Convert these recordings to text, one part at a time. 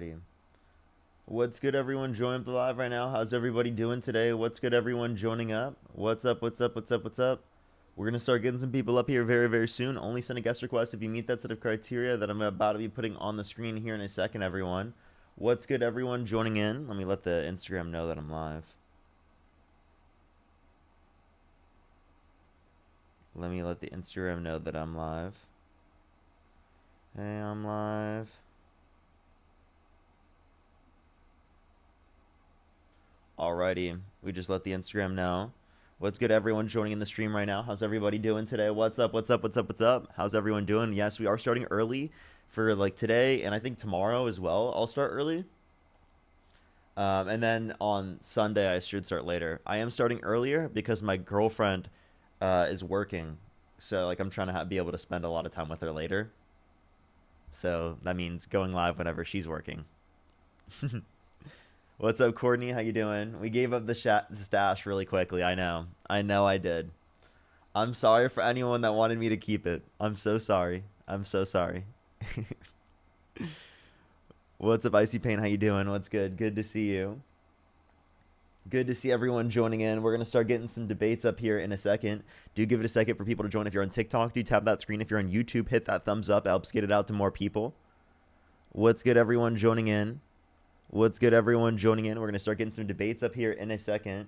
Alrighty. What's good, everyone joining the live right now? How's everybody doing today? What's good, everyone joining up? What's up, what's up, what's up, what's up? We're going to start getting some people up here very, very soon. Only send a guest request if you meet that set of criteria that I'm about to be putting on the screen here in a second, everyone. What's good, everyone joining in? Let me let the Instagram know that I'm live. Let me let the Instagram know that I'm live. Hey, I'm live. Alrighty, we just let the Instagram know. What's good, everyone joining in the stream right now? How's everybody doing today? What's up, what's up, what's up, what's up? How's everyone doing? Yes, we are starting early for like today, and I think tomorrow as well. I'll start early. And then on Sunday, I should start later. I am starting earlier because my girlfriend is working. So like I'm trying to be able to spend a lot of time with her later. So that means going live whenever she's working. What's up, Courtney? How you doing? We gave up the stash really quickly. I know I did. I'm sorry for anyone that wanted me to keep it. I'm so sorry. I'm so sorry. What's up, Icy Pain? How you doing? What's good? Good to see you. Good to see everyone joining in. We're going to start getting some debates up here in a second. Do give it a second for people to join. If you're on TikTok, do tap that screen. If you're on YouTube, hit that thumbs up. It helps get it out to more people. What's good, everyone joining in? What's good, everyone joining in? We're going to start getting some debates up here in a second.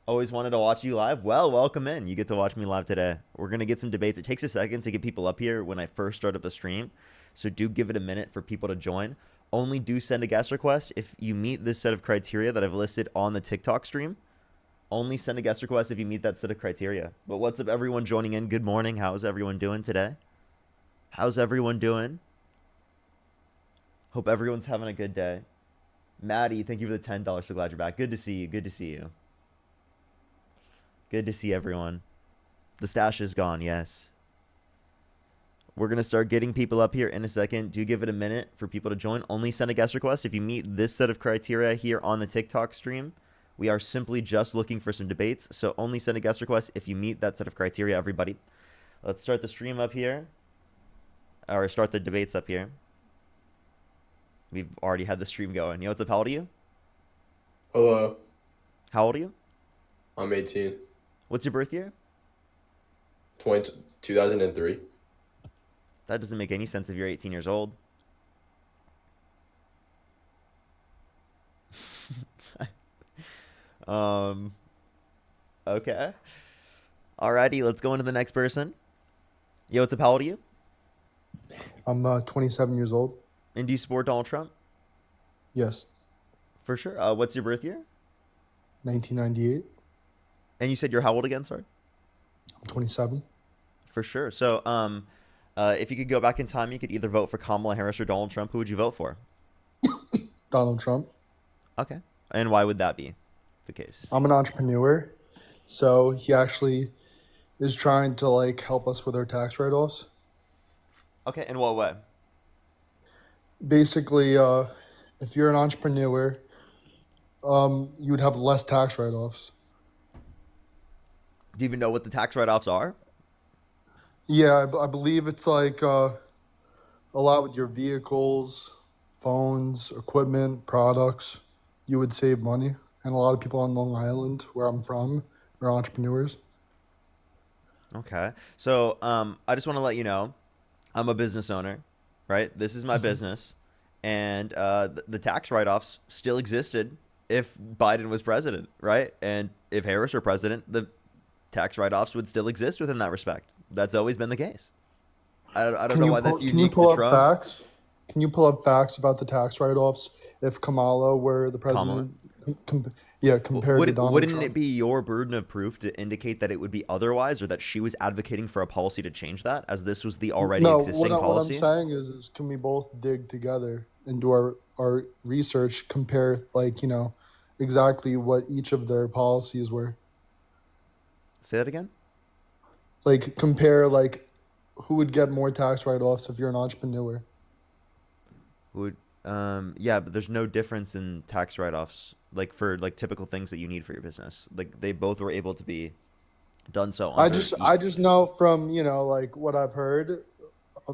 Always wanted to watch you live? Well, welcome in. You get to watch me live today. We're going to get some debates. It takes a second to get people up here when I first start up the stream. So do give it a minute for people to join. Only do send a guest request if you meet this set of criteria that I've listed on the TikTok stream. Only send a guest request if you meet that set of criteria. But what's up, everyone joining in? Good morning. How's everyone doing today? How's everyone doing? Hope everyone's having a good day. Maddie, thank you for the $10. So glad you're back. Good to see you. Good to see you. Good to see everyone. The stash is gone, yes. We're going to start getting people up here in a second. Do give it a minute for people to join. Only send a guest request if you meet this set of criteria here on the TikTok stream. We are simply just looking for some debates. So only send a guest request if you meet that set of criteria, everybody. Let's start the stream up here. Or start the debates up here. We've already had the stream going. Yo, what's up? How old are you? Hello. How old are you? I'm 18. What's your birth year? 2003. That doesn't make any sense if you're 18 years old. Okay. Alrighty, let's go into the next person. Yo, what's up? How old are you? I'm 27 years old. And do you support Donald Trump? Yes. For sure. What's your birth year? 1998. And you said you're how old again? Sorry. I'm 27. For sure. So, if you could go back in time, you could either vote for Kamala Harris or Donald Trump. Who would you vote for? Donald Trump. Okay. And why would that be the case? I'm an entrepreneur, so he actually is trying to like help us with our tax write-offs. Okay. In what way? Basically, if you're an entrepreneur, you would have less tax write-offs. Do you even know what the tax write-offs are? Yeah, I believe it's like a lot with your vehicles, phones, equipment, products. You would save money, and a lot of people on Long Island, where I'm from, are entrepreneurs. Okay. So, I just want to let you know, I'm a business owner, right? This is my business, and the tax write-offs still existed if Biden was president, right? And if Harris were president, the tax write-offs would still exist within that respect. That's always been the case. I don't know why that's unique to Trump. Facts? Can you pull up facts about the tax write-offs if Kamala were the president? Compared to Donald Wouldn't Trump. it be your burden of proof to indicate that it would be otherwise, or that she was advocating for a policy to change that, as this was the already existing policy? What I'm saying is can we both dig together and do our research, compare exactly what each of their policies were? Say that again? Like compare who would get more tax write-offs if you're an entrepreneur? Yeah, but there's no difference in tax write-offs, like for like typical things that you need for your business. Like they both were able to be done so. I just know from what I've heard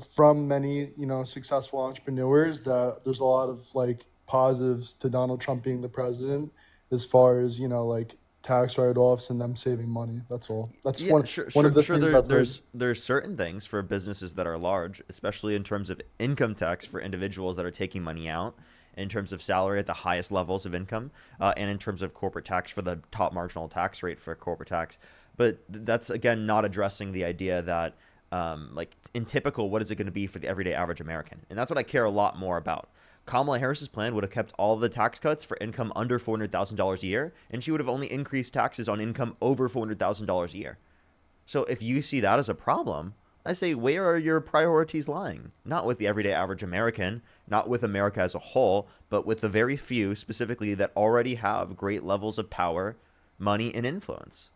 from many, successful entrepreneurs that there's a lot of like positives to Donald Trump being the president as far as, like tax write-offs and them saving money. That's all. That's Yeah, one sure, one sure, of the sure. things I've heard. There's certain things for businesses that are large, especially in terms of income tax for individuals that are taking money out, in terms of salary at the highest levels of income, and in terms of corporate tax for the top marginal tax rate for corporate tax. But that's again not addressing the idea that, like in typical, what is it going to be for the everyday average American? And that's what I care a lot more about. Kamala Harris's plan would have kept all the tax cuts for income under $400,000 a year, and she would have only increased taxes on income over $400,000 a year. So if you see that as a problem, I say, where are your priorities lying? Not with the everyday average American, not with America as a whole, but with the very few specifically that already have great levels of power, money, and influence.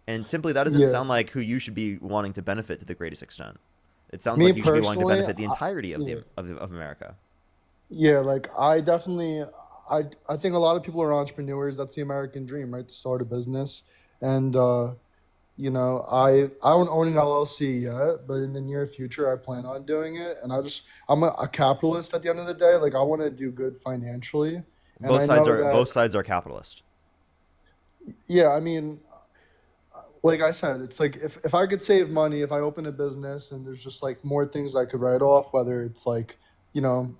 And simply that doesn't Yeah. sound like who you should be wanting to benefit to the greatest extent. It sounds Me like you should be wanting to personally, benefit the entirety of yeah. of America. Yeah, like I definitely I think a lot of people are entrepreneurs. That's the American dream, right? To start a business. And I don't own an LLC yet, but in the near future I plan on doing it. And I'm a capitalist at the end of the day. Like I want to do good financially. And I know that Both sides are capitalist. yeah, I mean, like I said, it's like if I could save money, if I open a business and there's just like more things I could write off, whether it's like, you know,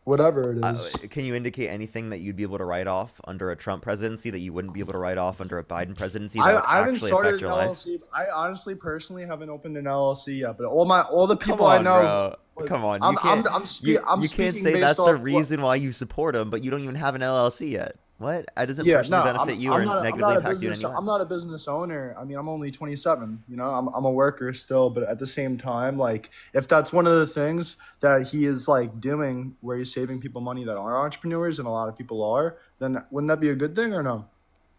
whatever it is. Can you indicate anything that you'd be able to write off under a Trump presidency that you wouldn't be able to write off under a Biden presidency that would I haven't actually started affect an your life? LLC. I honestly, personally, haven't opened an LLC yet. But all the Come people I on, know, bro. Come on. I'm You can't I'm I'm, you spe- I'm you can't speaking say based that's the off what. reason why you support him, but you don't even have an LLC yet. What? It doesn't Yeah, no, personally benefit you or I'm negatively not a impact you in business. any way. I'm not a business owner. I mean, I'm only 27. I'm a worker still, but at the same time, like, if that's one of the things that he is like doing, where he's saving people money that are entrepreneurs, and a lot of people are, then wouldn't that be a good thing or no?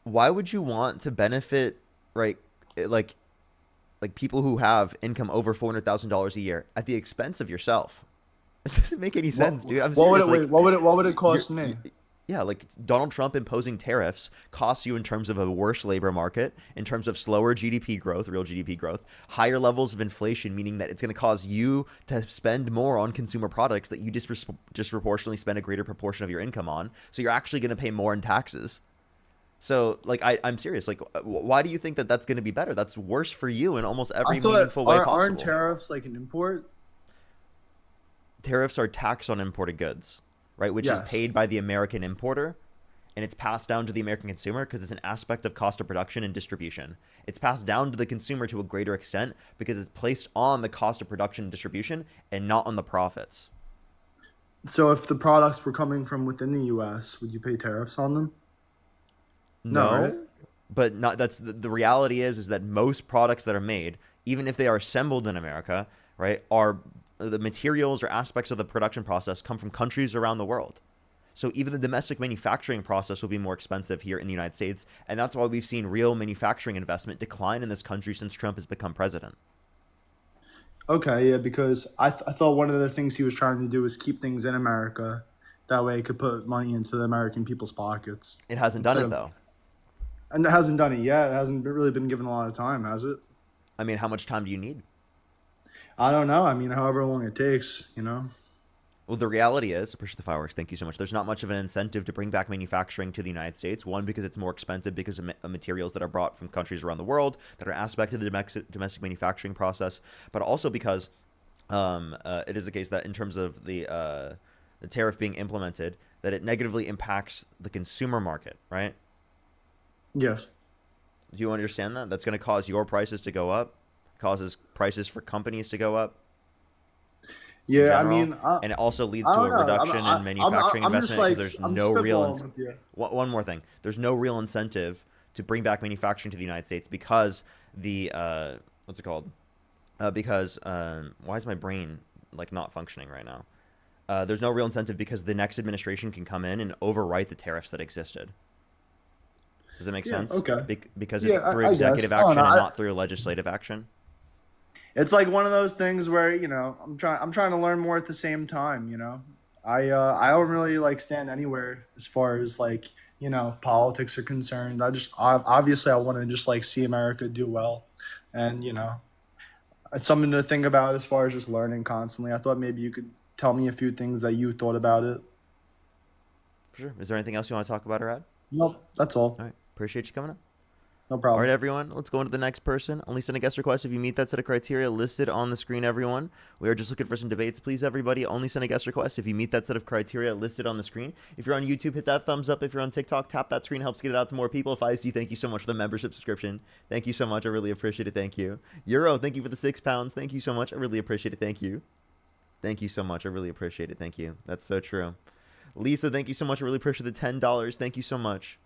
Why would you want to benefit, right, like people who have income over $400,000 a year at the expense of yourself? It doesn't make any What sense, dude. I'm what would serious. it Like, what would it you're, cost you, me? yeah, like Donald Trump imposing tariffs costs you in terms of a worse labor market, in terms of slower GDP growth, real GDP growth, higher levels of inflation, meaning that it's going to cause you to spend more on consumer products that you disproportionately spend a greater proportion of your income on. So you're actually going to pay more in taxes. So, like, I'm serious. Like, why do you think that that's going to be better? That's worse for you in almost I every thought meaningful way aren't possible. tariffs like an import? Tariffs are tax on imported goods, right? Which is Yes. paid by the American importer, and it's passed down to the American consumer because it's an aspect of cost of production and distribution. It's passed down to the consumer to a greater extent because it's placed on the cost of production and distribution and not on the profits. So if the products were coming from within the U.S., would you pay tariffs on them? No, right? No, but not that's the reality is that most products that are made, even if they are assembled in America, right, are the materials or aspects of the production process come from countries around the world. So even the domestic manufacturing process will be more expensive here in the United States, and that's why we've seen real manufacturing investment decline in this country since Trump has become president. Okay, yeah, because I thought one of the things he was trying to do was keep things in America. That way, it could put money into the American people's pockets It hasn't done instead it of. though. And it hasn't done it yet. It hasn't really been given a lot of time, has it? I mean, how much time do you need? I don't know. I mean, however long it takes. Well, the reality is, appreciate the fireworks. Thank you so much. There's not much of an incentive to bring back manufacturing to the United States. One, because it's more expensive because of materials that are brought from countries around the world that are aspect of the domestic manufacturing process, but also because it is the case that in terms of the tariff being implemented, that it negatively impacts the consumer market, right? Yes. Do you understand that? That's going to cause your prices to go up, causes prices for companies to go up in Yeah. I general, mean, and it also leads I to don't a know. reduction in manufacturing I'm just investment because like there's I'm no real spitballing with you. one more thing. There's no real incentive to bring back manufacturing to the United States because the what's it called? Because why is my brain like not functioning right now? There's no real incentive because the next administration can come in and overwrite the tariffs that existed. Does that make Yeah. sense? Okay. Because Yeah, it's through I guess. executive I don't action know. and not through legislative action. It's like one of those things where I'm trying to learn more at the same time. I don't really like stand anywhere as far as like politics are concerned. Obviously I want to just like see America do well, and it's something to think about as far as just learning constantly. I thought maybe you could tell me a few things that you thought about it. For sure. Is there anything else you want to talk about, Arad? Nope, that's all. All right. Appreciate you coming up. No All problem. right, everyone. Let's go on to the next person. Only send a guest request if you meet that set of criteria listed on the screen, everyone. We are just looking for some debates, please, everybody. Only send a guest request if you meet that set of criteria listed on the screen. If you're on YouTube, hit that thumbs up. If you're on TikTok, tap that screen. Helps get it out to more people. Feisty, thank you so much for the membership subscription. Thank you so much. I really appreciate it. Thank you. Euro, thank you for the £6. Thank you so much. I really appreciate it. Thank you. Thank you so much. I really appreciate it. Thank you. That's so true. Lisa, thank you so much. I really appreciate the $10. Thank you so much.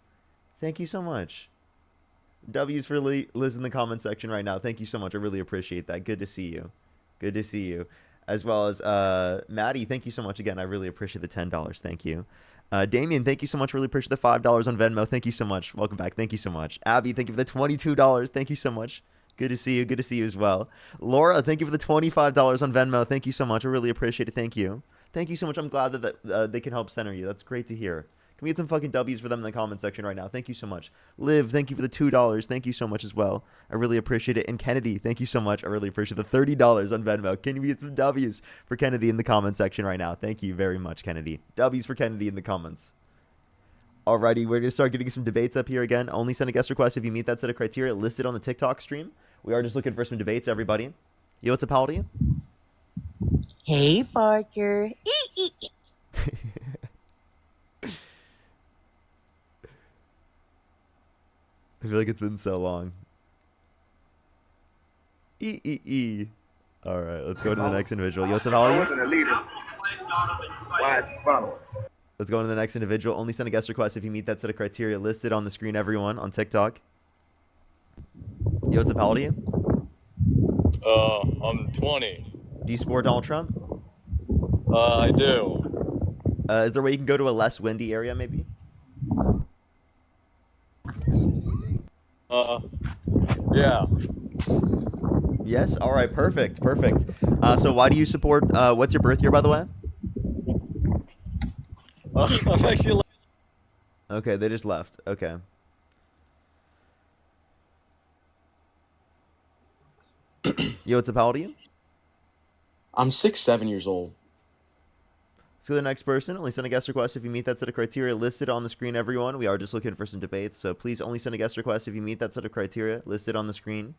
Thank you so much. W's for Liz in the comment section right now. Thank you so much. I really appreciate that. Good to see you. Good to see you. As well as Maddie, thank you so much again. I really appreciate the $10. Thank you. Damien, thank you so much. Really appreciate the $5 on Venmo. Thank you so much. Welcome back. Thank you so much. Abby, thank you for the $22. Thank you so much. Good to see you. Good to see you as well. Laura, thank you for the $25 on Venmo. Thank you so much. I really appreciate it. Thank you. Thank you so much. I'm glad that they can help center you. That's great to hear. Can we get some fucking W's for them in the comment section right now? Thank you so much. Liv, thank you for the $2. Thank you so much as well. I really appreciate it. And Kennedy, thank you so much. I really appreciate the $30 on Venmo. Can we get some W's for Kennedy in the comment section right now? Thank you very much, Kennedy. W's for Kennedy in the comments. Alrighty, we're going to start getting some debates up here again. Only send a guest request if you meet that set of criteria listed on the TikTok stream. We are just looking for some debates, everybody. Yo, what's up, how old are you? Hey, Parker. I feel like it's been so long. All right, let's go to the next individual. Yo, what's up, how are you? Let's go to the next individual. Only send a guest request if you meet that set of criteria listed on the screen, everyone, on TikTok. Yo, what's up, how old are you? I'm 20. Do you support Donald Trump? I do. Is there a way you can go to a less windy area, maybe? Yeah. Yes? All right, perfect, perfect. So why do you support, what's your birth year, by the way? I'm actually. Okay, they just left. Okay. Yo, what's up, how old are you? I'm 7 years old. So the next person, only send a guest request if you meet that set of criteria listed on the screen, everyone. We are just looking for some debates, so please only send a guest request if you meet that set of criteria listed on the screen.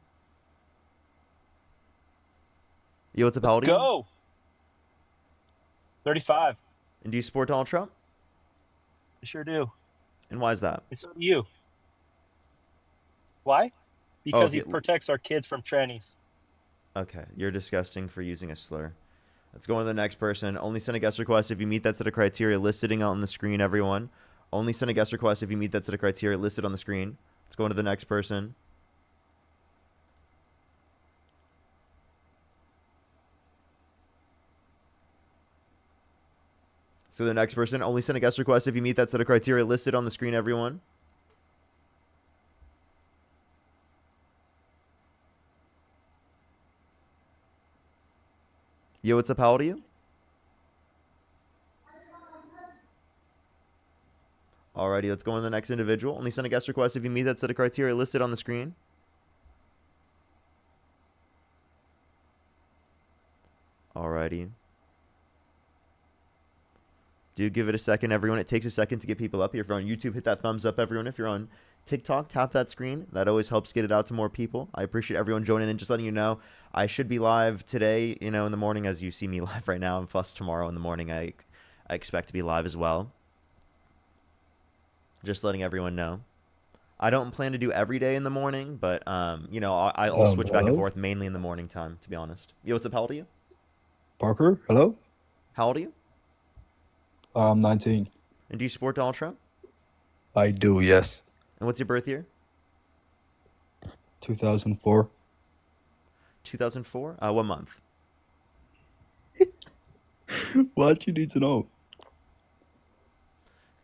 Yo, what's up, how old are you? Go. 35. And do you support Donald Trump? I sure do. And why is that? And so do you. Why? Because he okay. protects our kids from trannies. Okay, you're disgusting for using a slur. Let's go on to the next person. Only send a guest request if you meet that set of criteria listed on the screen, everyone. Only send a guest request if you meet that set of criteria listed on the screen. Let's go on to the next person. So the next person, only send a guest request if you meet that set of criteria listed on the screen, everyone. Yo, what's up? How old are you? Alrighty, let's go on to the next individual. Only send a guest request if you meet that set of criteria listed on the screen. Alrighty. Do give it a second, everyone. It takes a second to get people up here. If you're on YouTube, hit that thumbs up, everyone. If you're on TikTok, tap that screen. That always helps get it out to more people. I appreciate everyone joining in. Just letting you know, I should be live today, in the morning, as you see me live right now. And plus tomorrow in the morning, I expect to be live as well. Just letting everyone know. I don't plan to do every day in the morning, but, I'll switch back and forth mainly in the morning time, to be honest. Yo, what's up? How old are you? Parker, hello? How old are you? I'm 19. And do you support Donald Trump? I do, yes. And what's your birth year? 2004. 2004? What month? What you need to know?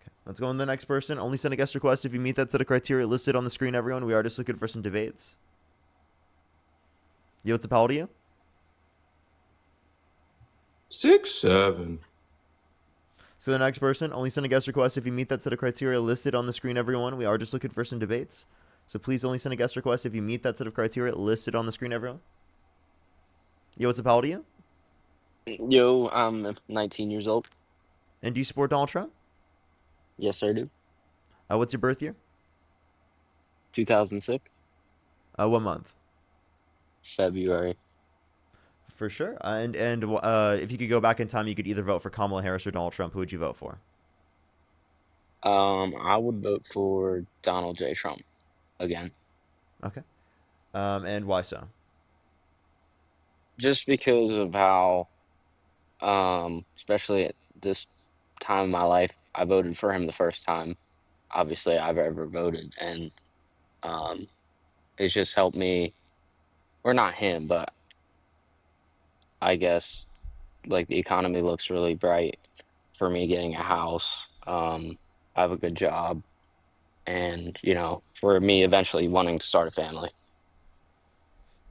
Okay, let's go on to the next person. Only send a guest request if you meet that set of criteria listed on the screen, everyone. We are just looking for some debates. Yo, what's up? How old are you? 6'7". So the next person, only send a guest request if you meet that set of criteria listed on the screen, everyone. We are just looking for some debates. So please only send a guest request if you meet that set of criteria listed on the screen, everyone. Yo, what's up? How old are you? Yo, I'm 19 years old. And do you support Donald Trump? Yes, I do. What's your birth year? 2006, What month? February. For sure. And if you could go back in time, you could either vote for Kamala Harris or Donald Trump. Who would you vote for? I would vote for Donald J. Trump again, Okay. And why so? just because of how, especially at this time of my life, I voted for him the first time, obviously, I've ever voted, and um, it's just helped me, or not him, but I guess like the economy looks really bright for me getting a house. I have a good job, and for me eventually wanting to start a family,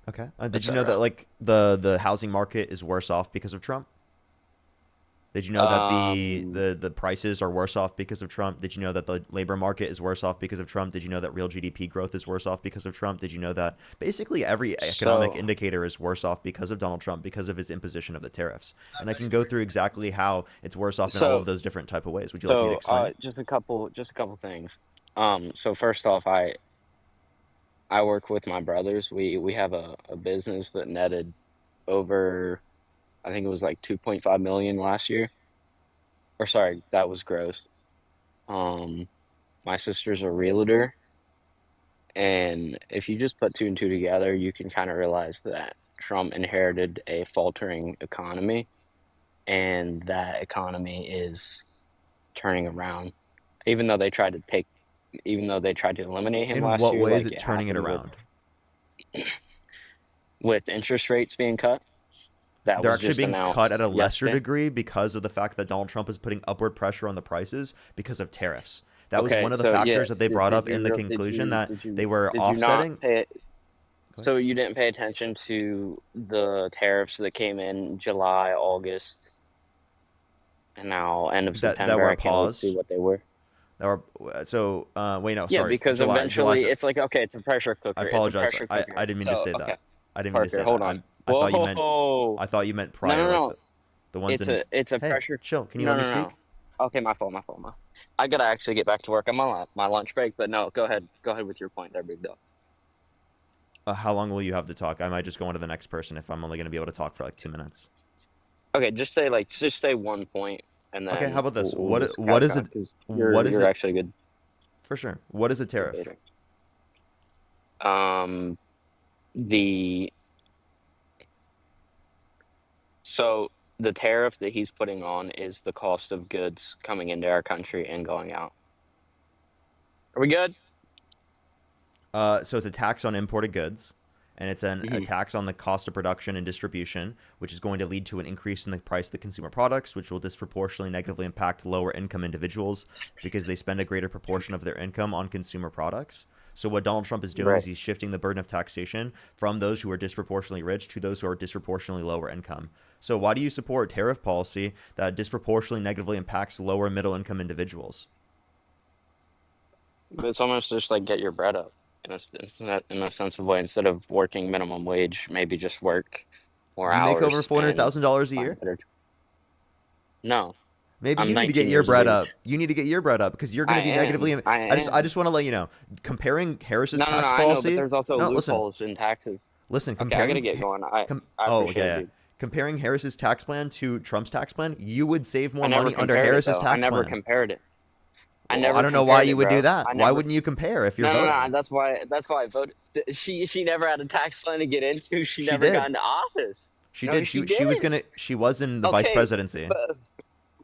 Okay. Did you know that etc. like the housing market is worse off because of Trump? Did you know that Um, the prices are worse off because of Trump? Did you know that the labor market is worse off because of Trump? Did you know that real GDP growth is worse off because of Trump? Did you know that basically every economic so indicator is worse off because of Donald Trump because of his imposition of the tariffs? And I can go through exactly how it's worse off in all of so those different type of ways. Would you like me to explain? just a couple things. So first off, I work with my brothers. We have a business that netted over, I think it was like 2.5 million last year. Or sorry, that was gross. Um, my sister's a realtor, and if you just put two and two together, you can kind of realize that Trump inherited a faltering economy, and that economy is turning around. Even though they tried to take, even though they tried to eliminate him In last what year, way is like it it turning it happened with around? with interest rates being cut, that They're was actually just being cut at announced a lesser yesterday. degree because of the fact that Donald Trump is putting upward pressure on the prices because of tariffs. That was Okay, one of the so yeah, factors that they did, brought did up you in the real conclusion that did you they were did you not offsetting. pay Go ahead. so you didn't pay attention to the tariffs that came in July, August, and now end of That September? were I can't wait to see paused. what they were. That were so. Wait, no, Yeah, sorry. because July. eventually it's like, okay, it's a pressure I cooker. It's a apologize. pressure I cooker. didn't mean to So, say okay, that. I didn't mean to Parker, say hold that. on. I thought you meant. Whoa. I thought you meant No, prior, no, like no. the ones It's in. a Hey, pressure. chill. Can you No, let me no, no. speak? Okay, my fault, my fault, my. I gotta actually get back to work. I'm on my lunch break, but no, go ahead. Go ahead with your point there, big dog. How long will you have to talk? I might just go on to the next person if I'm only going to be able to talk for like 2 minutes. Okay, just say one point, and Okay, how then about this? we'll just What catch is up it? because What is you're it? actually a good For sure. What is a tariff? debater. Um, the so the tariff that he's putting on is the cost of goods coming into our country and going out. Are we good? So it's a tax on imported goods, and it's a Hmm. tax on the cost of production and distribution, which is going to lead to an increase in the price of the consumer products, which will disproportionately negatively impact lower income individuals because they spend a greater proportion of their income on consumer products. So what Donald Trump is doing is Right. he's shifting the burden of taxation from those who are disproportionately rich to those who are disproportionately lower income. So why do you support tariff policy that disproportionately negatively impacts lower and middle income individuals? But it's almost just like get your bread up in a sense of way. Instead of working minimum wage, maybe just work more Do you make over hours and $400,000 a find year? better. No, Maybe I'm you need to get 19 your years of bread up. age. You need to get your bread up because you're going I to be am. negatively. I I am. just want to let you know, comparing Harris's No, no, no. tax I know, but policy. there's also No, listen, loopholes in taxes. listen. Okay, I gotta get going. I Oh, yeah, appreciate it, yeah. dude. Comparing Harris's tax plan to Trump's tax plan, you would save I more never money under compared it Harris's though. I tax never plan. compared it. I Well, I never don't know why compared you it, would do bro. that. I Why never. wouldn't you compare if you're No, no, no. voting? That's why I voted. She never had a tax plan to get into. She She never got did. into office. She No, did. she She was didn't. gonna. She was in the vice Okay, presidency. but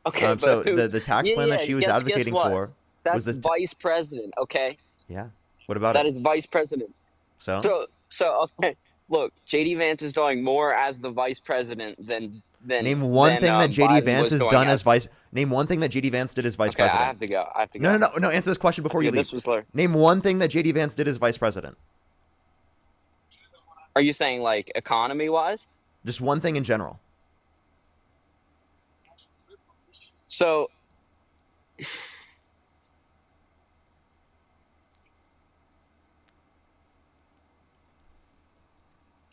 okay, but So who? the tax Yeah, plan that yeah. she was Guess advocating what? for was That's this. vice president. Okay, Yeah. What about that it? is vice president. So So okay. Look, JD Vance is doing more as the vice president name one thing that JD Biden Vance was has doing done as as. vice. Name one thing that JD Vance did as vice Okay, I president. have to go. I have to No, go. no, no, no. Answer this question before you Okay, leave. this was Larry. Name one thing that JD Vance did as vice president. Are you saying like economy wise? Just one thing in general. So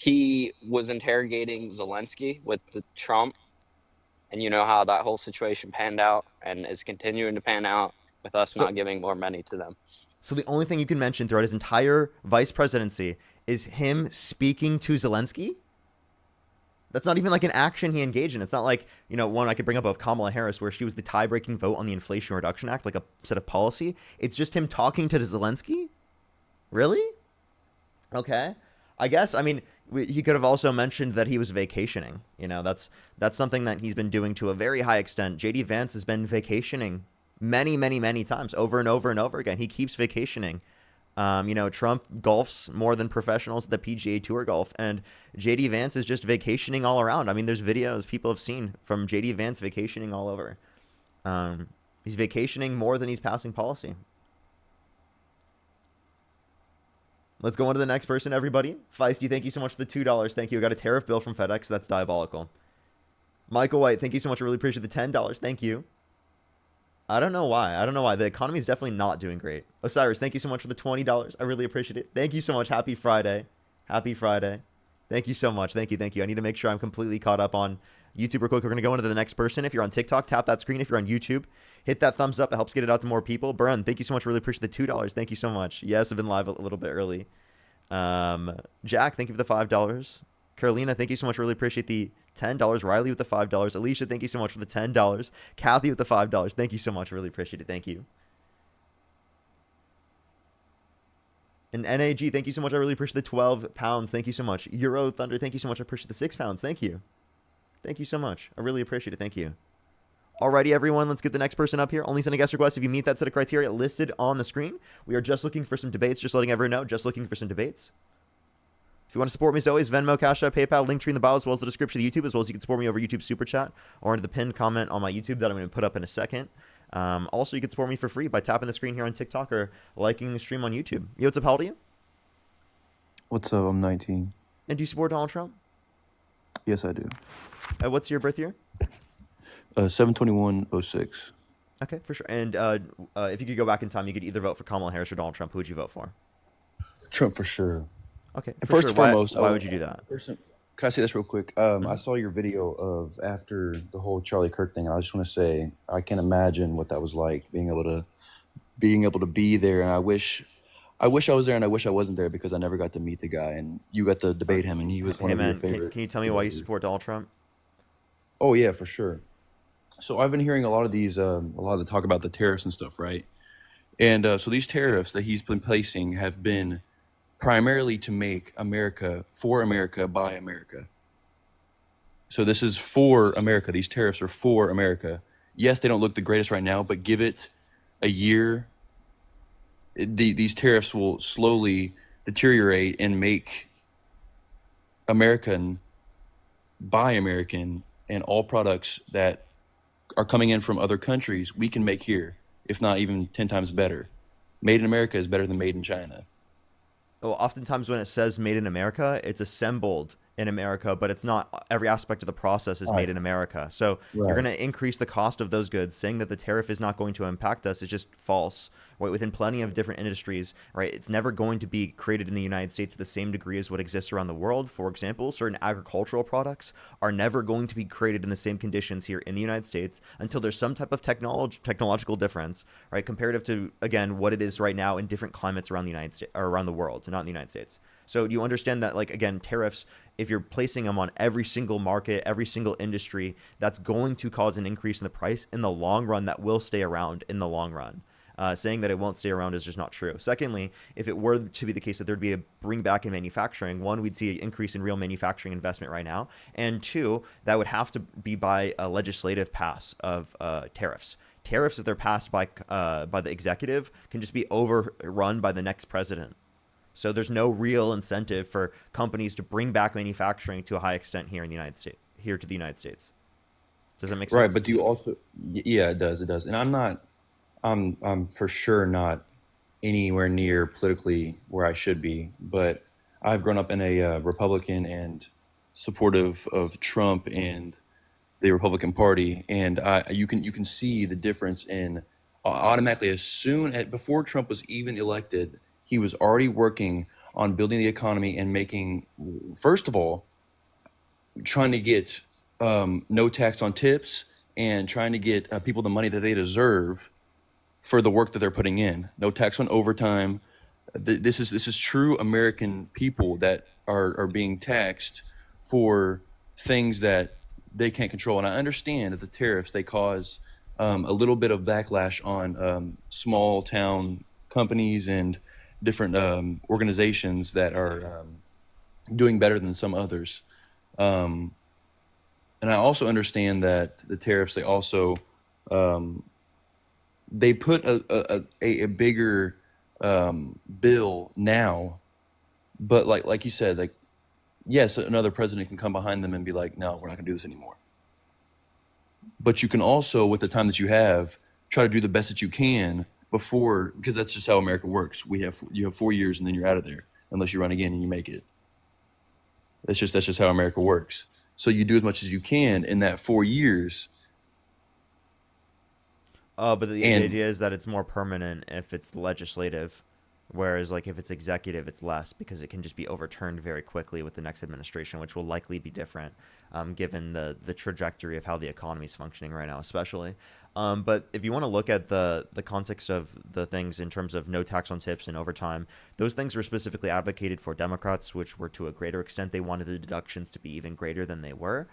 he was interrogating Zelensky with the Trump, and you know how that whole situation panned out and is continuing to pan out with us So not giving more money to them. so the only thing you can mention throughout his entire vice presidency is him speaking to Zelensky? That's not even like an action he engaged in. It's not like, one I could bring up of Kamala Harris where she was the tie-breaking vote on the Inflation Reduction Act, like a set of policy. It's just him talking to Zelensky? Really? Okay. I guess, he could have also mentioned that he was vacationing. That's something that he's been doing to a very high extent. JD Vance has been vacationing many, many, many times, over and over and over again. He keeps vacationing. Trump golfs more than professionals at the PGA Tour golf, and JD Vance is just vacationing all around. There's videos people have seen from JD Vance vacationing all over. He's vacationing more than he's passing policy. Let's go on to the next person, everybody. Feisty, thank you so much for the $2. Thank you. I got a tariff bill from FedEx. That's diabolical. Michael White, thank you so much. I really appreciate the $10. Thank you. I don't know why. The economy is definitely not doing great. Osiris, thank you so much for the $20. I really appreciate it. Thank you so much. Happy Friday. Happy Friday. Thank you so much. Thank you. I need to make sure I'm completely caught up on YouTube real quick. We're going to go into the next person. If you're on TikTok, tap that screen. If you're on YouTube, hit that thumbs up. It helps get it out to more people. Burn, thank you so much. Really appreciate the $2. Thank you so much. Yes, I've been live a little bit early. Jack, thank you for the $5. Carolina, thank you so much. Really appreciate the $10. Riley with the $5. Alicia, thank you so much for the $10. Kathy with the $5. Thank you so much. Really appreciate it. Thank you. And NAG, thank you so much. I really appreciate the £12. Thank you so much. Euro Thunder, thank you so much. I appreciate the £6. Thank you. Thank you so much. I really appreciate it. Thank you. Alrighty, everyone, let's get the next person up here. Only send a guest request if you meet that set of criteria listed on the screen. We are just looking for some debates. Just letting everyone know, just looking for some debates. If you want to support me as always, Venmo, Cash App, PayPal, link tree in the bio, as well as the description of YouTube, as well as you can support me over YouTube Super Chat or into the pinned comment on my YouTube that I'm going to put up in a second. Also, you can support me for free by tapping the screen here on TikTok or liking the stream on YouTube. Yo, what's up? How old are you? What's up? I'm 19. And do you support Donald Trump? Yes, I do. What's your birth year? 7/21/06. Okay, for sure. And if you could go back in time, you could either vote for Kamala Harris or Donald Trump. Who would you vote for? Trump for sure. Okay. First and foremost, why would you do that? Can I say this real quick? I saw your video of after the whole Charlie Kirk thing, and I just want to say I can imagine what that was like, being able to be there. And I wish I was there, and I wish I wasn't there because I never got to meet the guy, and you got to debate him, and he was one of your favorite. Can you tell me why you support Donald Trump? Oh yeah, for sure. So I've been hearing a lot of the talk about the tariffs and stuff, right? And so these tariffs that he's been placing have been primarily to make America for America by America. So this is for America. These tariffs are for America. Yes, they don't look the greatest right now, but give it a year, these tariffs will slowly deteriorate and make American by American, and all products that are coming in from other countries we can make here, if not even 10 times better. Made in America is better than made in China. Well, oftentimes when it says made in America, it's assembled in America, but it's not every aspect of the process is made in America. So you're going to increase the cost of those goods. Saying that the tariff is not going to impact us is just false. Right? Within plenty of different industries, right? It's never going to be created in the United States at the same degree as what exists around the world. For example, certain agricultural products are never going to be created in the same conditions here in the United States until there's some type of technological difference, right? Comparative to, again, what it is right now in different climates around the United States or around the world, not in the United States. So do you understand that, like, again, tariffs, if you're placing them on every single market, every single industry, that's going to cause an increase in the price in the long run that will stay around in the long run. Saying that it won't stay around is just not true. Secondly, if it were to be the case that there'd be a bring back in manufacturing, one, we'd see an increase in real manufacturing investment right now. And two, that would have to be by a legislative pass of tariffs. Tariffs, if they're passed by the executive, can just be overrun by the next president. So there's no real incentive for companies to bring back manufacturing to a high extent here in the United States, here to the United States. Does that make sense? Right, but do you also? Yeah, it does. And I'm for sure not anywhere near politically where I should be, but I've grown up in a Republican and supportive of Trump and the Republican Party, and you can see the difference in automatically before Trump was even elected, he was already working on building the economy and making, first of all, trying to get no tax on tips and trying to get people the money that they deserve for the work that they're putting in. No tax on overtime. This is true American people that are being taxed for things that they can't control. And I understand that the tariffs, they cause a little bit of backlash on small town companies and different organizations that are doing better than some others. And I also understand that the tariffs, they also they put a bigger bill now, but like you said, like, yes, another president can come behind them and be like, no, we're not gonna do this anymore. But you can also, with the time that you have, try to do the best that you can before, because that's just how America works. You have 4 years and then you're out of there unless you run again and you make it. That's just how America works. So you do as much as you can in that 4 years. But the idea is that it's more permanent if it's legislative, whereas like if it's executive, it's less because it can just be overturned very quickly with the next administration, which will likely be different, given the trajectory of how the economy is functioning right now, especially. But if you want to look at the context of the things in terms of no tax on tips and overtime, those things were specifically advocated for Democrats, which were to a greater extent. They wanted the deductions to be even greater than they were.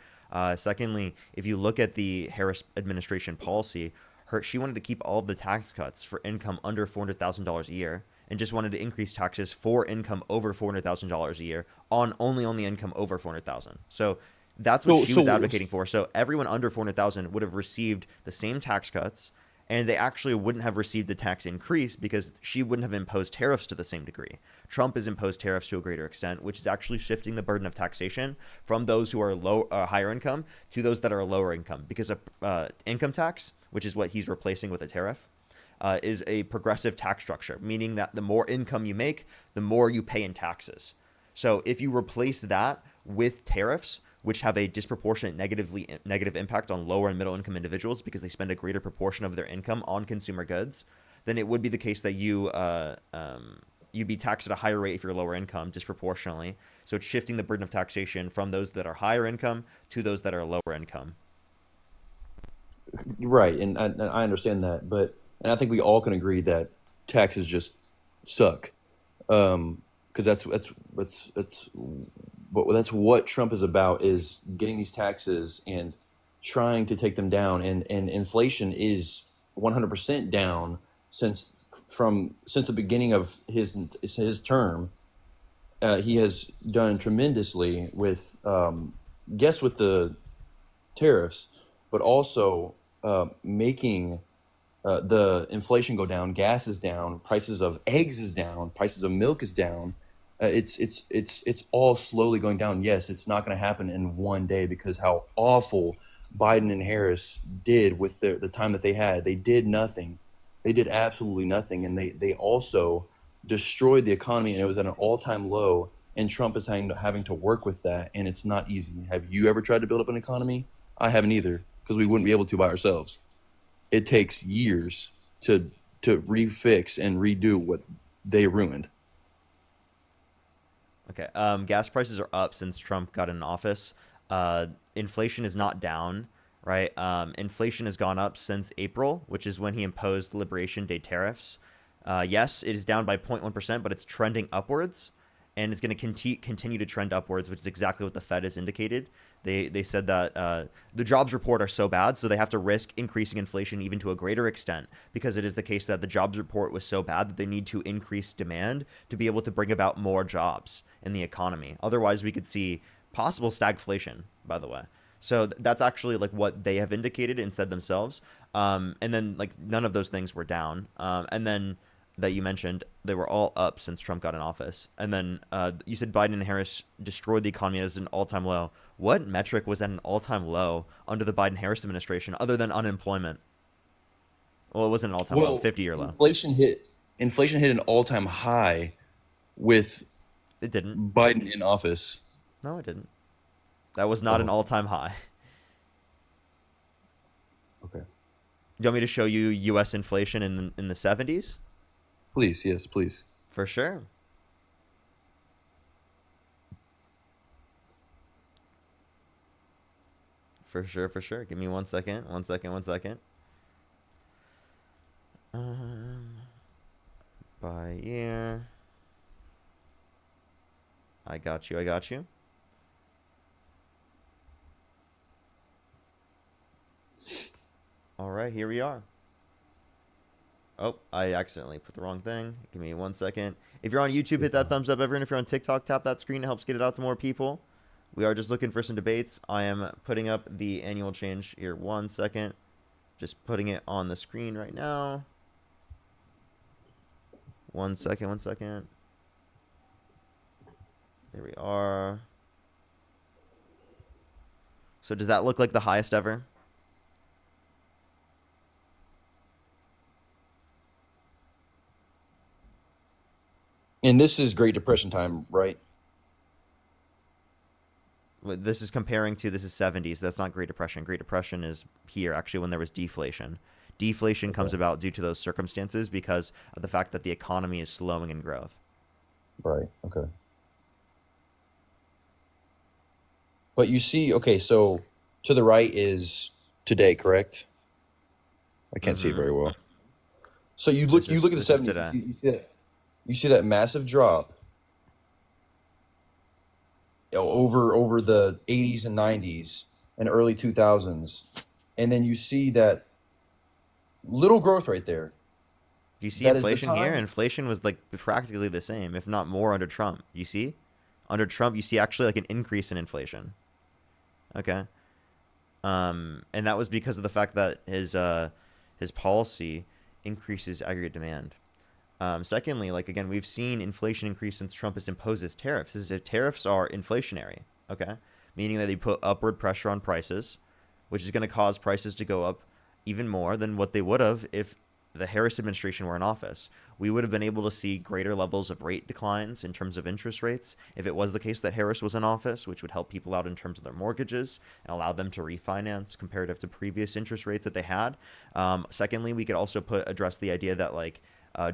Secondly, if you look at the Harris administration policy, she wanted to keep all of the tax cuts for income under $400,000 a year and just wanted to increase taxes for income over $400,000 a year only on the income over $400,000. So that's what she was advocating for. So everyone under $400,000 would have received the same tax cuts, and they actually wouldn't have received a tax increase because she wouldn't have imposed tariffs to the same degree. Trump has imposed tariffs to a greater extent, which is actually shifting the burden of taxation from those who are higher income to those that are lower income, because income tax, which is what he's replacing with a tariff, is a progressive tax structure, meaning that the more income you make, the more you pay in taxes. So if you replace that with tariffs, which have a disproportionate negative impact on lower and middle income individuals because they spend a greater proportion of their income on consumer goods, then it would be the case that you'd be taxed at a higher rate if you're lower income disproportionately. So it's shifting the burden of taxation from those that are higher income to those that are lower income. Right, and I understand that, and I think we all can agree that taxes just suck, because that's what Trump is about, is getting these taxes and trying to take them down, and inflation is 100% down since the beginning of his term. He has done tremendously with with the tariffs, but also making the inflation go down. Gas is down, prices of eggs is down, prices of milk is down. It's all slowly going down. Yes, it's not going to happen in one day because how awful Biden and Harris did with the time that they had. They did nothing. They did absolutely nothing, and they also destroyed the economy, and it was at an all-time low. And Trump is having to work with that, and it's not easy. Have you ever tried to build up an economy? I haven't either, because we wouldn't be able to by ourselves. It takes years to refix and redo what they ruined. Okay. Gas prices are up since Trump got in office. Inflation is not down, right? Inflation has gone up since April, which is when he imposed Liberation Day tariffs. Yes, it is down by 0.1%, but it's trending upwards, and it's going to continue to trend upwards, which is exactly what the Fed has indicated. They said that the jobs report are so bad, so they have to risk increasing inflation even to a greater extent, because it is the case that the jobs report was so bad that they need to increase demand to be able to bring about more jobs in the economy. Otherwise, we could see possible stagflation, by the way. So that's actually like what they have indicated and said themselves. And then like none of those things were down. And then that you mentioned, they were all up since Trump got in office. And then you said Biden and Harris destroyed the economy as an all-time low. What metric was at an all-time low under the Biden-Harris administration other than unemployment? Well, it wasn't an all-time low, 50-year low. Inflation hit an all-time high with it didn't Biden in office. No, it didn't. That was not an all-time high. Okay. Do you want me to show you U.S. inflation in the 70s? Please, yes, please. For sure. For sure, for sure. Give me 1 second. 1 second, 1 second. By year. I got you, I got you. All right, here we are. Oh, I accidentally put the wrong thing. Give me 1 second. If you're on YouTube, hit that thumbs up, everyone. If you're on TikTok, tap that screen. It helps get it out to more people. We are just looking for some debates. I am putting up the annual change here. 1 second. Just putting it on the screen right now. 1 second, 1 second. There we are. So does that look like the highest ever? And this is Great Depression time, right? This is comparing to, this is 70s. That's not Great Depression. Great Depression is here, actually, when there was deflation. Deflation comes about due to those circumstances because of the fact that the economy is slowing in growth. Right. Okay. But you see, okay, so to the right is today, correct? I can't see it very well. So you look at the this is 70s. You see that massive drop over the 80s and 90s and early 2000s, and then you see that little growth right there. You see That is the inflation here? time- Inflation was like practically the same, if not more, under Trump. You see? Under Trump, you see actually like an increase in inflation. Okay. And that was because of the fact that his policy increases aggregate demand. Secondly, like again, we've seen inflation increase since Trump has imposed his tariffs. His tariffs are inflationary, okay? Meaning that they put upward pressure on prices, which is going to cause prices to go up even more than what they would have if the Harris administration were in office. We would have been able to see greater levels of rate declines in terms of interest rates if it was the case that Harris was in office, which would help people out in terms of their mortgages and allow them to refinance comparative to previous interest rates that they had. Secondly, we could also address the idea that like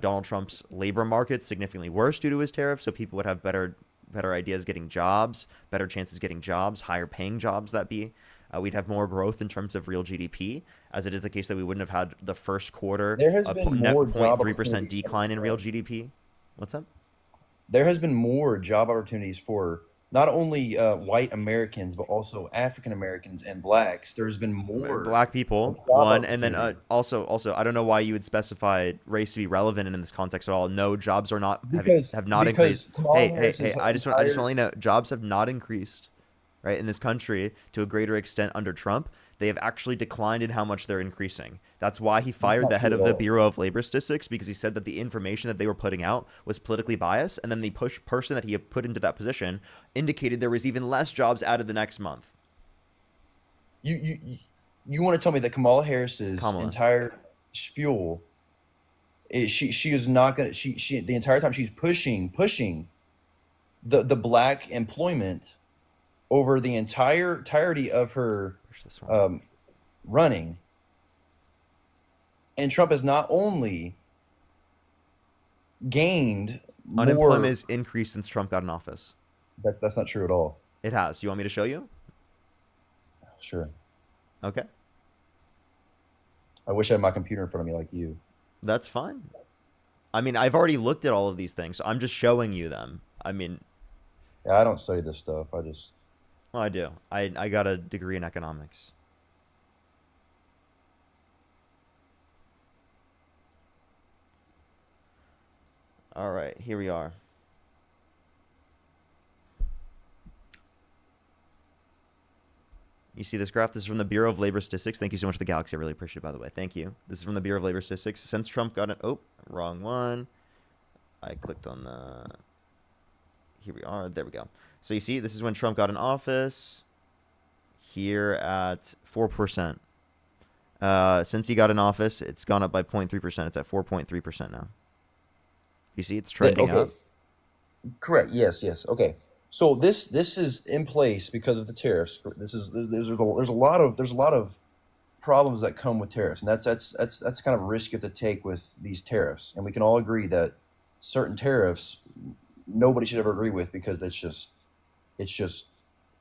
Donald Trump's labor market's significantly worse due to his tariffs, so people would have better ideas getting jobs, better chances getting jobs, higher paying jobs that be. We'd have more growth in terms of real GDP, as it is the case that we wouldn't have had the first quarter There has a been net more job 0.3% opportunities decline in real GDP. What's up? There has been more job opportunities for not only white Americans, but also African Americans and blacks. There's been more Black people, job one, and then opportunity. also, I don't know why you would specify race to be relevant in this context at all. No, jobs are not Because- have not because increased. Kamala Hey, Harris's I just want to entire- let you know, jobs have not increased, right, in this country to a greater extent under Trump. They have actually declined in how much they're increasing. That's why he fired not the head true of at the all. Bureau of Labor Statistics, because he said that the information that they were putting out was politically biased, and then the person that he had put into that position indicated there was even less jobs added the next month. You want to tell me that Kamala Harris's entire spiel she is not going to she the entire time she's pushing the black employment over the entirety of her running, and Trump has not only gained Unemployment more, has increased since Trump got in office. that's not true at all. It has. You want me to show you? Sure. Okay. I wish I had my computer in front of me like you. That's fine. I mean, I've already looked at all of these things, so I'm just showing you them. I mean, Yeah, I don't study this stuff. I just well, I do. I got a degree in economics. All right, here we are. You see this graph? This is from the Bureau of Labor Statistics. Thank you so much for the Galaxy. I really appreciate it, by the way. Thank you. This is from the Bureau of Labor Statistics. Since Trump got it... Oh, wrong one. I clicked on the... Here we are. There we go. So you see, this is when Trump got in office. Here at 4%. Since he got in office, it's gone up by 0.3%. It's at 4.3% now. You see, it's trending up. Correct. Yes. Okay. So this is in place because of the tariffs. There's a lot of problems that come with tariffs, and that's kind of a risk you have to take with these tariffs. And we can all agree that certain tariffs nobody should ever agree with, because it's just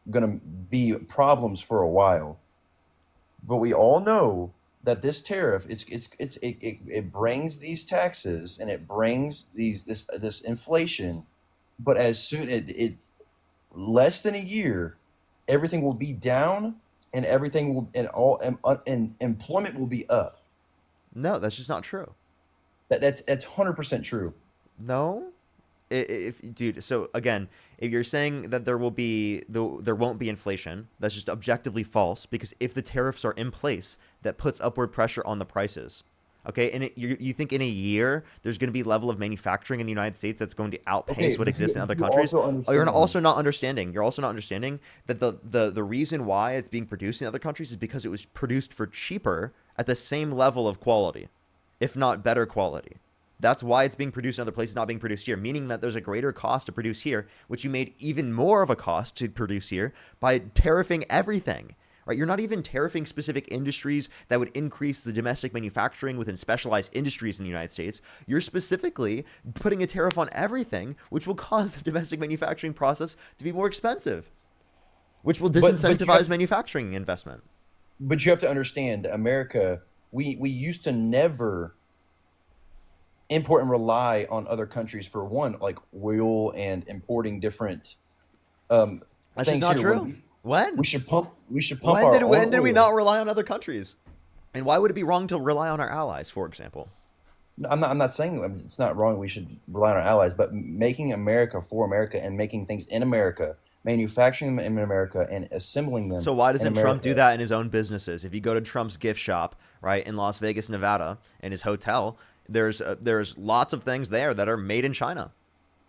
going to be problems for a while. But we all know that this tariff, it brings these taxes and it brings this inflation. But as soon it less than a year, everything will be down, and everything will and employment will be up. No, that's just not true. That's 100% true. No, if dude, so again, if you're saying that there won't be inflation, that's just objectively false, because if the tariffs are in place, that puts upward pressure on the prices. Okay, and you think in a year there's going to be level of manufacturing in the United States that's going to outpace what exists in other countries? You're also not understanding. You're also not understanding that the reason why it's being produced in other countries is because it was produced for cheaper at the same level of quality, if not better quality. That's why it's being produced in other places, not being produced here, meaning that there's a greater cost to produce here, which you made even more of a cost to produce here by tariffing everything. Right? You're not even tariffing specific industries that would increase the domestic manufacturing within specialized industries in the United States. You're specifically putting a tariff on everything, which will cause the domestic manufacturing process to be more expensive, which will disincentivize manufacturing investment. But you have to understand that America, we used to never import and rely on other countries for one, like oil and importing different That's just not true. When? We should pump When did we not rely on other countries? And why would it be wrong to rely on our allies, for example? No, I'm not saying it's not wrong. We should rely on our allies, but making America for America and making things in America, manufacturing them in America, and assembling them. So why doesn't Trump do that in his own businesses? If you go to Trump's gift shop, right, in Las Vegas, Nevada, in his hotel, there's lots of things there that are made in China.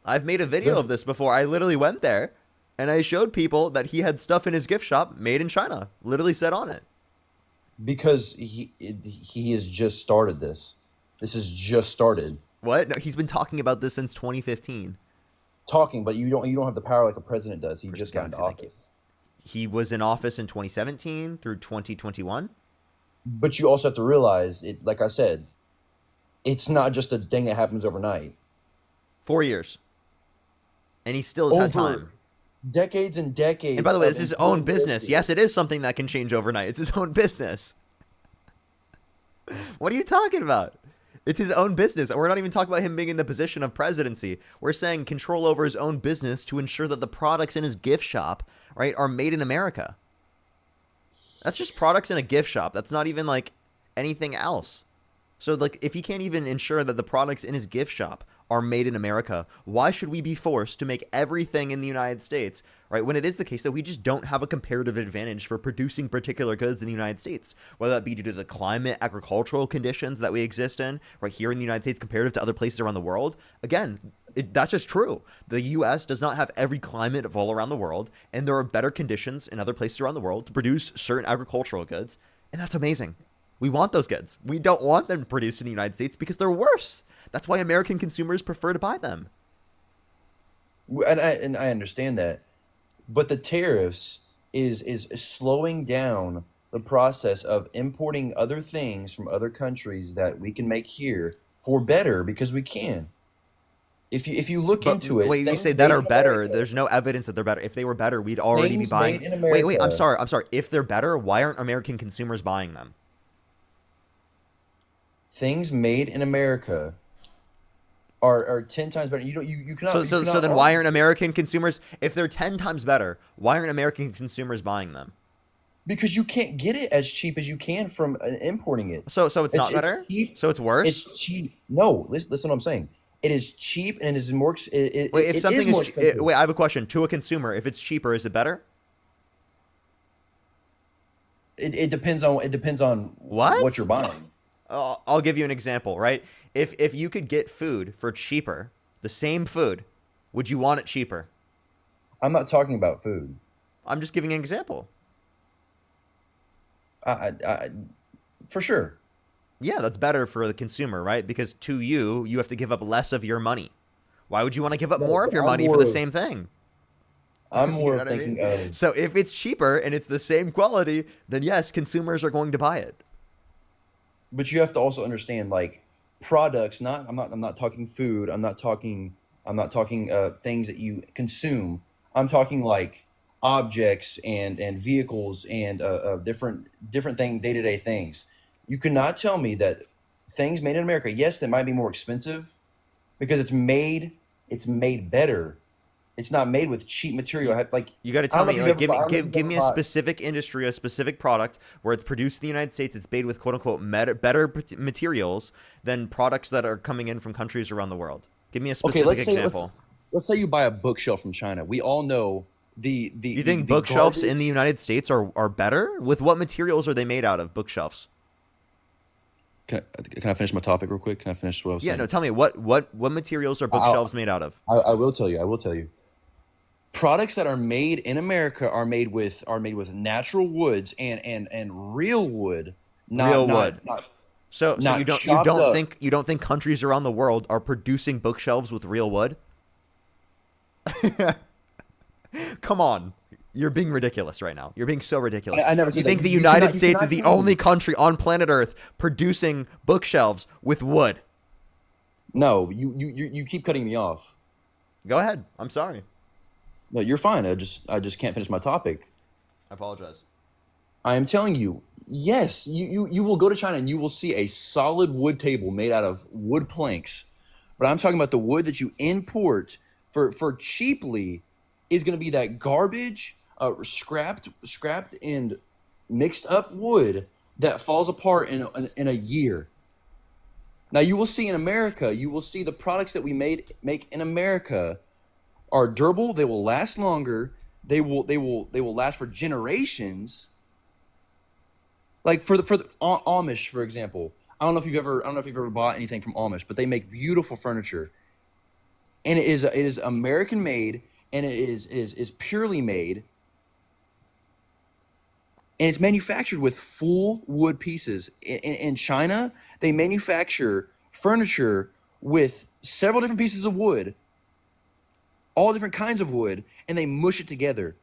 I've made a video of this before. I literally went there, and I showed people that he had stuff in his gift shop made in China. Literally said on it. Because he has just started this. This has just started. What? No, he's been talking about this since 2015. Talking, but you don't have the power like a president does. He just got into office. He was in office in 2017 through 2021. But you also have to realize, it. Like I said, it's not just a thing that happens overnight. 4 years. And he still has had time. Decades and decades. And by the way, it's his own business. Yes, it is something that can change overnight. It's his own business. What are you talking about? It's his own business. We're not even talking about him being in the position of presidency. We're saying control over his own business to ensure that the products in his gift shop, right, are made in America. That's just products in a gift shop. That's not even like anything else. So like, if he can't even ensure that the products in his gift shop are made in America, why should we be forced to make everything in the United States, right? When it is the case that we just don't have a comparative advantage for producing particular goods in the United States, whether that be due to the climate, agricultural conditions that we exist in right here in the United States comparative to other places around the world. Again, that's just true. The U.S. does not have every climate of all around the world, and there are better conditions in other places around the world to produce certain agricultural goods, and that's amazing. We want those goods. We don't want them produced in the United States because they're worse. That's why American consumers prefer to buy them. And I understand that, but the tariffs is slowing down the process of importing other things from other countries that we can make here for better because we can. If you look into it, wait, you say that are better. There's no evidence that they're better. If they were better, we'd already be buying. Wait, I'm sorry. If they're better, why aren't American consumers buying them? Things made in America are 10 times better. You cannot. So then why aren't American consumers, if they're 10 times better, why aren't American consumers buying them? Because you can't get it as cheap as you can from importing it. So it's not better? So it's worse? It's cheap. No, listen to what I'm saying. It is cheap and it is more. Wait, I have a question. To a consumer, if it's cheaper, is it better? It depends on what you're buying. I'll give you an example, right? If you could get food for cheaper, the same food, would you want it cheaper? I'm not talking about food. I'm just giving an example. For sure. Yeah, that's better for the consumer, right? Because to you have to give up less of your money. Why would you want to give up more of your money for the same thing? I'm more thinking of. So if it's cheaper and it's the same quality, then yes, consumers are going to buy it. But you have to also understand, like, products. I'm not talking food. I'm not talking things that you consume. I'm talking like objects and vehicles and different day-to-day things. You cannot tell me that things made in America, yes, they might be more expensive because it's made better. It's not made with cheap material. Like, You got to I tell don't know me, if like, you've ever, I don't know if give you've give ever me a bought. specific industry, a specific product where it's produced in the United States. It's made with quote unquote better materials than products that are coming in from countries around the world. Give me a Okay, specific example. let's say you buy a bookshelf from China. We all know You think the bookshelves in the garbage. United States are better? With what materials are they made out of? Bookshelves. Can I finish my topic real quick? Can I finish what I was Yeah, no. saying? Tell me what materials are bookshelves made out of? I will tell you. I will tell you. Products that are made in America are made with natural woods and real wood, Real not wood. not not So you not don't you chopped don't up. think you don't think countries around the world are producing bookshelves with real wood? Come on. You're being ridiculous right now. You're being so ridiculous. I never You said that. think the You United cannot States is the tell only me. country on planet Earth producing bookshelves with wood? No, you keep cutting me off. Go ahead. I'm sorry. No, you're fine. I just can't finish my topic. I apologize. I am telling you, yes, you will go to China and you will see a solid wood table made out of wood planks. But I'm talking about the wood that you import for cheaply is going to be that garbage, scrapped and mixed up wood that falls apart in a year. Now you will see in America, you will see the products that we make in America are durable. They will last longer. They will last for generations. Like for the Amish, for example. I don't know if you've ever bought anything from Amish, but they make beautiful furniture, and it is American made, and it is purely made, and it's manufactured with full wood pieces. In China, they manufacture furniture with several different pieces of wood, all different kinds of wood, and they mush it together,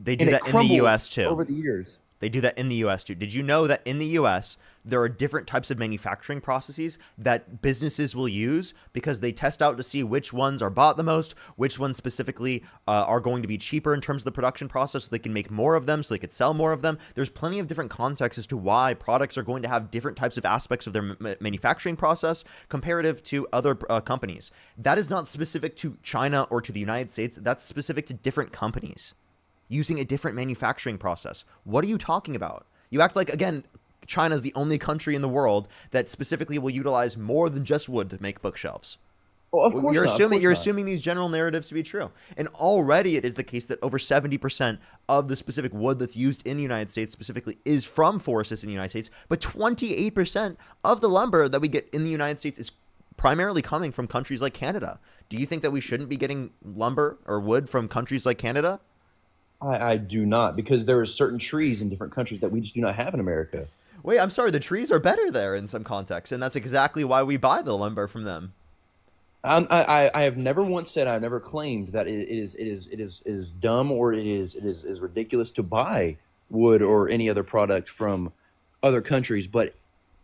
They do and it that in the US crumbles too. over the years. They do that in the US too. Did you know that in the US, there are different types of manufacturing processes that businesses will use because they test out to see which ones are bought the most, which ones specifically are going to be cheaper in terms of the production process so they can make more of them, so they could sell more of them. There's plenty of different contexts as to why products are going to have different types of aspects of their manufacturing process comparative to other companies. That is not specific to China or to the United States. That's specific to different companies using a different manufacturing process. What are you talking about? You act like, again, China is the only country in the world that specifically will utilize more than just wood to make bookshelves. Well, of course You're not. Of assuming course you're not. assuming these general narratives to be true, and already it is the case that over 70% of the specific wood that's used in the United States specifically is from forests in the United States, but 28% of the lumber that we get in the United States is primarily coming from countries like Canada. Do you think that we shouldn't be getting lumber or wood from countries like Canada? I do not, because there are certain trees in different countries that we just do not have in America. Wait, I'm sorry. The trees are better there in some contexts, and that's exactly why we buy the lumber from them. I have never once said, I've never claimed that it is dumb or it is ridiculous to buy wood or any other product from other countries. But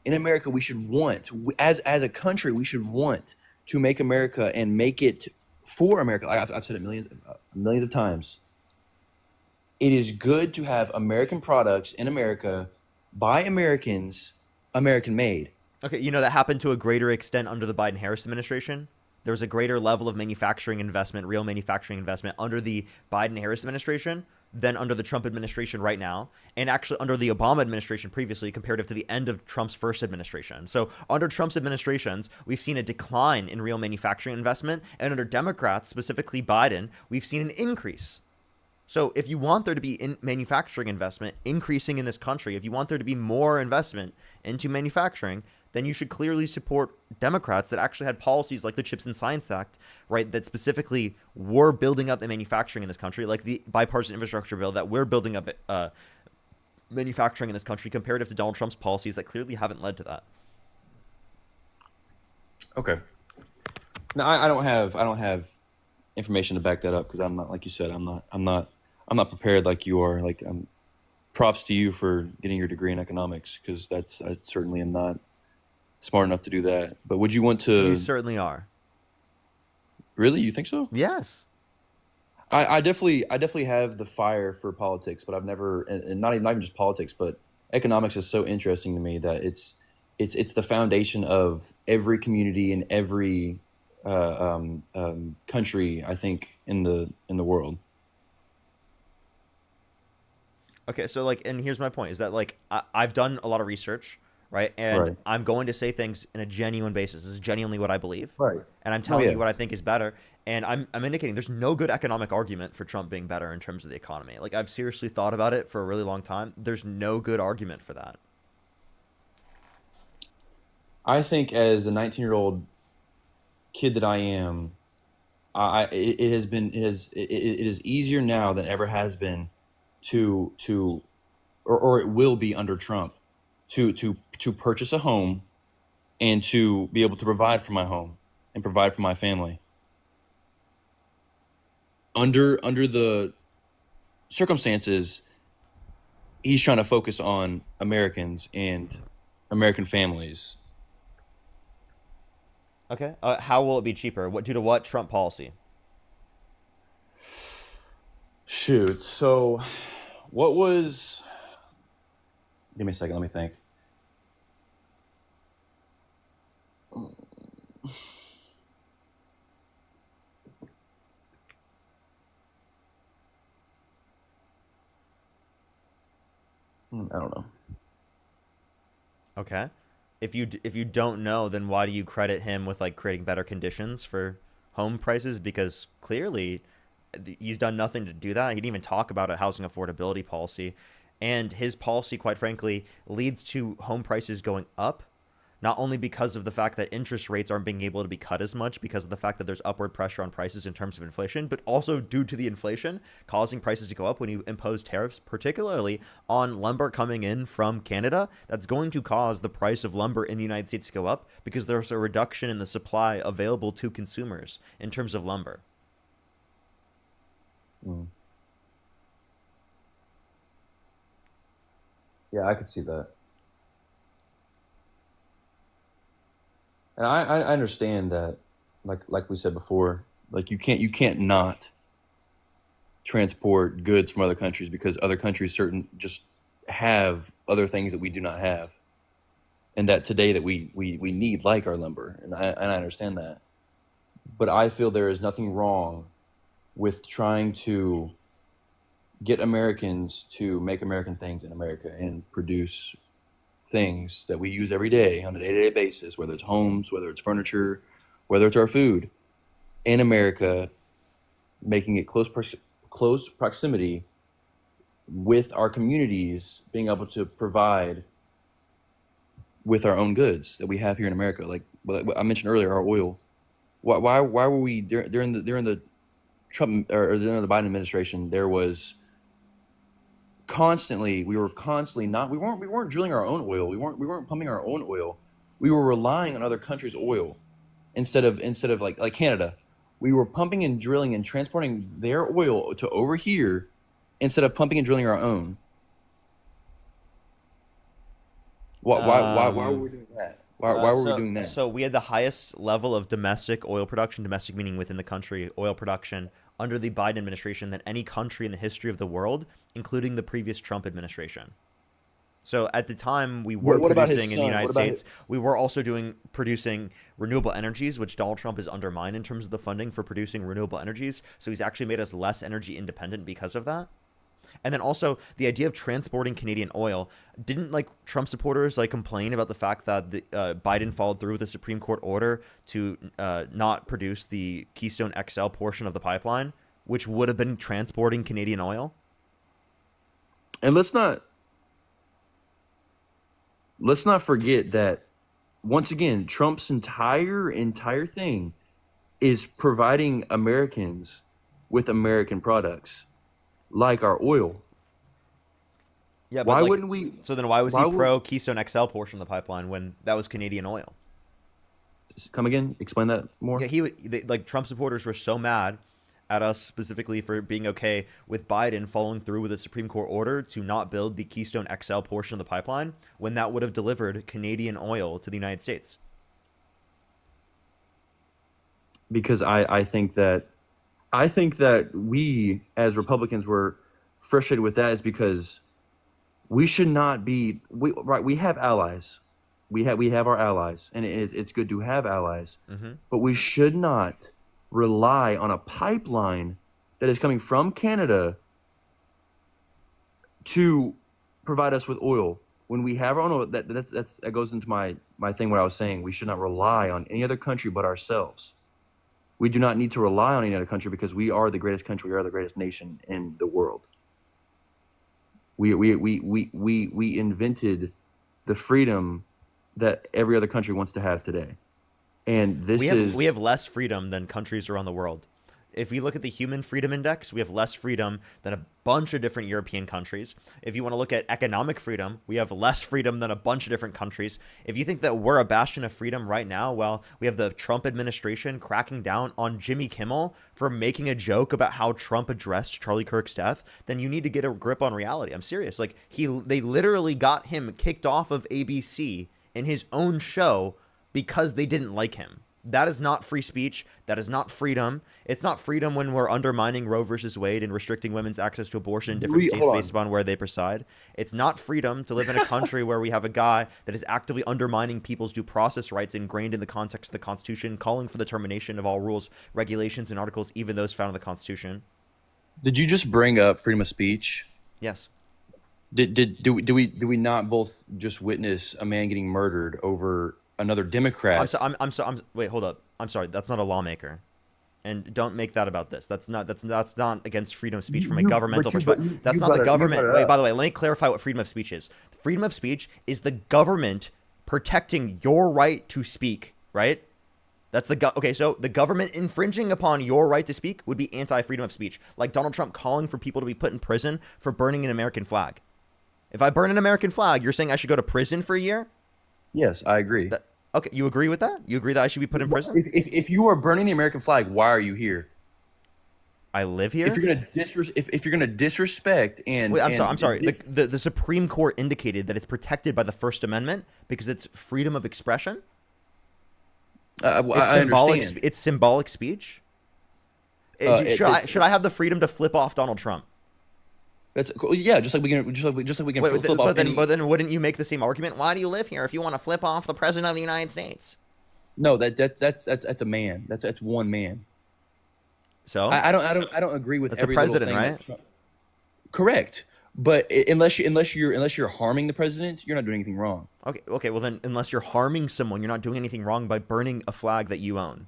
in America, as a country, we should want to make America and make it for America. I've said it millions of times. It is good to have American products in America by Americans, American made. Okay, you know that happened to a greater extent under the Biden-Harris administration. There was a greater level of manufacturing investment, real manufacturing investment under the Biden-Harris administration than under the Trump administration right now, and actually under the Obama administration previously comparative to the end of Trump's first administration. So under Trump's administrations, we've seen a decline in real manufacturing investment, and under Democrats, specifically Biden, we've seen an increase. So if you want there to be in manufacturing investment increasing in this country, if you want there to be more investment into manufacturing, then you should clearly support Democrats that actually had policies like the Chips and Science Act, right, that specifically were building up the manufacturing in this country, like the bipartisan infrastructure bill that we're building up manufacturing in this country comparative to Donald Trump's policies that clearly haven't led to that. Okay. Now I don't have information to back that up because I'm not, like you said, I'm not prepared like you are. Like, props to you for getting your degree in economics, because I certainly am not smart enough to do that. But would you want to? You certainly are. Really? You think so? Yes. I definitely have the fire for politics, but I've never, and not even just politics, but economics is so interesting to me that it's the foundation of every community and every country, I think, in the world. Okay, so like, and here's my point: is that like I've done a lot of research, right? And Right. I'm going to say things in a genuine basis. This is genuinely what I believe, Right. and I'm Oh telling you yeah. what I think is better. And I'm indicating there's no good economic argument for Trump being better in terms of the economy. Like I've seriously thought about it for a really long time. There's no good argument for that. I think as the 19-year-old kid that I am, it has been it is easier now than ever has been to or it will be under Trump to purchase a home and to be able to provide for my home and provide for my family. Under the circumstances, he's trying to focus on Americans and American families. Okay, how will it be cheaper? What due to what Trump policy? Shoot. So, what was? Give me a second. Let me think. I don't know. Okay, if you don't know, then why do you credit him with like creating better conditions for home prices? Because clearly, he's done nothing to do that. He didn't even talk about a housing affordability policy, and his policy, quite frankly, leads to home prices going up. Not only because of the fact that interest rates aren't being able to be cut as much because of the fact that there's upward pressure on prices in terms of inflation, but also due to the inflation causing prices to go up when you impose tariffs, particularly on lumber coming in from Canada. That's going to cause the price of lumber in the United States to go up because there's a reduction in the supply available to consumers in terms of lumber. Mm. Yeah, I could see that. And I understand that, like we said before, like you can't not transport goods from other countries because other countries certain just have other things that we do not have, and that today that we need, like our lumber, and I understand that. But I feel there is nothing wrong with trying to get Americans to make American things in America and produce things that we use every day on a day-to-day basis, whether it's homes, whether it's furniture, whether it's our food in America, making it close proximity with our communities, being able to provide with our own goods that we have here in America. Like I mentioned earlier, our oil. Why were we during the Trump or during the Biden administration? There was we were constantly not we weren't drilling our own oil. We weren't pumping our own oil. We were relying on other countries' oil instead of like Canada. We were pumping and drilling and transporting their oil to over here instead of pumping and drilling our own. Why were we doing that? Why were we doing that? So we had the highest level of domestic oil production, domestic meaning within the country, oil production under the Biden administration than any country in the history of the world, including the previous Trump administration. So at the time we were producing in the United States, we were also producing renewable energies, which Donald Trump has undermined in terms of the funding for producing renewable energies. So he's actually made us less energy independent because of that. And then also the idea of transporting Canadian oil. Didn't like Trump supporters like complain about the fact that Biden followed through with a Supreme Court order to not produce the Keystone XL portion of the pipeline, which would have been transporting Canadian oil? And let's not forget that once again, Trump's entire thing is providing Americans with American products, like our oil. Yeah, but why like, wouldn't we? So then why was he pro Keystone XL portion of the pipeline when that was Canadian oil? Come again? Explain that more. Yeah, like Trump supporters were so mad at us specifically for being okay with Biden following through with a Supreme Court order to not build the Keystone XL portion of the pipeline when that would have delivered Canadian oil to the United States. Because I think that I think that we as Republicans were frustrated with that is because we should not be we have allies. We have our allies, and it's good to have allies, but we should not rely on a pipeline that is coming from Canada to provide us with oil when we have our own oil. That goes into my thing, what I was saying. We should not rely on any other country but ourselves. We do not need to rely on any other country because we are the greatest country. We are the greatest nation in the world. We invented the freedom that every other country wants to have today. And we have less freedom than countries around the world. If we look at the Human Freedom Index, we have less freedom than a bunch of different European countries. If you want to look at economic freedom, we have less freedom than a bunch of different countries. If you think that we're a bastion of freedom right now, well, we have the Trump administration cracking down on Jimmy Kimmel for making a joke about how Trump addressed Charlie Kirk's death, then you need to get a grip on reality. I'm serious. Like, they literally got him kicked off of ABC in his own show because they didn't like him. That is not free speech. That is not freedom. It's not freedom when we're undermining Roe versus Wade and restricting women's access to abortion in different states based upon where they preside. It's not freedom to live in a country where we have a guy that is actively undermining people's due process rights ingrained in the context of the Constitution, calling for the termination of all rules, regulations, and articles, even those found in the Constitution. Did you just bring up freedom of speech? Yes. Do we not both just witness a man getting murdered over another Democrat? Wait, hold up. I'm sorry. That's not a lawmaker, and don't make that about this. That's not against freedom of speech from a governmental perspective. That's not the government. Wait, by the way, let me clarify what freedom of speech is. Freedom of speech is the government protecting your right to speak. Right? That's okay. So the government infringing upon your right to speak would be anti-freedom of speech, like Donald Trump calling for people to be put in prison for burning an American flag. If I burn an American flag, you're saying I should go to prison for a year? Yes, I agree. Okay, you agree with that? You agree that I should be put in prison? If you are burning the American flag, why are you here? I live here. If you're gonna disrespect and wait, I'm sorry. The Supreme Court indicated that it's protected by the First Amendment because it's freedom of expression. I understand. It's symbolic speech. Should I have the freedom to flip off Donald Trump? That's cool. Yeah, just like we can flip off. But then wouldn't you make the same argument? Why do you live here if you want to flip off the president of the United States? No, that's a man. That's one man. So I don't agree with that's every the president, little thing right? Correct, but unless you're harming the president, you're not doing anything wrong. Okay. Well, then, unless you're harming someone, you're not doing anything wrong by burning a flag that you own.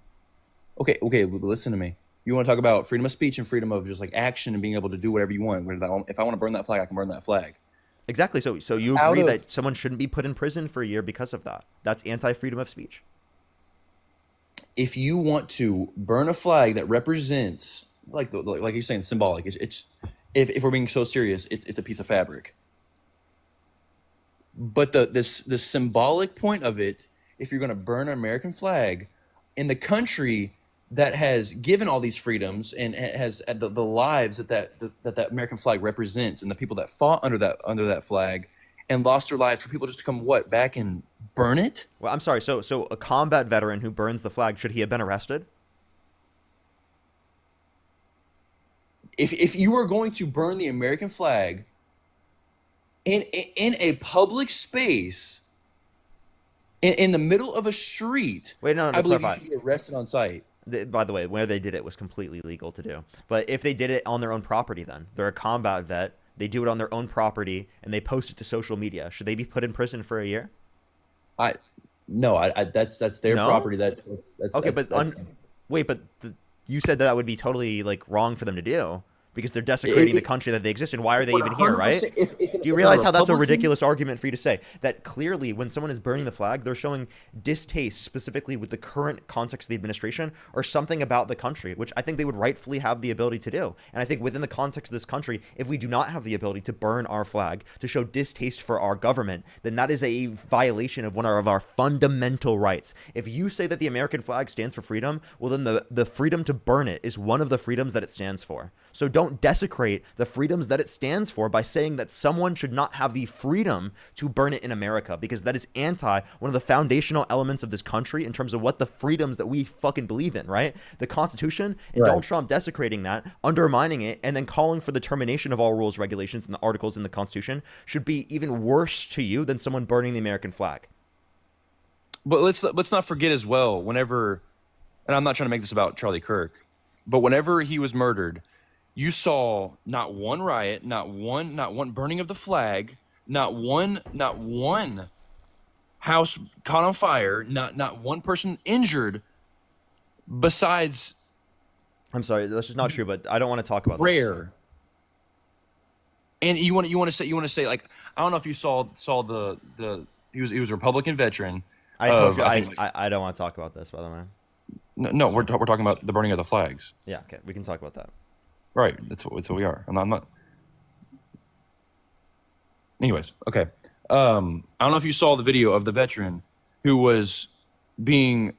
Okay. Listen to me. You want to talk about freedom of speech and freedom of just like action and being able to do whatever you want. If I want to burn that flag, I can burn that flag. Exactly. So you agree that someone shouldn't be put in prison for a year because of that? That's anti-freedom of speech. If you want to burn a flag that represents, like you're saying, symbolic. If we're being so serious, it's a piece of fabric. But the symbolic point of it, if you're going to burn an American flag in the country that has given all these freedoms and has the lives that American flag represents, and the people that fought under that flag and lost their lives for people just to come back and burn it? Well, I'm sorry. So a combat veteran who burns the flag, should he have been arrested? If you are going to burn the American flag in a public space, in the middle of a street, wait, no, I believe clarify. you should be arrested on sight. By the way, where they did it was completely legal to do. But if they did it on their own property, then they're a combat vet. They do it on their own property and they post it to social media. Should they be put in prison for a year? No, that's their property. That's okay. Wait, but you said that would be totally like wrong for them to do because they're desecrating the country that they exist in. Why are they even here, right? Do you realize how that's a ridiculous argument for you to say? That clearly when someone is burning the flag, they're showing distaste specifically with the current context of the administration or something about the country, which I think they would rightfully have the ability to do. And I think within the context of this country, if we do not have the ability to burn our flag, to show distaste for our government, then that is a violation of one of our fundamental rights. If you say that the American flag stands for freedom, well then the freedom to burn it is one of the freedoms that it stands for. So don't don't desecrate the freedoms that it stands for by saying that someone should not have the freedom to burn it in America, because that is anti one of the foundational elements of this country in terms of what the freedoms that we fucking believe in, right? The Constitution, and Donald Trump desecrating that, undermining it, and then calling for the termination of all rules, regulations, and the articles in the Constitution should be even worse to you than someone burning the American flag. But let's not forget as well, whenever, and I'm not trying to make this about Charlie Kirk, but whenever he was murdered, you saw not one riot, not one burning of the flag, not one house caught on fire, not one person injured. Besides, I'm sorry, that's just not true. But I don't want to talk about prayer. This. And you want to say like, I don't know if you saw the he was a Republican veteran. I don't want to talk about this, by the way. No, we're talking about the burning of the flags. Yeah, okay, we can talk about that. Right, that's what we are. I'm not. Anyways, okay. I don't know if you saw the video of the veteran who was being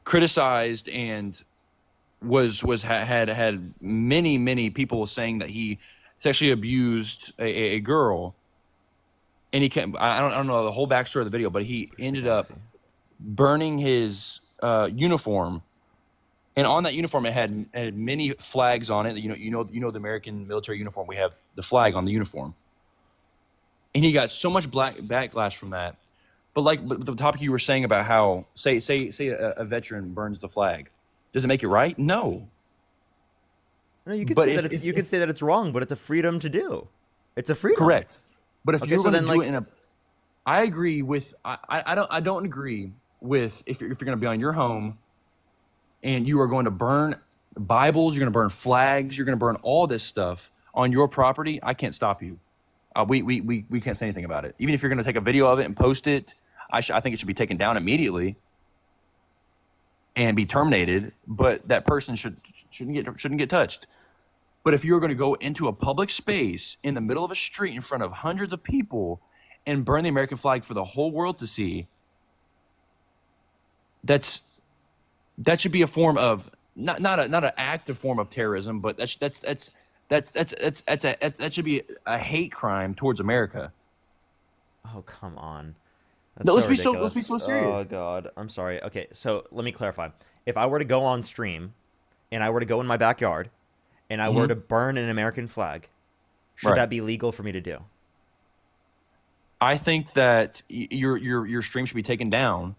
criticized and had many people saying that he sexually abused a girl, and he can't. I don't know the whole backstory of the video, but he ended up burning his uniform, and on that uniform it had many flags on it. You know the American military uniform. We have the flag on the uniform, and he got so much backlash from that. But the topic you were saying about how say a veteran burns the flag, does it make it right? No. No, you could say that it's wrong, but it's a freedom to do. It's a freedom. Correct. But if you're going to do like, it in a, I agree with. I don't agree with if you're going to be on your home, and you are going to burn Bibles, you're going to burn flags, you're going to burn all this stuff on your property. I can't stop you. We can't say anything about it. Even if you're going to take a video of it and post it, I think it should be taken down immediately and be terminated. But that person shouldn't get touched. But if you're going to go into a public space in the middle of a street in front of hundreds of people and burn the American flag for the whole world to see, that should be a form of not an active form of terrorism, but that should be a hate crime towards America. Oh, come on. No, let's be ridiculous. so serious. Oh God, I'm sorry. Okay, so let me clarify. If I were to go on stream, and I were to go in my backyard, and I were to burn an American flag, should that be legal for me to do? I think that your stream should be taken down,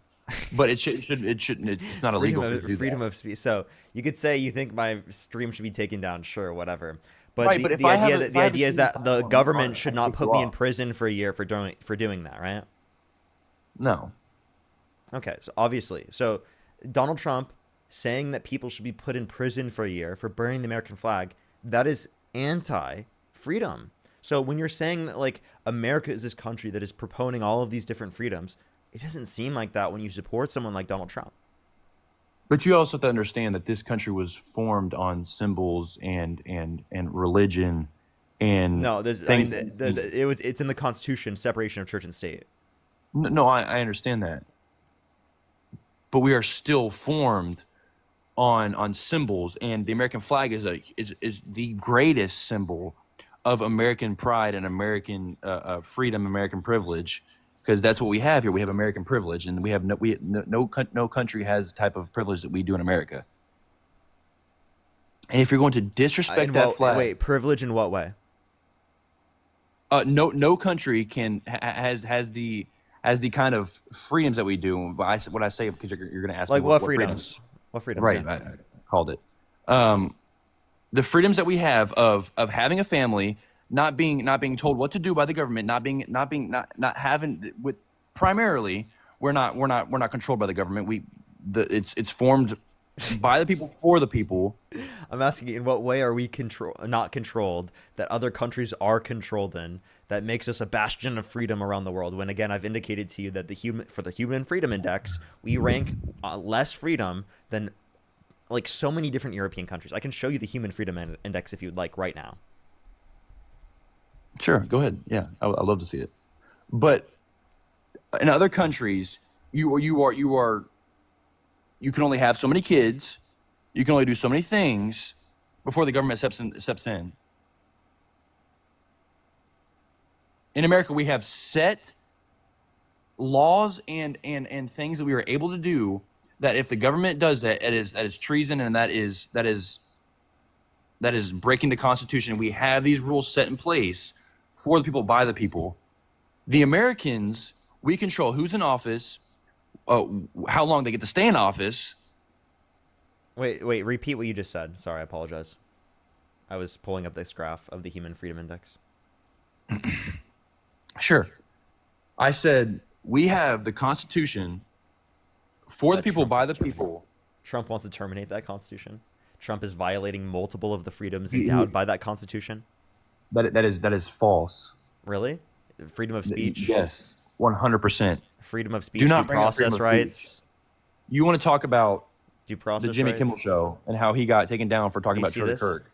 but it shouldn't. It's not illegal. Freedom of speech. So you could say you think my stream should be taken down, sure, whatever. But right, the idea is that the government should not put me in prison for a year for doing that, right? No. Okay, so obviously, so Donald Trump saying that people should be put in prison for a year for burning the American flag, that is anti-freedom. So when you're saying that like America is this country that is proponing all of these different freedoms, it doesn't seem like that when you support someone like Donald Trump. But you also have to understand that this country was formed on symbols and religion and it's in the Constitution, separation of church and state. No, I understand that. But we are still formed on symbols, and the American flag is the greatest symbol of American pride and American freedom, American privilege, because that's what we have here. We have American privilege, and we have no country has the type of privilege that we do in America. And if you're going to disrespect that flag, wait, privilege in what way? No country has the kind of freedoms that we do. What I say, because you're going to ask like me what freedoms? What freedoms? Right, I called it. The freedoms that we have of having a family, not being told what to do by the government, not having with primarily we're not controlled by the government. It's formed by the people for the people. I'm asking, in what way are we not controlled that other countries are controlled in, that makes us a bastion of freedom around the world? When again, I've indicated to you that for the Human Freedom Index, we rank less freedom than like so many different European countries. I can show you the Human Freedom Index if you'd like right now. Sure, go ahead. Yeah, I'd love to see it. But in other countries, you can only have so many kids, you can only do so many things, before the government steps in. In America, we have set laws and things that we are able to do that if the government does that, that is treason, and that is breaking the Constitution. We have these rules set in place for the people, by the people. The Americans, we control who's in office, how long they get to stay in office. Wait, repeat what you just said. Sorry, I apologize. I was pulling up this graph of the Human Freedom Index. Sure. I said we have the Constitution for the people, by the people. Trump wants to terminate that Constitution. Trump is violating multiple of the freedoms endowed by that Constitution. That is false. Really? Freedom of speech? Yes, 100%. Freedom of speech, Do not due bring up freedom process of rights. speech. You want to talk about Due process the Jimmy rights? Kimmel show and how he got taken down for talking You about see Charlie this? Kirk.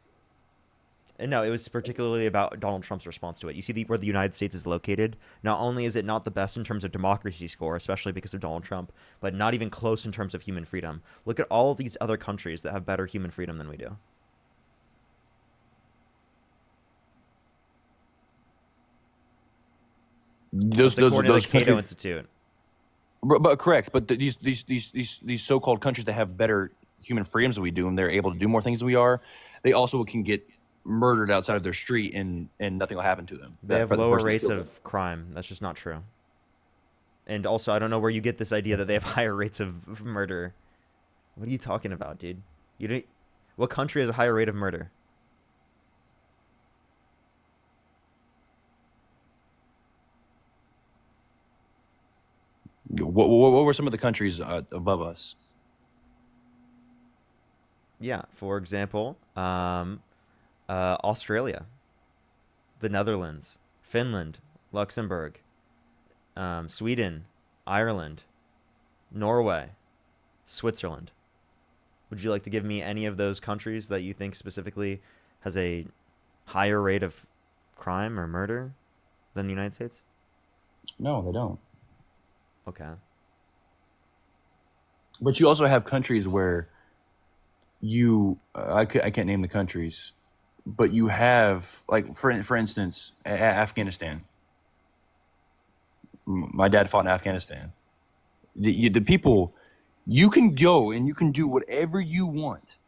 And no, it was particularly about Donald Trump's response to it. You see where the United States is located? Not only is it not the best in terms of democracy score, especially because of Donald Trump, but not even close in terms of human freedom. Look at all these other countries that have better human freedom than we do. Those according to the Cato countries, Institute. but correct. But these so-called countries that have better human freedoms than we do, and they're able to do more things than we are, they also can get murdered outside of their street, and nothing will happen to them. They have For the lower person that rates killed of crime. That's just not true. And also, I don't know where you get this idea that they have higher rates of murder. What are you talking about, dude? You don't. What country has a higher rate of murder? them. What were some of the countries above us? Yeah, for example, Australia, the Netherlands, Finland, Luxembourg, Sweden, Ireland, Norway, Switzerland. Would you like to give me any of those countries that you think specifically has a higher rate of crime or murder than the United States? No, they don't. Okay. But you also have countries where I can't name the countries, but you have, like, for instance, Afghanistan. My dad fought in Afghanistan. The people, you can go and you can do whatever you want.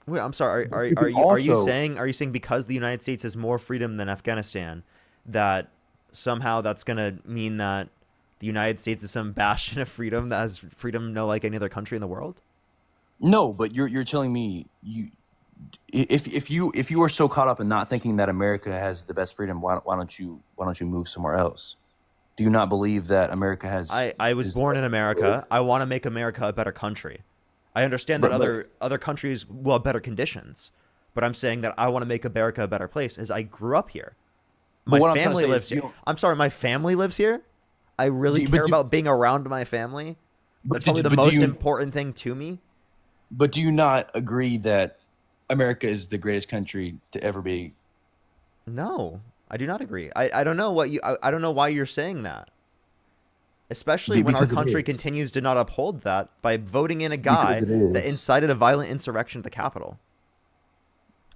Wait, I'm sorry. Are you saying because the United States has more freedom than Afghanistan, that somehow that's gonna mean that the United States is some bastion of freedom that has freedom no like any other country in the world? No, but you're telling me if you are so caught up in not thinking that America has the best freedom, why don't you move somewhere else? Do you not believe that America has? I was born in America. I want to make America a better country. I understand that other countries will have better conditions, but I'm saying that I want to make America a better place as I grew up here. My family lives here. I'm sorry, my family lives here. I really care about being around my family. That's probably the most important thing to me. But do you not agree that America is the greatest country to ever be? No, I do not agree. I don't know what I don't know why you're saying that. Especially when our country continues to not uphold that by voting in a guy that incited a violent insurrection at the Capitol.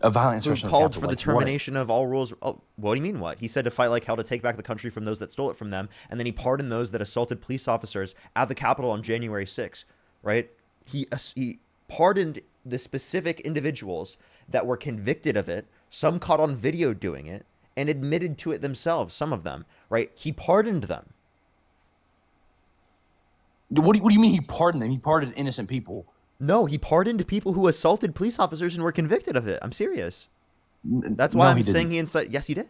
A violent insurrection who called for the termination of all rules. Oh, what do you mean what? He said to fight like hell to take back the country from those that stole it from them, and then he pardoned those that assaulted police officers at the Capitol on January 6th, right? He pardoned the specific individuals that were convicted of it, some caught on video doing it, and admitted to it themselves, some of them, right? He pardoned them. What do you mean he pardoned them? He pardoned innocent people. No, he pardoned people who assaulted police officers and were convicted of it. I'm serious. That's why I'm saying he incited. Yes, he did.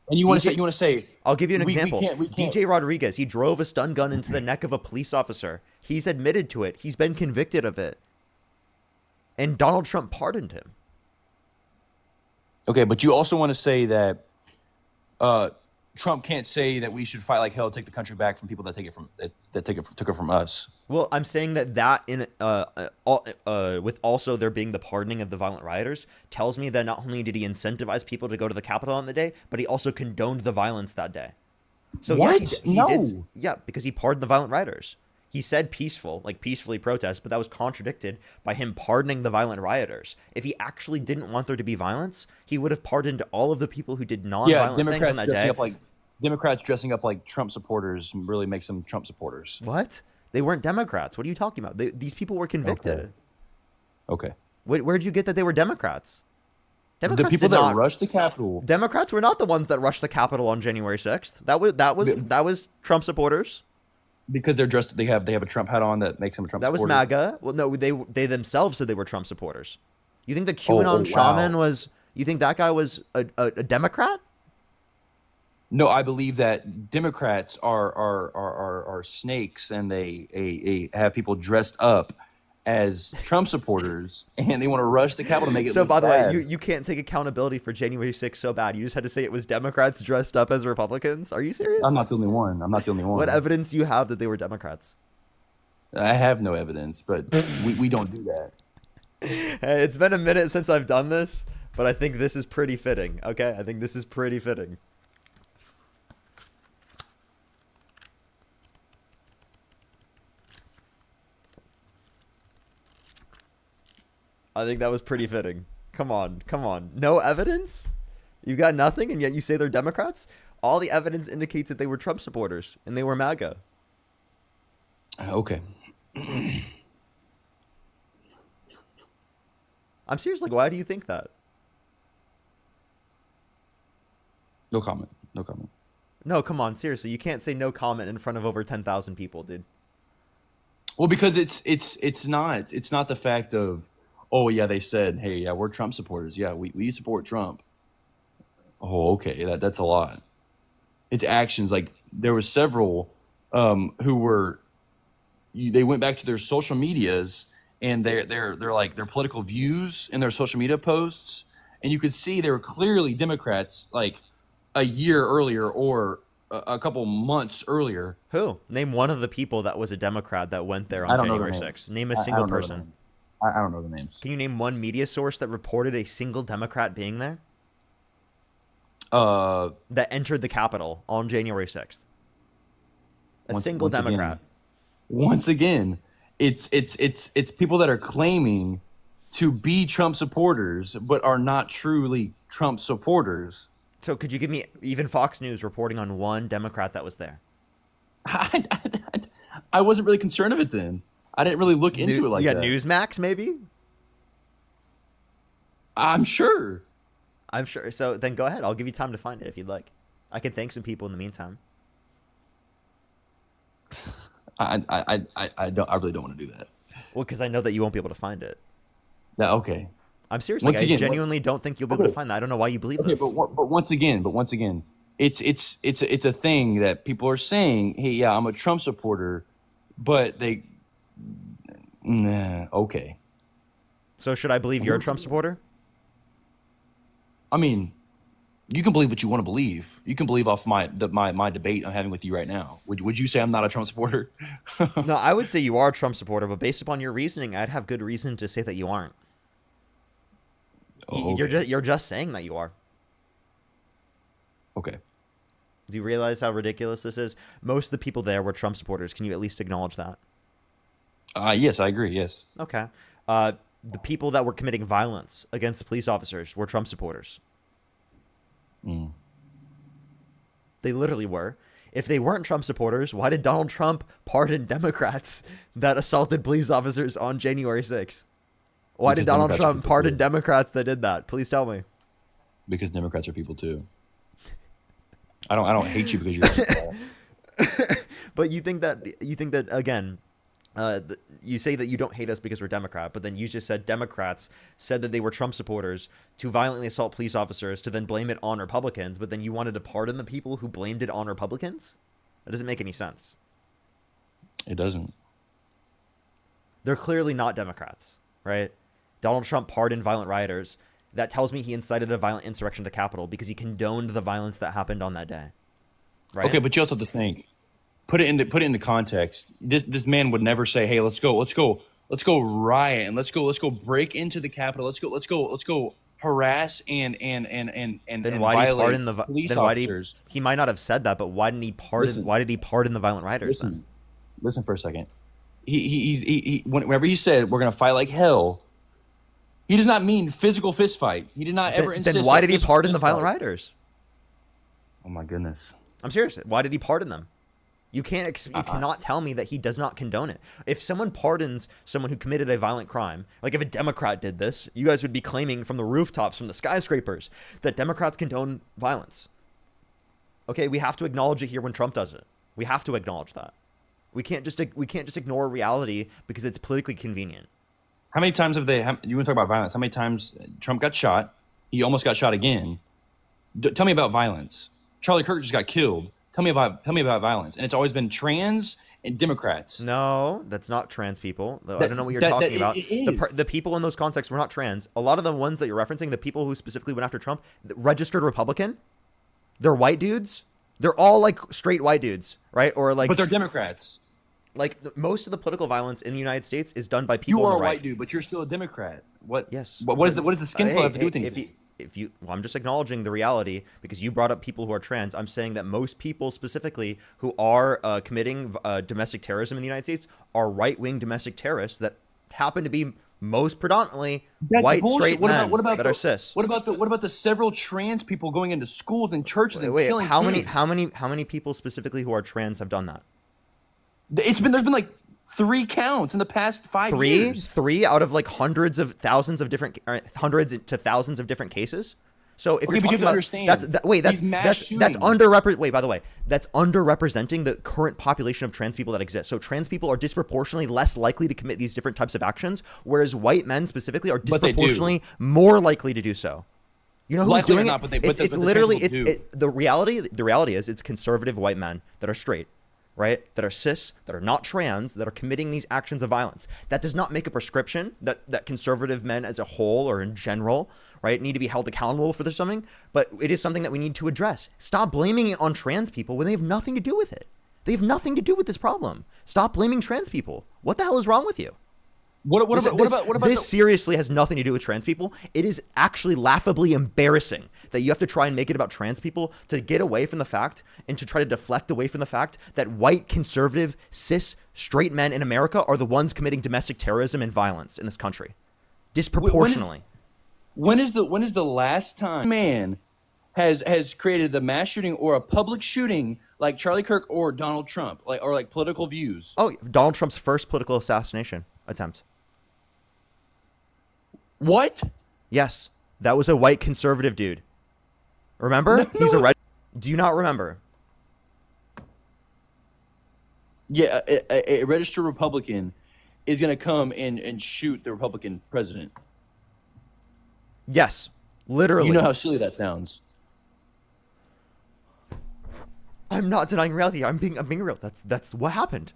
And you want to say? I'll give you an example. We can't. DJ Rodriguez, he drove a stun gun into the neck of a police officer. He's admitted to it. He's been convicted of it. And Donald Trump pardoned him. Okay, but you also want to say that Trump can't say that we should fight like hell to take the country back from people that took it from us. Well, I'm saying that with also there being the pardoning of the violent rioters tells me that not only did he incentivize people to go to the Capitol on the day, but he also condoned the violence that day. So what? Yes, he did. Yeah, because he pardoned the violent rioters. He said peaceful, like peacefully protest, but that was contradicted by him pardoning the violent rioters. If he actually didn't want there to be violence, he would have pardoned all of the people who did non-violent things on Democrats that dressing day. up like Democrats dressing up like Trump supporters really makes them Trump supporters. What? They weren't Democrats. What are you talking about? These people were convicted. Okay. Where'd you get that they were Democrats? Democrats The people did that not, rushed the Capitol. Democrats were not the ones that rushed the Capitol on January 6th. That was Trump supporters. Because they're dressed, they have a Trump hat on that makes them a Trump That was supporter. MAGA. Well, no, they themselves said they were Trump supporters. You think the QAnon shaman was? You think that guy was a Democrat? No, I believe that Democrats are snakes, and they have people dressed up as Trump supporters, and they want to rush the Capitol to make it. So, look by the bad. way, you can't take accountability for January 6th so bad. You just had to say it was Democrats dressed up as Republicans. Are you serious? I'm not the only one. What evidence do you have that they were Democrats? I have no evidence, but we don't do that. Hey, it's been a minute since I've done this, but I think this is pretty fitting. Okay, I think this is pretty fitting. I think that was pretty fitting. Come on, come on. No evidence? You got nothing, and yet you say they're Democrats? All the evidence indicates that they were Trump supporters, and they were MAGA. Okay. I'm serious, like, why do you think that? No comment. No comment. No, come on, seriously. You can't say no comment in front of over 10,000 people, dude. Well, because it's not the fact of, oh yeah, they said, hey, yeah, we're Trump supporters. Yeah, we support Trump. Oh, okay, that's a lot. It's actions. Like there were several who were, they went back to their social medias and they're like their political views in their social media posts, and you could see they were clearly Democrats like a year earlier or a couple months earlier. Who? Name one of the people that was a Democrat that went there on January 6th. Name a single person. I don't know the names. Can you name one media source that reported a single Democrat being there? That entered the Capitol on January 6th. A single Democrat. Once again, it's people that are claiming to be Trump supporters but are not truly Trump supporters. So could you give me even Fox News reporting on one Democrat that was there? I wasn't really concerned of it then. I didn't really look into it like that. Yeah, Newsmax maybe? I'm sure. I'm sure. So then go ahead. I'll give you time to find it if you'd like. I can thank some people in the meantime. I really don't want to do that. Well, because I know that you won't be able to find it. Yeah, okay. I'm serious. Once Like, again, I genuinely don't think you'll be able to find that. I don't know why you believe this. But once again, it's a thing that people are saying. Hey, yeah, I'm a Trump supporter, but they, okay. So should I believe you're a Trump supporter? I mean, you can believe what you want to believe. You can believe off my debate I'm having with you right now. Would you say I'm not a Trump supporter? No, I would say you are a Trump supporter, but based upon your reasoning, I'd have good reason to say that you aren't. Oh, okay. You're just saying that you are. Okay. Do you realize how ridiculous this is? Most of the people there were Trump supporters. Can you at least acknowledge that? Yes, I agree. Yes. Okay. The people that were committing violence against the police officers were Trump supporters. Mm. They literally were. If they weren't Trump supporters, why did Donald Trump pardon Democrats that assaulted police officers on January 6th? Why did Donald Trump pardon Democrats that did that? Please tell me. Because Democrats are people too. I don't hate you because you're. But you think that again, you say that you don't hate us because we're Democrat, but then you just said Democrats said that they were Trump supporters to violently assault police officers to then blame it on Republicans, but then you wanted to pardon the people who blamed it on Republicans? That doesn't make any sense. It doesn't. They're clearly not Democrats, right? Donald Trump pardoned violent rioters. That tells me he incited a violent insurrection at the Capitol because he condoned the violence that happened on that day. Right? Okay, but you also have to think. Put it into context. This man would never say, "Hey, let's go riot and let's go break into the Capitol. Let's go harass and then why did he pardon the police officers." He might not have said that, but why didn't he pardon? Why did he pardon the violent rioters? Listen for a second. whenever he said we're gonna fight like hell, he does not mean physical fist fight. He did not ever insist. Then why on did he physical pardon the fist violent fight. rioters? Oh my goodness. I'm serious. Why did he pardon them? You cannot tell me that he does not condone it. If someone pardons someone who committed a violent crime, like if a Democrat did this, you guys would be claiming from the rooftops, from the skyscrapers, that Democrats condone violence. Okay, we have to acknowledge it here when Trump does it. We have to acknowledge that. We can't just ignore reality because it's politically convenient. How many times have they? You want to talk about violence? How many times Trump got shot? He almost got shot again. Tell me about violence. Charlie Kirk just got killed. Tell me about violence. And it's always been trans and Democrats. No, that's not trans people. I don't know what you're talking about. The people in those contexts were not trans. A lot of the ones that you're referencing, the people who specifically went after Trump, registered Republican. They're white dudes. They're all like straight white dudes, right? Or like, but they're Democrats. Like most of the political violence in the United States is done by people. You on are the a right. white dude, but you're still a Democrat. What? Yes. What does the skin color have to do with anything? Well, I'm just acknowledging the reality because you brought up people who are trans. I'm saying that most people specifically who are committing domestic terrorism in the United States are right-wing domestic terrorists that happen to be most predominantly white straight men that are cis. What about the several trans people going into schools and churches and killing kids? How many people specifically who are trans have done that? There's been like 3 counts in the past 5 years. 3 out of like hundreds to thousands of different cases. So if you're talking about, understand, by the way, that's underrepresenting the current population of trans people that exist. So trans people are disproportionately less likely to commit these different types of actions, whereas white men specifically are disproportionately more likely to do so. You know who's doing it? The reality is it's conservative white men that are straight, right? That are cis, that are not trans, that are committing these actions of violence. That does not make a prescription that conservative men as a whole or in general, right, need to be held accountable for something, but it is something that we need to address. Stop blaming it on trans people when they have nothing to do with it. They have nothing to do with this problem. Stop blaming trans people. What the hell is wrong with you? What about this seriously has nothing to do with trans people. It is actually laughably embarrassing that you have to try and make it about trans people to get away from the fact and to try to deflect away from the fact that white, conservative, cis, straight men in America are the ones committing domestic terrorism and violence in this country. Disproportionately. When is the last time a man has created the mass shooting or a public shooting like Charlie Kirk or Donald Trump, like political views? Oh, Donald Trump's first political assassination attempt. What? Yes, that was a white conservative dude. Remember? He's a red. Do you not remember? Yeah, a registered Republican is going to come and shoot the Republican president. Yes, literally. You know how silly that sounds. I'm not denying reality. I'm being real. That's what happened.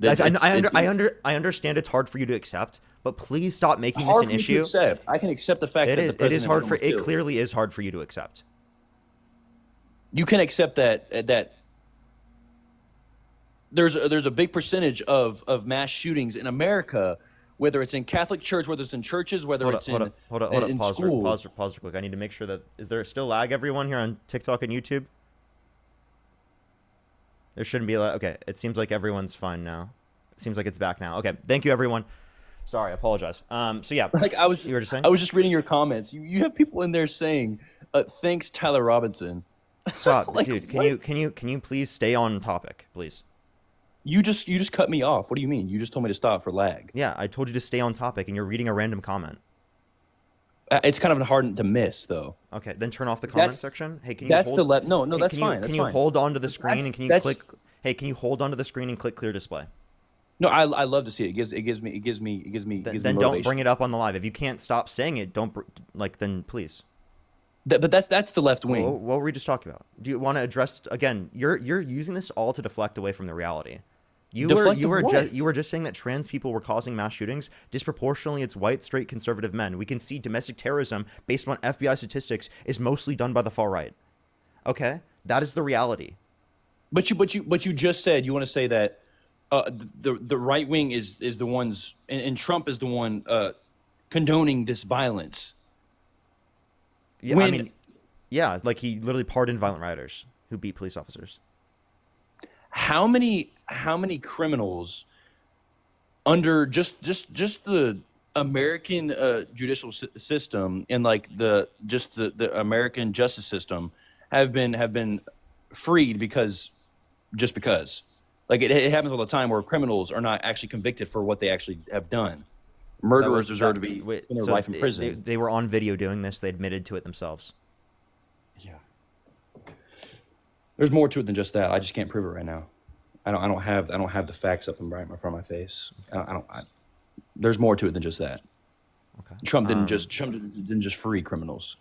I understand it's hard for you to accept, but please stop making this an issue. I can accept the fact that the president it is hard for it clearly is hard for you to accept. You can accept that there's a big percentage of mass shootings in America, whether it's in Catholic church, whether it's in churches, whether it's in schools. Pause real quick. I need to make sure that is there still lag, everyone, here on TikTok and YouTube? There shouldn't be okay, it seems like everyone's fine now. It seems like it's back now. Okay, thank you everyone. Sorry, I apologize. So yeah, you were just saying? I was just reading your comments. You have people in there saying, thanks Tyler Robinson. Stop, dude. Can you please stay on topic, please? You just cut me off. What do you mean? You just told me to stop for lag. Yeah, I told you to stay on topic and you're reading a random comment. It's kind of hard to miss, though. Okay, then turn off the comment section. Hey, can you that's hold... No, that's fine. Can you hold on to the screen and can you click? Hey, can you hold on to the screen and click clear display? No, I love to see it. It gives me Then don't bring it up on the live. If you can't stop saying it, don't then please. But that's the left wing. What were we just talking about? Do you want to address again? You're using this all to deflect away from the reality. You were just saying that trans people were causing mass shootings. Disproportionately, it's white, straight, conservative men. We can see domestic terrorism, based on FBI statistics, is mostly done by the far right. Okay, that is the reality. But you just said you want to say that the right wing is the ones and Trump is the one condoning this violence. Yeah, like he literally pardoned violent rioters who beat police officers. how many criminals under just the American judicial system and like the American justice system have been freed because like it happens all the time where criminals are not actually convicted for what they actually have done. Murderers deserve to be wait, in their so life in prison. They were on video doing this. They admitted to it themselves. Yeah. There's more to it than just that. I just can't prove it right now. I don't have the facts up right in front of my face. There's more to it than just that. Okay. Trump didn't just free criminals.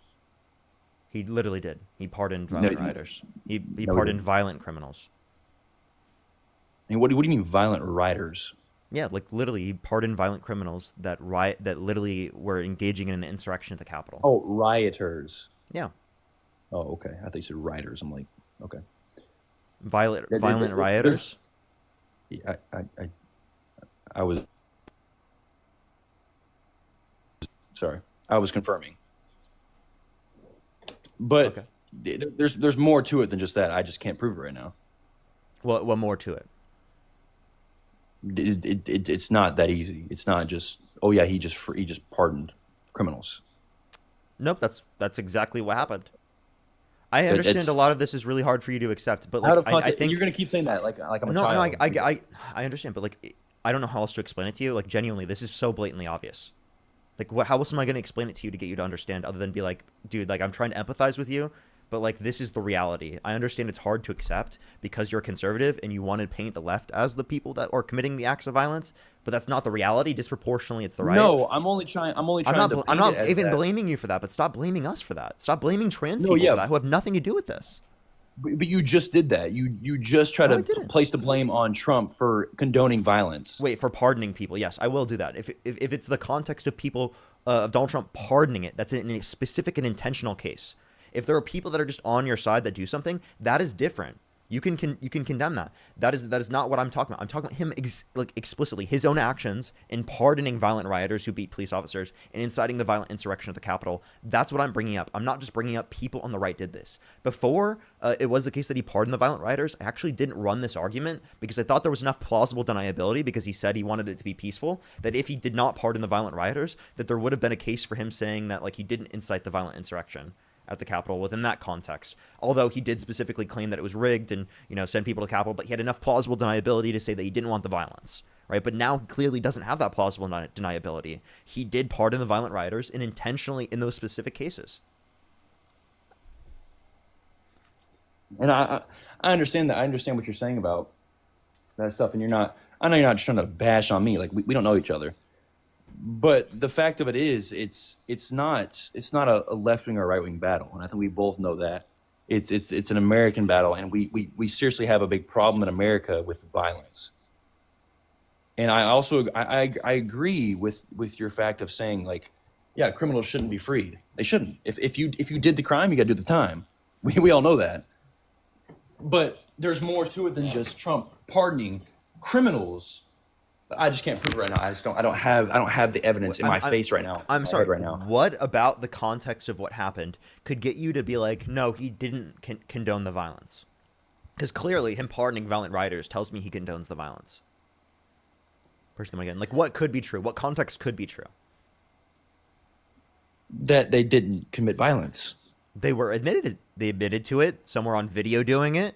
He literally did. He pardoned violent rioters. He No, pardoned didn't. violent criminals. And what do you mean violent rioters? Yeah, like literally, he pardoned violent criminals that literally were engaging in an insurrection at the Capitol. Oh, rioters. Yeah, Oh, okay. I thought you said rioters. I'm like, okay. violent there's- rioters. Yeah, I was sorry. I was confirming. But Okay. there's more to it than just that. I just can't prove it right now. What more to it? It's not that easy. It's not just yeah, he just pardoned criminals. Nope, that's exactly what happened. I understand it's- a lot of this is really hard for you to accept, but like I think you're gonna keep saying that like I'm a no, child. I understand, but like I don't know how else to explain it to you. Like genuinely, this is so blatantly obvious. Like how else am I going to explain it to you to get you to understand other than be like, dude, like I'm trying to empathize with you, but like this is the reality. I understand it's hard to accept because you're a conservative and you want to paint the left as the people that are committing the acts of violence, but that's not the reality. Disproportionately, it's the right. No, I'm only trying I'm to not paint it as even that. blaming you for that, but stop blaming us for that. Stop blaming trans No, people yeah. for that who have nothing to do with this. But you just did that. You just try No, I to didn't. place the blame on Trump for condoning violence. Wait, for pardoning people, yes, I will do that. If it's the context of people of Donald Trump pardoning it, that's in a specific and intentional case. If there are people that are just on your side that do something, that is different. You can condemn that. That is not what I'm talking about. I'm talking about him explicitly, his own actions in pardoning violent rioters who beat police officers and inciting the violent insurrection at the Capitol. That's what I'm bringing up. I'm not just bringing up people on the right did this. Before it was the case that he pardoned the violent rioters, I actually didn't run this argument because I thought there was enough plausible deniability because he said he wanted it to be peaceful, that if he did not pardon the violent rioters, that there would have been a case for him saying that like he didn't incite the violent insurrection at the Capitol within that context. Although he did specifically claim that it was rigged and, send people to the Capitol, but he had enough plausible deniability to say that he didn't want the violence, right? But now he clearly doesn't have that plausible deniability. He did pardon the violent rioters and intentionally in those specific cases. And I understand that. I understand what you're saying about that stuff. And I know you're not just trying to bash on me. Like we don't know each other. But the fact of it is, it's not a left wing or right wing battle, and I think we both know that it's an American battle, and we seriously have a big problem in America with violence. And I also I agree with your fact of saying like, yeah, criminals shouldn't be freed. They shouldn't. If you did the crime, you got to do the time. We all know that. But there's more to it than just Trump pardoning criminals. I just can't prove it right now. I don't have the evidence in my face right now. I'm sorry. Right now. What about the context of what happened could get you to be like, no, he didn't condone the violence? Because clearly, him pardoning violent rioters tells me he condones the violence. Personally, again, like what could be true? What context could be true? That they didn't commit violence. They admitted to it. Some were on video doing it.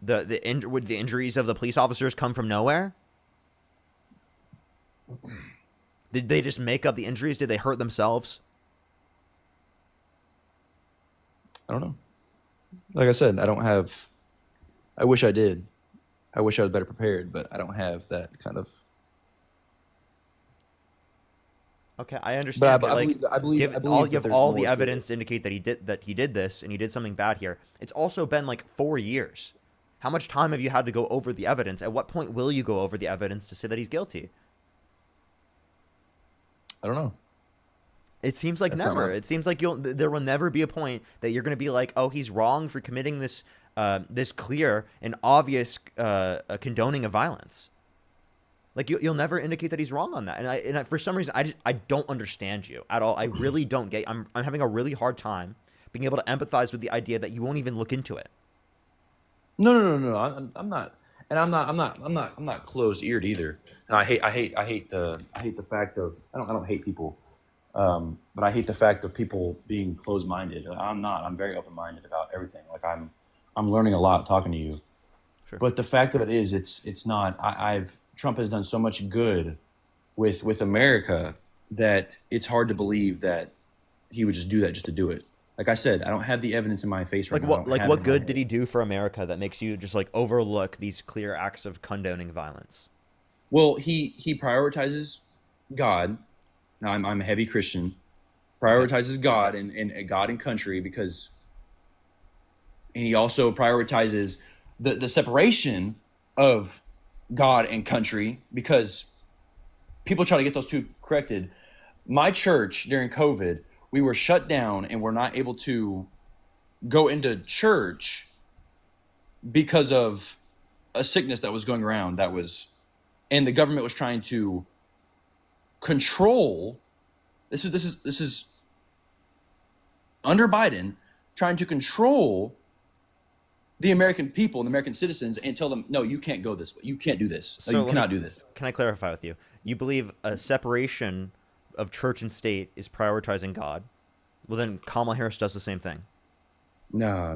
Would the injuries of the police officers come from nowhere? Did they just make up the injuries? Did they hurt themselves? I don't know. Like I said, I wish I did. I wish I was better prepared, but I don't have that kind of. Okay, I understand. But I believe you have there's all more the to evidence to indicate that he did this and he did something bad here. It's also been like 4 years. How much time have you had to go over the evidence? At what point will you go over the evidence to say that he's guilty? I don't know. It seems like That's not never. right. It seems like there will never be a point that you're going to be like, oh, he's wrong for committing this clear and obvious condoning of violence. Like you'll never indicate that he's wrong on that. And I for some reason I don't understand you at all. I really don't get. I'm having a really hard time being able to empathize with the idea that you won't even look into it. No. I'm not. and I'm not closed eared either. And I hate the fact of I don't hate people, but I hate the fact of people being closed minded. I'm not. I'm very open minded about everything. Like I'm learning a lot talking to you. Sure. But the fact of it is, it's not. Trump has done so much good with America that it's hard to believe that he would just do that just to do it. Like I said, I don't have the evidence in my face right Like now. I don't have it what in my good head. did he do for America that makes you just like overlook these clear acts of condoning violence? Well, he prioritizes God. Now I'm a heavy Christian. Prioritizes God and God and country and he also prioritizes the separation of God and country because people try to get those two corrected. My church during COVID, we were shut down and we're not able to go into church because of a sickness that was going around and the government was trying to control. This is under Biden trying to control the American people and the American citizens and tell them, no, you can't go this way. You can't do this. No, So you let cannot me- do this. Can I clarify with you? You believe a separation of church and state is prioritizing God? Well, then Kamala Harris does the same thing. No.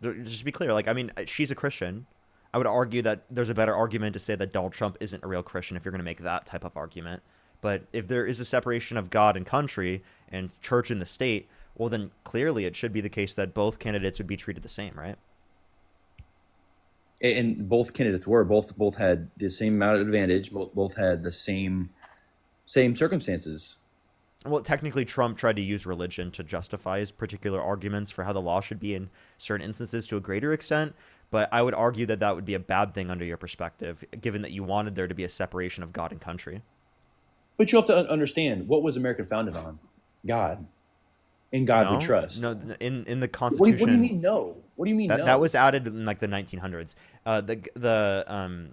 Just to be clear, like, I mean, she's a Christian. I would argue that there's a better argument to say that Donald Trump isn't a real Christian if you're going to make that type of argument. But if there is a separation of God and country and church and the state, well, then clearly it should be the case that both candidates would be treated the same, right? And both candidates both had the same amount of advantage. Both had the same circumstances. Well, technically, Trump tried to use religion to justify his particular arguments for how the law should be in certain instances to a greater extent. But I would argue that that would be a bad thing under your perspective, given that you wanted there to be a separation of God and country. But you have to understand, what was America founded on? God. In God we trust. No, in the What Constitution. do you mean no? What do you mean no? That was added in like the 1900s. The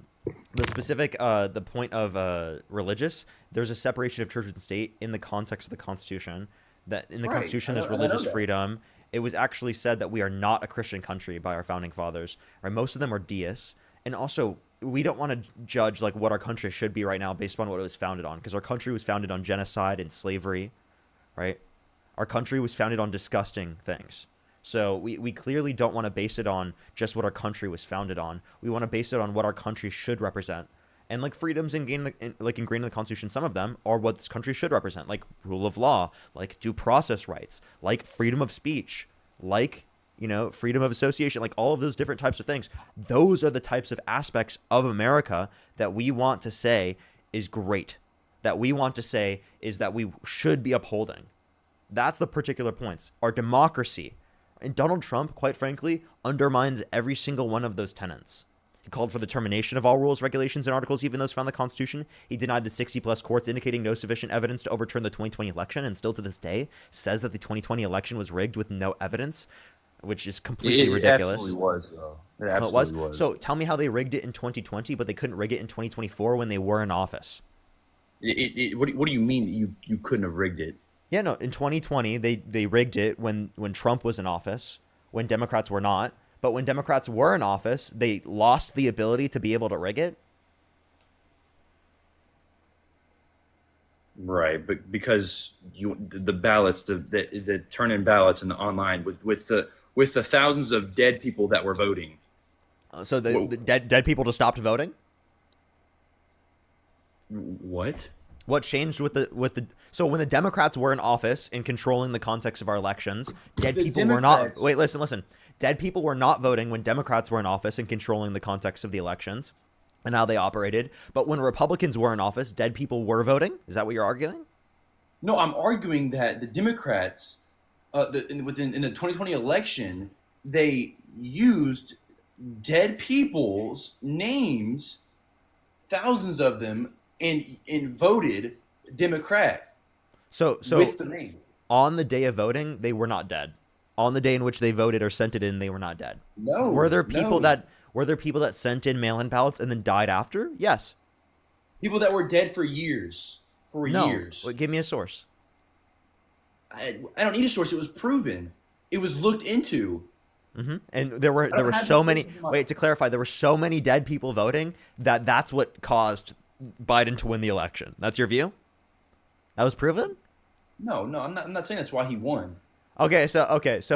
specific the point of religious, there's a separation of church and state in the context of the Constitution. That in the Right. Constitution there's I know religious that. freedom. It was actually said that we are not a Christian country by our founding fathers. Right? Most of them are deists, and also we don't want to judge like what our country should be right now based on what it was founded on, because our country was founded on genocide and slavery, right? Our country was founded on disgusting things. So we clearly don't want to base it on just what our country was founded on. We want to base it on what our country should represent. And like freedoms ingrained in the Constitution, some of them are what this country should represent, like rule of law, like due process rights, like freedom of speech, like, freedom of association, like all of those different types of things. Those are the types of aspects of America that we want to say is great, that we want to say is that we should be upholding. That's the particular points. Our democracy. And Donald Trump, quite frankly, undermines every single one of those tenets. He called for the termination of all rules, regulations, and articles, even those found in the Constitution. He denied the 60-plus courts, indicating no sufficient evidence to overturn the 2020 election, and still to this day says that the 2020 election was rigged with no evidence, which is completely ridiculous. It absolutely was, though. It Well, absolutely was. So tell me how they rigged it in 2020, but they couldn't rig it in 2024 when they were in office. What do you mean you couldn't have rigged it? Yeah, no, in 2020, they rigged it when Trump was in office, when Democrats were not. But when Democrats were in office, they lost the ability to be able to rig it. Right, but because the ballots, the turn-in ballots and the online with the thousands of dead people that were voting. So the dead people just stopped voting? What? What changed with the so when the Democrats were in office and controlling the context of our elections, dead The people were not. Democrats- Wait, listen. Dead people were not voting when Democrats were in office and controlling the context of the elections and how they operated. But when Republicans were in office, dead people were voting. Is that what you're arguing? No, I'm arguing that the Democrats, in the 2020 election, they used dead people's names, thousands of them, and voted Democrat So with the name. on the day of voting, they were not dead. On the day in which they voted or sent it in, they were not dead. No. Were there people no. that sent in mail-in ballots and then died after? Yes. People that were dead for years. Years. Well, give me a source. I don't need a source. It was proven. It was looked into. And there were have so this many. list in my- Wait, to clarify, there were so many dead people voting that's what caused Biden to win the election. That's your view? That was proven? No, I'm not saying that's why he won. Okay, so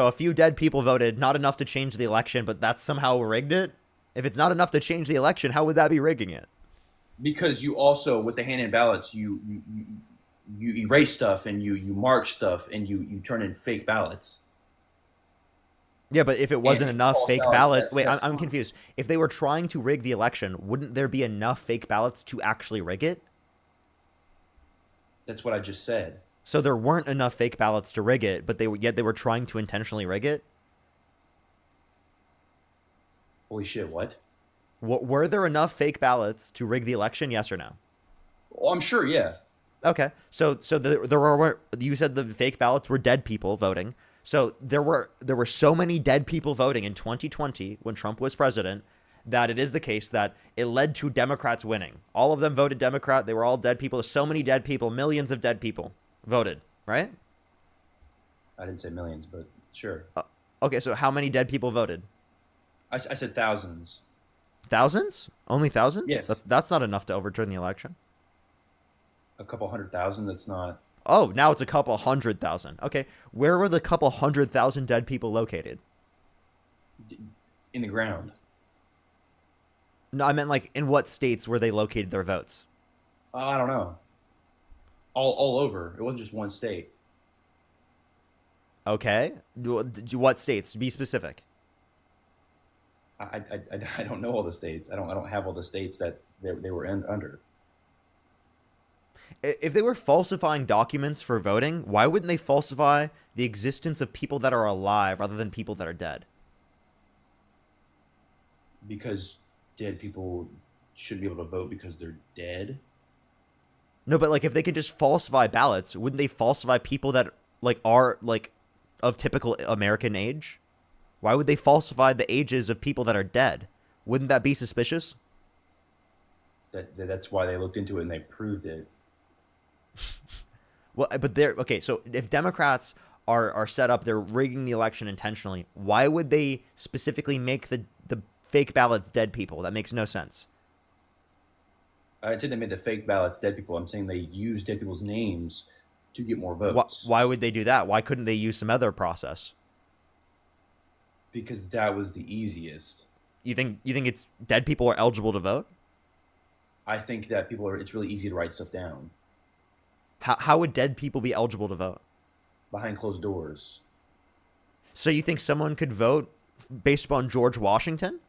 a few dead people voted, not enough to change the election, but that's somehow rigged it. If it's not enough to change the election, how would that be rigging it? Because you also, with the hand-in ballots, you erase stuff and you mark stuff and you turn in fake ballots. Yeah, but if it wasn't And enough false fake ballots, ballots, that- wait, that's I'm fine. confused. If they were trying to rig the election, wouldn't there be enough fake ballots to actually rig it? That's what I just said. So there weren't enough fake ballots to rig it, but yet they were trying to intentionally rig it? Holy shit, what? Were there enough fake ballots to rig the election? Yes or no? Oh, I'm sure, yeah. Okay, so there were, you said the fake ballots were dead people voting. So there were so many dead people voting in 2020 when Trump was president that it is the case that it led to Democrats winning. All of them voted Democrat. They were all dead people. So many dead people, millions of dead people voted, right? I didn't say millions, but sure. Okay, so how many dead people voted? I said thousands. Thousands? Only thousands? Yes. That's not enough to overturn the election. A couple 100,000, that's not. Oh, now it's a couple 100,000. Okay, where were the couple 100,000 dead people located? In the ground. No, I meant like in what states were they located their votes? I don't know. All over. It wasn't just one state. Okay, what states? Be specific. I don't know all the states. I don't have all the states that they were under. If they were falsifying documents for voting, why wouldn't they falsify the existence of people that are alive rather than people that are dead? Because dead people shouldn't be able to vote because they're dead. No, but like if they could just falsify ballots, wouldn't they falsify people that like are like of typical American age? Why would they falsify the ages of people that are dead? Wouldn't that be suspicious? That's why they looked into it and they proved it. Well, but they're okay. So if Democrats are set up, they're rigging the election intentionally. Why would they specifically make the fake ballots dead people? That makes no sense. I said they made the fake ballots dead people. I'm saying they used dead people's names to get more votes. Why would they do that? Why couldn't they use some other process? Because that was the easiest. You think it's dead people are eligible to vote? I think that it's really easy to write stuff down. How would dead people be eligible to vote? Behind closed doors. So you think someone could vote based upon George Washington?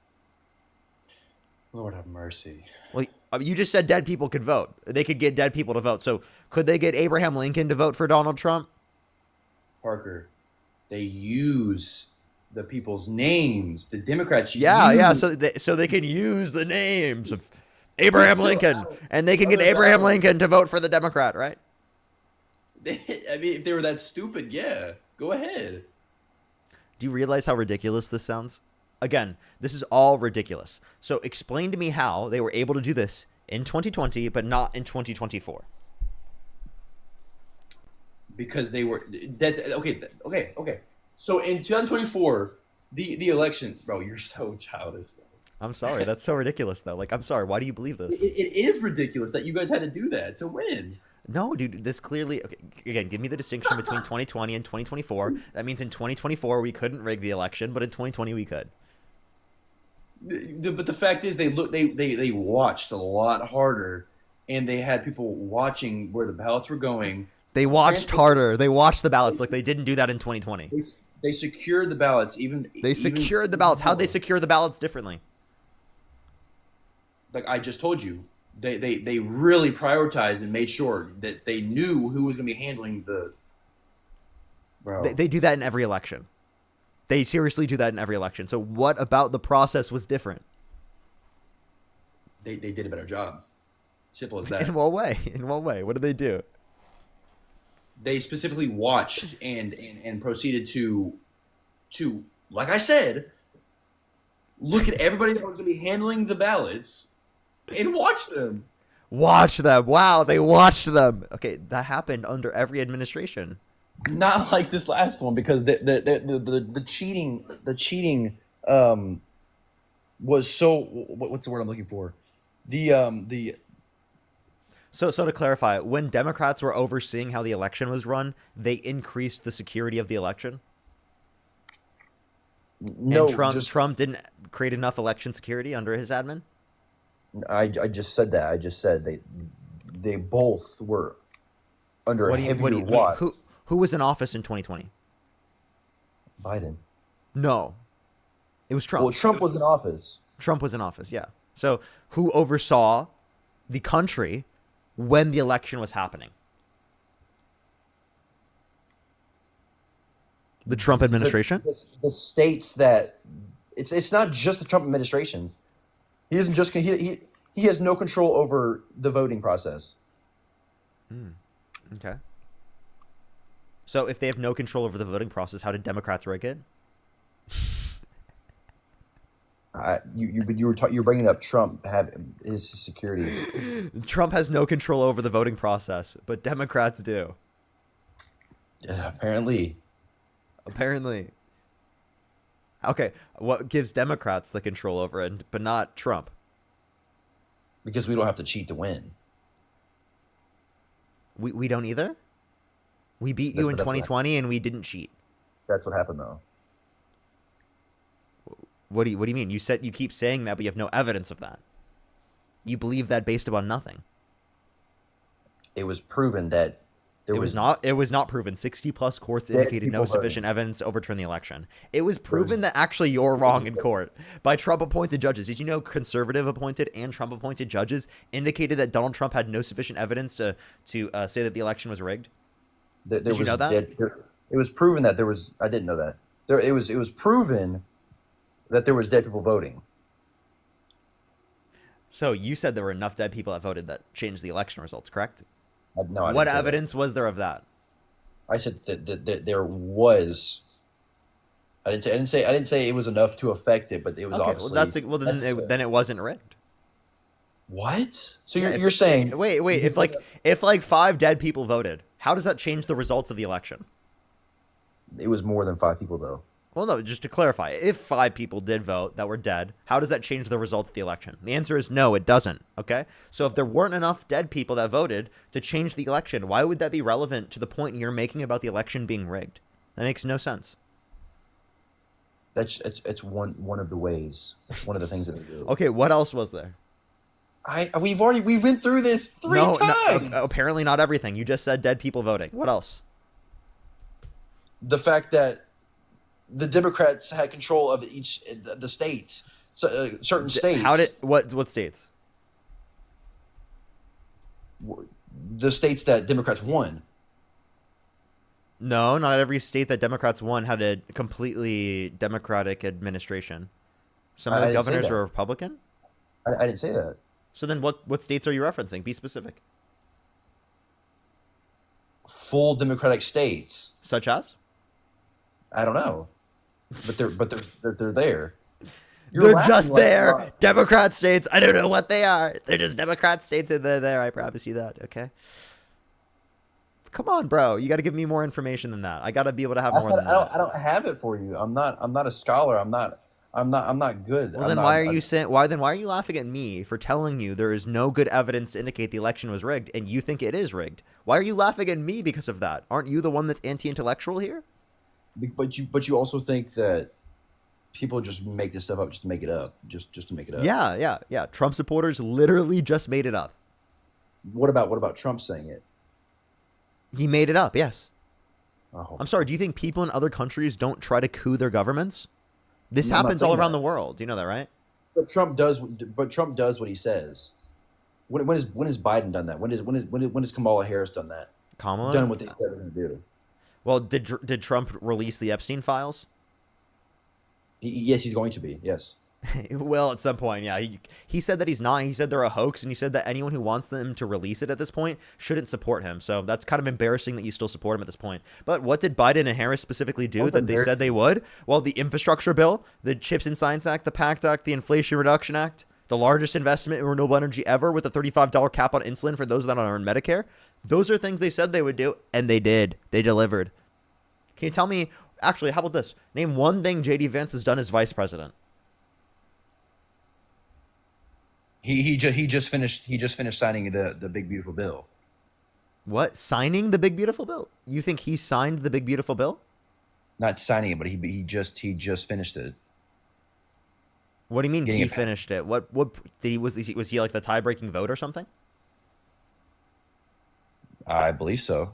Lord have mercy. Well, you just said dead people could vote. They could get dead people to vote. So could they get Abraham Lincoln to vote for Donald Trump? Parker, they use the people's names. The Democrats Yeah. use... So they can use the names of Abraham Lincoln, and they can get Abraham Lincoln to vote for the Democrat, right? I mean, if they were that stupid, yeah. Go ahead. Do you realize how ridiculous this sounds? Again, this is all ridiculous. So explain to me how they were able to do this in 2020, but not in 2024. Because they were... That's okay. So in 2024, the election... Bro, you're so childish. I'm sorry. That's so ridiculous, though. Like, I'm sorry. Why do you believe this? It is ridiculous that you guys had to do that to win. No, dude, this clearly... Okay, again, give me the distinction between 2020 and 2024. That means in 2024, we couldn't rig the election, but in 2020, we could. But the fact is, they watched a lot harder, and they had people watching where the ballots were going. They watched harder. They watched the ballots like they didn't do that in 2020. They secured the ballots. They secured the ballots. How'd they secure the ballots differently? Like I just told you, they really prioritized and made sure that they knew who was going to be handling the... Bro. They do that in every election. They seriously do that in every election. So what about the process was different? They did a better job. Simple as that. In what way? In what way? What did they do? They specifically watched and proceeded to, like I said, look at everybody that was going to be handling the ballots and watch them. Watch them. Wow, they watched them. Okay, that happened under every administration. Not like this last one, because the cheating was so, what's the word I'm looking for? The So to clarify, when Democrats were overseeing how the election was run, they increased the security of the election. No, And Trump just Trump didn't create enough election security under his admin. I just said that. I just said they both were under a heavier watch. Who was in office in 2020? Biden. No, it was Trump. Well, Trump was in office. Trump was in office, yeah. So who oversaw the country when the election was happening? The Trump administration? The states that it's not just the Trump administration. He isn't just he has no control over the voting process. Okay. So if they have no control over the voting process, how did Democrats rig it? You're bringing up Trump his security. Trump has no control over the voting process, but Democrats do. Apparently. Okay, what gives Democrats the control over it, but not Trump? Because we don't have to cheat to win. We don't either? We beat you in 2020 and we didn't cheat. That's what happened, though. What do you mean? You keep saying that, but you have no evidence of that. You believe that based upon nothing. It was proven that It was not proven. 60 plus courts indicated no sufficient evidence to overturn the election. It was proven that actually you're wrong in court by Trump appointed judges. Did you know conservative appointed and Trump appointed judges indicated that Donald Trump had no sufficient evidence to say that the election was rigged? Did you know that? It was proven that there was. I didn't know that. It was proven that there was dead people voting. So you said there were enough dead people that voted that changed the election results, correct? No, what evidence was there of that? I said that there was. I didn't say it was enough to affect it, but it was obviously. Then it wasn't rigged. What? So you're saying? Wait. If 5 dead people voted, how does that change the results of the election? It was more than 5 people, though. Well, no, just to clarify, if 5 people did vote that were dead, how does that change the result of the election? The answer is no, it doesn't, okay? So if there weren't enough dead people that voted to change the election, why would that be relevant to the point you're making about the election being rigged? That makes no sense. It's one of the ways, one of the things that they do. Okay, what else was there? We've been through this 3 times. No, apparently not everything. You just said dead people voting. What else? The fact that the Democrats had control of the states, certain states. What states? The states that Democrats won. No, not every state that Democrats won had a completely Democratic administration. Some of the governors were Republican? I didn't say that. So then what states are you referencing? Be specific. Full Democratic states. Such as? I don't know. But they're there. They're just there. Democrat states. I don't know what they are. They're just Democrat states and they're there. I promise you that. Okay. Come on, bro. You got to give me more information than that. I got to be able to have more than that. I don't have it for you. I'm not a scholar. I'm not good. Well, then why are you laughing at me for telling you there is no good evidence to indicate the election was rigged and you think it is rigged? Why are you laughing at me because of that? Aren't you the one that's anti-intellectual here? But you also think that people just make this stuff up just to make it up, just to make it up. Yeah. Trump supporters literally just made it up. What about Trump saying it? He made it up. Yes. Oh. I'm sorry. Do you think people in other countries don't try to coup their governments? This happens all around the world. You know that, right? But Trump does what he says. When has Biden done that? When has Kamala Harris done that? Kamala done what they said they're going to do. Well, did Trump release the Epstein files? Yes, he's going to be. Yes. Well, at some point, yeah. He said that he's not. He said they're a hoax, and he said that anyone who wants them to release it at this point shouldn't support him. So that's kind of embarrassing that you still support him at this point. But what did Biden and Harris specifically do that they said they would? Well, the infrastructure bill, the Chips and Science Act, the PACT Act, the Inflation Reduction Act, the largest investment in renewable energy ever with a $35 cap on insulin for those that are on Medicare. Those are things they said they would do, and they did. They delivered. Can you tell me? Actually, how about this? Name one thing JD Vance has done as vice president. He just finished signing the big beautiful bill. What? Signing the big beautiful bill? You think he signed the big beautiful bill? Not signing it, but he just finished it. What do you mean Getting he it passed. finished it? What did he was he like the tie-breaking vote or something? I believe so.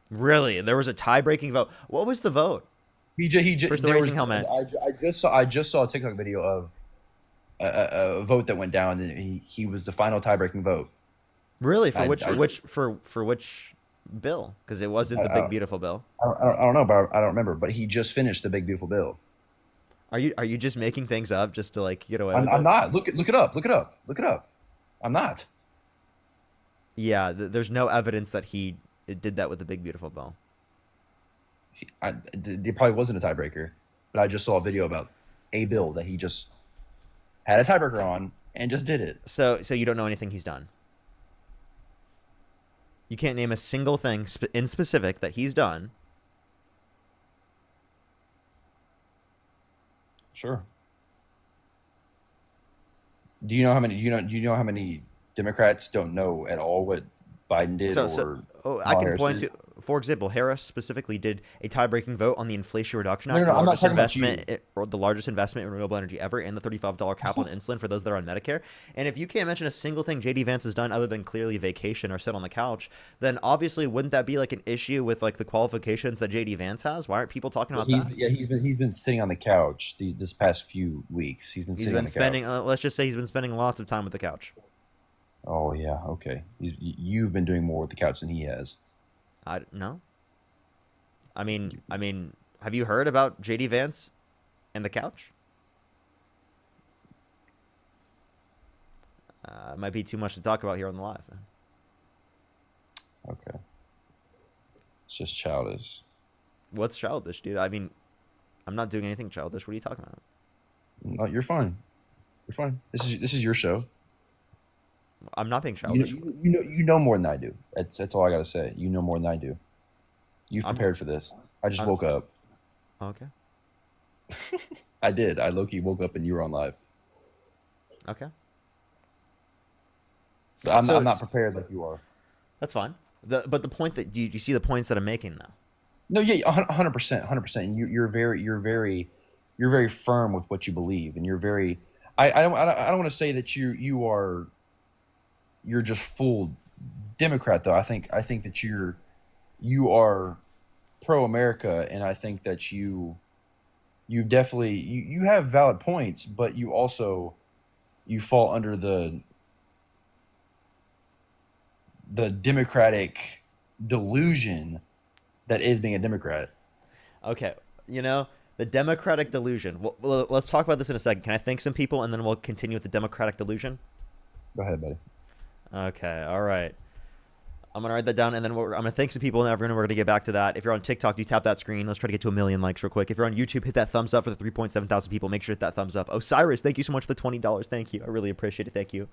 Really? There was a tie-breaking vote. What was the vote? He just First, the there racing was, helmet. I just saw a TikTok video of a vote that went down, and he was the final tie-breaking vote. Really? For I- which I- for which bill? Because it wasn't the big beautiful bill. I don't know, but I don't remember. But he just finished the big beautiful bill. Are you just making things up just to like get away with I'm it? not. Look it up. I'm not. Yeah, there's no evidence that he did that with the big beautiful bill. There probably wasn't a tiebreaker, but I just saw a video about a bill that he just had a tiebreaker on and just did it. So you don't know anything he's done. You can't name a single thing in specific that he's done. Sure. Do you know how many Democrats don't know at all what Biden did I can Harris point did? to, for example, Harris specifically did a tie-breaking vote on the Inflation Reduction No, Act, no, the I'm not largest talking about investment, or the largest investment in renewable energy ever, and the $35 cap on insulin for those that are on Medicare. And if you can't mention a single thing JD Vance has done other than clearly vacation or sit on the couch, then obviously wouldn't that be like an issue with like the qualifications that JD Vance has? Why aren't people talking about that? He's been sitting on the couch this past few weeks. He's been He's sitting on been the spending, couch. let's just say he's been spending lots of time with the couch. Oh yeah, okay. You've been doing more with the couch than he has. I no. I mean, have you heard about JD Vance and the couch? It might be too much to talk about here on the live. Okay. It's just childish. What's childish, dude? I mean, I'm not doing anything childish. What are you talking about? No, you're fine. You're fine. This is your show. I'm not being childish. You know more than I do. That's all I gotta say. You know more than I do. You've I'm- prepared for this. I just I'm- woke up. Okay. I did. I low-key woke up and you were on live. Okay. But I'm So- not prepared like you are. That's fine. But the point that do you see the points that I'm making now? No, yeah, 100%, 100%. And you're very firm with what you believe, and you're very. I don't want to say that you're just full Democrat though. I think that you are pro America, and I think that you've definitely you have valid points, but you fall under the Democratic delusion that is being a Democrat. Okay. The Democratic delusion. Well, let's talk about this in a second. Can I thank some people and then we'll continue with the Democratic delusion? Go ahead, buddy. Okay. All right. I'm going to write that down and then I'm going to thank some people and we're going to get back to that. If you're on TikTok, do tap that screen. Let's try to get to 1 million likes real quick. If you're on YouTube, hit that thumbs up for the 3.7 thousand people. Make sure to hit that thumbs up. Osiris, thank you so much for the $20. Thank you. I really appreciate it. Thank you.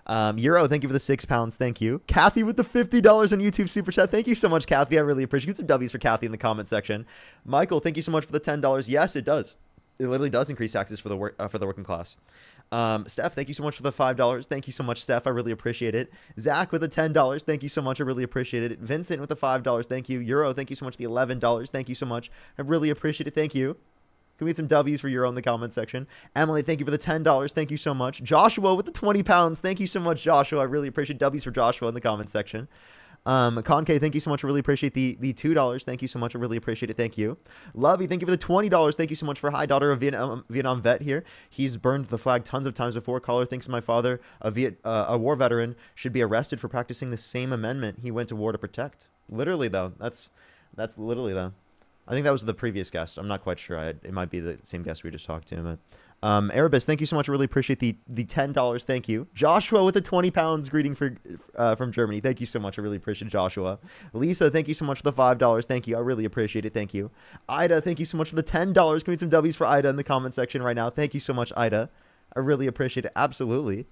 Euro, thank you for the £6. Thank you. Kathy with the $50 on YouTube super chat. Thank you so much, Kathy. I really appreciate it. Get some W's for Kathy in the comment section. Michael, thank you so much for the $10. Yes, it does. It literally does increase taxes for the working class. Steph, thank you so much for the $5. Thank you so much, Steph. I really appreciate it. Zach with the $10. Thank you so much. I really appreciate it. Vincent with the $5. Thank you. Euro, thank you so much for the $11. Thank you so much. I really appreciate it. Thank you. Can we get some W's for Euro in the comment section? Emily, thank you for the $10. Thank you so much. Joshua with the £20. Thank you so much, Joshua. I really appreciate W's for Joshua in the comment section. Conke, thank you so much. I really appreciate the $2. Thank you so much. I really appreciate it. Thank you. Lovey, thank you for the $20. Thank you so much for Hi Daughter, a Vietnam vet here. He's burned the flag tons of times before. Caller thinks my father, a war veteran, should be arrested for practicing the same amendment he went to war to protect. Literally, though. That's literally, though. I think that was the previous guest. I'm not quite sure. It might be the same guest we just talked to. But Erebus, thank you so much. I really appreciate the $10. Thank you. Joshua with the £20 greeting from Germany. Thank you so much. I really appreciate it, Joshua. Lisa, thank you so much for the $5. Thank you. I really appreciate it. Thank you. Ida, thank you so much for the $10. Can we get some W's for Ida in the comment section right now? Thank you so much, Ida. I really appreciate it. Absolutely.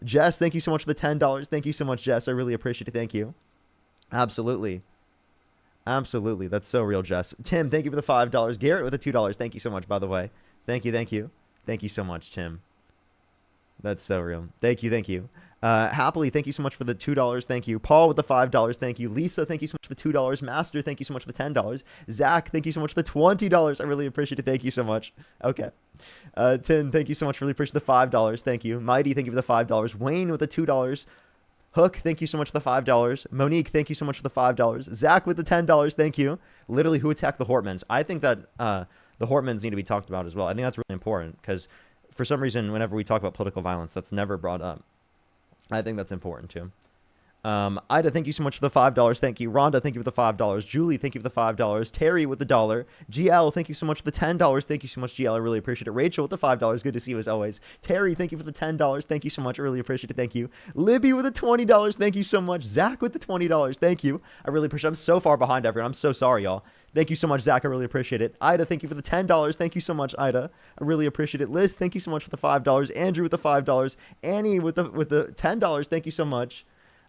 Jess, thank you so much for the $10. Thank you so much, Jess. I really appreciate it. Thank you. Absolutely. Absolutely. That's so real, Jess. Tim, thank you for the $5. Garrett with the $2. Thank you so much, by the way. Thank you. Thank you. Thank you so much, Tim. That's so real. Thank you. Thank you. Happily, thank you so much for the $2. Thank you. Paul with the $5. Thank you. Lisa, thank you so much for the $2. Master, thank you so much for the $10. Zach, thank you so much for the $20. I really appreciate it. Thank you so much. Okay. Tim, thank you so much. Really appreciate the $5. Thank you. Mighty, thank you for the $5. Wayne with the $2. Hook, thank you so much for the $5. Monique, thank you so much for the $5. Zach with the $10. Thank you. Literally, who attacked the Hortmans? I think that the Hortmans need to be talked about as well. I think that's really important because for some reason, whenever we talk about political violence, that's never brought up. I think that's important too. Ida, thank you so much for the $5. Thank you. Rhonda, thank you for the $5. Julie, thank you for the $5. Terry with the $1. GL, thank you so much for the $10. Thank you so much, GL. I really appreciate it. Rachel with the $5. Good to see you as always. Terry, thank you for the $10. Thank you so much. I really appreciate it. Thank you. Libby with the $20. Thank you so much. Zach with the $20. Thank you. I really appreciate it. I'm so far behind everyone. I'm so sorry, y'all. Thank you so much, Zach. I really appreciate it. Ida, thank you for the $10. Thank you so much, Ida. I really appreciate it. Liz, thank you so much for the $5. Andrew with the $5. Annie with the $10. Thank you so much.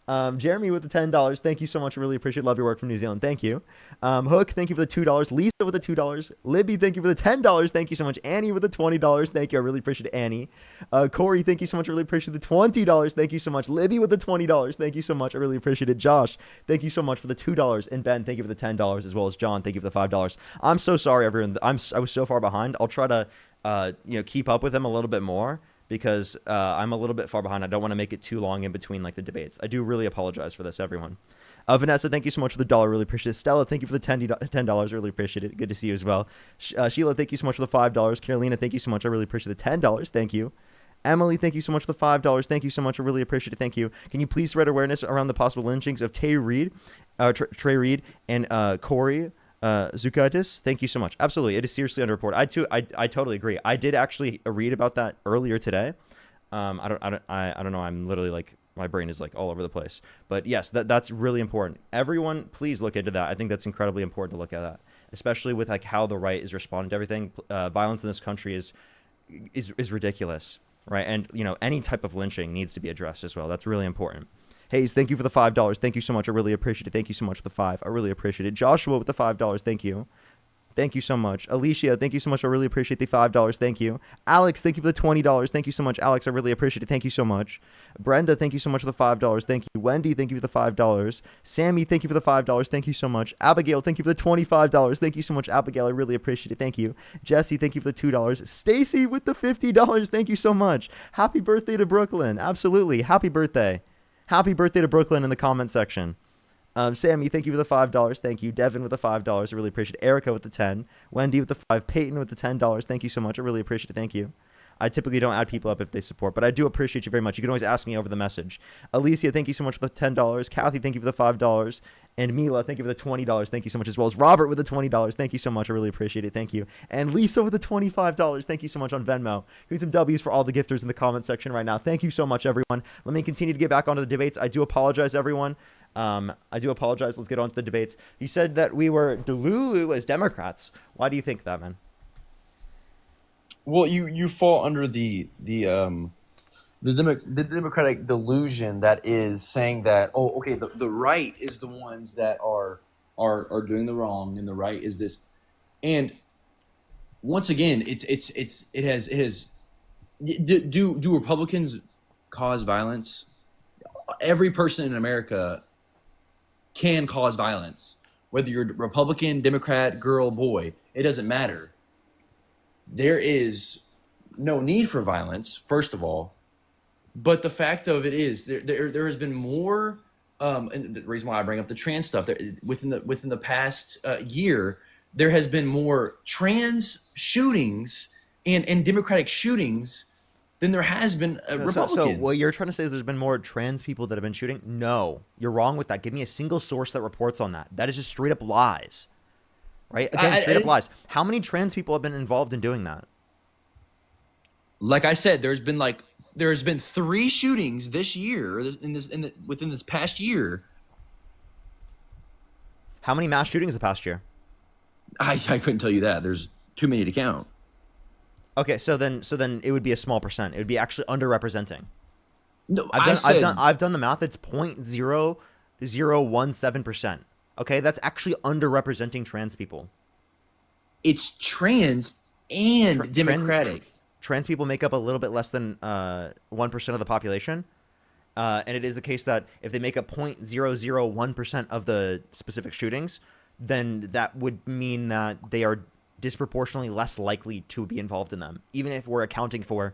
Jeremy with the $10. Thank you so much. I really appreciate it. Love your work from New Zealand. Thank you. Hook, thank you for the $2. Lisa with the $2. Libby, thank you for the $10. Thank you so much. Annie with the $20. Thank you. I really appreciate it, Annie. Corey, thank you so much. I really appreciate the $20. Thank you so much. Libby with the $20. Thank you so much. I really appreciate it. Josh, thank you so much for the $2. And Ben, thank you for the $10, as well as John. Thank you for the $5. I'm so sorry, everyone. I was so far behind. I'll try to keep up with them a little bit more, because I'm a little bit far behind. I don't want to make it too long in between like the debates. I do really apologize for this, everyone. Vanessa, thank you so much for the $1. Really appreciate it. Stella, thank you for the $10. Really appreciate it. Good to see you as well. Sheila, thank you so much for the $5. Carolina, thank you so much. I really appreciate the $10. Thank you. Emily, thank you so much for the $5. Thank you so much. I really appreciate it. Thank you. Can you please spread awareness around the possible lynchings of Trey Reed, and Corey Zukaitis? Thank you so much. Absolutely, it is seriously underreported. I totally agree. I did actually read about that earlier today. I don't know. I'm literally like, my brain is like all over the place. But yes, that's really important. Everyone, please look into that. I think that's incredibly important to look at that, especially with like how the right is responding to everything. Violence in this country is ridiculous, right? And any type of lynching needs to be addressed as well. That's really important. Hayes, thank you for the $5. Thank you so much. I really appreciate it. Thank you so much for the $5. I really appreciate it. Joshua with the $5. Thank you. Thank you so much. Alicia, thank you so much. I really appreciate the $5. Thank you. Alex, thank you for the $20. Thank you so much, Alex. I really appreciate it. Thank you so much. Brenda, thank you so much for the $5. Thank you. Wendy, thank you for the $5. Sammy, thank you for the $5. Thank you so much. Abigail, thank you for the $25. Thank you so much, Abigail. I really appreciate it. Thank you. Jesse, thank you for the $2. Stacy with the $50. Thank you so much. Happy birthday to Brooklyn. Absolutely. Happy birthday. Happy birthday to Brooklyn in the comment section. Sammy, thank you for the $5. Thank you. Devin with the $5. I really appreciate it. Erica with the 10. Wendy with the 5. Peyton with the $10. Thank you so much. I really appreciate it. Thank you. I typically don't add people up if they support, but I do appreciate you very much. You can always ask me over the message. Alicia, thank you so much for the $10. Kathy, thank you for the $5. And Mila, thank you for the $20. Thank you so much, as well as Robert with the $20. Thank you so much. I really appreciate it. Thank you. And Lisa with the $25. Thank you so much on Venmo. Give some W's for all the gifters in the comment section right now. Thank you so much, everyone. Let me continue to get back onto the debates. I do apologize, everyone. I do apologize. Let's get on to the debates. You said that we were delulu as Democrats. Why do you think that, man? Well, you fall under the democratic delusion that is saying that, oh, okay, the right is the ones that are doing the wrong, and the right is this. And once again, it has do Republicans cause violence? Every person in America can cause violence, whether you're Republican, Democrat, girl, boy, it doesn't matter. There is no need for violence, first of all, but the fact of it is there has been more, and the reason why I bring up the trans stuff, within the past year, there has been more trans shootings and Democratic shootings than there has been Republican. So what you're trying to say is there's been more trans people that have been shooting? No, you're wrong with that. Give me a single source that reports on that. That is just straight up lies. Right? Again, straight up lies. How many trans people have been involved in doing that? Like I said, there's been 3 shootings this year within this past year. How many mass shootings the past year? I couldn't tell you that. There's too many to count. Okay, so then it would be a small percent. It would be actually underrepresenting. No, I've done the math. It's 0.0017%. Okay, that's actually underrepresenting trans people. It's trans and Democratic. Trans people make up a little bit less than 1% of the population. And it is the case that if they make up 0.001% of the specific shootings, then that would mean that they are disproportionately less likely to be involved in them, even if we're accounting for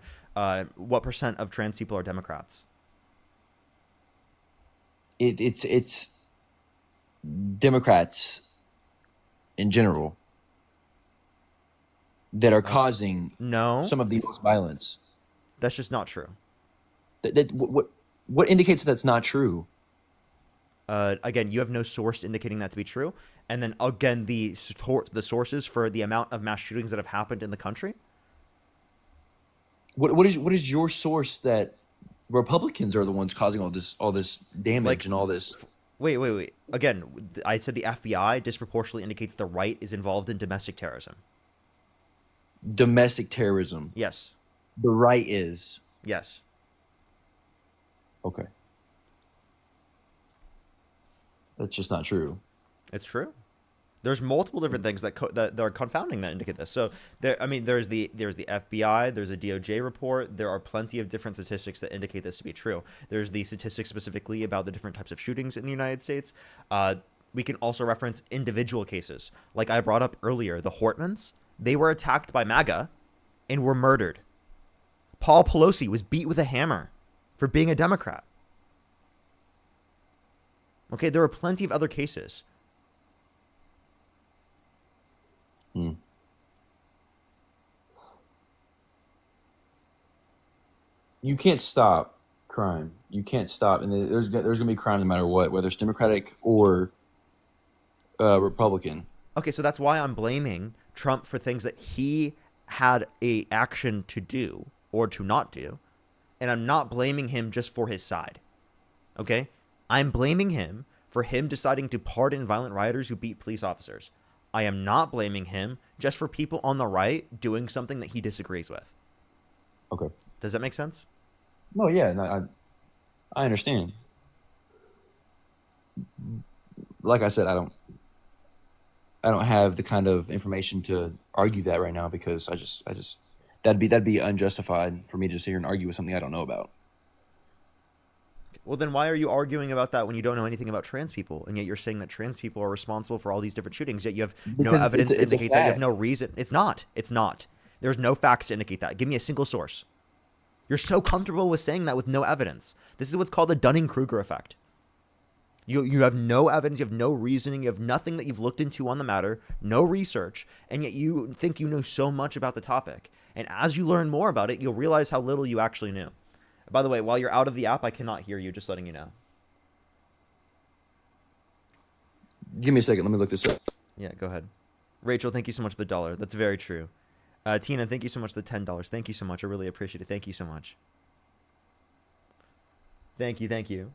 what percent of trans people are Democrats. It's Democrats in general that are causing some of the most violence. That's just not true. What indicates that's not true? Again, you have no source indicating that to be true. And then again, the sources for the amount of mass shootings that have happened in the country. What is your source that Republicans are the ones causing all this damage and all this? Wait. Again, I said the FBI disproportionately indicates the right is involved in domestic terrorism. Domestic terrorism. Yes. The right is. Yes. Okay. That's just not true. It's true. There's multiple different things that are confounding that indicate this. So there's the FBI, there's a DOJ report. There are plenty of different statistics that indicate this to be true. There's the statistics specifically about the different types of shootings in the United States. We can also reference individual cases. Like I brought up earlier, the Hortmans, they were attacked by MAGA and were murdered. Paul Pelosi was beat with a hammer for being a Democrat. Okay, there are plenty of other cases. You can't stop crime. You can't stop, and there's going to be crime no matter what, whether it's Democratic or Republican. Okay, so that's why I'm blaming Trump for things that he had a action to do or to not do, and I'm not blaming him just for his side. Okay, I'm blaming him for him deciding to pardon violent rioters who beat police officers. I am not blaming him just for people on the right doing something that he disagrees with. Okay. Does that make sense? No, yeah, no, I understand. Like I said, I don't have the kind of information to argue that right now because I just that'd be unjustified for me to sit here and argue with something I don't know about. Well, then why are you arguing about that when you don't know anything about trans people? And yet you're saying that trans people are responsible for all these different shootings, yet you have no evidence to indicate that. You have no reason. It's not. There's no facts to indicate that. Give me a single source. You're so comfortable with saying that with no evidence. This is what's called the Dunning-Kruger effect. You have no evidence, you have no reasoning, you have nothing that you've looked into on the matter, no research, and yet you think you know so much about the topic. And as you learn more about it, you'll realize how little you actually knew. By the way, while you're out of the app, I cannot hear you, just letting you know. Give me a second. Let me look this up. Yeah, go ahead. Rachel, thank you so much for the $1. That's very true. Tina, thank you so much for the $10. Thank you so much. I really appreciate it. Thank you so much. Thank you.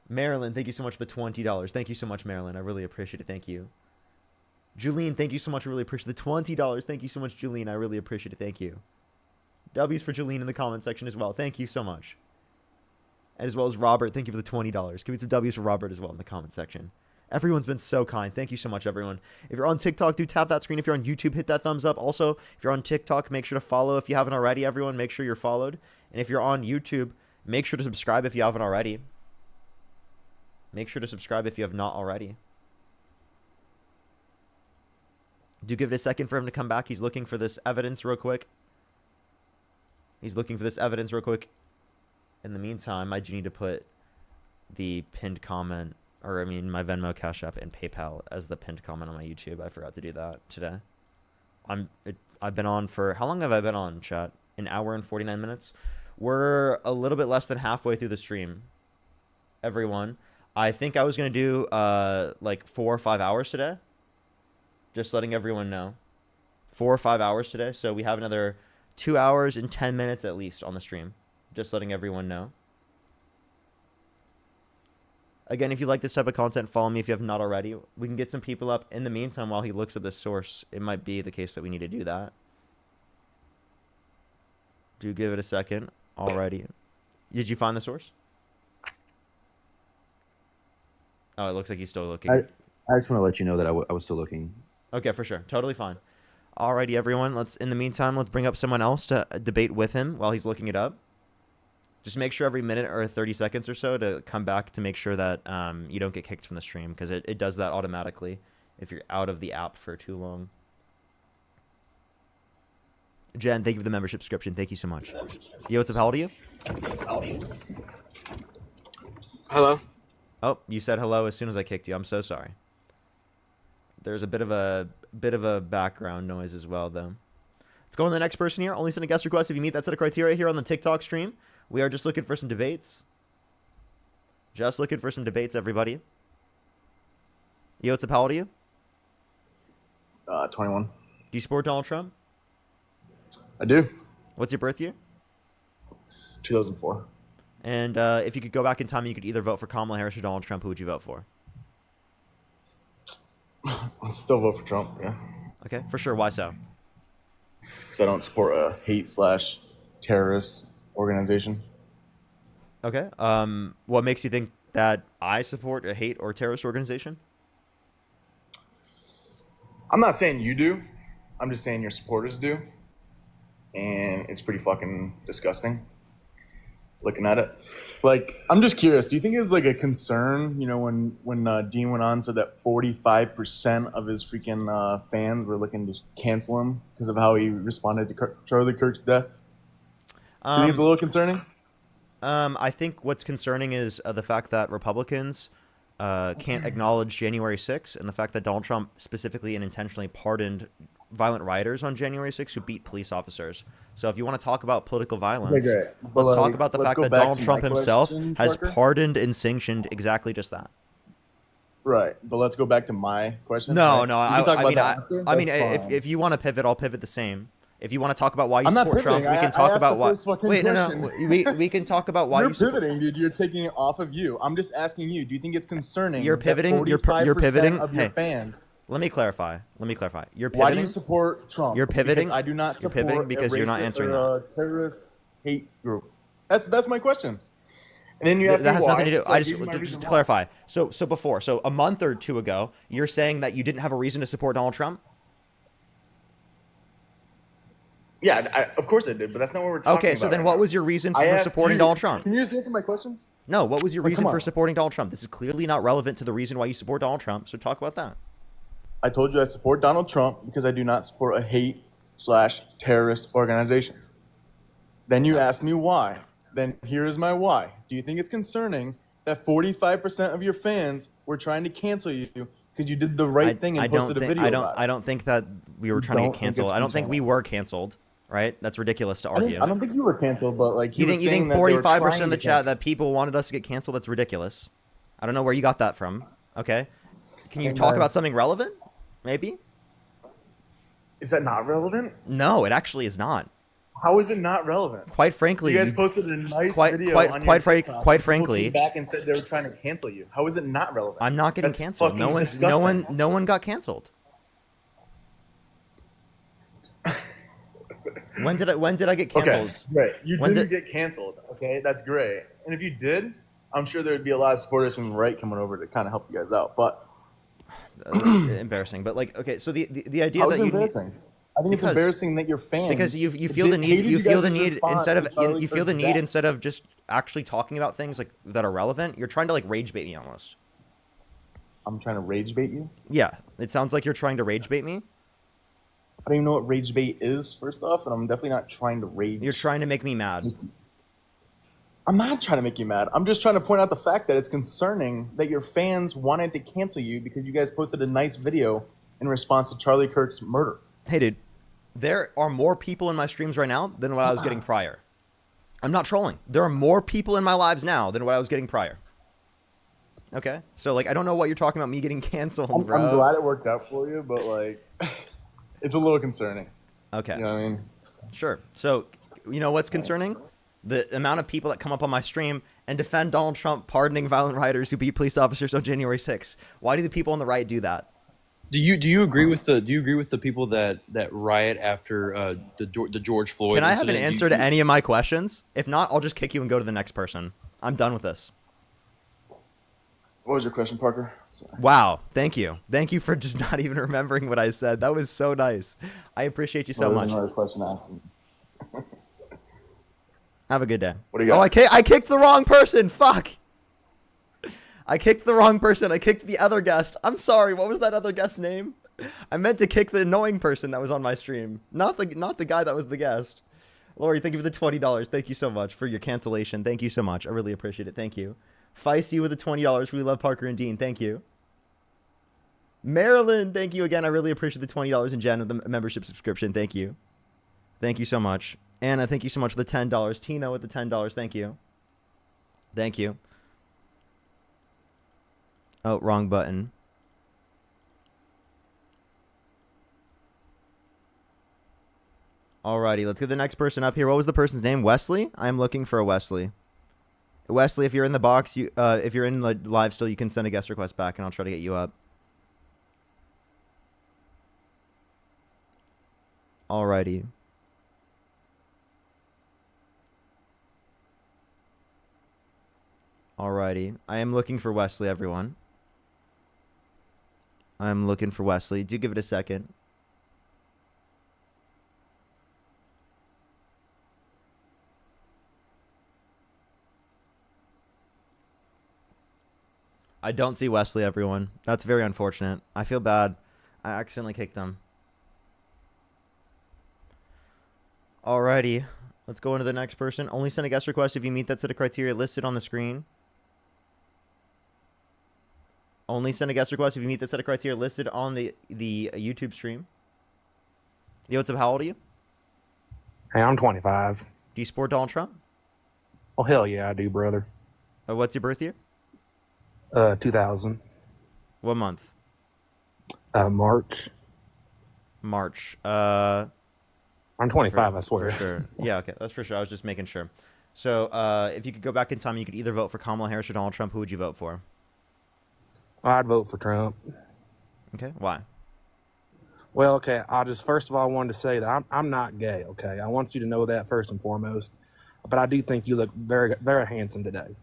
Marilyn, thank you so much for the $20. Thank you so much, Marilyn. I really appreciate it. Thank you. Julene, thank you so much. I really appreciate the $20. Thank you so much, Julene. I really appreciate it. Thank you. W's for Julene in the comment section as well. Thank you so much. And as well as Robert, thank you for the $20. Give me some W's for Robert as well in the comment section. Everyone's been so kind. Thank you so much, everyone. If you're on TikTok, do tap that screen. If you're on YouTube, hit that thumbs up. Also, if you're on TikTok, make sure to follow if you haven't already, everyone. Make sure you're followed. And if you're on YouTube, make sure to subscribe if you haven't already. Make sure to subscribe if you have not already. Do give it a second for him to come back. He's looking for this evidence real quick. In the meantime, I do need to put the pinned comment, my Venmo, Cash App, and PayPal as the pinned comment on my YouTube. I forgot to do that today. I've been on for, how long have I been on, chat? An hour and 49 minutes? We're a little bit less than halfway through the stream, everyone. I think I was going to do like 4 or 5 hours today. Just letting everyone know. 4 or 5 hours today. So we have another 2 hours and 10 minutes at least on the stream. Just letting everyone know. Again, if you like this type of content, follow me if you have not already. We can get some people up in the meantime while he looks up the source. It might be the case that we need to do that. Do give it a second. Alrighty. Did you find the source? Oh, it looks like he's still looking. I just want to let you know that I was still looking. Okay, for sure. Totally fine. Alrighty, everyone. In the meantime, let's bring up someone else to debate with him while he's looking it up. Just make sure every minute or 30 seconds or so to come back to make sure that you don't get kicked from the stream, because it does that automatically if you're out of the app for too long. Jen, thank you for the membership subscription. Thank you so much. Yo, what's up? How old are you? Hello. Oh, you said hello as soon as I kicked you. I'm so sorry. There's a bit of a background noise as well, though. Let's go on to the next person here. Only send a guest request if you meet that set of criteria here on the TikTok stream. We are just looking for some debates. Just looking for some debates, everybody. Yo, what's up? How old are you? 21. Do you support Donald Trump? I do. What's your birth year? 2004. And if you could go back in time, you could either vote for Kamala Harris or Donald Trump. Who would you vote for? I'd still vote for Trump, yeah. Okay, for sure. Why so? Because I don't support a hate/terrorist organization. Okay. What makes you think that I support a hate or terrorist organization? I'm not saying you do. I'm just saying your supporters do. And it's pretty fucking disgusting looking at it. Like, I'm just curious, do you think it's like a concern, you know, when Dean went on and said that 45% of his freaking fans were looking to cancel him because of how he responded to Charlie Kirk's death? Do you think it's a little concerning? I think what's concerning is the fact that Republicans can't acknowledge January 6th, and the fact that Donald Trump specifically and intentionally pardoned violent rioters on January 6th who beat police officers. So if you want to talk about political violence, let's talk about the fact that Donald Trump himself has pardoned and sanctioned exactly just that. Right, but let's go back to my question. No, Right? I mean, if you want to pivot, I'll pivot the same. If you want to talk about why you support Trump, we can talk about why. Wait, no. We can talk about why you're pivoting, dude. You're taking it off of you. I'm just asking you. Do you think it's concerning? You're pivoting. You're pivoting. Of your fans. Let me clarify. You're pivoting. Why do you support Trump? You're pivoting. Because I do not support. You're pivoting because you're not answering that. A terrorist hate group. That's my question. And then you ask that me has why. nothing to do. So I just to clarify. So a month or two ago, you're saying that you didn't have a reason to support Donald Trump. Yeah, of course I did, but that's not what we're talking about. Okay, so then what was your reason for supporting Donald Trump? Can you just answer my question? No, what was your reason for supporting Donald Trump? This is clearly not relevant to the reason why you support Donald Trump, so talk about that. I told you I support Donald Trump because I do not support a hate/terrorist organization. Then you asked me why. Then here is my why. Do you think it's concerning that 45% of your fans were trying to cancel you because you did the right thing and posted a video about it? I don't think that we were trying to get canceled. I don't think we were canceled. Right? That's ridiculous to argue. I don't think you were canceled, but like you think 45% of the chat that people wanted us to get canceled? That's ridiculous. I don't know where you got that from. Okay, can you talk about something relevant? Maybe. Is that not relevant? No, it actually is not. How is it not relevant? Quite frankly, you guys posted a nice video on your TikTok. Quite frankly, came back and said they were trying to cancel you. How is it not relevant? I'm not getting canceled. No one got canceled. When did I get canceled? Okay, great. You didn't get canceled. Okay, that's great. And if you did, I'm sure there would be a lot of supporters from the right coming over to kind of help you guys out. But embarrassing. But like, okay, so the idea that embarrassing. I think it's embarrassing that your fans because you feel the need instead of just actually talking about things like that are relevant. You're trying to like rage bait me almost. I'm trying to rage bait you? Yeah, it sounds like you're trying to rage bait me. I don't even know what rage bait is, first off, and I'm definitely not trying to rage. You're trying to make me mad. I'm not trying to make you mad. I'm just trying to point out the fact that it's concerning that your fans wanted to cancel you because you guys posted a nice video in response to Charlie Kirk's murder. Hey, dude, there are more people in my streams right now than what I was getting prior. I'm not trolling. There are more people in my lives now than what I was getting prior. Okay? So, like, I don't know what you're talking about me getting canceled, bro. I'm glad it worked out for you, but, like... It's a little concerning. Okay. You know what I mean? Sure. So, you know what's concerning? The amount of people that come up on my stream and defend Donald Trump pardoning violent rioters who beat police officers on January 6th. Why do the people on the right do that? Do you agree with the people that riot after the George Floyd? Can I have an answer to any of my questions? If not, I'll just kick you and go to the next person. I'm done with this. What was your question, Parker? Sorry. Wow. Thank you. Thank you for just not even remembering what I said. That was so nice. I appreciate you so Well, much. there's another question to ask him. Have a good day. What do you got? Oh, I kicked the wrong person. Fuck. I kicked the wrong person. I kicked the other guest. I'm sorry. What was that other guest's name? I meant to kick the annoying person that was on my stream, not the guy that was the guest. Lori, thank you for the $20. Thank you so much for your cancellation. Thank you so much. I really appreciate it. Thank you. Feisty with the $20. We love Parker and Dean. Thank you. Marilyn, thank you again. I really appreciate the $20. And Jen with the membership subscription. Thank you. Thank you so much. Anna, thank you so much for the $10. Tina with the $10. Thank you. Thank you. Oh, wrong button. Alrighty, let's get the next person up here. What was the person's name? Wesley? I'm looking for a Wesley. Wesley, if you're in the box, if you're in the live still, you can send a guest request back, and I'll try to get you up. Alrighty. Alrighty. I am looking for Wesley, everyone. I'm looking for Wesley. Do give it a second. I don't see Wesley, everyone. That's very unfortunate. I feel bad. I accidentally kicked him. Alrighty. Let's go into the next person. Only send a guest request if you meet that set of criteria listed on the screen. Only send a guest request if you meet the set of criteria listed on the YouTube stream. Yo, what's up? How old are you? Hey, I'm 25. Do you support Donald Trump? Oh, hell yeah, I do, brother. What's your birth year? 2000. What month? March. March. I'm 25, I swear. For sure. Yeah, okay. That's for sure. I was just making sure. So, if you could go back in time, you could either vote for Kamala Harris or Donald Trump. Who would you vote for? I'd vote for Trump. Okay. Why? Well, okay, first of all, I wanted to say that I'm not gay, okay? I want you to know that first and foremost. But I do think you look very, very handsome today.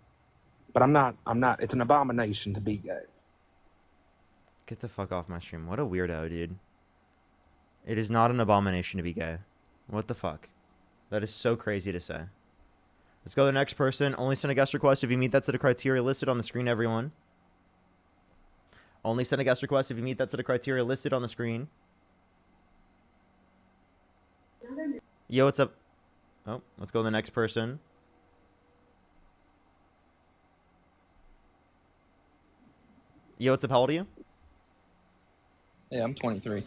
But I'm not, it's an abomination to be gay. Get the fuck off my stream. What a weirdo, dude. It is not an abomination to be gay. What the fuck? That is so crazy to say. Let's go to the next person. Only send a guest request if you meet that set of criteria listed on the screen, everyone. Only send a guest request if you meet that set of criteria listed on the screen. Yo, what's up? Oh, let's go to the next person. Yo, what's up? How old are you? Yeah, I'm 23.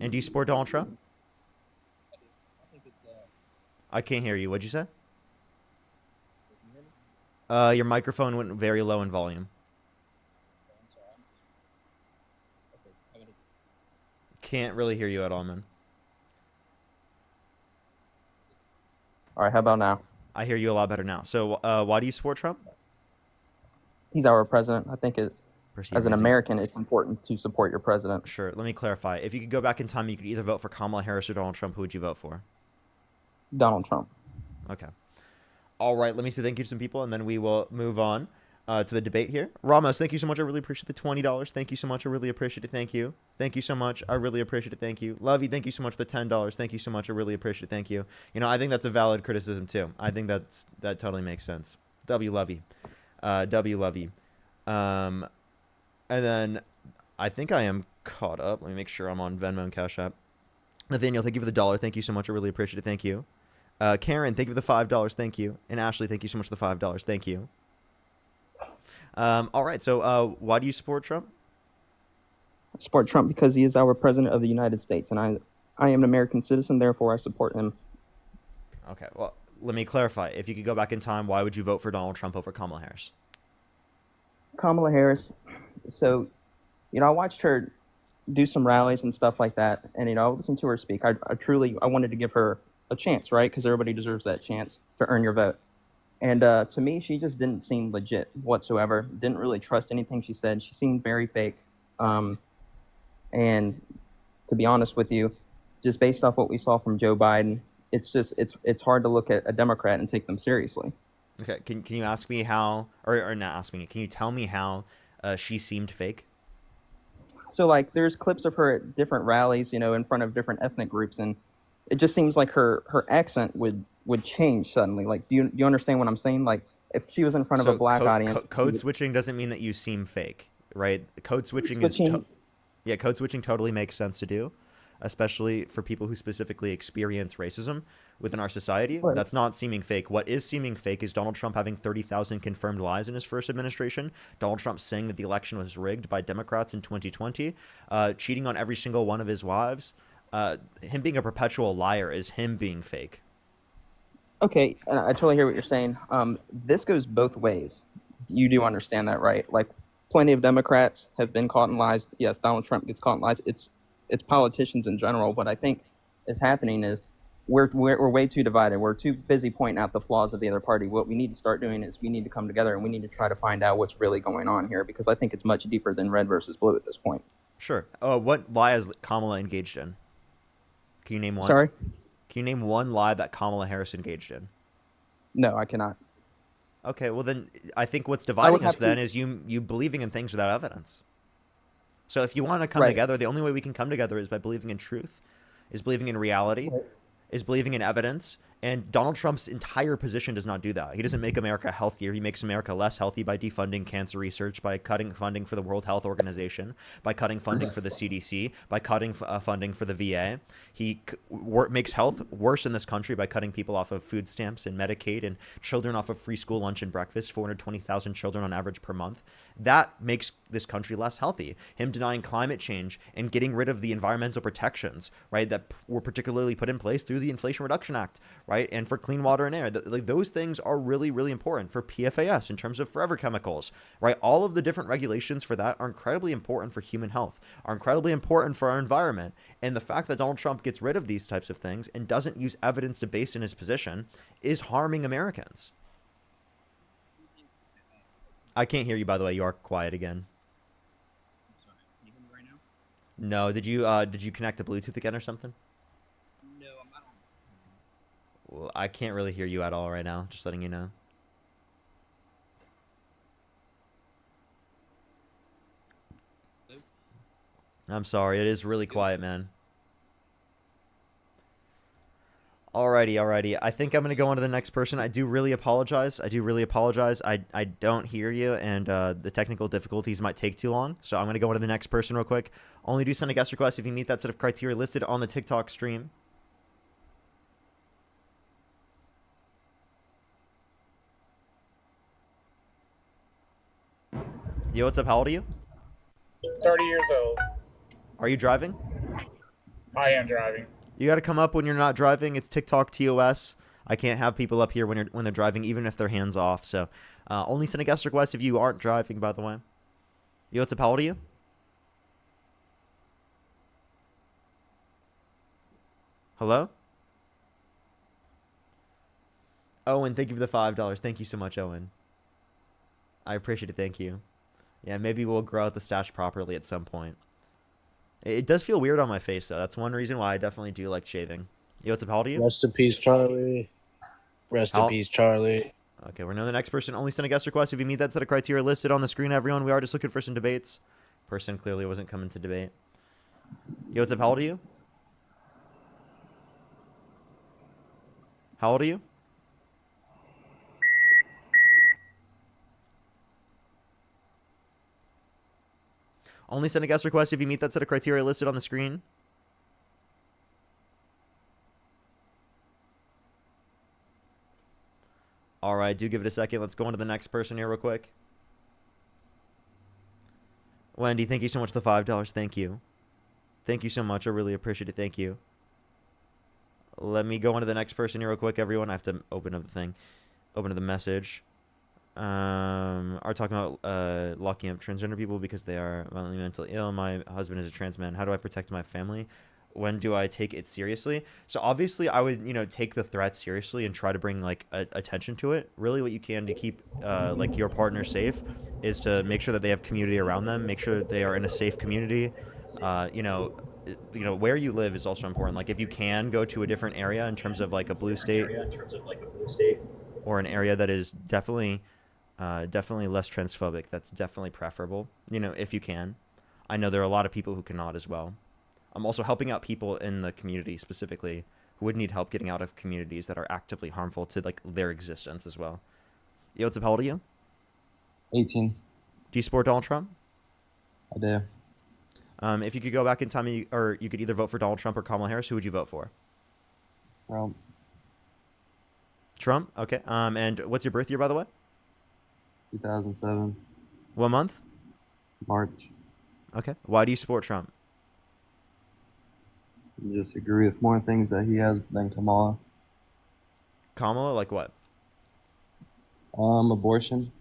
And do you support Donald Trump? I can't hear you. What'd you say? Your microphone went very low in volume. Can't really hear you at all, man. All right, how about now? I hear you a lot better now. So, why do you support Trump? He's our president. I think as an President. American, it's important to support your president. Sure. Let me clarify. If you could go back in time, you could either vote for Kamala Harris or Donald Trump. Who would you vote for? Donald Trump. Okay. All right. Let me say thank you to some people, and then we will move on to the debate here. Ramos, thank you so much. I really appreciate the $20. Thank you so much. I really appreciate it. Thank you. Thank you so much. I really appreciate it. Thank you. Lovey, thank you so much for the $10. Thank you so much. I really appreciate it. Thank you. You know, I think that's a valid criticism, too. I think that totally makes sense. W. Lovey. W. Lovey. And then I think I am caught up. Let me make sure I'm on Venmo and Cash App. Nathaniel, thank you for the $1. Thank you so much. I really appreciate it. Thank you. Karen, thank you for the $5. Thank you. And Ashley, thank you so much for the $5. Thank you. All right. So why do you support Trump? I support Trump because he is our president of the United States, and I am an American citizen, therefore I support him. Okay. Well, let me clarify. If you could go back in time, why would you vote for Donald Trump over Kamala Harris? Kamala Harris. So, I watched her do some rallies and stuff like that, and I listened to her speak. I wanted to give her a chance, right? Because everybody deserves that chance to earn your vote. And to me, she just didn't seem legit whatsoever. Didn't really trust anything she said. She seemed very fake. And to be honest with you, just based off what we saw from Joe Biden, it's hard to look at a Democrat and take them seriously. Okay. Can you ask me how, or not ask me, can you tell me how she seemed fake? So like there's clips of her at different rallies, you know, in front of different ethnic groups, and it just seems like her accent would change suddenly. Like, do you understand what I'm saying? Like, if she was in front of a So black audience, code switching doesn't mean that you seem fake, right? Code switching is switching. yeah, code switching totally makes sense to do, especially for people who specifically experience racism within our society. Right. That's not seeming fake. What is seeming fake is Donald Trump having 30,000 confirmed lies in his first administration, Donald Trump saying that the election was rigged by Democrats in 2020, cheating on every single one of his wives. Him being a perpetual liar is him being fake. Okay, and I totally hear what you're saying. This goes both ways. You do understand that, right? Like, plenty of Democrats have been caught in lies. Yes, Donald Trump gets caught in lies. It's politicians in general. What I think is happening is we're way too divided. We're too busy pointing out the flaws of the other party. What we need to start doing is we need to come together and we need to try to find out what's really going on here, because I think it's much deeper than red versus blue at this point. Sure. What lie is Kamala engaged in? Can you name one? Sorry? Can you name one lie that Kamala Harris engaged in? No, I cannot. Okay, well then I think what's dividing us have then to- is you believing in things without evidence. So if you want to come Right. together, the only way we can come together is by believing in truth, is believing in reality, is believing in evidence. And Donald Trump's entire position does not do that. He doesn't make America healthier. He makes America less healthy by defunding cancer research, by cutting funding for the World Health Organization, by cutting funding for the CDC, by cutting funding for the VA. He makes health worse in this country by cutting people off of food stamps and Medicaid and children off of free school lunch and breakfast, 420,000 children on average per month. That makes this country less healthy. Him denying climate change and getting rid of the environmental protections, right, that were particularly put in place through the Inflation Reduction Act, right, and for clean water and air. Like, those things are really, really important for PFAS in terms of forever chemicals, right? All of the different regulations for that are incredibly important for human health, are incredibly important for our environment. And the fact that Donald Trump gets rid of these types of things and doesn't use evidence to base in his position is harming Americans. I can't hear you, by the way. You are quiet again. No, did you connect to Bluetooth again or something? No, I'm not on. Well, I can't really hear you at all right now. Just letting you know. I'm sorry. It is really quiet, man. Alrighty. I think I'm going to go on to the next person. I do really apologize. I don't hear you, and the technical difficulties might take too long. So I'm going to go on to the next person real quick. Only do send a guest request if you meet that set of criteria listed on the TikTok stream. Yo, what's up? How old are you? 30 years old. Are you driving? I am driving. You got to come up when you're not driving. It's TikTok TOS. I can't have people up here when they're driving, even if they're hands off. So only send a guest request if you aren't driving, by the way. Yo, what's up? How old are you? Hello? Owen, thank you for the $5. Thank you so much, Owen. I appreciate it. Thank you. Yeah, maybe we'll grow out the stash properly at some point. It does feel weird on my face, though. That's one reason why I definitely do like shaving. Yo, what's up? How old are you? Rest in peace, Charlie. Rest in peace, Charlie. Okay, we're now the next person. Only send a guest request if you meet that set of criteria listed on the screen, everyone. We are just looking for some debates. Person clearly wasn't coming to debate. Yo, what's up? How old are you? How old are you? Only send a guest request if you meet that set of criteria listed on the screen. All right, do give it a second. Let's go on to the next person here real quick. Wendy, thank you so much for the $5. Thank you. Thank you so much. I really appreciate it. Thank you. Let me go on to the next person here real quick, everyone. I have to open up the thing. Open up the message. Are talking about locking up transgender people because they are violently mentally ill. My husband is a trans man. How do I protect my family? When do I take it seriously? So obviously I would, take the threat seriously and try to bring attention to it. Really what you can to keep your partner safe is to make sure that they have community around them, make sure that they are in a safe community. Where you live is also important. Like if you can go to a different area in terms of like a blue state or an area that is definitely Definitely less transphobic. That's definitely preferable, you know, if you can. I know there are a lot of people who cannot as well. I'm also helping out people in the community specifically who would need help getting out of communities that are actively harmful to like their existence as well. Yo, what's up? How old are you? 18. Do you support Donald Trump? I do. If you could go back in time, or you could either vote for Donald Trump or Kamala Harris, who would you vote for? Trump. Trump? Okay. And what's your birth year, by the way? 2007. What month? March. Okay. Why do you support Trump? Just agree with more things that he has than Kamala. Kamala, like what? Abortion.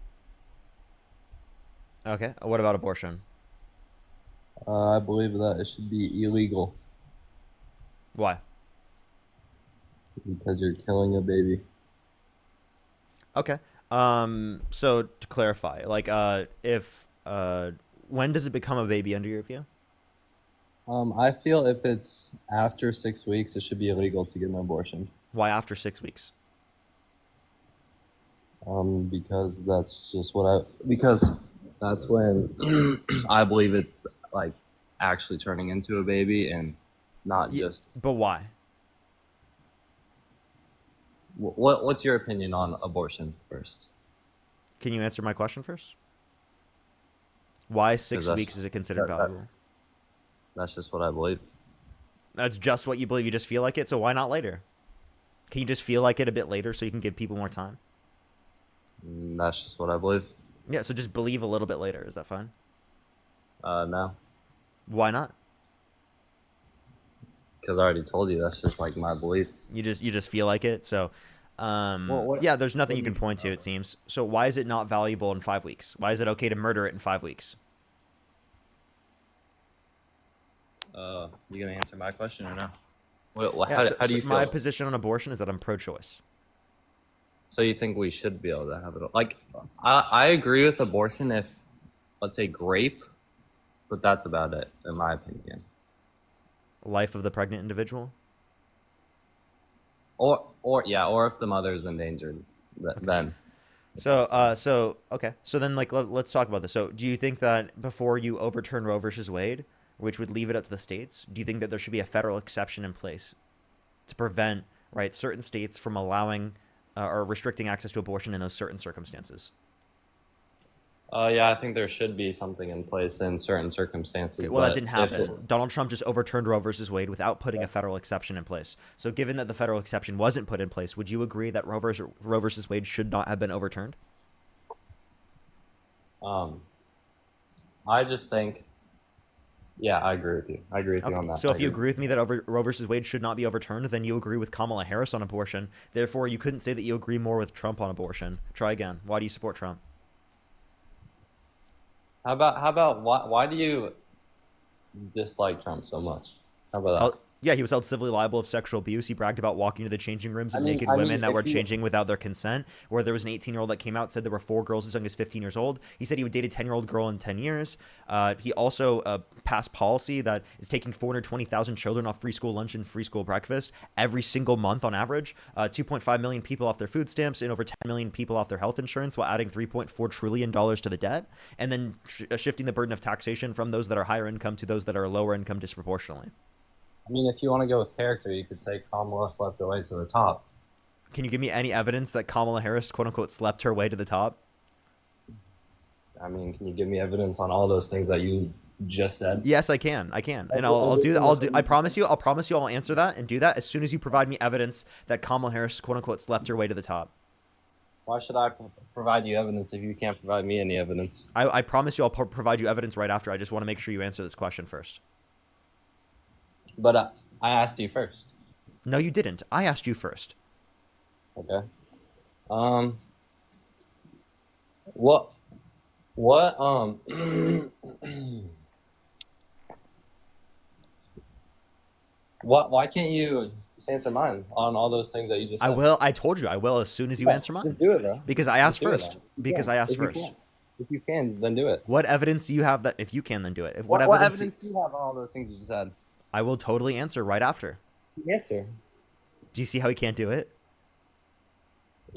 Okay. What about abortion? I believe that it should be illegal Why? because you're killing a baby. Okay. So to clarify, like, when does it become a baby under your view? I feel if it's after 6 weeks, it should be illegal to get an abortion. Why after 6 weeks? Because that's just because that's when I believe it's like actually turning into a baby and not just. But why? What's your opinion on abortion first? Can you answer my question first? Why 6 weeks is it considered valuable? That's just what I believe. That's just what you believe. You just feel like it. So why not later? Can you just feel like it a bit later so you can give people more time? That's just what I believe. Yeah. So just believe a little bit later. Is that fine? No. Why not? Because I already told you that's just like my beliefs. You just feel like it. So, yeah, there's nothing you can point to, it seems. So why is it not valuable in 5 weeks? Why is it okay to murder it in 5 weeks? You gonna answer my question or no? How do you feel? My position on abortion is that I'm pro-choice. So you think we should be able to have it? Like, I agree with abortion if, let's say, grape, but that's about it, in my opinion. Life of the pregnant individual? Or if the mother is endangered, then. So then, like, let's talk about this. So do you think that before you overturn Roe versus Wade, which would leave it up to the states, do you think that there should be a federal exception in place to prevent, right, certain states from allowing or restricting access to abortion in those certain circumstances? Yeah, I think there should be something in place in certain circumstances. Okay, well, that didn't happen. Donald Trump just overturned Roe versus Wade without putting a federal exception in place. So given that the federal exception wasn't put in place, would you agree that Roe versus Wade should not have been overturned? I just think, yeah, I agree with you. I agree with you on that. So if you agree with me that Roe versus Wade should not be overturned, then you agree with Kamala Harris on abortion. Therefore, you couldn't say that you agree more with Trump on abortion. Try again. Why do you support Trump? How about why do you dislike Trump so much? How about that? Yeah, he was held civilly liable of sexual abuse. He bragged about walking to the changing rooms of naked women that were changing without their consent, where there was an 18-year-old that came out, said there were 4 girls as young as 15 years old. He said he would date a 10-year-old girl in 10 years. He also passed policy that is taking 420,000 children off free school lunch and free school breakfast every single month on average, 2.5 million people off their food stamps, and over 10 million people off their health insurance, while adding $3.4 trillion to the debt, and then shifting the burden of taxation from those that are higher income to those that are lower income disproportionately. I mean, if you want to go with character, you could say Kamala slept her way to the top. Can you give me any evidence that Kamala Harris, quote unquote, slept her way to the top? I mean, can you give me evidence on all those things that you just said? Yes, I can. And I'll do that. I promise you I'll answer that and do that as soon as you provide me evidence that Kamala Harris, quote unquote, slept her way to the top. Why should I provide you evidence if you can't provide me any evidence? I promise you I'll provide you evidence right after. I just want to make sure you answer this question first. But I asked you first. No, you didn't. I asked you first. Okay. What why can't you just answer mine on all those things that you just said? I will. I told you I will as soon as you answer mine. Just do it, bro. Because I asked first. Because I asked first. If you can, then do it. What evidence do you have that if you can, then do it? What evidence do you have on all those things you just said? I will totally answer right after. Answer. Do you see how he can't do it?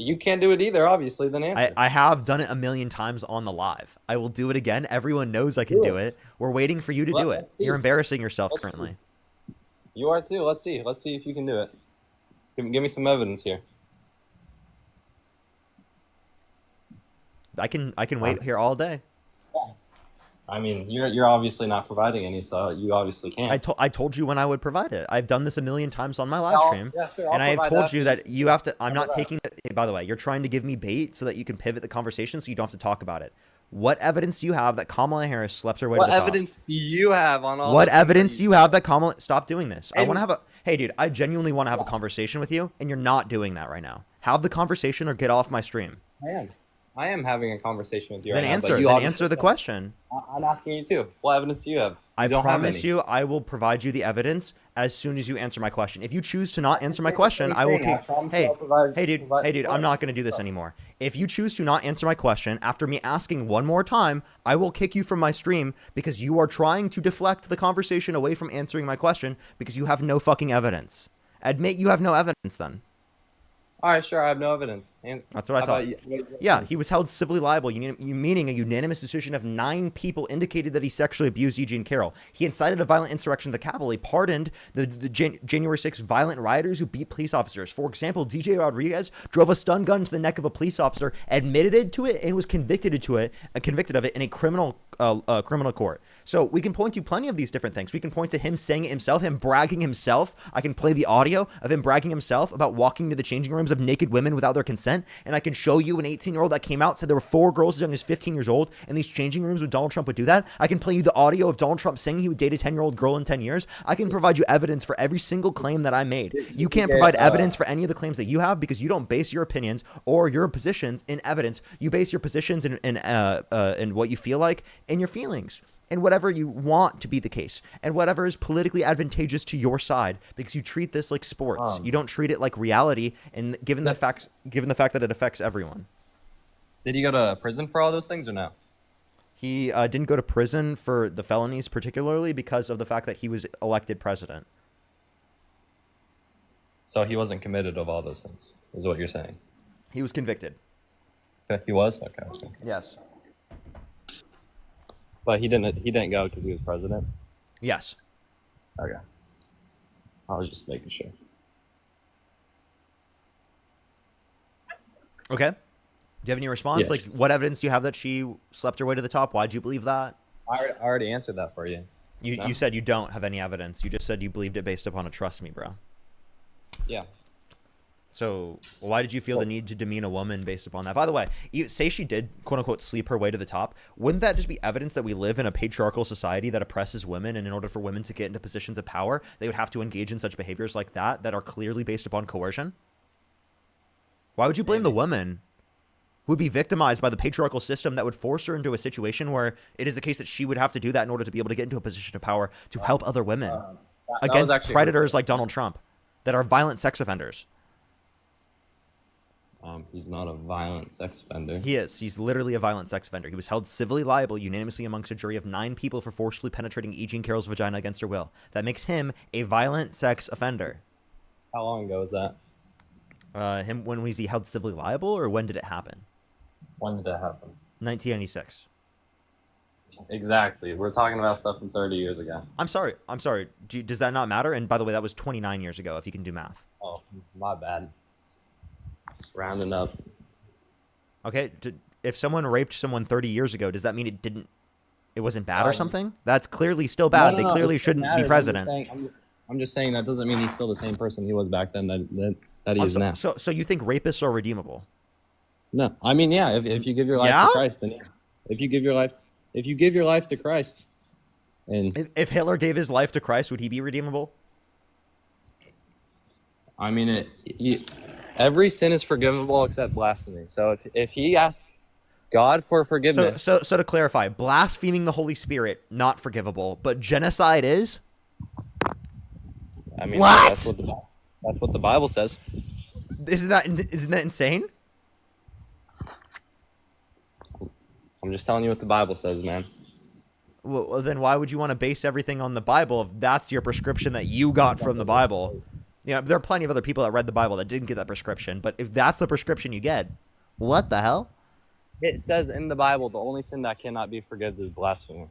You can't do it either, obviously. Then answer. I have done it a million times on the live. I will do it again. Everyone knows I can do it. We're waiting for you to do it. Let's see. You're embarrassing yourself Let's currently. see. You are too. Let's see. Let's see if you can do it. Give me some evidence here. I can wait here all day. I mean, you're obviously not providing any, so you obviously can't. I told you when I would provide it. I've done this a million times on my live Yeah, stream. sure, And I have provide told that. you that you have to, I'm not I'll taking, by the way, you're trying to give me bait so that you can pivot the conversation so you don't have to talk about it. What evidence do you have that Kamala Harris slept her way What to the top? evidence do you have on all? What the things evidence that do you have that Kamala, stop doing this. I And- want to have a, hey dude, I genuinely want to have a conversation with you and you're not doing that right now. Have the conversation or get off my stream. I am having a conversation with you Then right now, answer, but you then obviously answer the don't. question. I'm asking you too. What evidence do you have? I don't have promise any. you, I will provide you the evidence as soon as you answer my question. If you choose to not answer my question, same I will thing. I keep. promise Hey, I'll provide- hey, dude, provide- hey, dude, I'm not going to do this anymore. If you choose to not answer my question after me asking one more time, I will kick you from my stream because you are trying to deflect the conversation away from answering my question because you have no fucking evidence. Admit you have no evidence then. All right, sure. I have no evidence. And That's what I how thought. about you? Yeah, he was held civilly liable, meaning a unanimous decision of 9 people indicated that he sexually abused Eugene Carroll. He incited a violent insurrection of the Capitol. He pardoned the January 6th violent rioters who beat police officers. For example, DJ Rodriguez drove a stun gun to the neck of a police officer, admitted to it, and was convicted of it in a criminal court. So we can point to plenty of these different things. We can point to him saying it himself, him bragging himself. I can play the audio of him bragging himself about walking to the changing rooms of naked women without their consent. And I can show you an 18-year-old that came out, said there were 4 girls as young as 15 years old in these changing rooms when Donald Trump would do that. I can play you the audio of Donald Trump saying he would date a 10-year-old girl in 10 years. I can provide you evidence for every single claim that I made. You can't provide evidence for any of the claims that you have because you don't base your opinions or your positions in evidence. You base your positions in what you feel like and your feelings. And whatever you want to be the case, and whatever is politically advantageous to your side, because you treat this like sports. You don't treat it like reality. And given the fact that it affects everyone, Did he go to prison for all those things or no? he didn't go to prison for the felonies, particularly because of the fact that he was elected president. So he wasn't committed of all those things, is what you're saying? He was convicted. Okay, he was? Okay. Yes. But he didn't go because he was president? Yes. Okay. I was just making sure. Okay. Do you have any response? Yes. Like, what evidence do you have that she slept her way to the top? Why'd you believe that? I already answered that for you. No? You said you don't have any evidence. You just said you believed it based upon a trust me, bro. Yeah. So why did you feel the need to demean a woman based upon that? By the way, you say she did, quote unquote, sleep her way to the top. Wouldn't that just be evidence that we live in a patriarchal society that oppresses women? And in order for women to get into positions of power, they would have to engage in such behaviors like that are clearly based upon coercion? Why would you blame the woman who would be victimized by the patriarchal system that would force her into a situation where it is the case that she would have to do that in order to be able to get into a position of power to help other women that was against actually predators like Donald Trump that are violent sex offenders? He's not a violent sex offender. He is. He's literally a violent sex offender. He was held civilly liable unanimously amongst a jury of 9 people for forcefully penetrating Eugene Carroll's vagina against her will. That makes him a violent sex offender. How long ago was that? When was he held civilly liable, or when did it happen? When did that happen? 1996. Exactly. We're talking about stuff from 30 years ago. I'm sorry. Does that not matter? And by the way, that was 29 years ago, if you can do math. Oh, my bad. Just rounding up. Okay. If someone raped someone 30 years ago, does that mean it wasn't bad or something? That's clearly still bad. They clearly shouldn't be president. I'm just saying that doesn't mean he's still the same person he was back then that he is now. So you think rapists are redeemable? No, I mean, yeah. If you give your life to Christ, then if you give your life to Christ, and if Hitler gave his life to Christ, would he be redeemable? I mean, every sin is forgivable except blasphemy. So if he asked God for forgiveness, so to clarify, blaspheming the Holy Spirit not forgivable, but genocide is. I mean, what? That's what the Bible says. Isn't that insane? I'm just telling you what the Bible says, man. Well, then why would you want to base everything on the Bible if that's your prescription that you got from the Bible? Yeah, there are plenty of other people that read the Bible that didn't get that prescription. But if that's the prescription you get, what the hell? It says in the Bible the only sin that cannot be forgiven is blasphemy.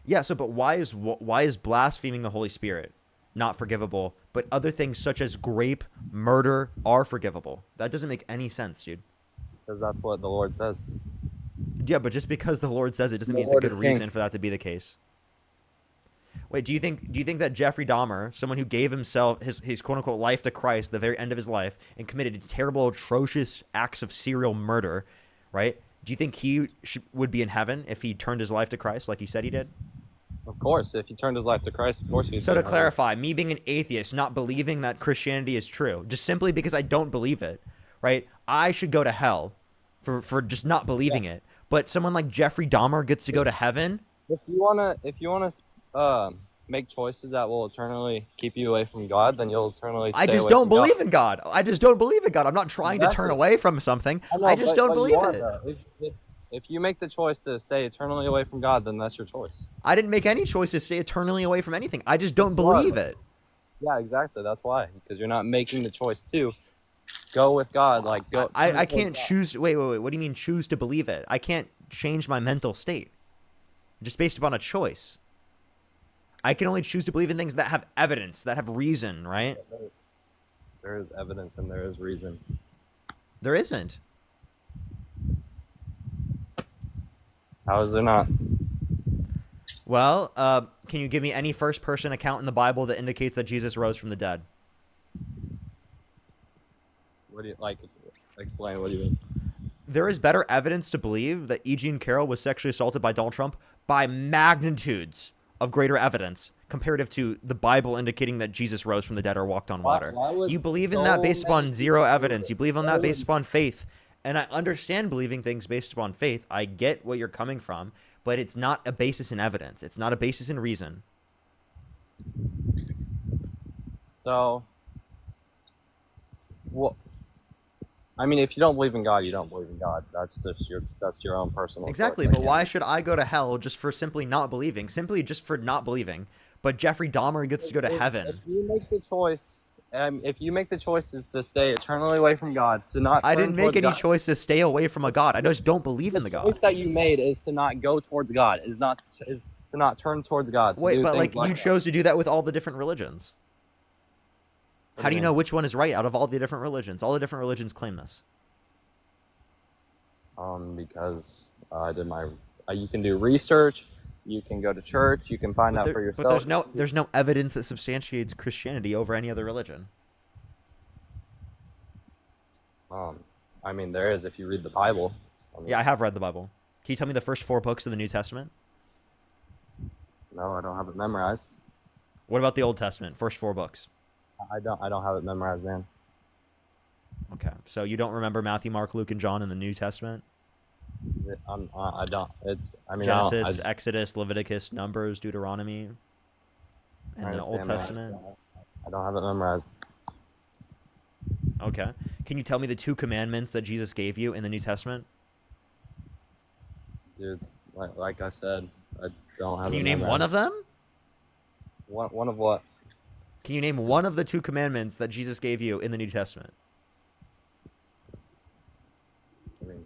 Yeah. So, but why is blaspheming the Holy Spirit not forgivable, but other things such as rape, murder are forgivable? That doesn't make any sense, dude. Because that's what the Lord says. Yeah, but just because the Lord says it doesn't The mean it's a Lord good is king. reason for that to be the case. Wait, do you think that Jeffrey Dahmer, someone who gave himself his quote unquote life to Christ at the very end of his life and committed terrible, atrocious acts of serial murder, right? Do you think he would be in heaven if he turned his life to Christ like he said he did? Of course, if he turned his life to Christ, of course he'd So be to in heaven. clarify, me being an atheist, not believing that Christianity is true, just simply because I don't believe it, right? I should go to hell for just not believing it. But someone like Jeffrey Dahmer gets to go to heaven? If you wanna make choices that will eternally keep you away from God, then you'll eternally stay I just away don't from God. believe in God. I just don't believe in God. I'm not trying to turn Exactly. away from something. know, I just but don't you believe are, it. though. If you make the choice to stay eternally away from God, then that's your choice. I didn't make any choice to stay eternally away from anything. I just don't Yes, you are. believe it. Yeah, exactly. That's why, because you're not making the choice to go with God. Like go. I can't choose. Wait. What do you mean choose to believe it? I can't change my mental state just based upon a choice. I can only choose to believe in things that have evidence, that have reason, right? There is evidence and there is reason. There isn't. How is there not? Well, can you give me any first-person account in the Bible that indicates that Jesus rose from the dead? What do you like? Explain. What do you mean? There is better evidence to believe that E. Jean Carroll was sexually assaulted by Donald Trump by magnitudes of greater evidence comparative to the Bible indicating that Jesus rose from the dead or walked on water. Why would You believe in so that based upon many zero people do evidence. it? You believe on Why that based would- upon faith. And I understand believing things based upon faith. I get what you're coming from, but it's not a basis in evidence. It's not a basis in reason. So, well, I mean, if you don't believe in God, you don't believe in God. That's just your own personal Exactly, choice. but why should I go to hell just for simply not believing? Simply just for not believing. But Jeffrey Dahmer gets to go to heaven. If you make the choice, if you make the choices to stay eternally away from God, to not I turn didn't make towards any God, choice to stay away from a God. I just don't believe in the the God. choice that you made is to not go towards God, is to not turn towards God. To Wait, do but things like you that. chose to do that with all the different religions. What How do do you you know mean? which one is right out of all the different religions? All the different religions claim this. Because I did my. You can do research. You can go to church. You can find out for But yourself. there's no evidence that substantiates Christianity over any other religion. I mean, there is if you read the Bible. Yeah, I have read the Bible. Can you tell me the first 4 books of the New Testament? No, I don't have it memorized. What about the Old Testament? First 4 books. I don't have it memorized, man. Okay, so you don't remember Matthew, Mark, Luke, and John in the New Testament? I don't. It's. I mean, I don't- Genesis, I just- Exodus, Leviticus, Numbers, Deuteronomy, I and the Old understand that. Testament. I don't have it memorized. Okay. Can you tell me the 2 commandments that Jesus gave you in the New Testament? Dude, like I said, I don't have. Can it you name one memorized. of them? One of what? Can you name one of the 2 commandments that Jesus gave you in the New Testament? I mean,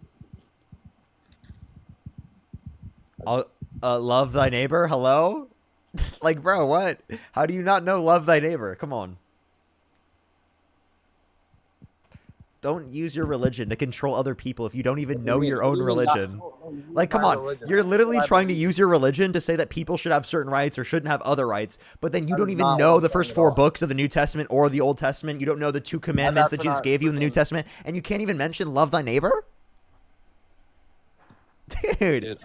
Love thy neighbor? Hello? Like, bro, what? How do you not know love thy neighbor? Come on. Don't use your religion to control other people if you don't even know your own religion. Like, come on. You're literally trying to use your religion to say that people should have certain rights or shouldn't have other rights, but then you don't even know the first 4 books of the New Testament or the Old Testament. You don't know the 2 commandments that Jesus gave you in the New Testament, and you can't even mention love thy neighbor? Dude.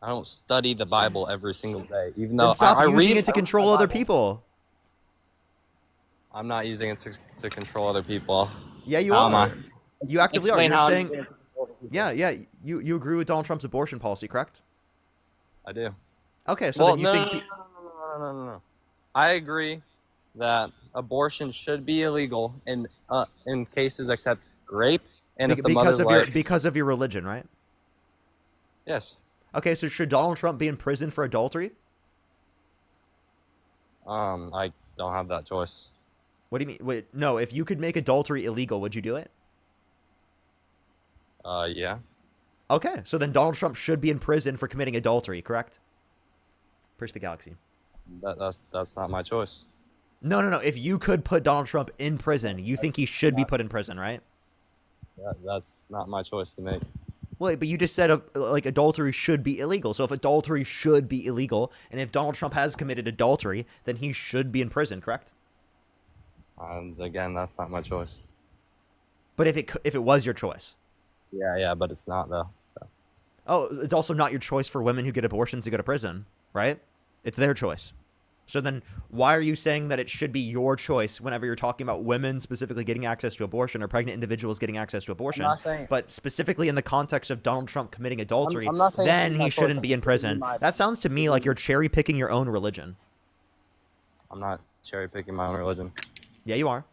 I don't study the Bible every single day, even though Then stop I using read it to control other people. I'm not using it to control other people. Yeah, you How am are. I? You actively Explain are. how You're I'm saying, using it to control other people. yeah. You agree with Donald Trump's abortion policy, correct? I do. Okay, so Well, then you think no. I agree that abortion should be illegal in cases except rape and if the mother's like. because of your religion, right? Yes. Okay, so should Donald Trump be in prison for adultery? I don't have that choice. What do you mean? Wait, no, if you could make adultery illegal, would you do it? Yeah. Okay, so then Donald Trump should be in prison for committing adultery, correct? Push the galaxy. That's not my choice. No. If you could put Donald Trump in prison, you think he should be put in prison, right? That's not my choice to make. Well, but you just said like adultery should be illegal. So if adultery should be illegal, and if Donald Trump has committed adultery, then he should be in prison, correct? And again, that's not my choice. But if it was your choice. Yeah, but it's not though. So. Oh, it's also not your choice for women who get abortions to go to prison, right? It's their choice. So then why are you saying that it should be your choice whenever you're talking about women specifically getting access to abortion or pregnant individuals getting access to abortion? But specifically in the context of Donald Trump committing adultery, I'm not saying then it's he my shouldn't choice. be in prison. That sounds to me like you're cherry picking your own religion. I'm not cherry picking my own religion. Yeah, you are.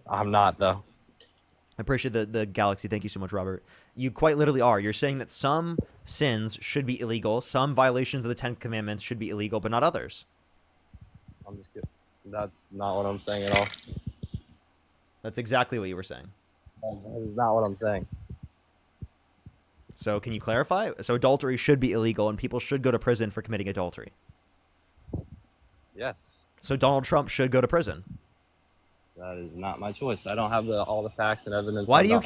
I'm not though. I appreciate the galaxy. Thank you so much, Robert. You quite literally are. You're saying that some sins should be illegal, some violations of the Ten Commandments should be illegal, but not others. I'm just kidding. That's not what I'm saying at all. That's exactly what you were saying. That is not what I'm saying. So can you clarify? So adultery should be illegal and people should go to prison for committing adultery. Yes. So Donald Trump should go to prison. That is not my choice. I don't have all the facts and evidence. Why do you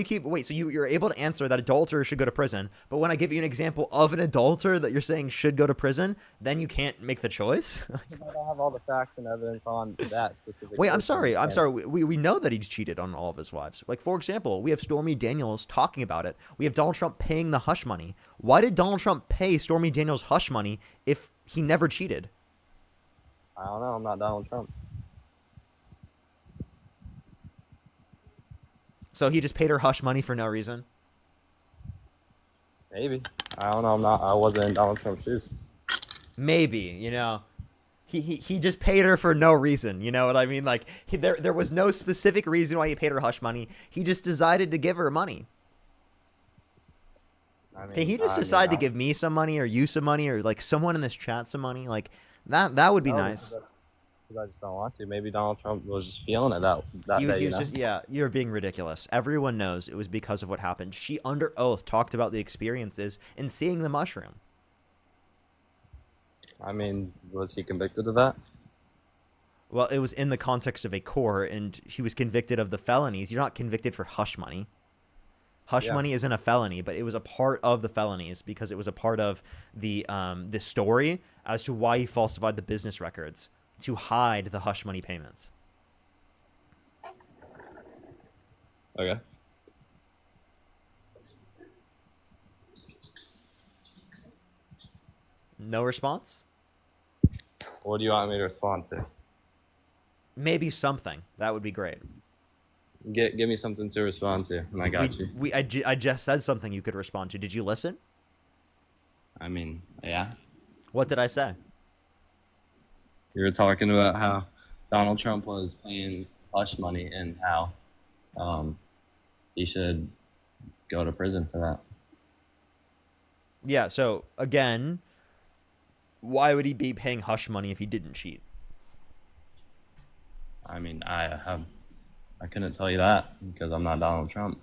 keep wait, so you're able to answer that adulterers should go to prison, but when I give you an example of an adulterer that you're saying should go to prison, then you can't make the choice? I don't have all the facts and evidence on that specific. Wait, I'm person. sorry. We know that he's cheated on all of his wives. Like, for example, we have Stormy Daniels talking about it. We have Donald Trump paying the hush money. Why did Donald Trump pay Stormy Daniels hush money if he never cheated? I don't know. I'm not Donald Trump. So he just paid her hush money for no reason? Maybe. I don't know. I wasn't in Donald Trump's shoes. Maybe, you know. He just paid her for no reason, you know what I mean? Like, there was no specific reason why he paid her hush money. He just decided to give her money. I mean, Hey, he just decided to give me some money or you some money or, like, someone in this chat some money. Like, that would be nice. I just don't want to. Maybe Donald Trump was just feeling it that He day. was just, yeah, you're being ridiculous. Everyone knows it was because of what happened. She, under oath, talked about the experiences and seeing the mushroom. I mean, was he convicted of that? Well, it was in the context of a court, and he was convicted of the felonies. You're not convicted for hush money. Hush money isn't a felony, but it was a part of the felonies because it was a part of the story as to why he falsified the business records to hide the hush money payments. Okay. No response? What do you want me to respond to? Maybe something. That would be great. Give me something to respond to, and I got you. I just said something you could respond to. Did you listen? I mean, yeah. What did I say? You were talking about how Donald Trump was paying hush money and how he should go to prison for that. Yeah, so, again, why would he be paying hush money if he didn't cheat? I mean, I couldn't tell you that because I'm not Donald Trump.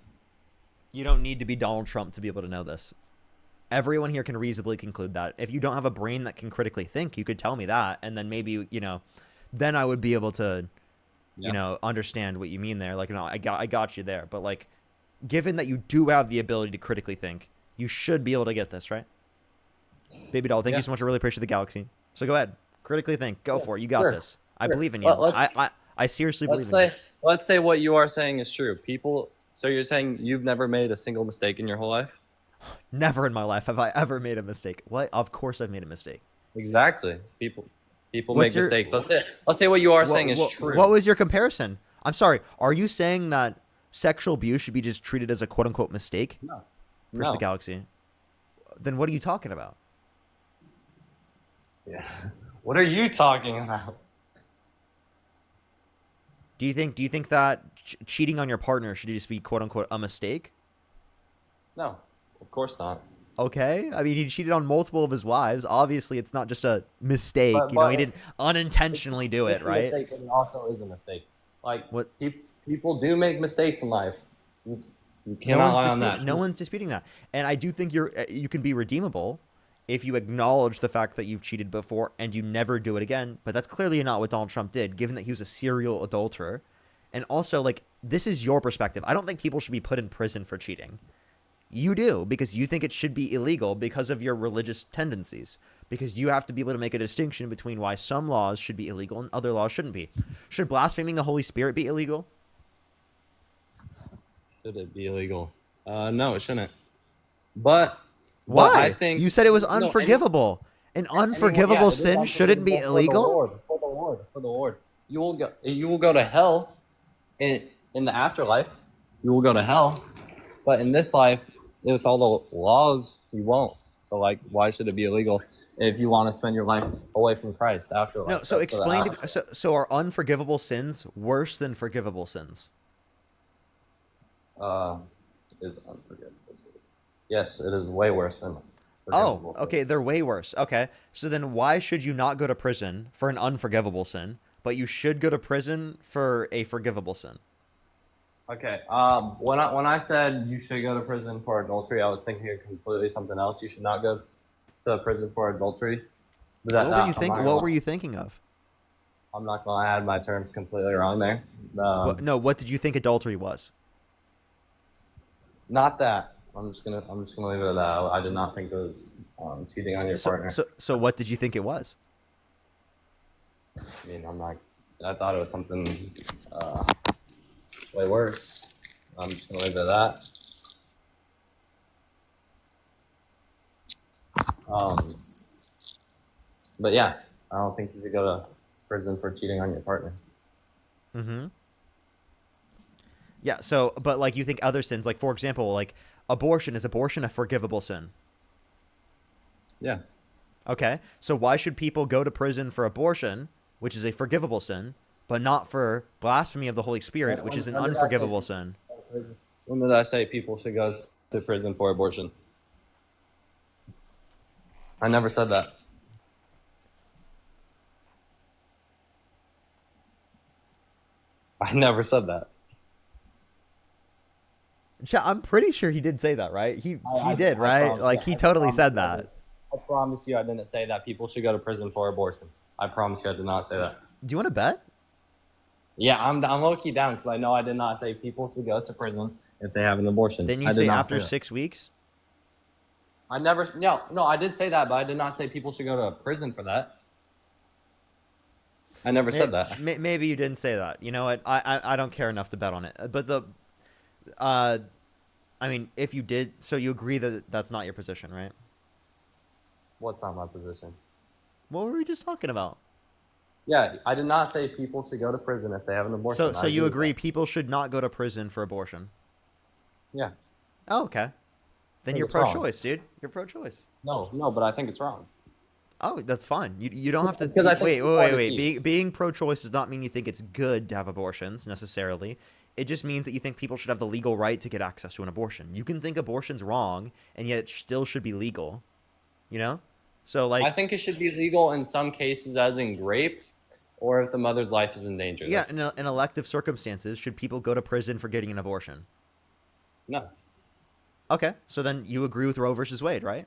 You don't need to be Donald Trump to be able to know this. Everyone here can reasonably conclude that. If you don't have a brain that can critically think, you could tell me that, and then maybe, you know, then I would be able to, you know, understand what you mean there. Like, no, I got you there. But, like, given that you do have the ability to critically think, you should be able to get this, right? Baby doll, thank you so much. I really appreciate the galaxy. So go ahead. Critically think. Go for it. You got this. I believe in you. I seriously believe in you. Let's say what you are saying is true. So you're saying you've never made a single mistake in your whole life? Never in my life have I ever made a mistake. What? Of course I've made a mistake. Exactly. People make mistakes. Let's say what you are saying is true. What was your comparison? I'm sorry. Are you saying that sexual abuse should be just treated as a quote unquote mistake? No. Versus the galaxy. Then what are you talking about? Yeah. What are you talking about? Do you think that cheating on your partner should just be quote unquote a mistake? No, of course not. Okay, I mean, he cheated on multiple of his wives. Obviously, it's not just a mistake. But, You know, but he didn't unintentionally do it's it, a right? mistake, but it also is a mistake. Like What? people do make mistakes in life. You No cannot one's lie on disputing. that. No one's disputing that. And I do think you can be redeemable if you acknowledge the fact that you've cheated before and you never do it again. But that's clearly not what Donald Trump did, given that he was a serial adulterer. And also, like, this is your perspective. I don't think people should be put in prison for cheating. You do, because you think it should be illegal because of your religious tendencies. Because you have to be able to make a distinction between why some laws should be illegal and other laws shouldn't be. Should blaspheming the Holy Spirit be illegal? Should it be illegal? No, it shouldn't. But Why? I think you said it was no, unforgivable. An unforgivable anyone, yeah, it is sin shouldn't be unforgivable illegal? For the Lord. You will go to hell in the afterlife. You will go to hell. But in this life, with all the laws, you won't. So, like, why should it be illegal if you want to spend your life away from Christ after life? No, so explain so are unforgivable sins worse than forgivable sins? Is unforgivable sins. Yes, it is way worse than Oh, forgivable okay, sins. they're way worse. Okay, so then why should you not go to prison for an unforgivable sin, but you should go to prison for a forgivable sin? Okay. When I said you should go to prison for adultery, I was thinking of completely something else. You should not go to prison for adultery. What were you thinking of? I'm not gonna add my terms completely wrong there. No, what did you think adultery was? Not that. I'm just gonna leave it at that. I did not think it was cheating on your partner. So what did you think it was? I mean, I thought it was something way worse. I'm just gonna leave it at that. But yeah, I don't think you should go to prison for cheating on your partner. Mm-hmm. Yeah, so, but, like, you think other sins, like, for example, like, is abortion a forgivable sin? Yeah. Okay, so why should people go to prison for abortion, which is a forgivable sin, but not for blasphemy of the Holy Spirit, which is an unforgivable sin? When did I say people should go to prison for abortion? I never said that. I never said that. I'm pretty sure he did say that, right? He did, right? Like, he totally said that. I promise you I didn't say that people should go to prison for abortion. I promise you I did not say that. Do you want to bet? Yeah, I'm low-key down because I know I did not say people should go to prison if they have an abortion. Didn't you say after 6 weeks? I never. No, I did say that, but I did not say people should go to prison for that. I never said that. Maybe you didn't say that. You know what? I don't care enough to bet on it. But I mean, if you did, so you agree that that's not your position, right? What's not my position? What were we just talking about? Yeah, I did not say people should go to prison if they have an abortion. So you agree people should not go to prison for abortion? Yeah. Oh, okay. Then you're pro-choice, dude. You're pro-choice. No, but I think it's wrong. Oh, that's fine. You don't have to. Because I think wait. Being pro-choice does not mean you think it's good to have abortions necessarily. It just means that you think people should have the legal right to get access to an abortion. You can think abortion's wrong, and yet it still should be legal. You know? So, like, I think it should be legal in some cases, as in rape, or if the mother's life is in danger. Yeah, in elective circumstances, should people go to prison for getting an abortion? No. Okay, so then you agree with Roe versus Wade, right?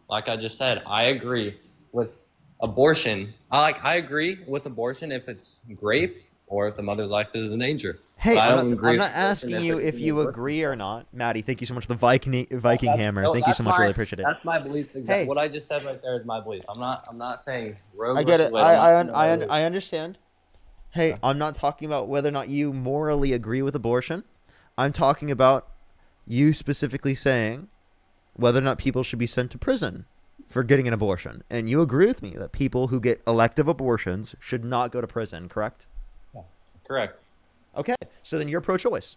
Like I just said, I agree with abortion. I agree with abortion if it's rape or if the mother's life is in danger. Hey, But I I'm don't agree not with asking abortion you it's if you an agree or not. Maddie, thank you so much for the Viking hammer. No, Thank you so much. my- Really appreciate it. That's my beliefs. Exactly. Hey. What I just said right there is my beliefs. I'm not saying Roe I get versus it. Wade. I understand. Hey, I'm not talking about whether or not you morally agree with abortion. I'm talking about you specifically saying whether or not people should be sent to prison for getting an abortion. And you agree with me that people who get elective abortions should not go to prison, correct? Correct. Okay, so then you're pro-choice.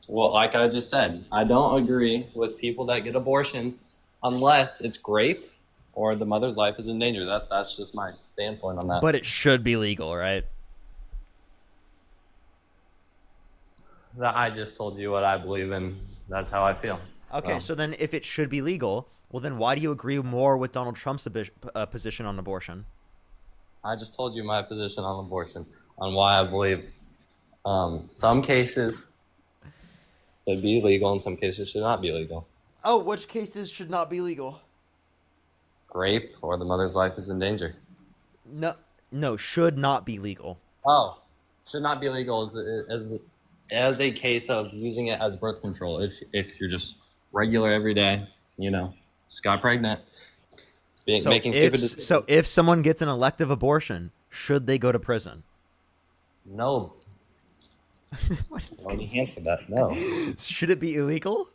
Well, like I just said, I don't agree with people that get abortions unless it's rape or the mother's life is in danger. That's just my standpoint on that. But it should be legal, right? That I just told you what I believe in. That's how I feel. Okay, so then if it should be legal, well, then why do you agree more with Donald Trump's position on abortion? I just told you my position on abortion, on why I believe some cases should be legal and some cases should not be legal. Oh, which cases should not be legal? Rape or the mother's life is in danger. No, should not be legal. Oh, should not be legal as a case of using it as birth control. If you're just regular every day, just got pregnant, making stupid decisions. So if someone gets an elective abortion, should they go to prison? No. Let me answer that. No. Should it be illegal?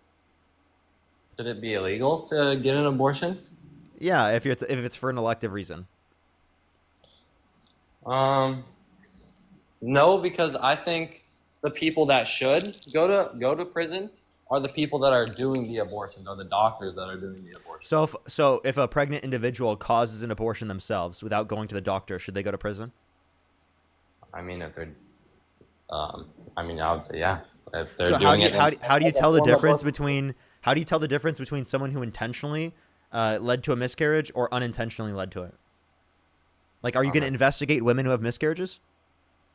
Should it be illegal to get an abortion? Yeah, if it's for an elective reason. No, because I think the people that should go to prison are the people that are doing the abortions, or the doctors that are doing the abortions. So if a pregnant individual causes an abortion themselves without going to the doctor, should they go to prison? I mean, if they're, I would say yeah. If they're So doing how do you tell the difference between someone who intentionally led to a miscarriage or unintentionally led to it? Like, are you going to investigate women who have miscarriages?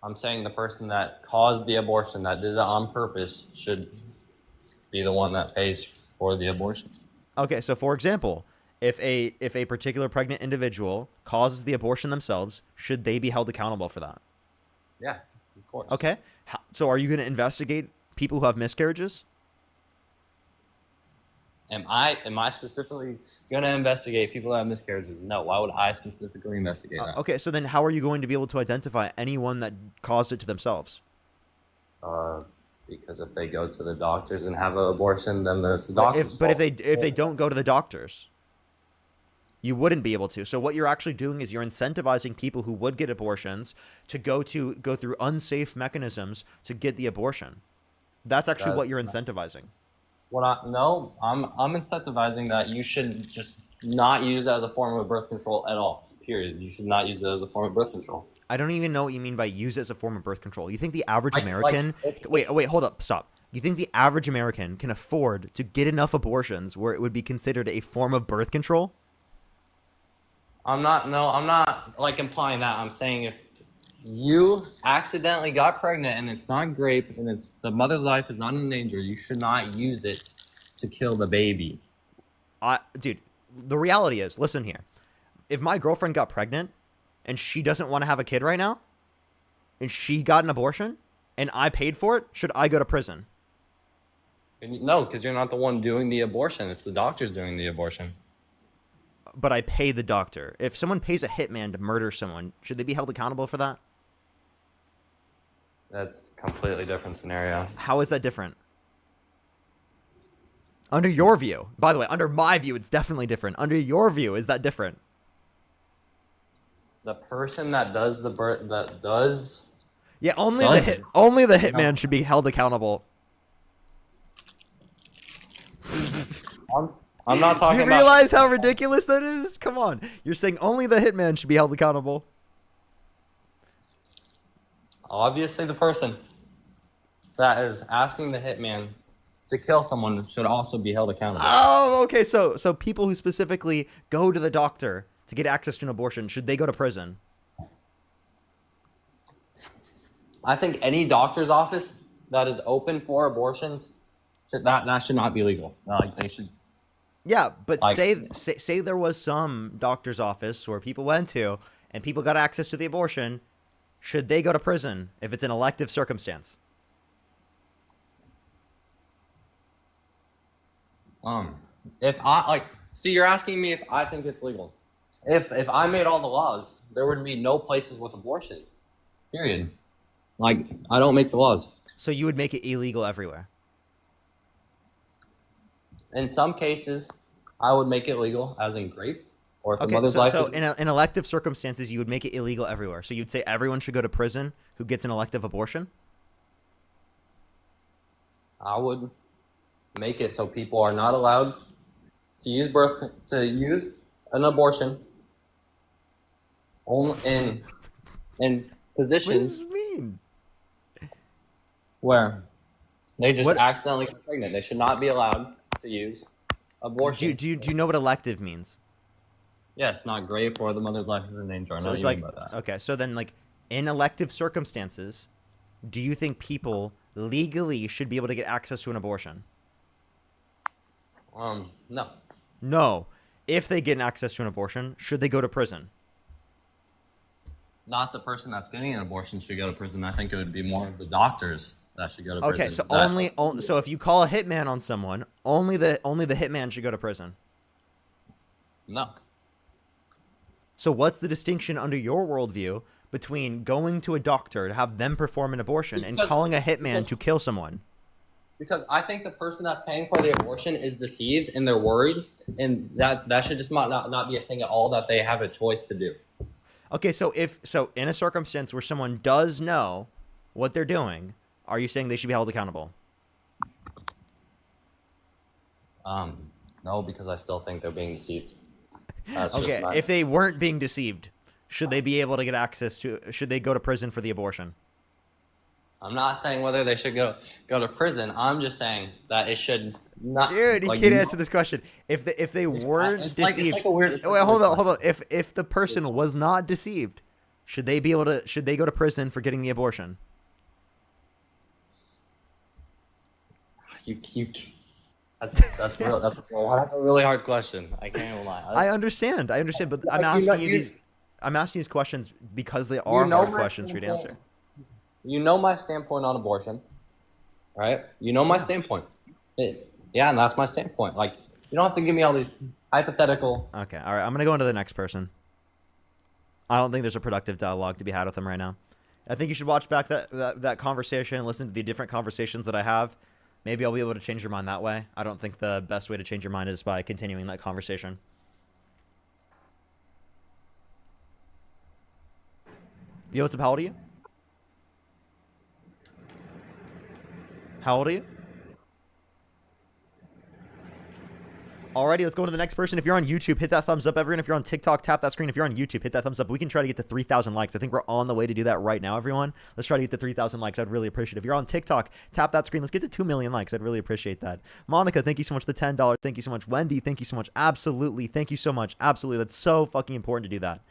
I'm saying the person that caused the abortion, that did it on purpose, should be the one that pays for the abortion. Okay, so for example, if a particular pregnant individual causes the abortion themselves, should they be held accountable for that? Yeah, of course. Okay, so are you going to investigate people who have miscarriages? Am I specifically going to investigate people that have miscarriages? No. Why would I specifically investigate that? Okay, so then how are you going to be able to identify anyone that caused it to themselves? Because if they go to the doctors and have an abortion, then it's the doctor's But fault. if they don't go to the doctors, you wouldn't be able to. So what you're actually doing is you're incentivizing people who would get abortions to go through unsafe mechanisms to get the abortion. That's actually what you're incentivizing. I'm incentivizing that you should just not use it as a form of birth control at all. Period. You should not use it as a form of birth control. I don't even know what you mean by use it as a form of birth control. You think the average American... Wait, hold up, stop. You think the average American can afford to get enough abortions where it would be considered a form of birth control? I'm not implying that. I'm saying if you accidentally got pregnant and it's not rape and it's the mother's life is not in danger, you should not use it to kill the baby. Dude, the reality is, listen here. If my girlfriend got pregnant and she doesn't want to have a kid right now, and she got an abortion, and I paid for it, should I go to prison? No, because you're not the one doing the abortion. It's the doctors doing the abortion. But I pay the doctor. If someone pays a hitman to murder someone, should they be held accountable for that? That's a completely different scenario. How is that different? Under your view. By the way, under my view, it's definitely different. Under your view, is that different? The person that does the birth, that does... Yeah, only the hitman should be held accountable. I'm not talking about... Do you realize how ridiculous that is? Come on. You're saying only the hitman should be held accountable. Obviously, the person that is asking the hitman to kill someone should also be held accountable. Oh, okay. So people who specifically go to the doctor to get access to an abortion, should they go to prison? I think any doctor's office that is open for abortions, that should not be legal. Like they should. Yeah, but say there was some doctor's office where people went to and people got access to the abortion, should they go to prison if it's an elective circumstance? If I you're asking me if I think it's legal. If I made all the laws, there would be no places with abortions. Period. Like, I don't make the laws. So you would make it illegal everywhere? In some cases, I would make it legal, as in rape, or if the Okay, mother's life so is... in elective circumstances, you would make it illegal everywhere. So you'd say everyone should go to prison who gets an elective abortion? I would make it so people are not allowed to use an abortion only in positions. What does this mean? Where? They just What accidentally get pregnant. They should not be allowed to use abortion. do you know what elective means? Yeah, it's not great for the mother's life is in danger. I know So what it's you mean like by that. okay, so then like in elective circumstances, do you think people legally should be able to get access to an abortion? No. No. If they get access to an abortion, should they go to prison? Not the person that's getting an abortion should go to prison. I think it would be more of the doctors that should go to prison. Okay, so That- so if you call a hitman on someone, only the hitman should go to prison. No. So what's the distinction under your worldview between going to a doctor to have them perform an abortion and calling a hitman to kill someone? Because I think the person that's paying for the abortion is deceived and they're worried, and that should just not be a thing at all that they have a choice to do. Okay, so in a circumstance where someone does know what they're doing, are you saying they should be held accountable? No, because I still think they're being deceived. That's Okay, if they weren't being deceived, should they be able to get access to? Should they go to prison for the abortion? I'm not saying whether they should go to prison. I'm just saying that it should not. Dude, you like, can't answer this question. If they weren't it's like deceived, a weird. wait, hold on. If the person was not deceived, should they go to prison for getting the abortion? You that's real. That's a really hard question. I can't even lie. I understand, but I'm asking I'm asking these questions because they are hard questions for you to answer. You know my standpoint on abortion, right? You know my standpoint. Yeah, and that's my standpoint. Like, you don't have to give me all these hypothetical. Okay, all right. I'm gonna go into the next person. I don't think there's a productive dialogue to be had with them right now. I think you should watch back that conversation, listen to the different conversations that I have. Maybe I'll be able to change your mind that way. I don't think the best way to change your mind is by continuing that conversation. Yo, what's up? How old are you? How old are you? Alrighty, let's go to the next person. If you're on YouTube, hit that thumbs up. Everyone, if you're on TikTok, tap that screen. If you're on YouTube, hit that thumbs up. We can try to get to 3,000 likes. I think we're on the way to do that right now, everyone. Let's try to get to 3,000 likes. I'd really appreciate it. If you're on TikTok, tap that screen. Let's get to 2 million likes. I'd really appreciate that. Monica, thank you so much for the $10. Thank you so much. Wendy, thank you so much. Absolutely. Thank you so much. Absolutely. That's so fucking important to do that.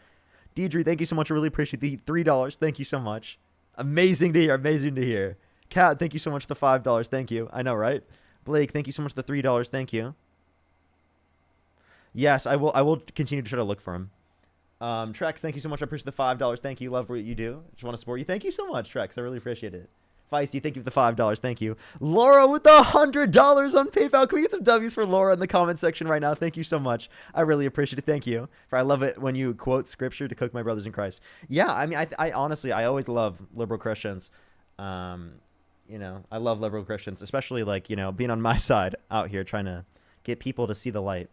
Deidre, thank you so much. I really appreciate the $3. Thank you so much. Amazing to hear. Amazing to hear. Kat, thank you so much for the $5. Thank you. I know, right? Blake, thank you so much for the $3. Thank you. Yes, I will continue to try to look for him. Trex, thank you so much. I appreciate the $5. Thank you. Love what you do. Just want to support you. Thank you so much, Trex. I really appreciate it. Feisty, thank you for the $5. Thank you. Laura with the $100 on PayPal. Can we get some W's for Laura in the comment section right now? Thank you so much. I really appreciate it. Thank you. I love it when you quote scripture to cook my brothers in Christ. Yeah, I mean, I honestly, I always love liberal Christians. You know, I love liberal Christians, especially like, you know, being on my side out here trying to get people to see the light.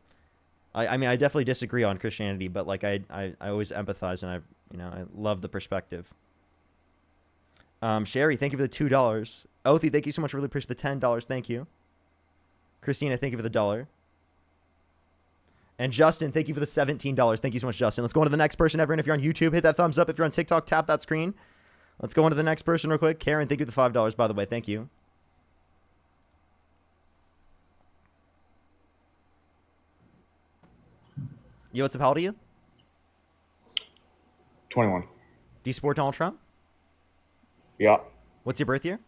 I mean, I definitely disagree on Christianity, but like I always empathize and I love the perspective. Sherry, thank you for the $2. Othie, thank you so much. Really appreciate the $10. Thank you. Christina, thank you for the $1. And Justin, thank you for the $17. Thank you so much, Justin. Let's go on to the next person. Everyone, if you're on YouTube, hit that thumbs up. If you're on TikTok, tap that screen. Let's go on to the next person real quick. Karen, thank you for the $5, by the way. Thank you. Yo, what's up? How old are you? 21. Do you support Donald Trump? Yeah. What's your birth year?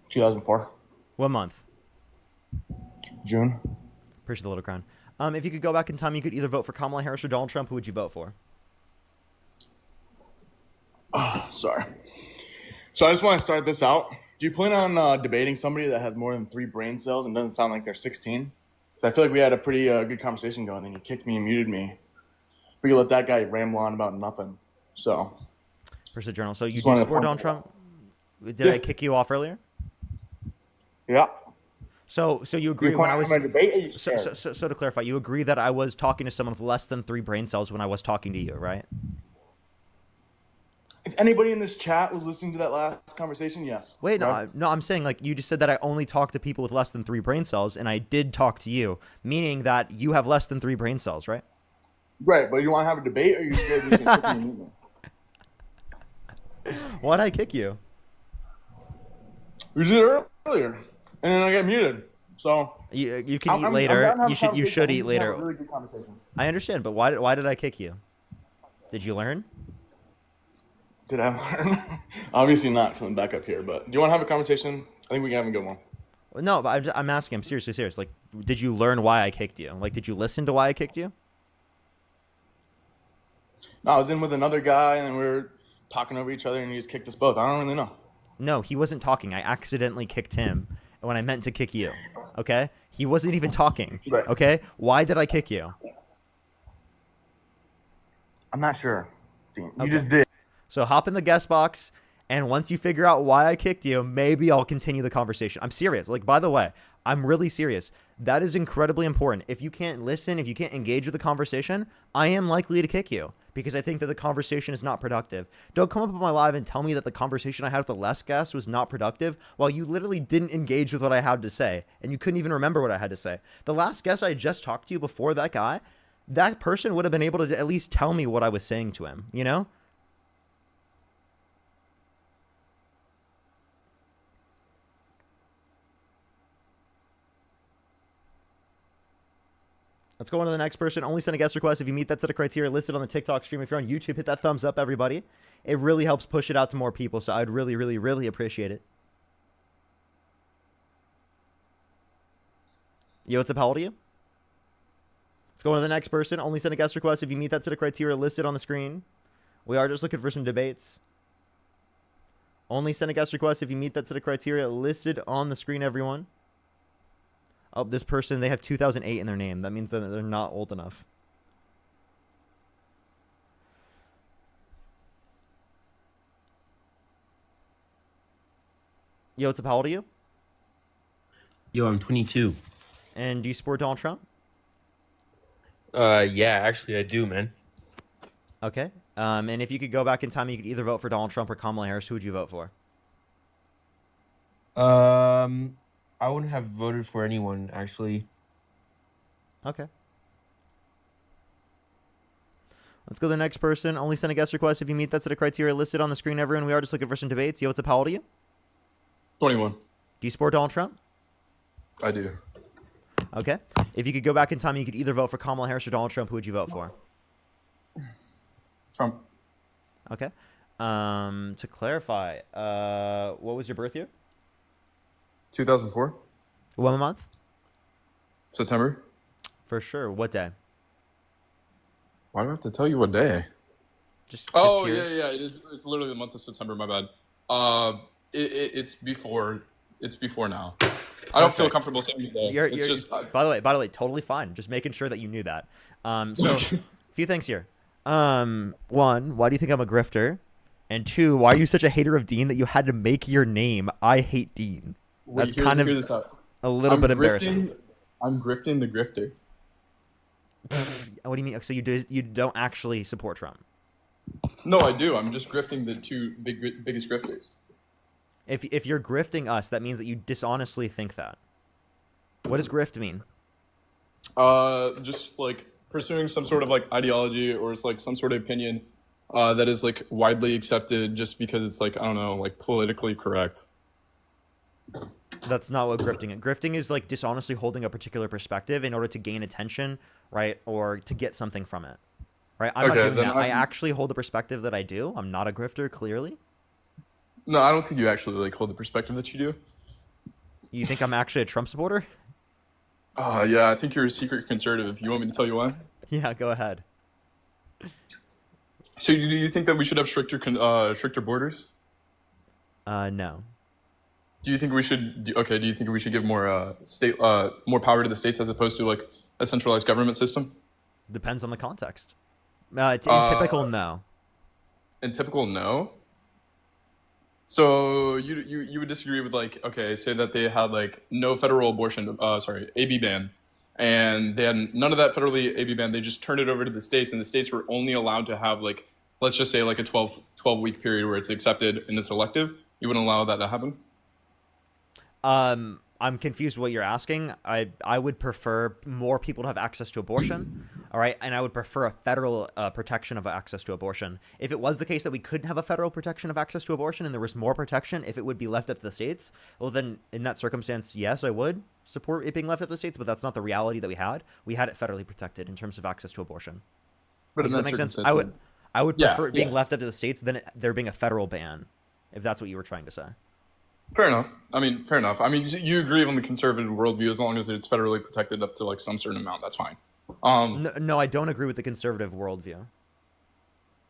2004. What month? June. Appreciate the little crown. If you could go back in time, you could either vote for Kamala Harris or Donald Trump. Who would you vote for? Oh, sorry. So I just want to start this out. Do you plan on debating somebody that has more than 3 brain cells and doesn't sound like they're 16? So I feel like we had a pretty good conversation going, and you kicked me and muted me. But you let that guy ramble on about nothing. So. First the journal. So you do support Donald Trump? Did I kick you off earlier? Yeah. So you agree when I was debate? Or you so to clarify, you agree that I was talking to someone with less than 3 brain cells when I was talking to you, right? If anybody in this chat was listening to that last conversation, yes. Wait, right? no, I'm saying like you just said that I only talk to people with less than 3 brain cells, and I did talk to you, meaning that you have less than 3 brain cells, right? Right, but you want to have a debate, or you scared you're going to kick me and mute me? Why'd I kick you? We did it earlier, and then I got muted. So You can eat I'm later. down to have You a should conversation. eat We can have later. a really good conversation. I understand, but why did I kick you? Did you learn? Did I learn? Obviously not coming back up here, but do you want to have a conversation? I think we can have a good one. No, but I'm asking. I'm seriously serious. Like, did you learn why I kicked you? Like, did you listen to why I kicked you? No, I was in with another guy, and we were talking over each other, and he just kicked us both. I don't really know. No, he wasn't talking. I accidentally kicked him when I meant to kick you. Okay? He wasn't even talking. Right. Okay? Why did I kick you? I'm not sure, Dean. You Okay. just did. So hop in the guest box, and once you figure out why I kicked you, maybe I'll continue the conversation. I'm serious. Like, by the way, I'm really serious. That is incredibly important. If you can't listen, if you can't engage with the conversation, I am likely to kick you because I think that the conversation is not productive. Don't come up on my live and tell me that the conversation I had with the last guest was not productive while you literally didn't engage with what I had to say, and you couldn't even remember what I had to say. The last guest I just talked to before that guy, that person would have been able to at least tell me what I was saying to him, you know? Let's go on to the next person. Only send a guest request if you meet that set of criteria listed on the TikTok stream. If you're on YouTube, hit that thumbs up, everybody. It really helps push it out to more people, so I'd really, really, really appreciate it. Yo, what's up? How old are you? Let's go on to the next person. Only send a guest request if you meet that set of criteria listed on the screen. We are just looking for some debates. Only send a guest request if you meet that set of criteria listed on the screen, everyone. Oh, this person, they have 2008 in their name. That means that they're not old enough. Yo, what's up? How old are you? Yo, I'm 22. And do you support Donald Trump? Yeah, actually I do, man. Okay. And if you could go back in time, you could either vote for Donald Trump or Kamala Harris. Who would you vote for? I wouldn't have voted for anyone, actually. Okay. Let's go to the next person. Only send a guest request if you meet that set of criteria listed on the screen, everyone. We are just looking for some debates. Yo, what's up? How old are you? 21. Do you support Donald Trump? I do. Okay. If you could go back in time, you could either vote for Kamala Harris or Donald Trump. Who would you vote for? Trump. Okay. To clarify, what was your birth year? 2004. What month? September. For sure. What day? Why do I have to tell you what day? Just Oh, curious. yeah. It's literally the month of September. My bad. It's before now. I don't feel Perfect. comfortable saying the day. You're, It's just by the way, totally fine. Just making sure that you knew that. So, a few things here. One, why do you think I'm a grifter? And two, why are you such a hater of Dean that you had to make your name I hate Dean? That's kind of a little bit embarrassing. I'm grifting the grifter. What do you mean? So you don't actually support Trump? No, I do. I'm just grifting the two biggest grifters. If you're grifting us, that means that you dishonestly think that. What does grift mean? Just like pursuing some sort of like ideology or it's like some sort of opinion that is like widely accepted just because it's like, I don't know, like politically correct. That's not what grifting is. Grifting is like dishonestly holding a particular perspective in order to gain attention, right? Or to get something from it, right? I'm not doing that. I actually hold the perspective that I do. I'm not a grifter, clearly. No, I don't think you actually like hold the perspective that you do. You think I'm actually a Trump supporter? Yeah, I think you're a secret conservative. You want me to tell you why? Yeah, go ahead. So do you think that we should have stricter borders? No. Do you think we should? Do you think we should give more more power to the states as opposed to like a centralized government system? Depends on the context. In typical, no. In typical, no. So you would disagree with like, okay, say that they had like no federal abortion, AB ban, and they had none of that federally AB ban. They just turned it over to the states, and the states were only allowed to have like, let's just say like a 12-week period where it's accepted and it's elective. You wouldn't allow that to happen? I'm confused what you're asking. I would prefer more people to have access to abortion. All right, and I would prefer a federal protection of access to abortion. If it was the case that we couldn't have a federal protection of access to abortion and there was more protection if it would be left up to the states, well then in that circumstance, yes, I would support it being left up to the states, but that's not the reality that we had. We had it federally protected in terms of access to abortion. But Does in that that make sense? circumstance, I would yeah, prefer it being yeah. left up to the states than there being a federal ban, if that's what you were trying to say. Fair enough. I mean, fair enough. I mean, you agree on the conservative worldview as long as it's federally protected up to like some certain amount. That's fine. No, I don't agree with the conservative worldview.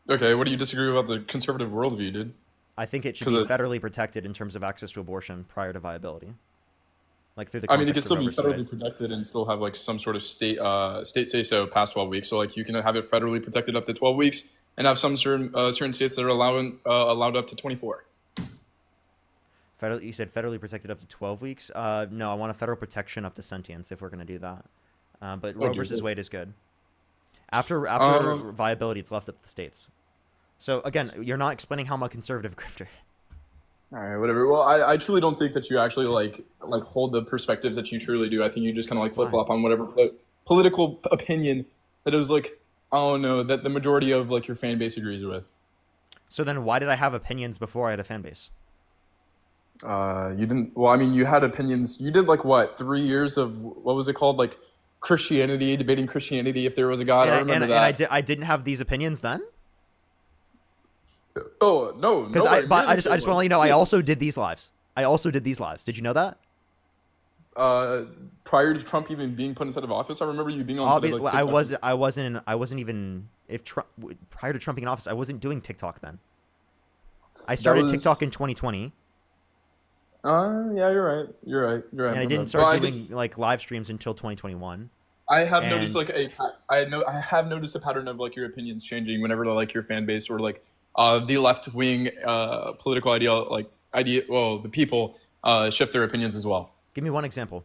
Okay, what do you disagree about the conservative worldview, dude? I think it should be federally protected in terms of access to abortion prior to viability. Like through the I mean, it context can of still be Roe v. federally protected and still have like some sort of state say so past 12 weeks. So like you can have it federally protected up to 12 weeks and have some certain states that are allowed up to 24. You said federally protected up to 12 weeks? No, I want a federal protection up to sentience if we're going to do that. But Roe versus Wade is good. After viability, it's left up to the states. So again, you're not explaining how I'm a conservative grifter. All right, whatever. Well, I truly don't think that you actually like hold the perspectives that you truly do. I think you just kind of like flip flop on whatever political opinion that it was like, I don't know, that the majority of like your fan base agrees with. So then why did I have opinions before I had a fan base? You didn't. Well, I mean, you had opinions. You did like what 3 years of what was it called, like Christianity, debating Christianity if there was a God. I remember that. And I didn't have these opinions then. Oh no! Because I just want to let you know I also did these lives. Did you know that? Prior to Trump even being put inside of office, I remember you being on. Like, I wasn't even prior to Trump being in office, I wasn't doing TikTok then. I started TikTok in 2020. Yeah, you're right. And I didn't start doing like live streams until 2021. I have noticed like I have noticed a pattern of like your opinions changing whenever like your fan base or like the left wing political the people shift their opinions as well. Give me one example.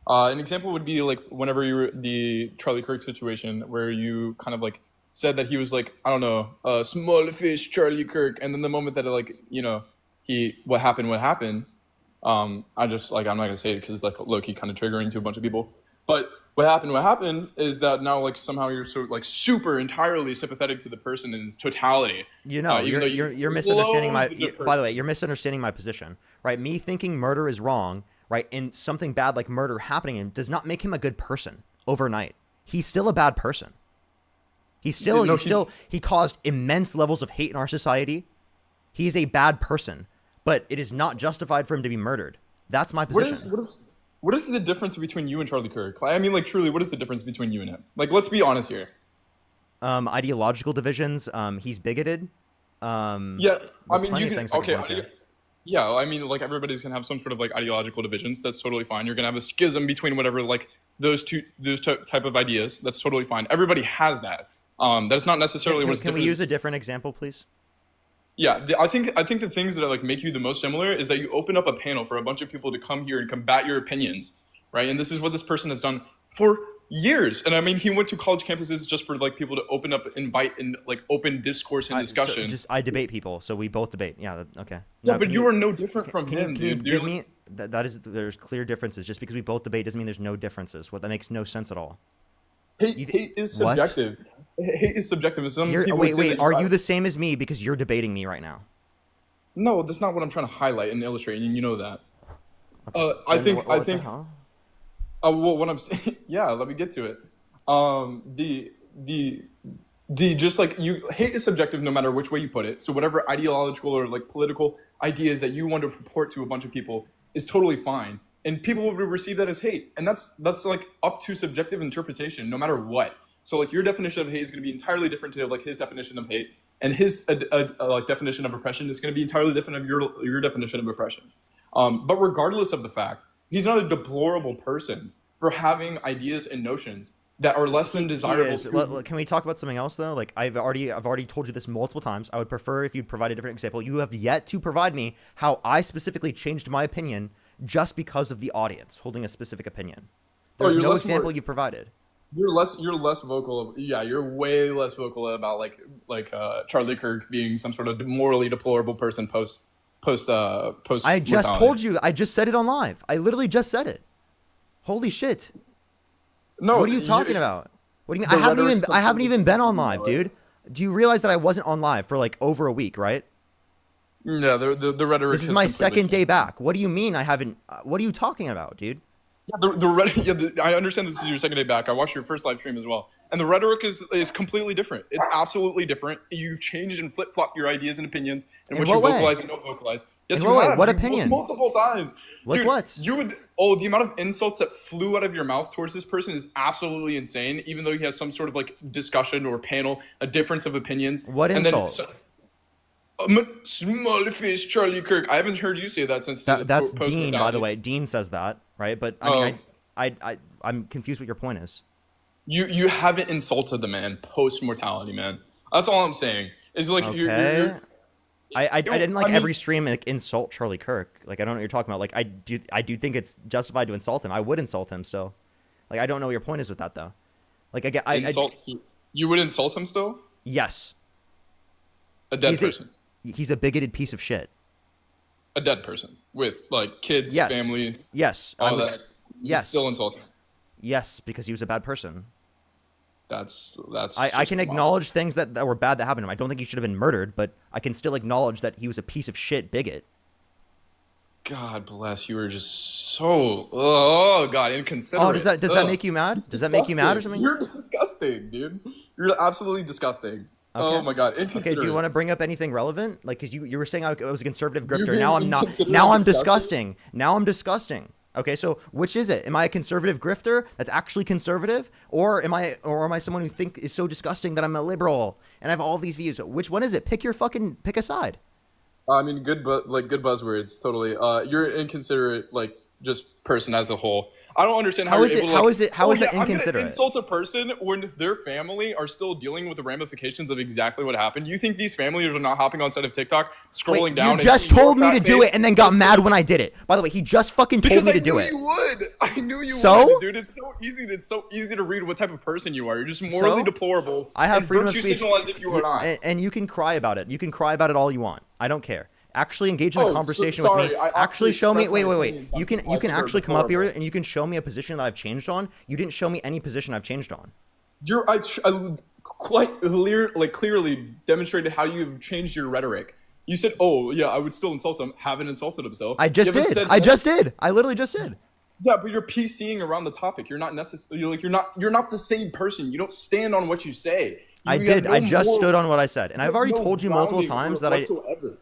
An example would be like whenever you were the Charlie Kirk situation where you kind of like said that he was like, I don't know, small fish Charlie Kirk, and then the moment that like, you know, what happened I just like, I'm not gonna say it because it's like low-key kind of triggering to a bunch of people, but what happened is that now like somehow you're so like super entirely sympathetic to the person in its totality. You know, you're misunderstanding by the way, you're misunderstanding my position, right? Me thinking murder is wrong, right, and something bad like murder happening to him does not make him a good person overnight. He's still a bad person. He caused immense levels of hate in our society. He's a bad person, but it is not justified for him to be murdered. That's my position. What is the difference between you and Charlie Kirk? I mean, like, truly, what is the difference between you and him? Like, let's be honest here. Ideological divisions. He's bigoted. Yeah, I mean, you can. Okay, yeah, I mean, like, everybody's gonna have some sort of like ideological divisions. That's totally fine. You're gonna have a schism between whatever, like, those type of ideas. That's totally fine. Everybody has that. That's not necessarily what's different. Can we use a different example, please? Yeah, I think the things that like make you the most similar is that you open up a panel for a bunch of people to come here and combat your opinions, right? And this is what this person has done for years. And I mean, he went to college campuses just for like people to invite in like open discourse and discussion. I debate people, so we both debate. Yeah, okay. No, but you are no different from him, dude. Give me there's clear differences. Just because we both debate doesn't mean there's no differences. That makes no sense at all. Hate is subjective. Hate is subjective. Wait. Are you the same as me because you're debating me right now? No, that's not what I'm trying to highlight and illustrate, and you know that. I think. Well, what I'm saying. Yeah, let me get to it. The just like hate is subjective no matter which way you put it. So whatever ideological or like political ideas that you want to purport to a bunch of people is totally fine. And people will receive that as hate. And that's like up to subjective interpretation, no matter what. So like your definition of hate is going to be entirely different to like his definition of hate, and his like definition of oppression is going to be entirely different of your definition of oppression. But regardless of the fact, he's not a deplorable person for having ideas and notions that are less than desirable. Can we talk about something else though? Like I've already told you this multiple times. I would prefer if you provide a different example. You have yet to provide me how I specifically changed my opinion just because of the audience holding a specific opinion. There's no example you provided. You're less vocal. Yeah, you're way less vocal about like Charlie Kirk being some sort of morally deplorable person post. I just told you. I just said it on live. I literally just said it. Holy shit. No. What are you talking about? What do you mean? The rhetoric's I haven't even been on completely live, dude. Do you realize that I wasn't on live for like over a week, right? Yeah, the rhetoric. This is my second day back. What do you mean I haven't? What are you talking about, dude? Yeah, I understand this is your second day back. I watched your first live stream as well, and the rhetoric is completely different. It's absolutely different. You've changed and flip flopped your ideas and opinions, and In what you what way? vocalize and don't vocalize. Yes, In you what way? have. What You- opinion? Multiple times. Like Dude, what? You would. The amount of insults that flew out of your mouth towards this person is absolutely insane. Even though he has some sort of like discussion or panel, a difference of opinions. What and insult? Small fish, Charlie Kirk. I haven't heard you say that since That's post Dean, by mortality. the way. Dean says that, right? But I mean, I'm confused what your point is. You haven't insulted the man post mortality, man. That's all I'm saying. Is like Okay. you're I didn't like I mean- every stream like insult Charlie Kirk. Like I don't know what you're talking about. Like I do think it's justified to insult him. I would insult him still. Like I don't know what your point is with that though. Like insult. You would insult him still? Yes. A dead person. He's a bigoted piece of shit. A dead person with like kids, Yes. family. Yes. All that. You'd Yes. Still insult him. Yes, because he was a bad person. That's. I just can wild. acknowledge things that were bad that happened to him. I don't think he should have been murdered, but I can still acknowledge that he was a piece of shit bigot. God bless you. Were just so. Oh God, inconsiderate. Oh, does that Ugh. make you mad? Does that make you mad or Disgusting. something? You're disgusting, dude. You're absolutely disgusting. Oh Okay. my God, Okay, inconsiderate. do you want to bring up anything relevant? Like, because you were saying I was a conservative You're grifter. being Now I'm not. inconsiderate Now and I'm disgusting? disgusting. Now I'm disgusting. Okay, so which is it? Am I a conservative grifter that's actually conservative, or am I someone who is so disgusting that I'm a liberal and I have all these views? Which one is it? Pick a side. I mean, good buzzwords. Totally. You're inconsiderate, like just person as a whole. I don't understand how, How you're is it- able to, how like, is it- how is that I'm gonna inconsiderate? insult a person when their family are still dealing with the ramifications of exactly what happened. You think these families are not hopping on side of TikTok, scrolling Wait, down? you and just seeing your told me fat to do face it and then got and mad saying- when I did it. By the way, he just fucking told Because me I to do knew it. you would. I knew you So? would, dude. It's so easy. It's so easy to read what type of person you are. You're just morally So? deplorable. I have and freedom of virtue speech. signal as if you are not. And you can cry about it. You can cry about it all you want. I don't care. Actually engage in Oh, a so- conversation with sorry, me. I Actually actually show me. expressed Wait, my wait, wait. opinions You on can people I actually consider come up here deplorable. and you can show me a position that I've changed on. You didn't show me any position I've changed on. I quite clearly demonstrated how you've changed your rhetoric. You said, "Oh yeah, I would still insult him." Haven't insulted him still. I just You haven't did. said I one- just did. I literally just did. Yeah, but you're PCing around the topic. You're not necessarily you're not the same person. You don't stand on what you say. I You have did. no I just moral- stood on what I said, and you I've have already no told you multiple grounding times that whatsoever.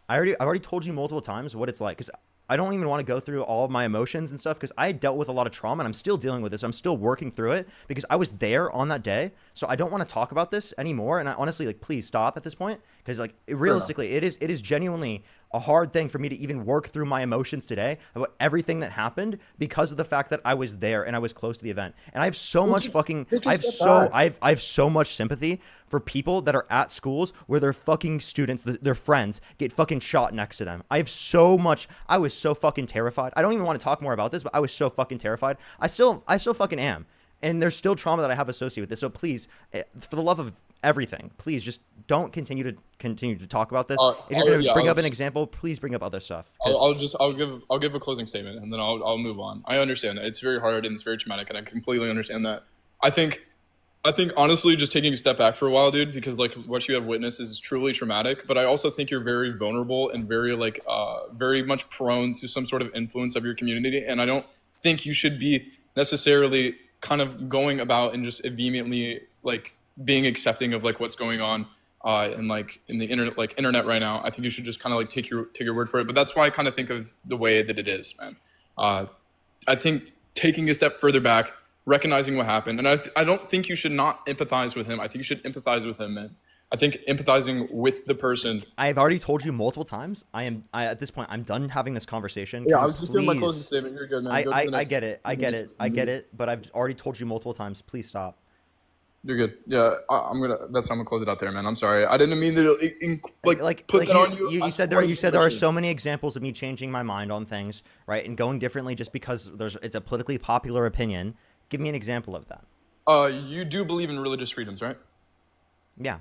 I've already told you multiple times what it's like, because I don't even want to go through all of my emotions and stuff, because I dealt with a lot of trauma and I'm still dealing with this. I'm still working through it because I was there on that day. So I don't want to talk about this anymore. And I honestly, like, please stop at this point, because like realistically, it is genuinely a hard thing for me to even work through my emotions today about everything that happened because of the fact that I was there and I was close to the event. And I have so much fucking, I have so much sympathy for people that are at schools where their fucking students, their friends get fucking shot next to them. I have so much, I was so fucking terrified. I don't even want to talk more about this, but I was so fucking terrified. I still fucking am. And there's still trauma that I have associated with this. So please, for the love of everything, please just don't continue to talk about this. If you're going to bring up an example, please bring up other stuff. I'll give a closing statement and then I'll move on. I understand that it's very hard and it's very traumatic, and I completely understand that. I think honestly, just taking a step back for a while, dude, because like what you have witnessed is truly traumatic. But I also think you're very vulnerable and very very much prone to some sort of influence of your community, and I don't think you should be necessarily kind of going about and just vehemently like being accepting of like what's going on and like in the internet right now. I think you should just kind of like take your word for it. But that's why I kind of think of the way that it is, man. I think taking a step further back, recognizing what happened, and I don't think you should not empathize with him. I think you should empathize with him, man. I think empathizing with the person. I've already told you multiple times. At this point, I'm done having this conversation. Yeah, Can I you was just doing my please- closing statement. You're good, man. Go to the I next- get it. I get it. But I've already told you multiple times. Please stop. You're good. Yeah, I'm gonna close it out there, man. I'm sorry. I didn't mean to put that on you. You said there are so many examples of me changing my mind on things, right, and going differently just because it's a politically popular opinion. Give me an example of that. You do believe in religious freedoms, right? Yeah.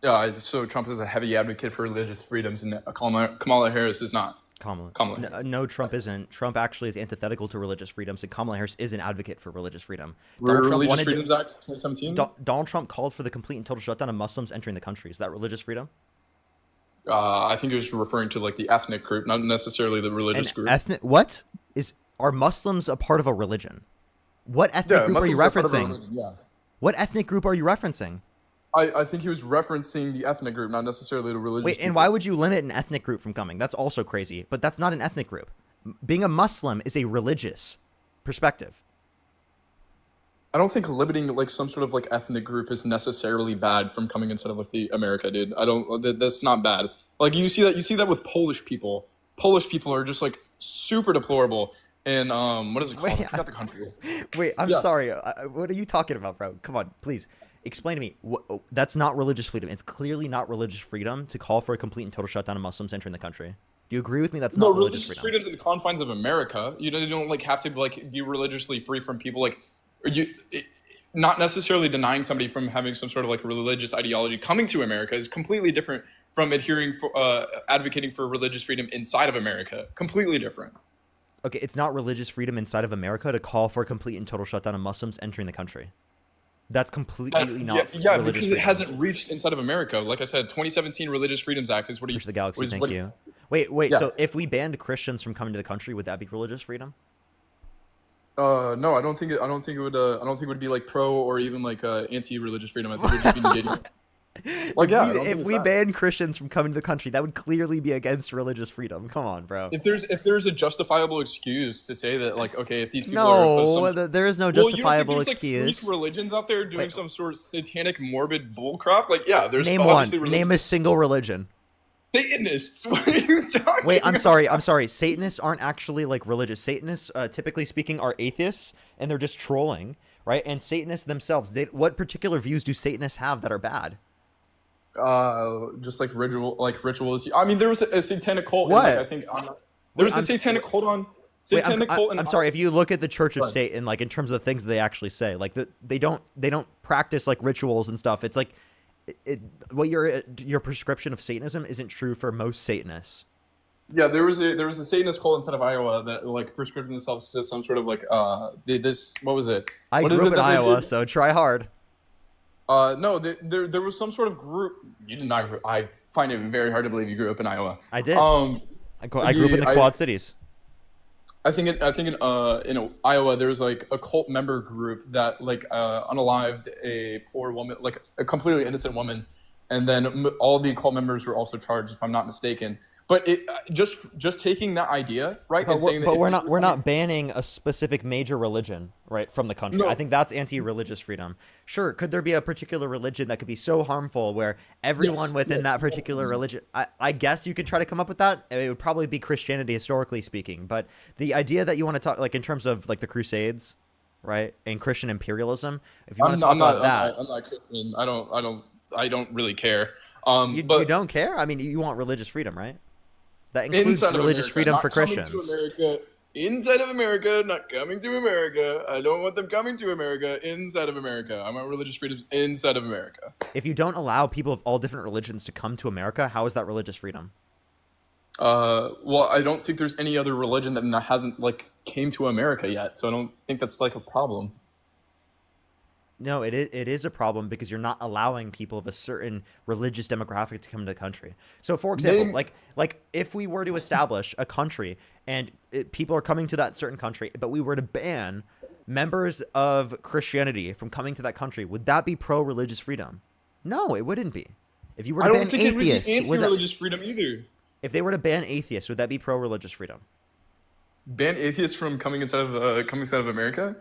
Yeah. So Trump is a heavy advocate for religious freedoms, and Kamala Harris is not. Kamala. Kamala. No, Trump isn't. Trump actually is antithetical to religious freedoms, and Kamala Harris is an advocate for religious freedom. Religious Freedoms Act 2017? Donald Trump called for the complete and total shutdown of Muslims entering the country. Is that religious freedom? I think he was referring to like the ethnic group, not necessarily the religious group. What? Are Muslims a part of a religion? What ethnic group are you referencing? Yeah. What ethnic group are you referencing? I think he was referencing the ethnic group, not necessarily the religious Wait, and why would you limit an ethnic group from coming? That's also crazy, but that's not an ethnic group. Being a Muslim is a religious perspective. I don't think limiting like some sort of like ethnic group is necessarily bad from coming inside of like the America, dude. That's not bad. Like you see that with Polish people. Polish people are just like super deplorable. And what is it called? I forgot the country. Wait, I'm sorry. What are you talking about, bro? Come on, please. Explain to me. That's not religious freedom. It's clearly not religious freedom to call for a complete and total shutdown of Muslims entering the country. Do you agree with me? That's not religious freedom. Freedom's in the confines of America. You don't like have to like be religiously free from people like not necessarily denying somebody from having some sort of like religious ideology coming to America is completely different from advocating for religious freedom inside of America. Completely different. Okay, it's not religious freedom inside of America to call for a complete and total shutdown of Muslims entering the country. That's completely not yeah, religious because freedom. it hasn't reached inside of America. Like I said, 2017 Religious Freedoms Act is what he... the galaxy, thank you. Wait, Yeah. so if we banned Christians from coming to the country, would that be religious freedom? No, I don't think it would be like pro or even like anti-religious freedom. I think it would just be negating. Like, if we ban Christians from coming to the country, that would clearly be against religious freedom. Come on, bro. If there's a justifiable excuse to say that, like, okay, if these people are there is no justifiable excuse. Like, freak religions out there doing some sort of satanic, morbid bullcrap. Like, yeah, there's name obviously one. Name a single religion. Satanists. What are you talking? Wait, I'm sorry. Satanists aren't actually like religious. Satanists, typically speaking, are atheists, and they're just trolling, right? And Satanists themselves, what particular views do Satanists have that are bad? Just like rituals. I mean, there was a satanic cult. What? In, like, I think there was a satanic cult on. Satanic cult. I'm sorry. If you look at the Church of Satan, like in terms of the things they actually say, like they don't practice like rituals and stuff. It's like what your prescription of Satanism isn't true for most Satanists. Yeah, there was a Satanist cult inside of Iowa that like prescribed themselves to some sort of like what was it? I grew up in Iowa, so try hard. No, there was some sort of group. You did not. I find it very hard to believe you grew up in Iowa. I did. I grew up in the Quad Cities. I think in Iowa there was like a cult member group that like unalived a poor woman, like a completely innocent woman, and then all the cult members were also charged, if I'm not mistaken. But it just taking that idea, right? But, and saying we're not banning a specific major religion, right, from the country. No. I think that's anti-religious freedom. Sure, could there be a particular religion that could be so harmful where everyone within that particular religion? I guess you could try to come up with that. It would probably be Christianity, historically speaking. But the idea that you want to talk, like in terms of like the Crusades, right, and Christian imperialism, if you want to talk about that, I'm not Christian. I don't really care. You don't care? I mean, you want religious freedom, right? That includes religious freedom for Christians. Inside of America, not coming to America. I don't want them coming to America. Inside of America, I want religious freedoms inside of America. If you don't allow people of all different religions to come to America, how is that religious freedom? Well, I don't think there's any other religion that hasn't like came to America yet, so I don't think that's like a problem. No, it is a problem because you're not allowing people of a certain religious demographic to come to the country. So, for example, like if we were to establish a country and people are coming to that certain country, but we were to ban members of Christianity from coming to that country, would that be pro-religious freedom? No, it wouldn't be. If you were to ban atheists, it would be anti-religious freedom either. If they were to ban atheists, would that be pro-religious freedom? Ban atheists from coming inside of America?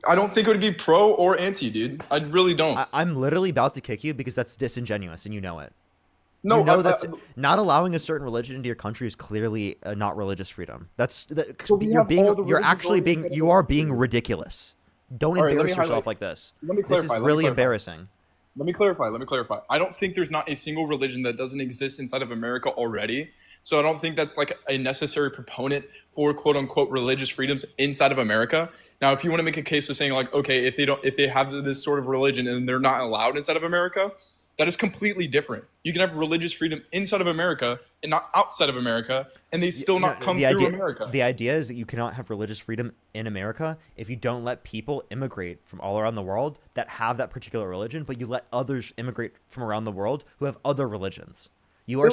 I don't think it would be pro or anti, dude. I really don't. I'm literally about to kick you because that's disingenuous, and you know it. No, you know that's not allowing a certain religion into your country is clearly not religious freedom. You are being ridiculous. Don't embarrass yourself like this. This is really embarrassing. Let me clarify. I don't think there's not a single religion that doesn't exist inside of America already. So I don't think that's like a necessary proponent for quote unquote religious freedoms inside of America. Now, if you want to make a case of saying like, okay, if they have this sort of religion and they're not allowed inside of America, that is completely different. You can have religious freedom inside of America and not outside of America, and they still not come the through idea, America. The idea is that you cannot have religious freedom in America if you don't let people immigrate from all around the world that have that particular religion, but you let others immigrate from around the world who have other religions. You are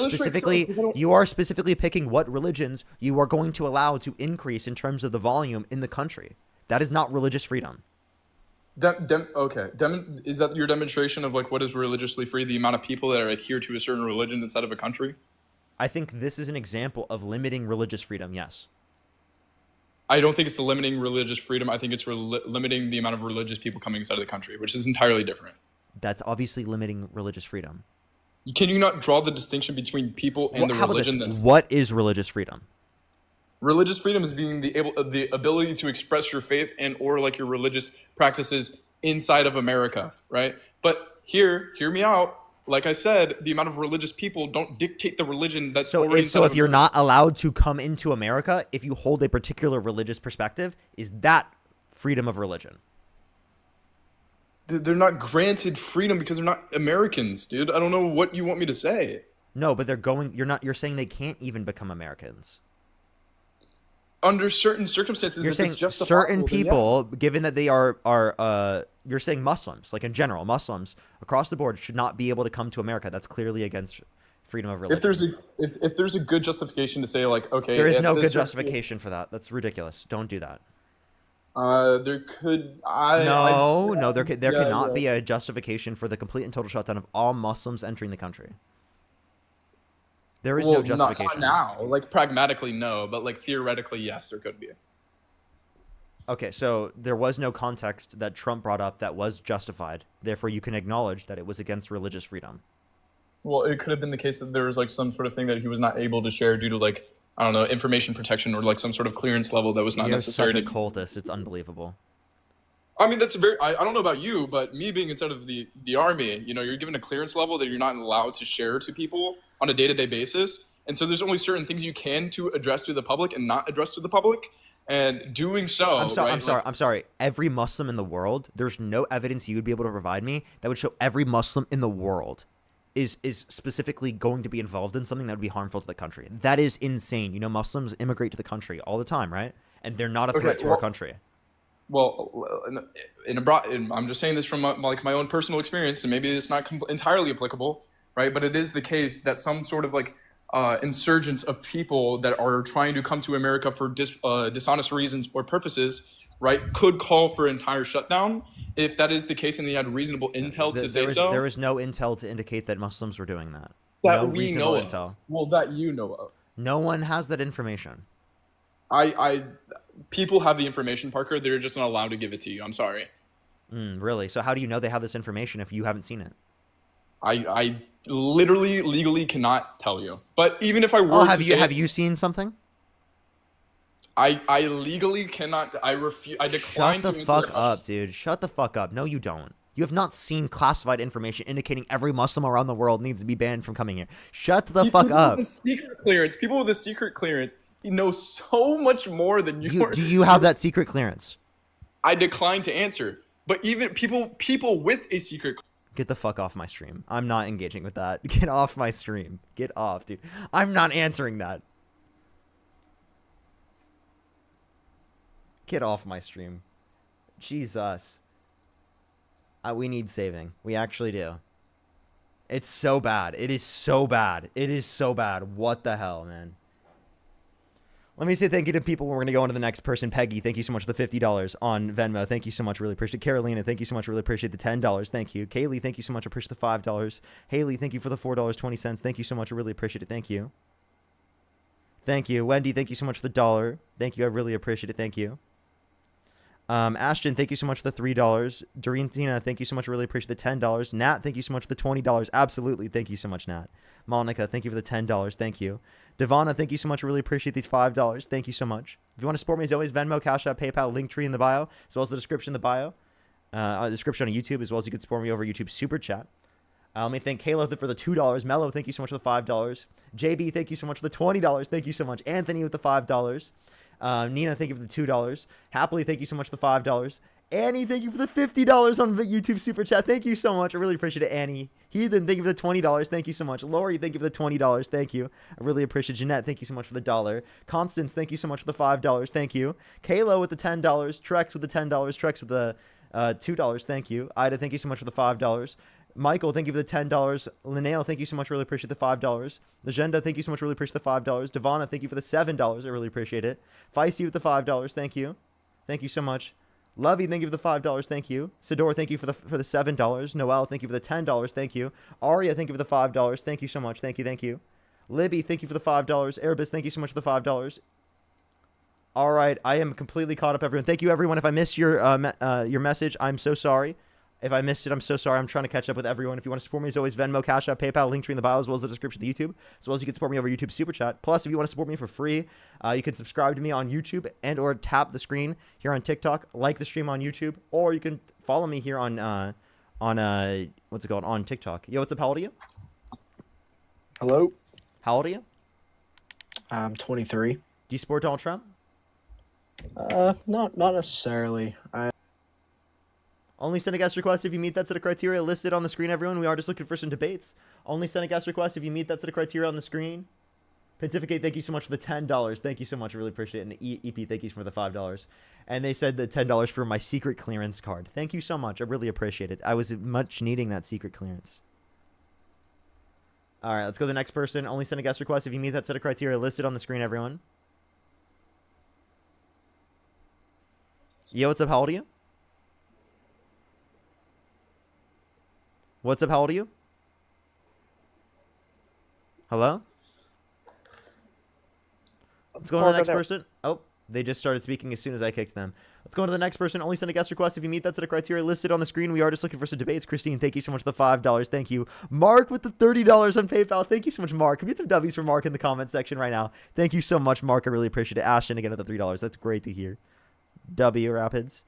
specifically picking what religions you are going to allow to increase in terms of the volume in the country. That is not religious freedom. Is that your demonstration of like what is religiously free? The amount of people that adhere to a certain religion inside of a country? I think this is an example of limiting religious freedom. Yes. I don't think it's limiting religious freedom. I think it's limiting the amount of religious people coming inside of the country, which is entirely different. That's obviously limiting religious freedom. Can you not draw the distinction between people and the religion? What is religious freedom? Religious freedom is being the ability to express your faith and or like your religious practices inside of America, right? But hear me out. Like I said, the amount of religious people don't dictate the religion that's already So if you're not allowed to come into America, if you hold a particular religious perspective, is that freedom of religion? They're not granted freedom because they're not Americans, dude. I don't know what you want me to say. No, but you're saying they can't even become Americans. Under certain circumstances, You're if saying it's justifiable, certain then people, given that they are you're saying Muslims, like in general, Muslims across the board should not be able to come to America. That's clearly against freedom of religion. If there's a good justification to say like, okay, there is no good justification for that. That's ridiculous. Don't do that. There could there cannot be a justification for the complete and total shutdown of all Muslims entering the country. There is no justification. Not now. Like pragmatically, no, but like theoretically, yes, there could be. Okay, so there was no context that Trump brought up that was justified. Therefore, you can acknowledge that it was against religious freedom. Well, it could have been the case that there was like some sort of thing that he was not able to share due to like, I don't know, information protection or like some sort of clearance level that was not necessary. You're such a cultist. It's unbelievable. I mean, that's I don't know about you, but me being inside of the army, you know, you're given a clearance level that you're not allowed to share to people on a day-to-day basis. And so there's only certain things you can to address to the public and not address to the public. And doing so, I'm sorry. Every Muslim in the world, there's no evidence you would be able to provide me that would show every Muslim in the world is specifically going to be involved in something that would be harmful to the country. That is insane. You know, Muslims immigrate to the country all the time, right? And they're not a threat to our country. Well, I'm just saying this from my own personal experience, and maybe it's not entirely applicable, right? But it is the case that some sort of like insurgents of people that are trying to come to America for dishonest reasons or purposes, right, could call for entire shutdown. If that is the case and they had reasonable intel to say so. There is no intel to indicate that Muslims were doing that. That we know of. Well, that you know of. No one has that information. People have the information, Parker. They're just not allowed to give it to you. I'm sorry. Really? So how do you know they have this information if you haven't seen it? I literally, legally cannot tell you. But even if I were have you seen something? I legally cannot. I refuse. I decline to. Shut the fuck up, dude. Shut the fuck up. No, you don't. You have not seen classified information indicating every Muslim around the world needs to be banned from coming here. Shut the fuck up. People with a secret clearance, you know so much more than you. Do you have that secret clearance? I decline to answer. But even people with a secret. Get the fuck off my stream. I'm not engaging with that. Get off my stream. Get off, dude. I'm not answering that. Get off my stream. Jesus. We need saving. We actually do. It's so bad. It is so bad. It is so bad. What the hell, man? Let me say thank you to people. We're going to go on to the next person. Peggy, thank you so much for the $50 on Venmo. Thank you so much. Really appreciate it. Carolina, thank you so much. Really appreciate the $10. Thank you. Kaylee, thank you so much. I appreciate the $5. Haley, thank you for the $4.20. Thank you so much. I really appreciate it. Thank you. Thank you. Wendy, thank you so much for the $1. Thank you. I really appreciate it. Thank you. Ashton, thank you so much for the $3. Dorentina, thank you so much. I really appreciate the $10. Nat, thank you so much for the $20. Absolutely. Thank you so much, Nat. Monica, thank you for the $10. Thank you. Devana, thank you so much. I really appreciate these $5. Thank you so much. If you want to support me, as always, Venmo, Cash App, PayPal, Linktree in the bio, as well as the description in the bio. Description on YouTube, as well as you can support me over YouTube Super Chat. Let me thank Halo for the $2. Mello, thank you so much for the $5. JB, thank you so much for the $20. Thank you so much. Anthony with the $5. Nina, thank you for the $2. Happily, thank you so much for the $5. Annie, thank you for the $50 on the YouTube super chat. Thank you so much. I really appreciate it, Annie. Heathen, thank you for the $20. Thank you so much. Lori, thank you for the $20. Thank you. I really appreciate it. Jeanette, thank you so much for the $1. Constance, thank you so much for the $5. Thank you. Kayla with the $10. Trex with the $10. Trex with the $2. Thank you. Ida, thank you so much for the $5. Michael, thank you for the $10. Linnea, thank you so much. Really appreciate the $5. Legenda, thank you so much. Really appreciate the $5. Devonna, thank you for the $7. I really appreciate it. Feisty with the $5. Thank you. Thank you so much. Lovey, thank you for the $5. Thank you. Sador, thank you for the $7. Noel, thank you for the $10. Thank you. Aria, thank you for the $5. Thank you so much. Thank you. Thank you. Libby, thank you for the $5. Erebus, thank you so much for the $5. All right, I am completely caught up, everyone. Thank you, everyone. If I missed your message, I'm so sorry. If I missed it, I'm so sorry. I'm trying to catch up with everyone. If you want to support me, as always, Venmo, Cash App, PayPal, link tree in the bio, as well as the description of the YouTube, as well as you can support me over YouTube Super Chat. Plus, if you want to support me for free, you can subscribe to me on YouTube and or tap the screen here on TikTok, like the stream on YouTube, or you can follow me here on what's it called, on TikTok. Yo, what's up? How old are you? Hello. How old are you? I'm 23. Do you support Donald Trump? Not necessarily. Only send a guest request if you meet that set of criteria listed on the screen, everyone. We are just looking for some debates. Only send a guest request if you meet that set of criteria on the screen. Pontificate, thank you so much for the $10. Thank you so much. I really appreciate it. And EP, thank you for the $5. And they said the $10 for my secret clearance card. Thank you so much. I really appreciate it. I was much needing that secret clearance. All right, let's go to the next person. Only send a guest request if you meet that set of criteria listed on the screen, everyone. Yo, what's up? How old are you? What's up? How old are you? Hello? Let's go to the next person. Oh, they just started speaking as soon as I kicked them. Let's go to the next person. Only send a guest request if you meet that set of criteria listed on the screen. We are just looking for some debates. Christine, thank you so much for the $5. Thank you. Mark with the $30 on PayPal. Thank you so much, Mark. Can we get some W's for Mark in the comment section right now? Thank you so much, Mark. I really appreciate it. Ashton again with the $3. That's great to hear. W Rapids.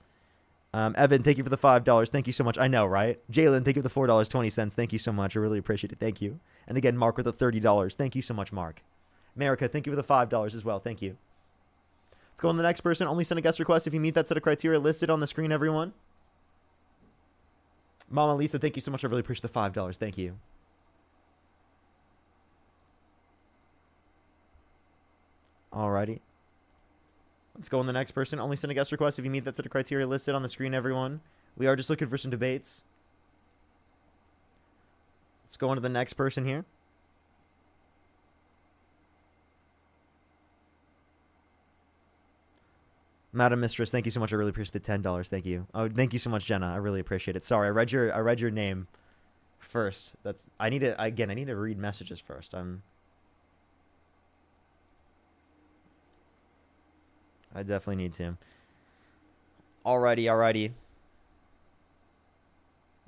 Evan, thank you for the $5. Thank you so much. I know, right? Jalen, thank you for the $4.20. Thank you so much. I really appreciate it. Thank you. And again, Mark with the $30. Thank you so much, Mark. America, thank you for the $5 as well. Thank you. Let's go on to the next person. Only send a guest request if you meet that set of criteria listed on the screen, everyone. Mama Lisa, thank you so much. I really appreciate the $5. Thank you. Alrighty. Let's go on the next person. Only send a guest request if you meet that set of criteria listed on the screen, everyone. We are just looking for some debates. Let's go on to the next person here. Madam Mistress, thank you so much. I really appreciate the $10. Thank you. Oh, thank you so much, Jenna. I really appreciate it. Sorry, I read your name first. I need to read messages first. I definitely need to. Alrighty.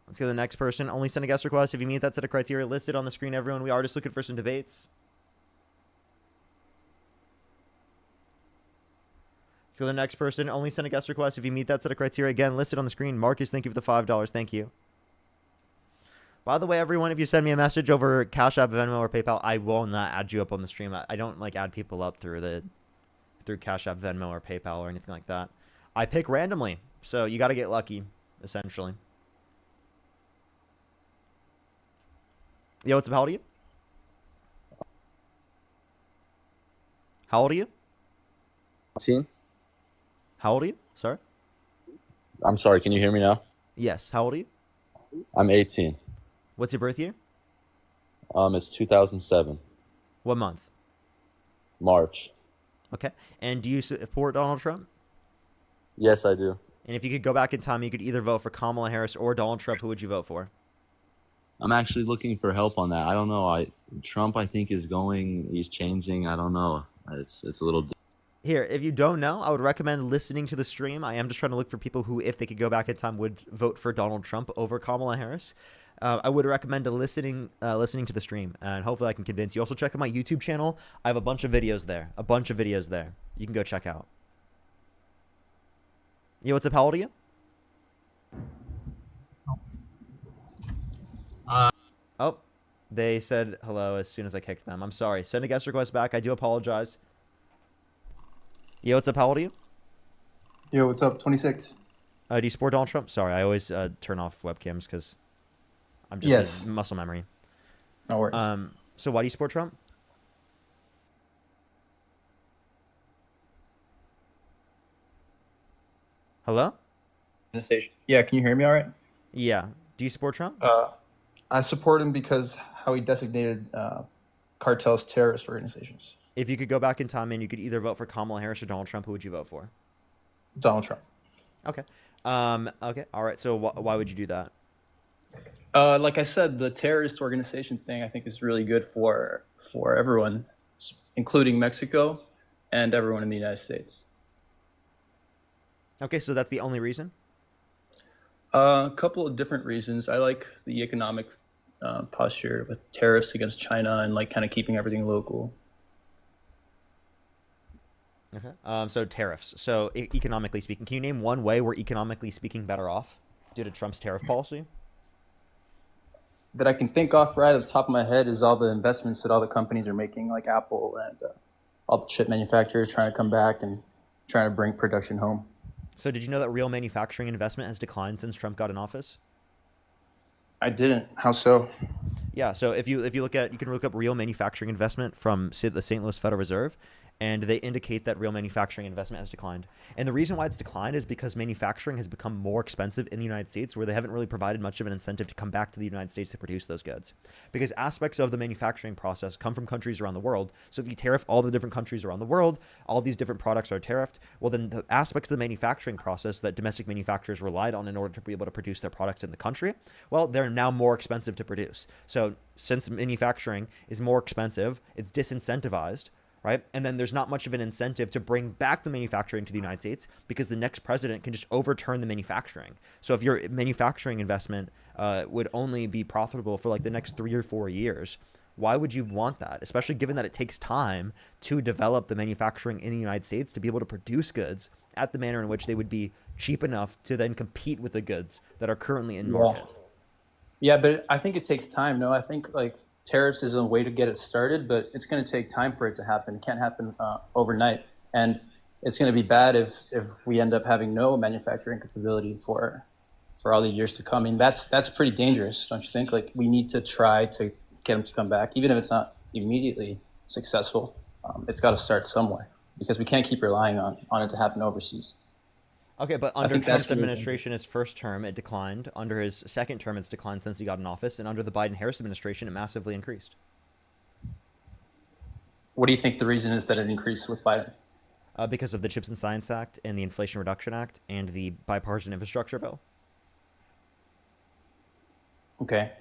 Let's go to the next person. Only send a guest request if you meet that set of criteria listed on the screen, everyone. We are just looking for some debates. Let's go to the next person. Only send a guest request if you meet that set of criteria. Again, listed on the screen. Marcus, thank you for the $5. Thank you. By the way, everyone, if you send me a message over Cash App, Venmo, or PayPal, I will not add you up on the stream. I don't add people up through Cash App, Venmo, or PayPal, or anything like that. I pick randomly, so you got to get lucky, essentially. Yo, what's up? How old are you? How old are you? 18. How old are you? Sorry? I'm sorry, can you hear me now? Yes. How old are you? I'm 18. What's your birth year? It's 2007. What month? March. Okay. And do you support Donald Trump? Yes, I do. And if you could go back in time, you could either vote for Kamala Harris or Donald Trump. Who would you vote for? I'm actually looking for help on that. I don't know. Trump, I think, he's changing. I don't know. It's a little. Here, if you don't know, I would recommend listening to the stream. I am just trying to look for people who, if they could go back in time, would vote for Donald Trump over Kamala Harris. I would recommend listening to the stream, and hopefully I can convince you. Also, check out my YouTube channel. I have a bunch of videos there. You can go check out. Yo, what's up? How old are you? Oh, they said hello as soon as I kicked them. I'm sorry. Send a guest request back. I do apologize. Yo, what's up? How old are you? Yo, what's up? 26. Do you support Donald Trump? Sorry, I always turn off webcams because I'm just Yes. muscle memory. No worries. So why do you support Trump? Hello? Yeah, can you hear me all right? Yeah. Do you support Trump? I support him because how he designated cartels terrorist organizations. If you could go back in time and you could either vote for Kamala Harris or Donald Trump, who would you vote for? Donald Trump. Okay. Okay. All right. So why would you do that? Like I said, the terrorist organization thing I think is really good for everyone, including Mexico and everyone in the United States. Okay, so that's the only reason? A couple of different reasons. I like the economic posture with tariffs against China and like kind of keeping everything local. Okay. So tariffs. So economically speaking, can you name one way we're economically speaking better off due to Trump's tariff policy? That I can think off right at the top of my head is all the investments that all the companies are making, like Apple and all the chip manufacturers trying to come back and trying to bring production home. So did you know that real manufacturing investment has declined since Trump got in office? I didn't. How so? Yeah, so if you look at, you can look up real manufacturing investment from the St. Louis Federal Reserve, and they indicate that real manufacturing investment has declined. And the reason why it's declined is because manufacturing has become more expensive in the United States, where they haven't really provided much of an incentive to come back to the United States to produce those goods. Because aspects of the manufacturing process come from countries around the world. So if you tariff all the different countries around the world, all these different products are tariffed, well then the aspects of the manufacturing process that domestic manufacturers relied on in order to be able to produce their products in the country, well, they're now more expensive to produce. So since manufacturing is more expensive, it's disincentivized, right? And then there's not much of an incentive to bring back the manufacturing to the United States because the next president can just overturn the manufacturing. So if your manufacturing investment would only be profitable for like the next 3 or 4 years, why would you want that? Especially given that it takes time to develop the manufacturing in the United States to be able to produce goods at the manner in which they would be cheap enough to then compete with the goods that are currently in market. Yeah, but I think it takes time. No, I think like tariffs is a way to get it started, but it's going to take time for it to happen. It can't happen overnight. And it's going to be bad if we end up having no manufacturing capability for all the years to come. I mean, that's pretty dangerous, don't you think? Like we need to try to get them to come back, even if it's not immediately successful. It's got to start somewhere because we can't keep relying on it to happen overseas. Okay, but under Trump's administration, his first term, it declined. Under his second term, it's declined since he got in office. And under the Biden-Harris administration, it massively increased. What do you think the reason is that it increased with Biden? Because of the CHIPS and Science Act and the Inflation Reduction Act and the bipartisan infrastructure bill. Okay.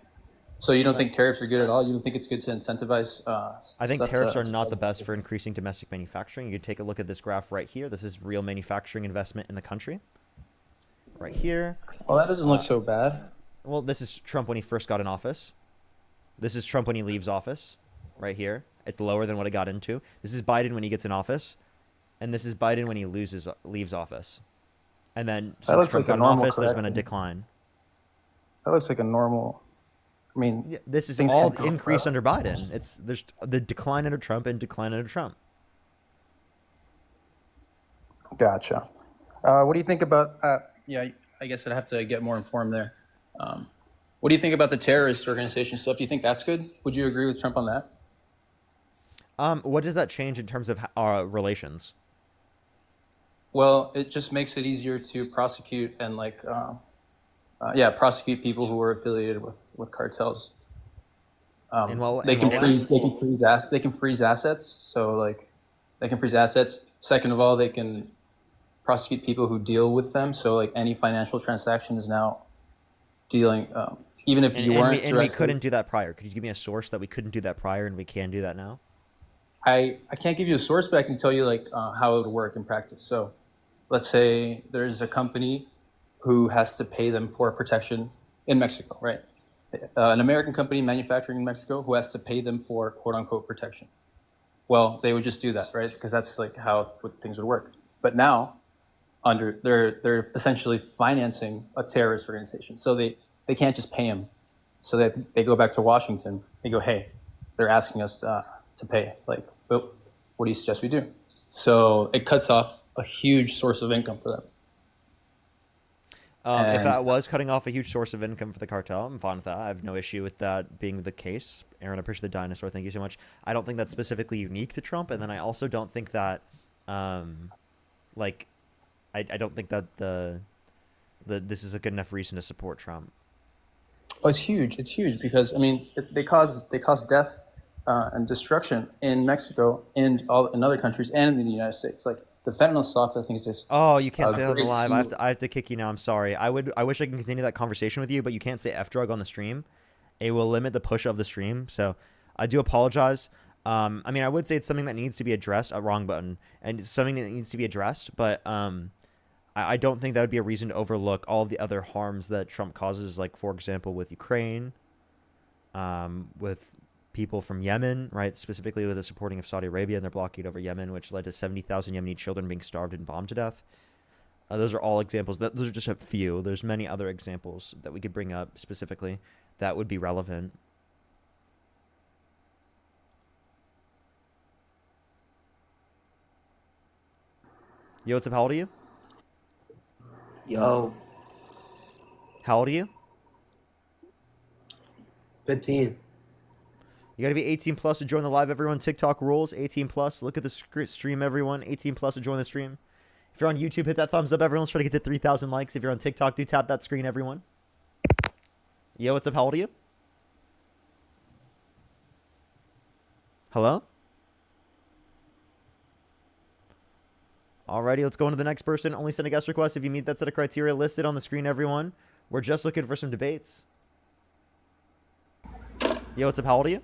So you don't think tariffs are good at all? You don't think it's good to incentivize? I think tariffs are not the best for increasing domestic manufacturing. You can take a look at this graph right here. This is real manufacturing investment in the country. Right here. Well, that doesn't look so bad. Well, this is Trump when he first got in office. This is Trump when he leaves office. Right here. It's lower than what it got into. This is Biden when he gets in office. And this is Biden when he leaves office. And then since Trump got in office, there's been a decline. That looks like a normal... I mean, yeah, this is all increase under Biden. There's the decline under Trump and decline under Trump. Gotcha. What do you think about? Yeah, I guess I'd have to get more informed there. What do you think about the terrorist organization stuff? Do you think that's good? Would you agree with Trump on that? What does that change in terms of relations? Well, it just makes it easier to prosecute and like. Prosecute people who are affiliated with cartels. They can freeze assets. So like, they can freeze assets. Second of all, they can prosecute people who deal with them. So like, any financial transaction is now dealing. Even if you weren't. And we couldn't do that prior. Could you give me a source that we couldn't do that prior and we can do that now? I can't give you a source, but I can tell you like how it would work in practice. So, let's say there's a company who has to pay them for protection in Mexico, right? An American company manufacturing in Mexico who has to pay them for quote unquote protection. Well, they would just do that, right? Because that's like how things would work. But now, they're essentially financing a terrorist organization. So they can't just pay them. So they go back to Washington. They go, hey, they're asking us to pay. Like, well, what do you suggest we do? So it cuts off a huge source of income for them. If And that was cutting off a huge source of income for the cartel, I'm fine with that. I have no issue with that being the case. Aaron, I appreciate the dinosaur. Thank you so much. I don't think that's specifically unique to Trump, and then I also don't think that, like, I don't think that this is a good enough reason to support Trump. oh, it's huge. It's huge because I mean they cause death and destruction in Mexico and all in other countries and in the United States. Like the fentanyl stuff, I think is just Oh, you can't say that on the great live. to- I have to kick you now. I'm sorry. I wish I could continue that conversation with you, but you can't say F drug on the stream. It will limit the push of the stream. So I do apologize. I mean, I would say it's something that needs to be addressed. A wrong button, and it's something that needs to be addressed. But I don't think that would be a reason to overlook all of the other harms that Trump causes. Like, for example, with Ukraine, with people from Yemen, right? Specifically with the supporting of Saudi Arabia and their blockade over Yemen, which led to 70,000 Yemeni children being starved and bombed to death. Those are all examples. Those are just a few. There's many other examples that we could bring up specifically that would be relevant. Yo, what's up? How old are you? Yo, How old are you? 15. You got to be 18 plus to join the live, everyone. TikTok rules, 18 plus. Look at the stream, everyone. 18 plus to join the stream. If you're on YouTube, hit that thumbs up, everyone. Let's try to get to 3,000 likes. If you're on TikTok, do tap that screen, everyone. Yo, what's up? How old are you? Hello? Alrighty, let's go on to the next person. Only send a guest request if you meet that set of criteria listed on the screen, everyone. We're just looking for some debates. Yo, what's up? How old are you?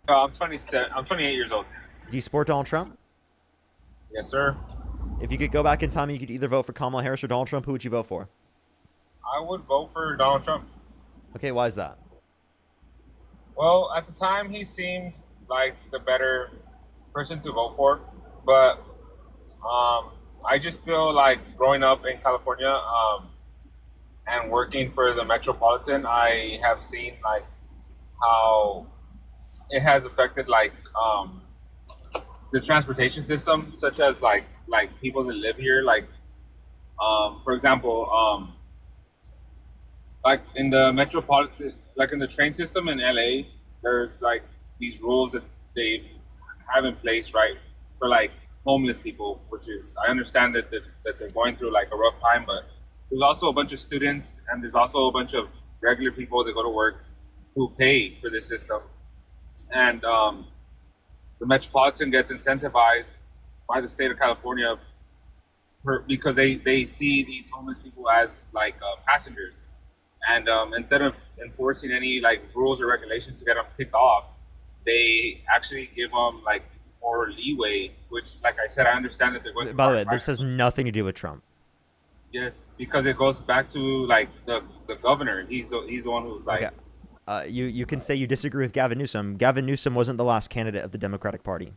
I'm 27. I'm 28 years old. Do you support Donald Trump? Yes, sir. If you could go back in time, you could either vote for Kamala Harris or Donald Trump. Who would you vote for? I would vote for Donald Trump. Okay, why is that? Well, at the time, he seemed like the better person to vote for, but I just feel like growing up in California and working for the Metropolitan, I have seen like how it has affected like the transportation system, such as like people that live here, like for example, like in the Metropolitan, like in the train system in LA, there's like these rules that they have in place, right, for like homeless people, which is, I understand that they're going through like a rough time, but there's also a bunch of students and there's also a bunch of regular people that go to work who pay for this system. And the Metropolitan gets incentivized by the state of California because they see these homeless people as like passengers. And instead of enforcing any like rules or regulations to get them kicked off, they actually give them like more leeway, which, like I said, I understand that they're going to. By the way, this has nothing to do with Trump. Yes, because it goes back to like the governor. He's the one who's like. Okay. You can say you disagree with Gavin Newsom. Gavin Newsom wasn't the last candidate of the Democratic Party.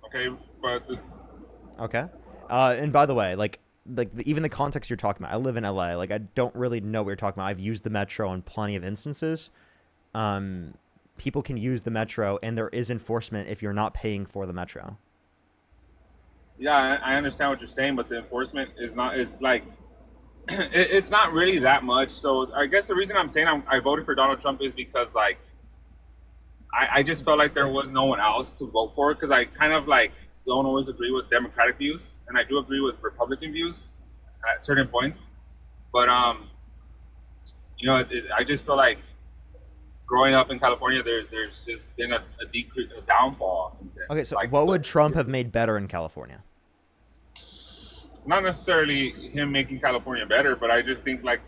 Okay, but. Okay. And by the way, even the context you're talking about, I live in LA. Like, I don't really know what you're talking about. I've used the metro in plenty of instances. People can use the metro, and there is enforcement if you're not paying for the metro. Yeah, I understand what you're saying, but the enforcement is like it's not really that much. So I guess the reason I'm saying I voted for Donald Trump is because like I just felt like there was no one else to vote for, because I kind of like don't always agree with Democratic views, and I do agree with Republican views at certain points. But I just feel like growing up in California, there's just been a downfall. In a sense. Okay, so like, what would Trump have made better in California? Not necessarily him making California better, but I just think like.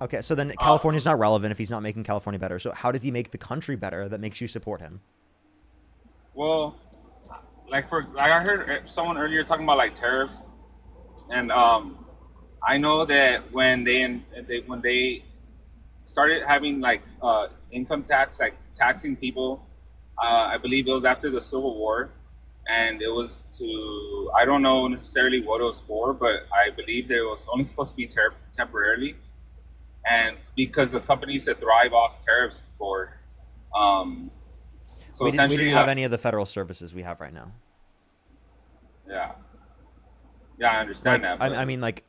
Okay, so then California's not relevant if he's not making California better. So how does he make the country better that makes you support him? Well, like I heard someone earlier talking about like tariffs, and I know that when they started having like income tax, like taxing people, I believe it was after the Civil War, and it was to, I don't know necessarily what it was for, but I believe that it was only supposed to be temporarily, and because the companies that thrive off tariffs before, so we essentially didn't have any of the federal services we have right now. Yeah. Yeah, I understand Like, that, but I mean, like,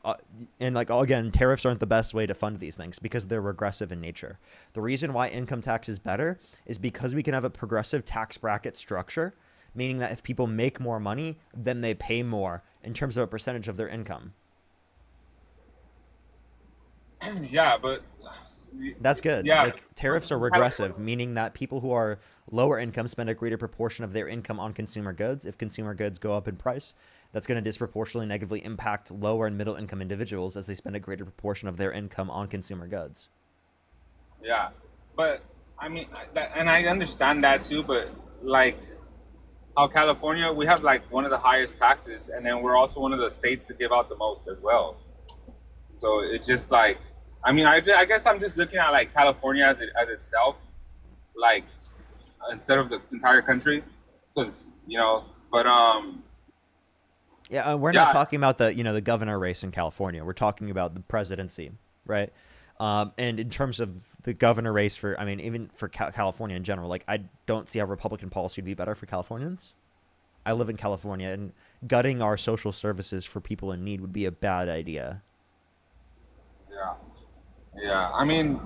and like again, tariffs aren't the best way to fund these things because they're regressive in nature. The reason why income tax is better is because we can have a progressive tax bracket structure, meaning that if people make more money, then they pay more in terms of a percentage of their income. yeah, but That's good. yeah, Like tariffs are regressive, meaning that people who are lower income spend a greater proportion of their income on consumer goods. If consumer goods go up in price, that's going to disproportionately negatively impact lower and middle income individuals as they spend a greater proportion of their income on consumer goods. yeah, but I mean, and I understand that too. But like, how California, we have like one of the highest taxes, and then we're also one of the states to give out the most as well. So it's just like, I mean, I guess I'm just looking at like California as itself, like instead of the entire country, because but Yeah, we're not talking about the governor race in California. We're talking about the presidency, right? And in terms of the governor race for, I mean, even for California in general, like I don't see how Republican policy would be better for Californians. I live in California, and gutting our social services for people in need would be a bad idea. yeah, I mean,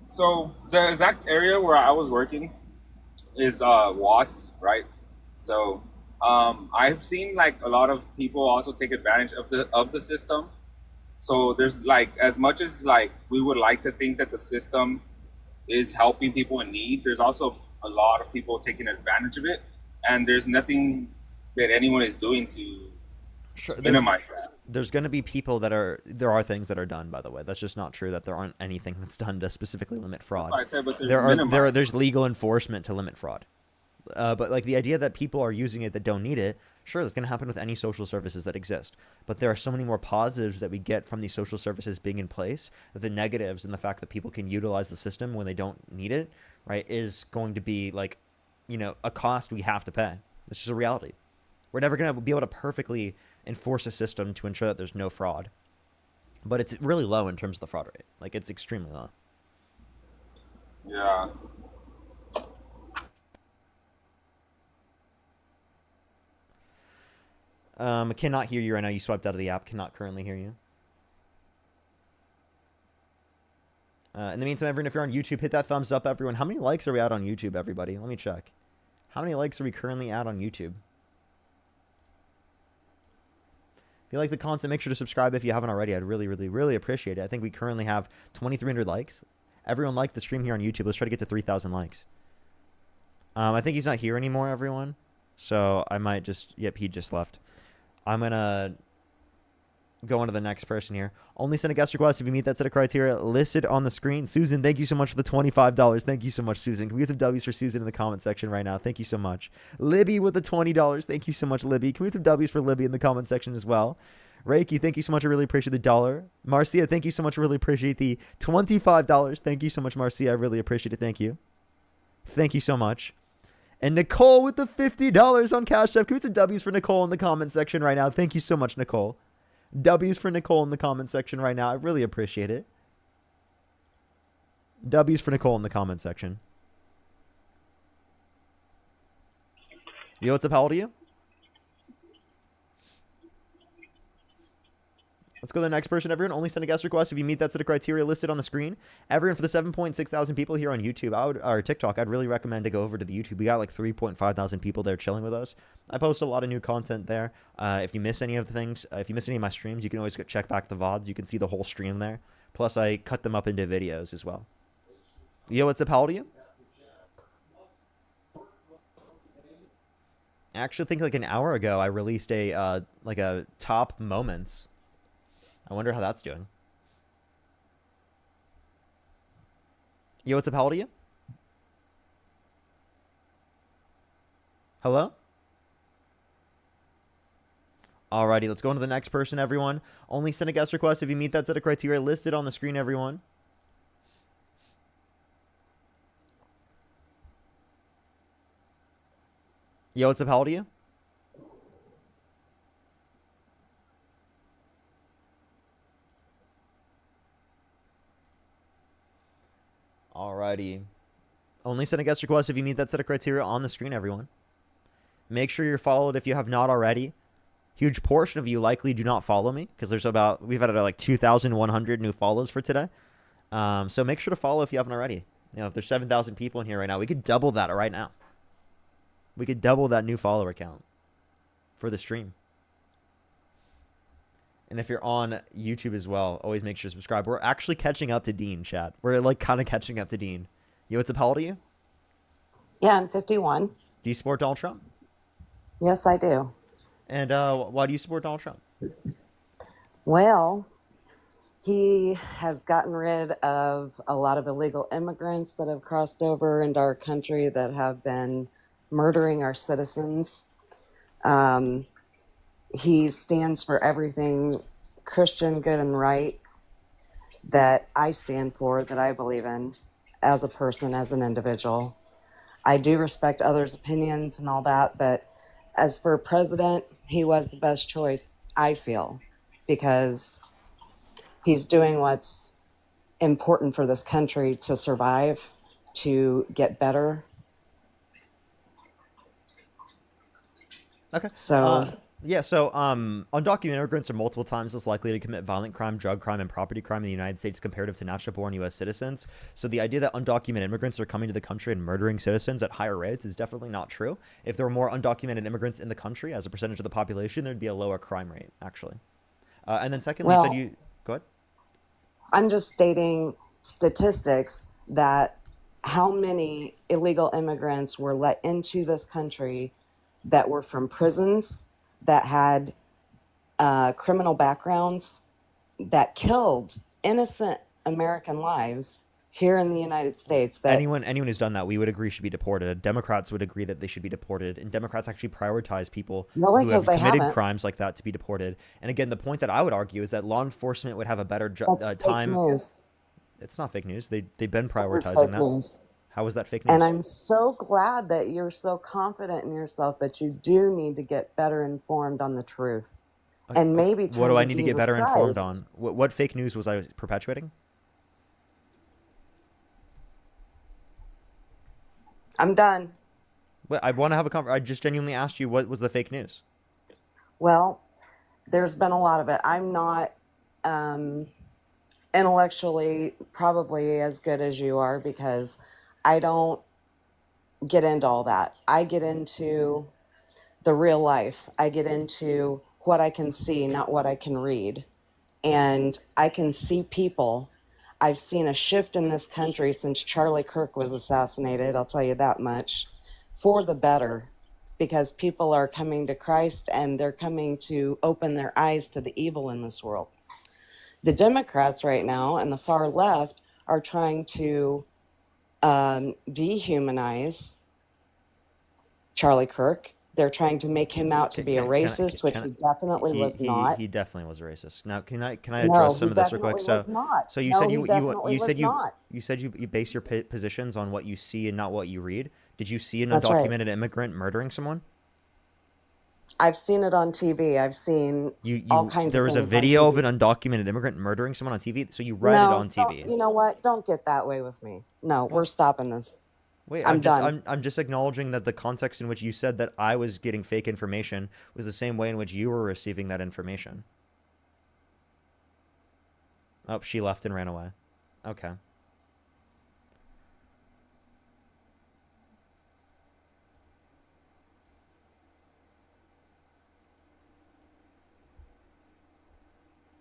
so the exact area where I was working is Watts, right? So I've seen like a lot of people also take advantage of the system. So there's like, as much as like we would like to think that the system is helping people in need, there's also a lot of people taking advantage of it, and there's nothing that anyone is doing to minimize that. There's going to be people there are things that are done, by the way. That's just not true that there aren't anything that's done to specifically limit fraud. That's what I said, but there's legal enforcement to limit fraud. But like the idea that people are using it that don't need it, sure, that's going to happen with any social services that exist. But there are so many more positives that we get from these social services being in place that the negatives and the fact that people can utilize the system when they don't need it, right, is going to be like, a cost we have to pay. It's just a reality. We're never going to be able to perfectly enforce a system to ensure that there's no fraud. But it's really low in terms of the fraud rate. Like, it's extremely low. Yeah. Cannot hear you right now. You swiped out of the app. Cannot currently hear you. In the meantime, everyone, if you're on YouTube, hit that thumbs up, everyone. How many likes are we at on YouTube, everybody? Let me check. How many likes are we currently at on YouTube? If you like the content, make sure to subscribe if you haven't already. I'd really, really, really appreciate it. I think we currently have 2,300 likes. Everyone like the stream here on YouTube. Let's try to get to 3,000 likes. I think he's not here anymore, everyone. So I might just... Yep, he just left. I'm going to go on to the next person here. Only send a guest request if you meet that set of criteria listed on the screen. Susan, thank you so much for the $25. Thank you so much, Susan. Can we get some W's for Susan in the comment section right now? Thank you so much. Libby with the $20. Thank you so much, Libby. Can we get some W's for Libby in the comment section as well? Reiki, thank you so much. I really appreciate the $1. Marcia, thank you so much. I really appreciate the $25. Thank you so much, Marcia. I really appreciate it. Thank you. Thank you so much. And Nicole with the $50 on Cash App. Can we get some W's for Nicole in the comment section right now? Thank you so much, Nicole. W's for Nicole in the comment section right now. I really appreciate it. W's for Nicole in the comment section. Yo, what's up? How old are you? Let's go to the next person, everyone. Only send a guest request if you meet that set of criteria listed on the screen. Everyone, for the 7.6 thousand people here on YouTube or TikTok, I'd really recommend to go over to the YouTube. We got like 3.5 thousand people there chilling with us. I post a lot of new content there. If you miss any of the things, if you miss any of my streams, you can always go check back the VODs. You can see the whole stream there. Plus, I cut them up into videos as well. Yo, what's up? How old are you? I actually think like an hour ago, I released a like a top moments. I wonder how that's doing. Yo, what's up? How old are you? Hello? Alrighty, let's go on to the next person, everyone. Only send a guest request if you meet that set of criteria listed on the screen, everyone. Yo, what's up? How old are you? Alrighty. Only send a guest request if you meet that set of criteria on the screen, everyone. Make sure you're followed if you have not already. Huge portion of you likely do not follow me because we've had like 2,100 new follows for today. So make sure to follow if you haven't already. You know, if there's 7,000 people in here right now, we could double that right now. We could double that new follower count for the stream. And if you're on YouTube as well, always make sure to subscribe. We're actually catching up to Dean, chat. We're like kind of catching up to Dean. Yo, what's up? How old are you? Yeah, I'm 51. Do you support Donald Trump? Yes, I do. And why do you support Donald Trump? Well, he has gotten rid of a lot of illegal immigrants that have crossed over into our country that have been murdering our citizens. He stands for everything Christian, good, and right that I stand for, that I believe in as a person, as an individual. I do respect others' opinions and all that, but as for president, he was the best choice, I feel, because he's doing what's important for this country to survive, to get better. Okay. So Undocumented immigrants are multiple times less likely to commit violent crime, drug crime, and property crime in the United States comparative to natural-born U.S. citizens. So the idea that undocumented immigrants are coming to the country and murdering citizens at higher rates is definitely not true. If there were more undocumented immigrants in the country as a percentage of the population, there'd be a lower crime rate, actually. And then secondly, Well, go ahead. I'm just stating statistics that how many illegal immigrants were let into this country that were from prisons, that had criminal backgrounds, that killed innocent American lives here in the United States. That Anyone who's done that, we would agree should be deported. Democrats would agree that they should be deported, and Democrats actually prioritize people Really? who have 'Cause they committed haven't. crimes like that to be deported. And again, the point that I would argue is that law enforcement would have a better that's fake time. news. It's not fake news. They've been It's prioritizing fake that. news. How is that fake news? And I'm so glad that you're so confident in yourself, but you do need to get better informed on the truth. And maybe What turn do I to need to get Jesus better informed Christ. on? What fake news was I perpetuating? I'm done. Well, I want to have a conversation. I just genuinely asked you what was the fake news. Well, there's been a lot of it. I'm not intellectually probably as good as you are because I don't get into all that. I get into the real life. I get into what I can see, not what I can read. And I can see people. I've seen a shift in this country since Charlie Kirk was assassinated, I'll tell you that much, for the better, because people are coming to Christ and they're coming to open their eyes to the evil in this world. The Democrats right now and the far left are trying to dehumanize Charlie Kirk. They're trying to make him out to be a racist, which he definitely was not. He definitely was a racist. Now, can I No, address some he of this real quick? definitely was not. So you No, said he definitely you was said not. you said you base your positions on what you see and not what you read. Did you see an That's right. undocumented immigrant murdering someone? I've seen it on TV. I've seen all kinds There of was a things on video of TV. an undocumented immigrant murdering someone on TV. So you read it No, on don't- TV. you know what? Don't get that way with me. No, we're stopping this. Wait, I'm done. I'm just acknowledging that the context in which you said that I was getting fake information was the same way in which you were receiving that information. Oh, she left and ran away. Okay.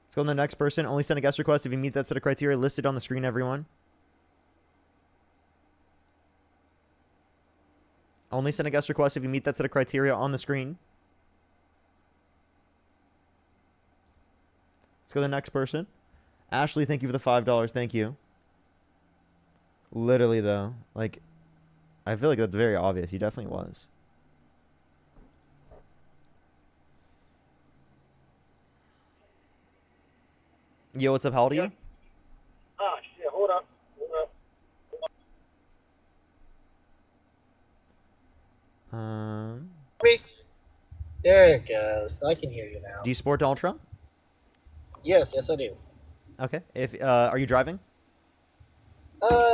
Let's go on the next person. Only send a guest request if you meet that set of criteria listed on the screen, everyone. Only send a guest request if you meet that set of criteria on the screen. Let's go to the next person. Ashley, thank you for the $5. Thank you. Literally, though, like, I feel like that's very obvious. He definitely was. Yo, what's up? How old are you? Ah, shit, hold up. Me? There it goes. I can hear you now. Do you support Donald Trump? Yes, I do. Okay. If are you driving?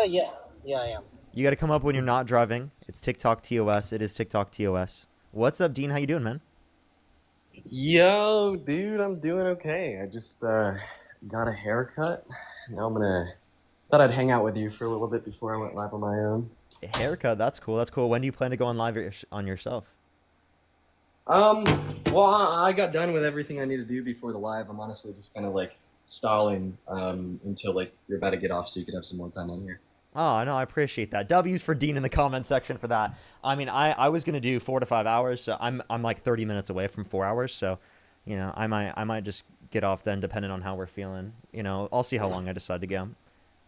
Yeah. Yeah, I am. You got to come up when you're not driving. It's TikTok TOS. It is TikTok TOS. What's up, Dean? How you doing, man? Yo, dude, I'm doing okay. I just got a haircut. Now thought I'd hang out with you for a little bit before I went live on my own. A haircut, that's cool. That's cool. When do you plan to go on live on yourself? Well, I got done with everything I need to do before the live. I'm honestly just kind of like stalling until like you're about to get off so you can have some more time on here. Oh, no, I appreciate that. W's for Dean in the comment section for that. I mean, I was going to do 4 to 5 hours, so I'm like 30 minutes away from 4 hours, so, you know, I might just get off then depending on how we're feeling. You know, I'll see how long I decide to go.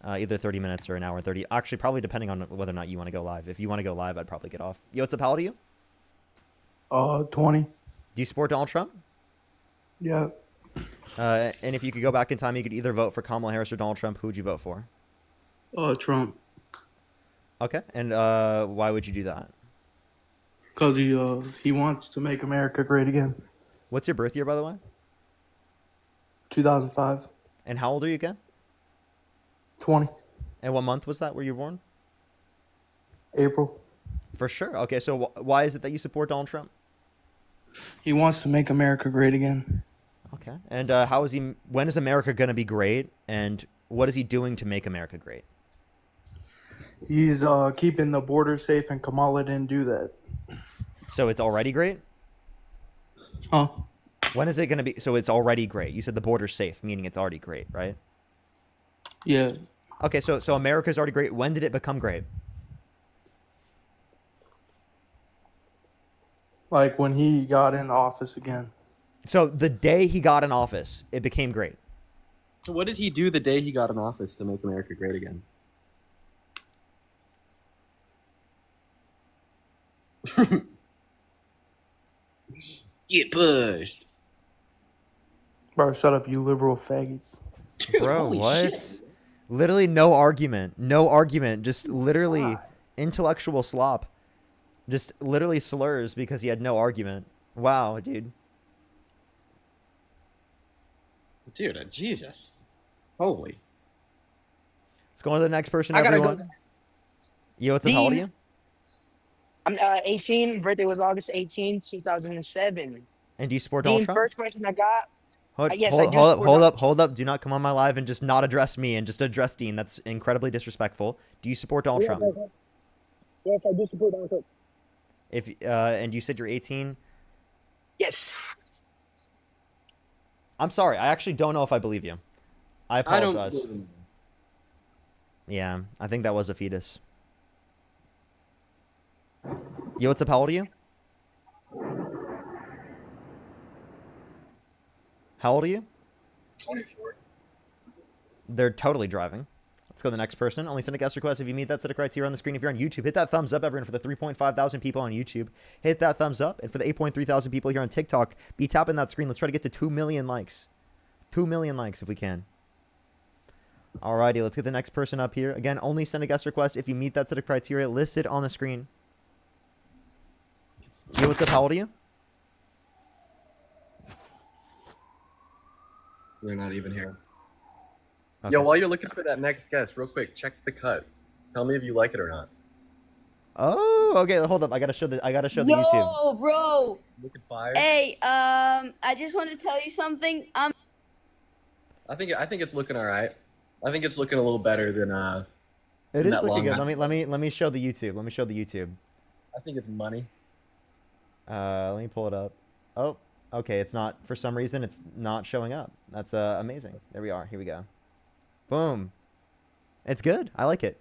Either 30 minutes or an hour and 30. Actually, probably depending on whether or not you want to go live. If you want to go live, I'd probably get off. Yo, what's up? How old are you? 20. Do you support Donald Trump? Yeah. And if you could go back in time, you could either vote for Kamala Harris or Donald Trump. Who would you vote for? Trump. Okay. And why would you do that? Because he wants to make America great again. What's your birth year, by the way? 2005. And how old are you again? 20. And what month was that where you were born? April. For sure. Okay, so why is it that you support Donald Trump? He wants to make America great again. Okay. And when is America going to be great? And what is he doing to make America great? He's keeping the border safe, and Kamala didn't do that. So it's already great? Huh? When is it going to be? So it's already great. You said the border's safe, meaning it's already great, right? Yeah. Okay, so America's already great. When did it become great? Like when he got in office again. So the day he got in office, it became great. So what did he do the day he got in office to make America great again? Get pushed. Bro, shut up, you liberal faggot. Bro, what? Literally no argument. No argument. Just literally intellectual slop. Just literally slurs because he had no argument. Wow, dude. Dude, Jesus. Holy. Let's go on to the next person, I gotta everyone. go. Yo, what's up? How old are you? I'm 18. Birthday was August 18, 2007. And do you support Donald Dean, Trump? first question I got. Yes, I Hold do up, support hold Donald up, hold up. Do not come on my live and just not address me and just address Dean. That's incredibly disrespectful. Do you support Donald Trump? Yes, I do support Donald Trump. And you said you're 18? Yes. I'm sorry. I actually don't know if I believe you. I apologize. Yeah, I think that was a fetus. Yo, what's up? How old are you? How old are you? 24. They're totally driving. Let's go to the next person. Only send a guest request if you meet that set of criteria on the screen. If you're on YouTube, hit that thumbs up, everyone. For the 3.5 thousand people on YouTube, hit that thumbs up. And for the 8.3 thousand people here on TikTok, be tapping that screen. Let's try to get to 2 million likes. 2 million likes if we can. Alrighty, let's get the next person up here. Again, only send a guest request if you meet that set of criteria listed on the screen. Yo, what's up? How old are you? They're not even here. Okay. Yo, while you're looking for that next guest, real quick, check the cut. Tell me if you like it or not. Oh, okay. Hold up. I gotta show the YouTube. Yo, bro. Looking fire. Hey, I just wanted to tell you something. I think it's looking all right. I think it's looking a little better than It is that looking long good. Let me show the YouTube. Let me show the YouTube. I think it's money. Let me pull it up. Oh, okay. It's not, for some reason, it's not showing up. That's amazing. There we are. Here we go. Boom. It's good. I like it.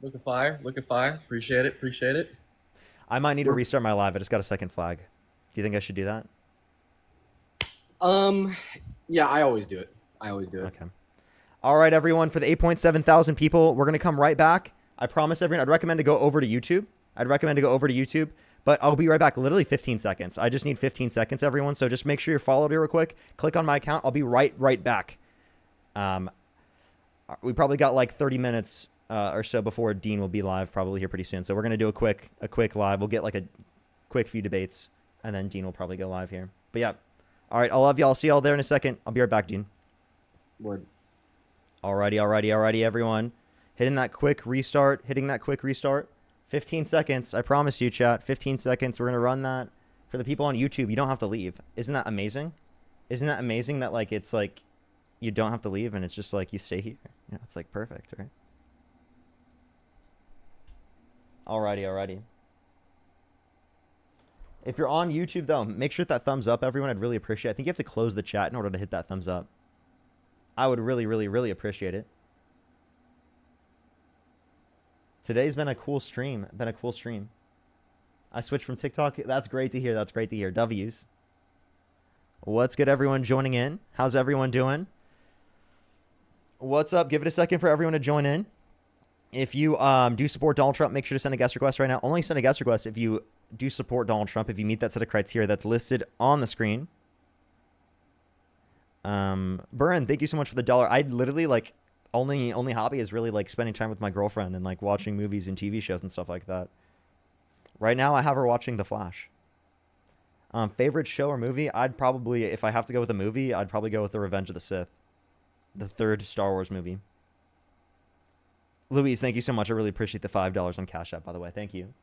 Looking fire. Looking fire. Appreciate it. Appreciate it. I might need to restart my live. I just got a second flag. Do you think I should do that? Yeah, I always do it. I always do it. Okay. All right, everyone. For the 8.7 thousand people, we're going to come right back. I promise everyone, I'd recommend to go over to YouTube. But I'll be right back. Literally 15 seconds. I just need 15 seconds, everyone. So just make sure you're followed here real quick. Click on my account. I'll be right back. We probably got like 30 minutes or so before Dean will be live probably here pretty soon. So we're going to do a quick live. We'll get like a quick few debates, and then Dean will probably go live here. But yeah. All right. I love y'all. I'll see y'all there in a second. I'll be right back, Dean. Word. Alrighty, everyone. Hitting that quick restart. 15 seconds. I promise you, chat. 15 seconds. We're going to run that For the people on YouTube, you don't have to leave. Isn't that amazing? Isn't that amazing that like it's like you don't have to leave and it's just like you stay here? You know, it's like perfect, right? Alrighty. If you're on YouTube though, make sure that thumbs up, everyone. I'd really appreciate it. I think you have to close the chat in order to hit that thumbs up. I would really appreciate it. Today's been a cool stream. I switched from TikTok. That's great to hear. W's. What's good, everyone joining in? How's everyone doing? What's up? Give it a second for everyone to join in. If you do support Donald Trump, make sure to send a guest request right now. Only send a guest request if you do support Donald Trump, if you meet that set of criteria that's listed on the screen. Burren, thank you so much for the $1. I literally like only hobby is really like spending time with my girlfriend and like watching movies and TV shows and stuff like that. Right now I have her watching The Flash. Favorite show or movie? I'd probably, if I have to go with a movie, I'd probably go with The Revenge of the Sith. The 3rd Star Wars movie. Louise, thank you so much. I really appreciate the $5 on Cash App, by the way. Thank you.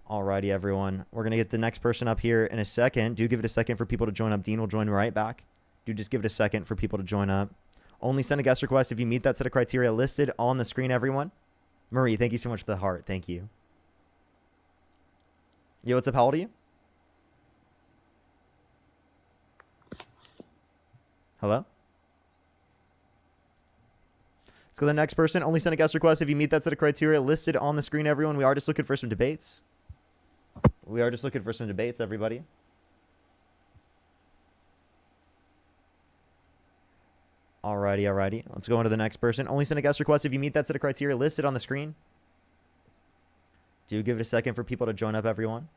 Alrighty, everyone. We're going to get the next person up here in a second. Do give it a second for people to join up. Dean will join right back. Do just give it a second for people to join up. Only send a guest request if you meet that set of criteria listed on the screen, everyone. Marie, thank you so much for the heart. Thank you. Yo, what's up? How old are you? Hello? Let's go to the next person. Only send a guest request if you meet that set of criteria listed on the screen, everyone. We are just looking for some debates. Everybody. Alrighty. Let's go on to the next person. Only send a guest request if you meet that set of criteria listed on the screen. Do give it a second for people to join up, everyone.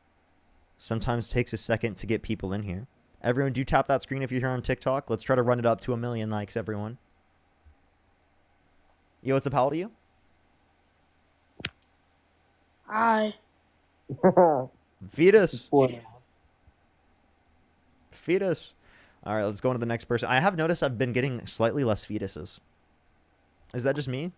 Sometimes takes a second to get people in here. Everyone, do tap that screen if you're here on TikTok. Let's try to run it up to 1 million likes, everyone. Yo, what's up? How old are you? Hi. Fetus. All right, let's go on to the next person. I have noticed I've been getting slightly less fetuses. Is that just me?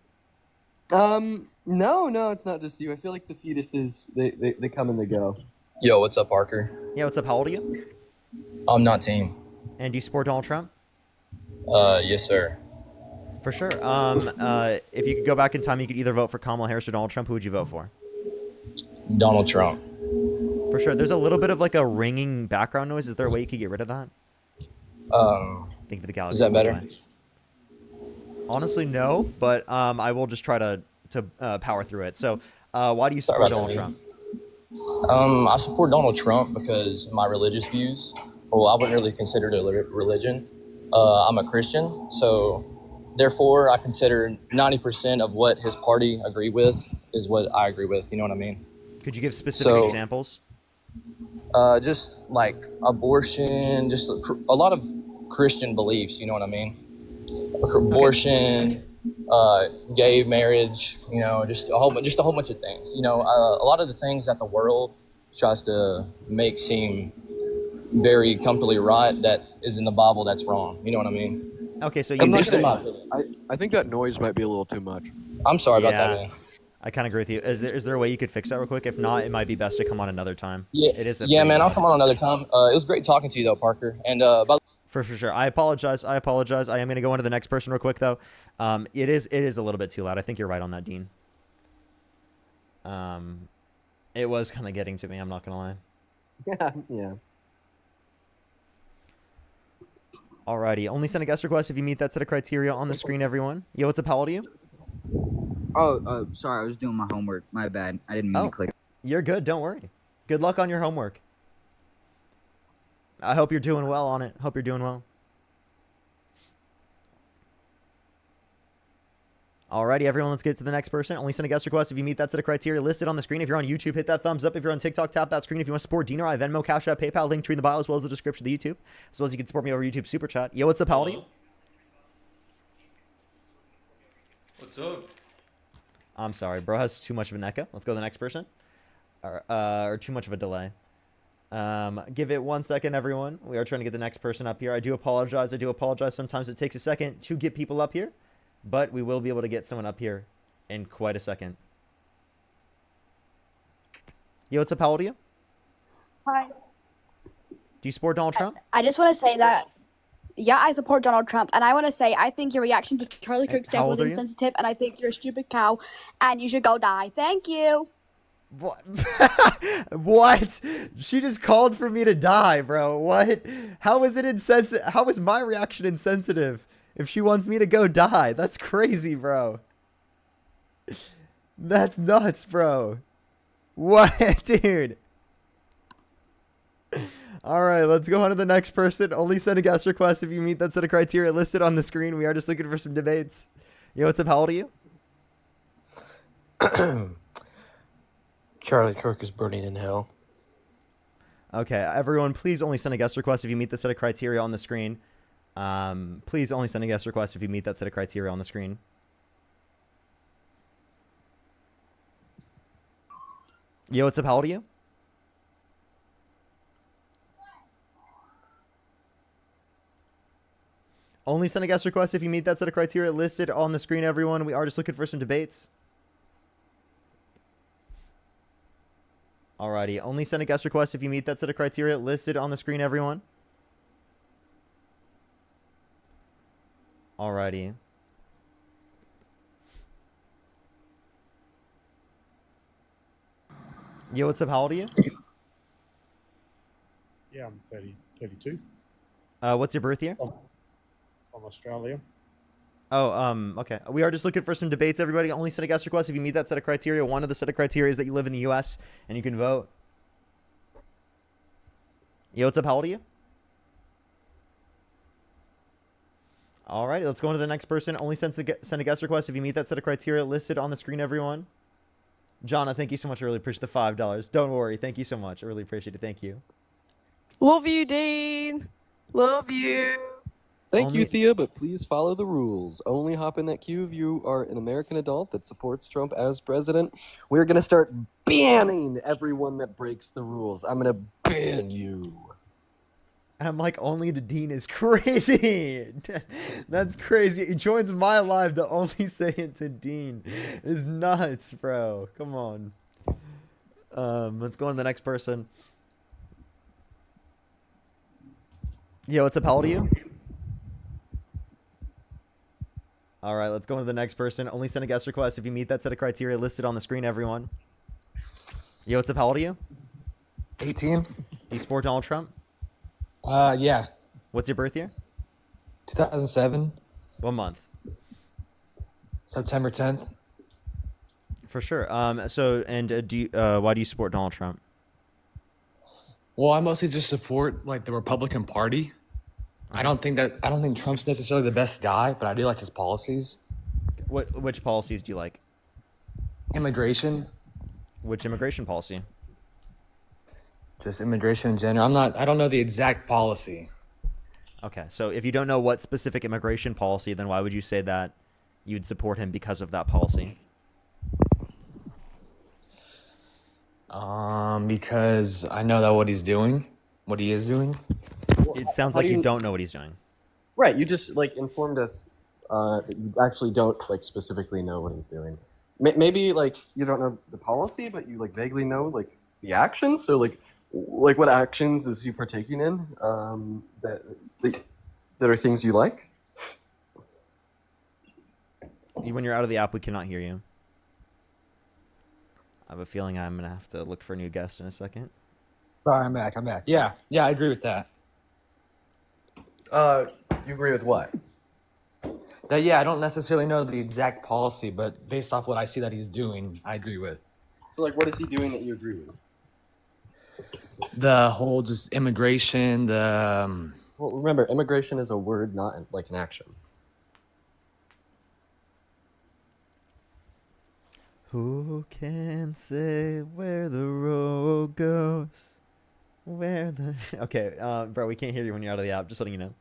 No, it's not just you. I feel like the fetuses, they come and they go. Yo, what's up, Parker? Yeah, what's up? How old are you? I'm not team. And do you support Donald Trump? Yes, sir. For sure. If you could go back in time, you could either vote for Kamala Harris or Donald Trump. Who would you vote for? Donald Trump. For sure. There's a little bit of like a ringing background noise. Is there a way you could get rid of that? Thank you for the galaxy. Is that better? Honestly, no, but I will just try to power through it. So, why do you support Donald Trump? I support Donald Trump because of my religious views. Well, I wouldn't really consider it a religion. I'm a Christian, so therefore I consider 90% of what his party agree with is what I agree with. You know what I mean? Could you give specific examples? Just like abortion, just a lot of Christian beliefs. You know what I mean? Abortion, gay marriage. You know, just a whole bunch of things. You know, a lot of the things that the world tries to make seem very comfortably right that is in the Bible that's wrong. You know what I mean? Okay, so I think that noise might be a little too much. I'm sorry about that, man. I kind of agree with you. Is there a way you could fix that real quick? If not, it might be best to come on another time. Yeah, it is. Yeah, man, I'll come on another time. It was great talking to you though, Parker. And for sure. I apologize. I am going to go on to the next person real quick though. It is a little bit too loud. I think you're right on that, Dean. It was kind of getting to me. I'm not going to lie. Yeah. Alrighty. Only send a guest request if you meet that set of criteria on the screen, everyone. Yo, what's up? How old are you? Oh, sorry. I was doing my homework. My bad. I didn't mean to click. You're good. Don't worry. Good luck on your homework. I hope you're doing well on it. Hope you're doing well. Alrighty, everyone, let's get to the next person. Only send a guest request if you meet that set of criteria listed on the screen. If you're on YouTube, hit that thumbs up. If you're on TikTok, tap that screen. If you want to support Dino, I Venmo, Cash App, PayPal, link tree in the bio, as well as the description of the YouTube. As well as you can support me over YouTube Super Chat. Yo, what's up? How old are you? What's up? I'm sorry, bro has too much of an echo. Let's go to the next person. Or too much of a delay. Give it 1 second, everyone. We are trying to get the next person up here. I do apologize. Sometimes it takes a second to get people up here. But we will be able to get someone up here in quite a second. Yo, what's up? How old are you? Hi. Do you support Donald Trump? I just want to say that, yeah, I support Donald Trump, and I want to say I think your reaction to Charlie Kirk's how death was old are you? insensitive, and I think you're a stupid cow, and you should go die. Thank you. What? What? She just called for me to die, bro. What? How is it insensitive? How is my reaction insensitive if she wants me to go die? That's crazy, bro. That's nuts, bro. What, dude? All right, let's go on to the next person. Only send a guest request if you meet that set of criteria listed on the screen. We are just looking for some debates. Yo, what's up? How old are you? Charlie Kirk is burning in hell. Okay, everyone, please only send a guest request if you meet the set of criteria on the screen. Please only send a guest request if you meet that set of criteria on the screen. Yo, what's up? How old are you? Only send a guest request if you meet that set of criteria listed on the screen, everyone. We are just looking for some debates. Alrighty, only send a guest request if you meet that set of criteria listed on the screen, everyone. Alrighty. Yo, what's up? How old are you? Yeah, I'm 32. What's your birth year? From Australia. Oh, okay. We are just looking for some debates, everybody. Only send a guest request if you meet that set of criteria. One of the set of criteria is that you live in the U.S. and you can vote. Yo, what's up? How old are you? All right, let's go on to the next person. Only send a guest request if you meet that set of criteria listed on the screen, everyone. Jonna, thank you so much. I really appreciate the $5. Don't worry. Thank you so much. I really appreciate it. Thank you. Love you, Dean. Love you. Thank you, Thea, but please follow the rules. Only hop in that queue if you are an American adult that supports Trump as president. We're going to start banning everyone that breaks the rules. I'm going to ban you. I'm like, only to Dean is crazy. That's crazy. He joins my live to only say it to Dean. Is nuts, bro. Come on. Let's go on to the next person. Yo, what's up? How old are you? All right, let's go on to the next person. Only send a guest request if you meet that set of criteria listed on the screen, everyone. Yo, what's up? How old are you? 18. Do you support Donald Trump? Yeah. What's your birth year? 2007. What month? September 10th. For sure. Why do you support Donald Trump? Well, I mostly just support like the Republican Party. I don't think Trump's necessarily the best guy, but I do like his policies. Which policies do you like? Immigration. Which immigration policy? Just immigration in general. I don't know the exact policy. Okay, so if you don't know what specific immigration policy, then why would you say that you'd support him because of that policy? Because I know that what he is doing. It sounds like you don't know what he's doing. Right, you just like informed us that you actually don't like specifically know what he's doing. Maybe like you don't know the policy, but you like vaguely know like the actions. So like what actions is he partaking in that are things you like? When you're out of the app, we cannot hear you. I have a feeling I'm gonna have to look for a new guest in a second. Sorry, I'm back. Yeah, I agree with that. You agree with what? That I don't necessarily know the exact policy, but based off what I see that he's doing, I agree with. So like, what is he doing that you agree with? The whole just immigration, Well, remember, immigration is a word, not like an action. Who can say where the road goes? Okay, bro, we can't hear you when you're out of the app. Just letting you know.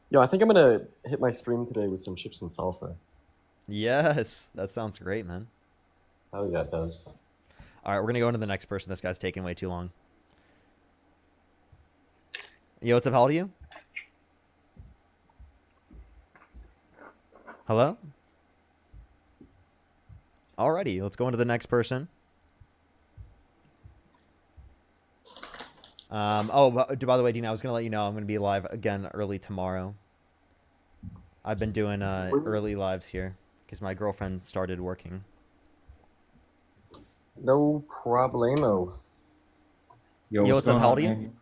Yo, I think I'm gonna hit my stream today with some chips and salsa. Yes, that sounds great, man. Oh yeah, it does. All right, we're gonna go into the next person. This guy's taking way too long. Yo, what's up? How old are you? Hello? Alrighty, let's go into the next person. Oh, by the way, Dean, I was gonna let you know I'm gonna be live again early tomorrow. I've been doing early lives here because my girlfriend started working. No problemo. Yo, what's up? How old are you? Man?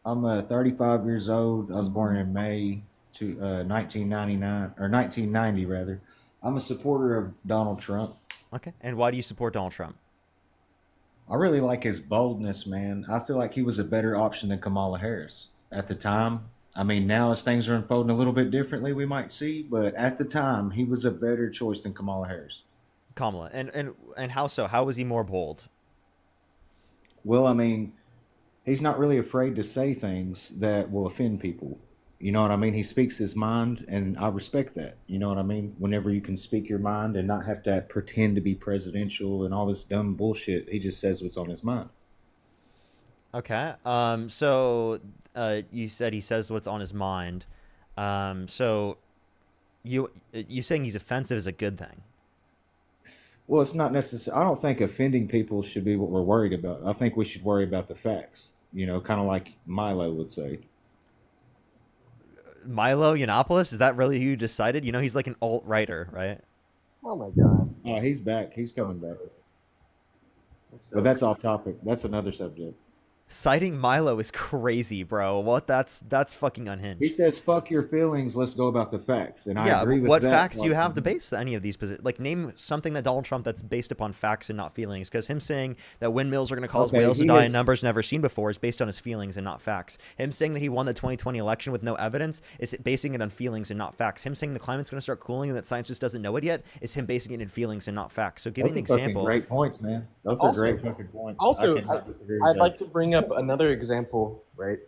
I'm 35 years old. I was born in May 1999 or 1990 rather. I'm a supporter of Donald Trump. Okay. And why do you support Donald Trump? I really like his boldness, man. I feel like he was a better option than Kamala Harris at the time. I mean, now as things are unfolding a little bit differently, we might see, but at the time, he was a better choice than Kamala Harris. Kamala. And how so? How was he more bold? Well, I mean, he's not really afraid to say things that will offend people. You know what I mean? He speaks his mind, and I respect that. You know what I mean? Whenever you can speak your mind and not have to pretend to be presidential and all this dumb bullshit, he just says what's on his mind. Okay. So you said he says what's on his mind. So you saying he's offensive is a good thing. Well, it's not necessary. I don't think offending people should be what we're worried about. I think we should worry about the facts. You know, kind of like Milo would say. Milo Yiannopoulos? Is that really who you just cited? You know, he's like an alt-writer, right? Oh my god. Oh, he's back. He's coming back. But that's off topic. That's another subject. Citing Milo is crazy, bro. What? That's fucking unhinged. He says, "Fuck your feelings. Let's go about the facts." And I agree with what that. facts do you have to base any of these positions? Like, name something that Donald Trump that's based upon facts and not feelings. Because him saying that windmills are going to cause whales to die in numbers never seen before is based on his feelings and not facts. Him saying that he won the 2020 election with no evidence is basing it on feelings and not facts. Him saying the climate's going to start cooling and that science just doesn't know it yet is him basing it in feelings and not facts. So give me an example. Great points, man. Those are great fucking points. Also, I'd like to bring up another example, right?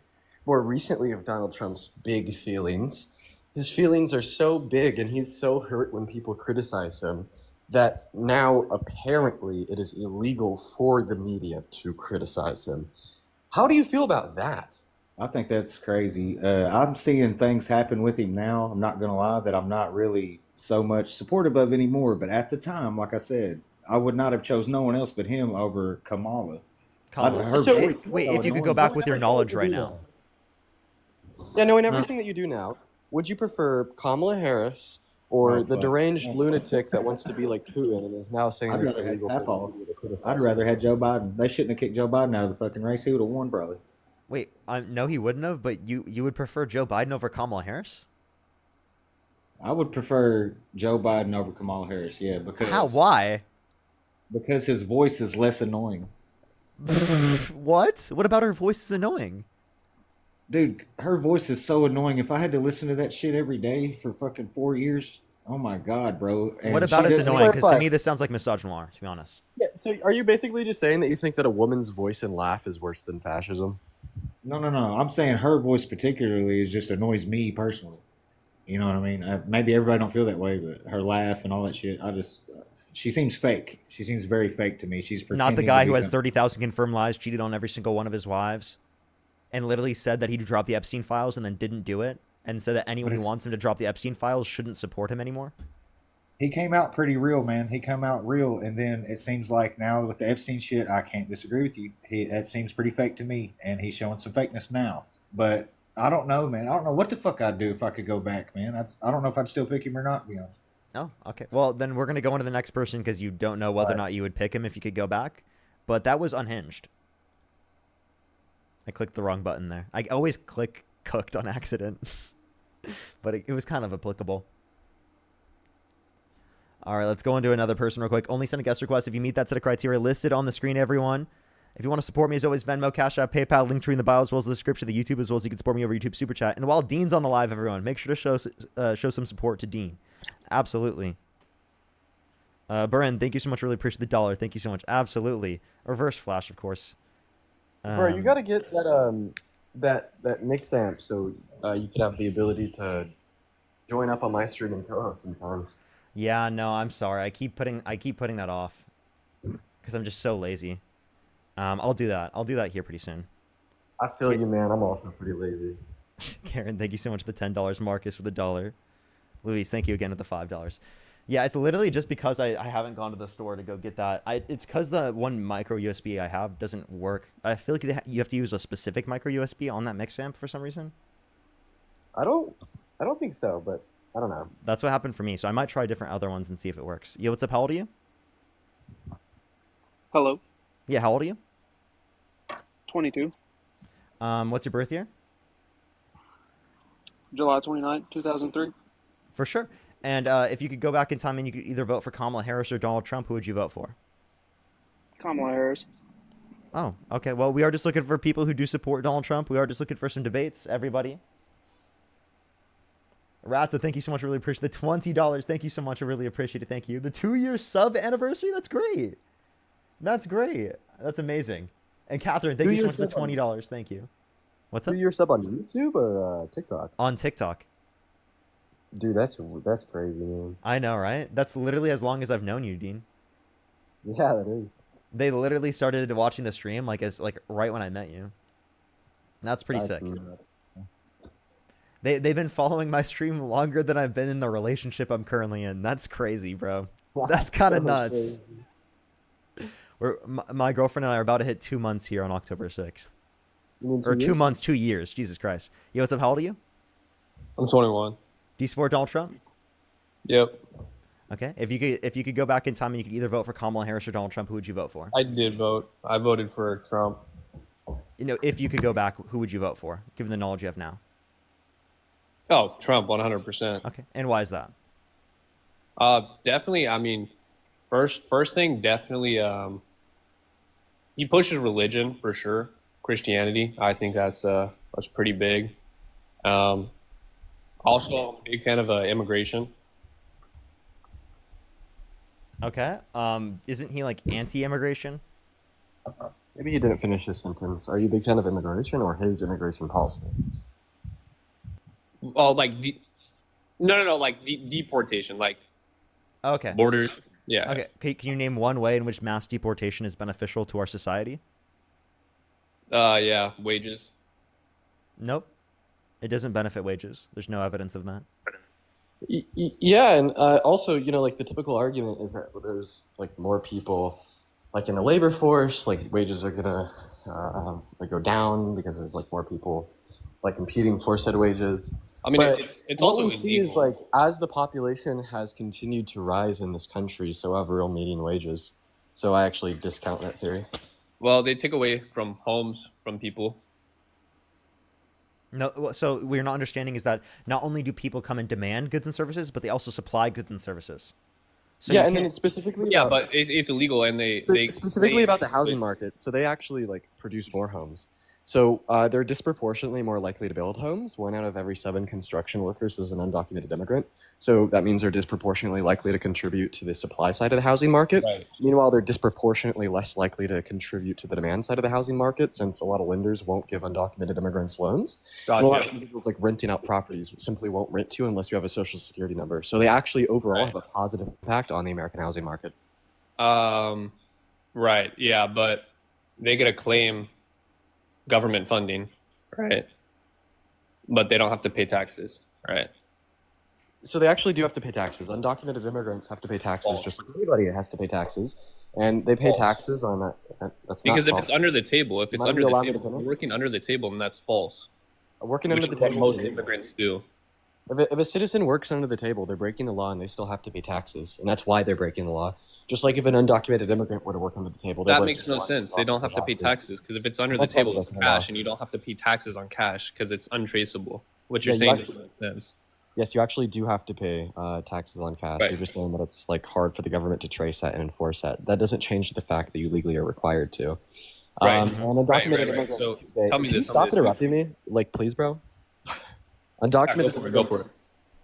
More recently of Donald Trump's big feelings. His feelings are so big and he's so hurt when people criticize him that now apparently it is illegal for the media to criticize him. How do you feel about that? I think that's crazy. I'm seeing things happen with him now. I'm not going to lie that I'm not really so much supportive of anymore. But at the time, like I said, I would not have chose no one else but him over Kamala. Wait, if you could go back with your knowledge right now. Yeah, knowing everything that you do now, would you prefer Kamala Harris or the deranged lunatic that wants to be like Putin and is now saying it's illegal for media to criticize I'd rather have Joe Biden. They shouldn't have kicked Joe Biden out of the fucking race. He would have won probably. Wait, no, he wouldn't have. But you would prefer Joe Biden over Kamala Harris? I would prefer Joe Biden over Kamala Harris. Yeah, because how? Why? Because his voice is less annoying. What? What about her voice is annoying? Dude, her voice is so annoying. If I had to listen to that shit every day for fucking 4 years, oh my god, bro. And what about it's annoying? Because to me, this sounds like misogynoir, to be honest. Yeah, so are you basically just saying that you think that a woman's voice and laugh is worse than fascism? No. I'm saying her voice particularly just annoys me personally. You know what I mean? Maybe everybody don't feel that way, but her laugh and all that shit, she seems fake. She seems very fake to me. She's pretending not the guy who has 30,000 confirmed lies, cheated on every single one of his wives, and literally said that he'd drop the Epstein files and then didn't do it, and said that anyone who wants him to drop the Epstein files shouldn't support him anymore. He came out pretty real, man. He came out real, and then it seems like now with the Epstein shit, I can't disagree with you. That seems pretty fake to me, and he's showing some fakeness now. But I don't know, man. I don't know what the fuck I'd do if I could go back, man. I don't know if I'd still pick him or not, to be honest. Oh, okay. Well, then we're going to go on to the next person because you don't know whether or not you would pick him if you could go back. But that was unhinged. I clicked the wrong button there. I always click cooked on accident. But it was kind of applicable. All right, let's go into another person real quick. Only send a guest request if you meet that set of criteria listed on the screen, everyone. If you want to support me, as always, Venmo, Cash App, PayPal, Linktree in the bio, as well as the description of the YouTube, as well as you can support me over YouTube Super Chat. And while Dean's on the live, everyone, make sure to show some support to Dean. Absolutely. Buren, thank you so much. Really appreciate the $1. Thank you so much. Absolutely. Reverse Flash, of course. Bro, you gotta get that Mix amp so you could have the ability to join up on my stream and co-host sometime. Yeah, no, I'm sorry. I keep putting that off because I'm just so lazy. I'll do that. I'll do that here pretty soon. I feel you, man. I'm also pretty lazy. Karen, thank you so much for the $10. Marcus for the $1. Luis, thank you again for the $5. Yeah, it's literally just because I haven't gone to the store to go get that. It's because the one micro USB I have doesn't work. I feel like you have to use a specific micro USB on that mix amp for some reason. I don't think so, but I don't know. That's what happened for me. So I might try different other ones and see if it works. Yo, what's up? How old are you? Hello. Yeah, how old are you? 22. What's your birth year? July 29, 2003. For sure. And if you could go back in time and you could either vote for Kamala Harris or Donald Trump, who would you vote for? Kamala Harris. Oh, okay. Well, we are just looking for people who do support Donald Trump. We are just looking for some debates, everybody. Ratza, thank you so much. I really appreciate the $20. Thank you so much. I really appreciate it. Thank you. The 2-year sub anniversary? That's great. That's great. That's amazing. And Catherine, thank you so much for the $20. Thank you. What's up? 2-year sub on YouTube or TikTok? On TikTok. Dude, that's crazy, man. I know, right? That's literally as long as I've known you, Dean. Yeah, that is. They literally started watching the stream like right when I met you. That's pretty sick. They've been following my stream longer than I've been in the relationship I'm currently in. That's crazy, bro. That's kind of nuts. My girlfriend and I are about to hit 2 months here on October 6th. Or 2 months, 2 years. Jesus Christ. Yo, what's up? How old are you? I'm 21. Do you support Donald Trump? Yep. Okay. If you could go back in time and you could either vote for Kamala Harris or Donald Trump, who would you vote for? I did vote. I voted for Trump. If you could go back, who would you vote for, given the knowledge you have now? Oh, Trump, 100%. Okay. And why is that? Definitely. I mean, first thing, definitely. He pushes religion for sure. Christianity. I think that's pretty big. Also, I'm a big fan of immigration. Okay. Isn't he like anti-immigration? Maybe he didn't finish his sentence. Are you a big fan of immigration or his immigration policy? Oh, like no, like deportation, like okay, borders. Yeah. Okay. Can you name one way in which mass deportation is beneficial to our society? Yeah, wages. Nope. It doesn't benefit wages. There's no evidence of that. Yeah, and also, like the typical argument is that there's like more people, like in the labor force, like wages are gonna go down because there's like more people, like competing for said wages. I mean, but it's also what we see illegal. is like as the population has continued to rise in this country, so have real median wages. So I actually discount that theory. Well, they take away from homes from people. No, so we're not understanding is that not only do people come and demand goods and services, but they also supply goods and services. So yeah, and then it's specifically but it's illegal, and they specifically about the housing market. So they actually like produce more homes. So they're disproportionately more likely to build homes. 1 out of every 7 construction workers is an undocumented immigrant. So that means they're disproportionately likely to contribute to the supply side of the housing market. Right. Meanwhile, they're disproportionately less likely to contribute to the demand side of the housing market, since a lot of lenders won't give undocumented immigrants loans. Gotcha. And a lot of individuals like renting out properties simply won't rent to unless you have a social security number. So they actually overall have a positive impact on the American housing market. Right. Yeah, but they get a claim government funding, right? But they don't have to pay taxes, right? So they actually do have to pay taxes. Undocumented immigrants have to pay taxes, just like anybody has to pay taxes, and they pay taxes on that. That's Because not if it's under the table, if it's Am I under the allowed me to table, finish? working under the table, then that's false. Working under Which the is what table. most immigrants do. If a citizen works under the table, they're breaking the law, and they still have to pay taxes, and that's why they're breaking the law. Just like if an undocumented immigrant were to work under the table, they're That breaking makes the no law. sense. They don't have to pay taxes because if it's under the That's why table, they're it's breaking the law. cash, and you don't have to pay taxes on cash because it's untraceable. What you're Yeah, saying you doesn't make sense. Yes, you actually do have to pay taxes on cash. Right. You're just saying that it's like hard for the government to trace that and enforce that. That doesn't change the fact that you legally are required to. Right. And undocumented Right. immigrants So today- tell me Can you this. stop interrupting me? Like, please, bro. Undocumented Go immigrants. for it.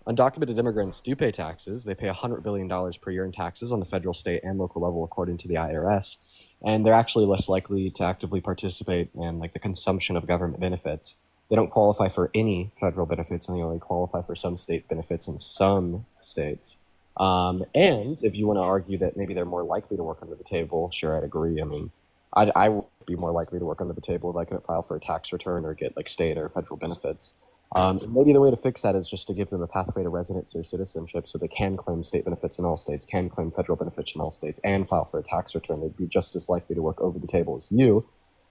Undocumented immigrants do pay taxes. They pay $100 billion per year in taxes on the federal, state, and local level, according to the IRS. And they're actually less likely to actively participate in like the consumption of government benefits. They don't qualify for any federal benefits, and they only qualify for some state benefits in some states. And if you want to argue that maybe they're more likely to work under the table, sure, I'd agree. I mean, I would be more likely to work under the table if I couldn't file for a tax return or get like state or federal benefits. Maybe the way to fix that is just to give them a pathway to residency or citizenship so they can claim state benefits in all states, can claim federal benefits in all states, and file for a tax return. They'd be just as likely to work over the table as you.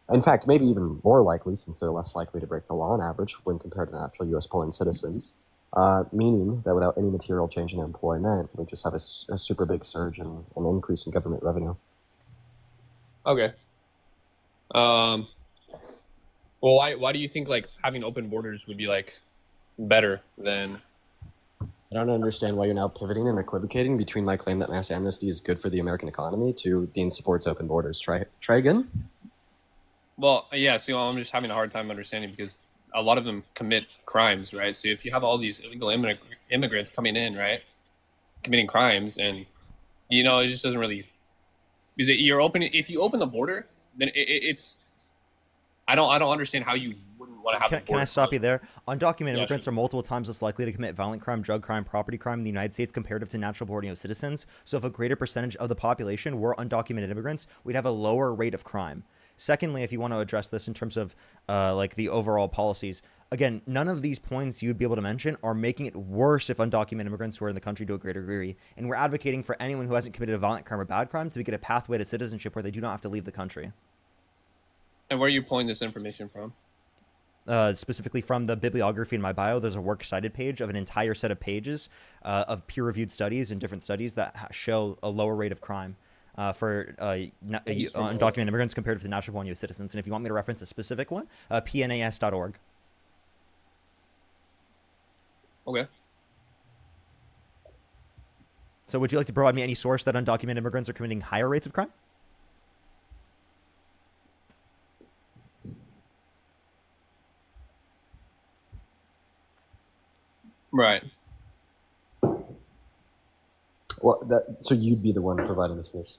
In fact, maybe even more likely, since they're less likely to break the law on average when compared to natural U.S.-born citizens, meaning that without any material change in employment, we just have a super big surge and an increase in government revenue. Okay. Well, why do you think like having open borders would be like better than? I don't understand why you're now pivoting and equivocating between my claim that mass amnesty is good for the American economy to Dean supports open borders. Try again. Well, yeah. See, I'm just having a hard time understanding because a lot of them commit crimes, right? So if you have all these illegal immigrants coming in, right, committing crimes, and it just doesn't really. Because if you open the border, then it's. I don't understand how you wouldn't want to have. Can I stop you there? Undocumented immigrants sure. are multiple times less likely to commit violent crime, drug crime, property crime in the United States comparative to natural-born U.S. citizens. So if a greater percentage of the population were undocumented immigrants, we'd have a lower rate of crime. Secondly, if you want to address this in terms of like the overall policies, again, none of these points you'd be able to mention are making it worse if undocumented immigrants were in the country to a greater degree. And we're advocating for anyone who hasn't committed a violent crime or bad crime to get a pathway to citizenship where they do not have to leave the country. And where are you pulling this information from? Specifically from the bibliography in my bio, there's a works cited page of an entire set of pages of peer-reviewed studies and different studies that show a lower rate of crime for undocumented immigrants compared to natural-born U.S. citizens. And if you want me to reference a specific one, pnas.org. Okay. So would you like to provide me any source that undocumented immigrants are committing higher rates of crime? Right. Well, so you'd be the one providing the source.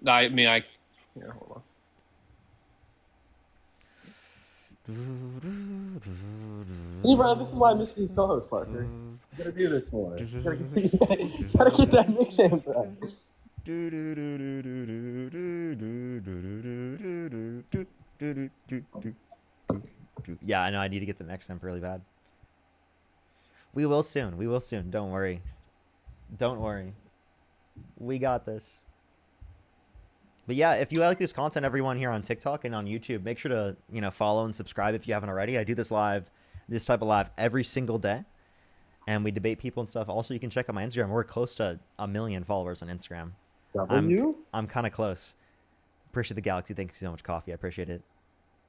I mean, hold on. See, bro, this is why I miss these co-hosts, Parker. You gotta do this more. You gotta get that mix in, bro. Yeah, I know. I need to get the next temp really bad. We will soon. We will soon. Don't worry. Don't worry. We got this. But yeah, if you like this content, everyone here on TikTok and on YouTube, make sure to, follow and subscribe if you haven't already. I do this type of live every single day. And we debate people and stuff. Also, you can check out my Instagram. We're close to 1 million followers on Instagram. I'm kind of close. Appreciate the Galaxy. Thank you so much, Coffee. I appreciate it.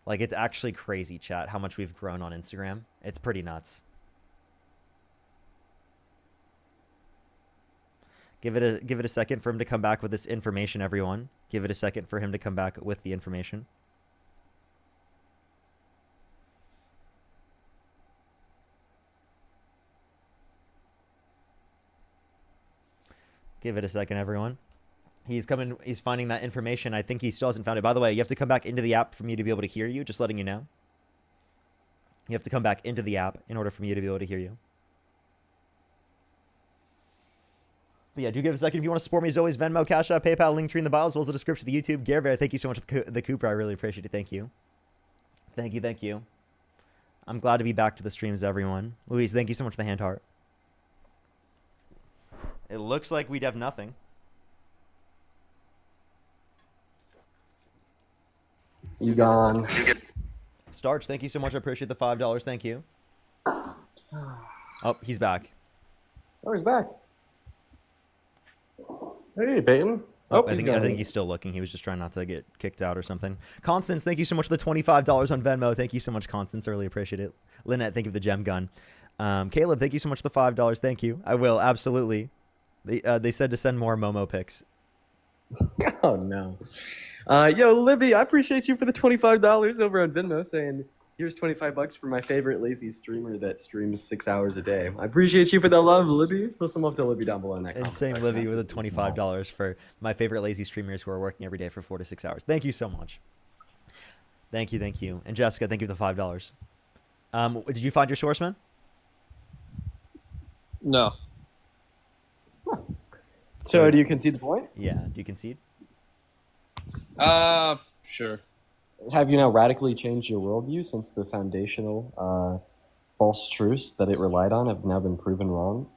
Like, it's actually crazy, chat, how much we've grown on Instagram. It's pretty nuts. Give it a second for him to come back with this information, everyone. Give it a second for him to come back with the information. Give it a second, everyone. He's finding that information. I think he still hasn't found it. By the way, you have to come back into the app for me to be able to hear you, just letting you know. You have to come back into the app in order for me to be able to hear you. But yeah, do give a second if you want to support me. As always, Venmo, Cash App, PayPal, link tree in the bio, as well as the description of the YouTube. Gary, thank you so much for the Cooper. I really appreciate it. Thank you. Thank you, thank you. I'm glad to be back to the streams, everyone. Louise, thank you so much for the hand heart. It looks like we'd have nothing. You gone. Starch, thank you so much. I appreciate the $5. Thank you. Oh, he's back. Oh, he's back. Hey, Peyton. I think he's still looking. He was just trying not to get kicked out or something. Constance, thank you so much for the $25 on Venmo. Thank you so much, Constance. I really appreciate it. Lynette, thank you for the gem gun. Caleb, thank you so much for the $5. Thank you. I will, absolutely. They said to send more Momo pics. Oh, no. Yo, Libby, I appreciate you for the $25 over on Venmo saying, here's $25 for my favorite lazy streamer that streams 6 hours a day. I appreciate you for the love, Libby. Throw some love to Libby down below in that comment Insane section. Libby with a $25 for my favorite lazy streamers who are working every day for 4 to 6 hours. Thank you so much. Thank you, thank you. And Jessica, thank you for the $5. Did you find your source, man? No. So do you concede the point? Yeah. Do you concede? Sure. have you now radically changed your worldview since the foundational false truths that it relied on have now been proven wrong?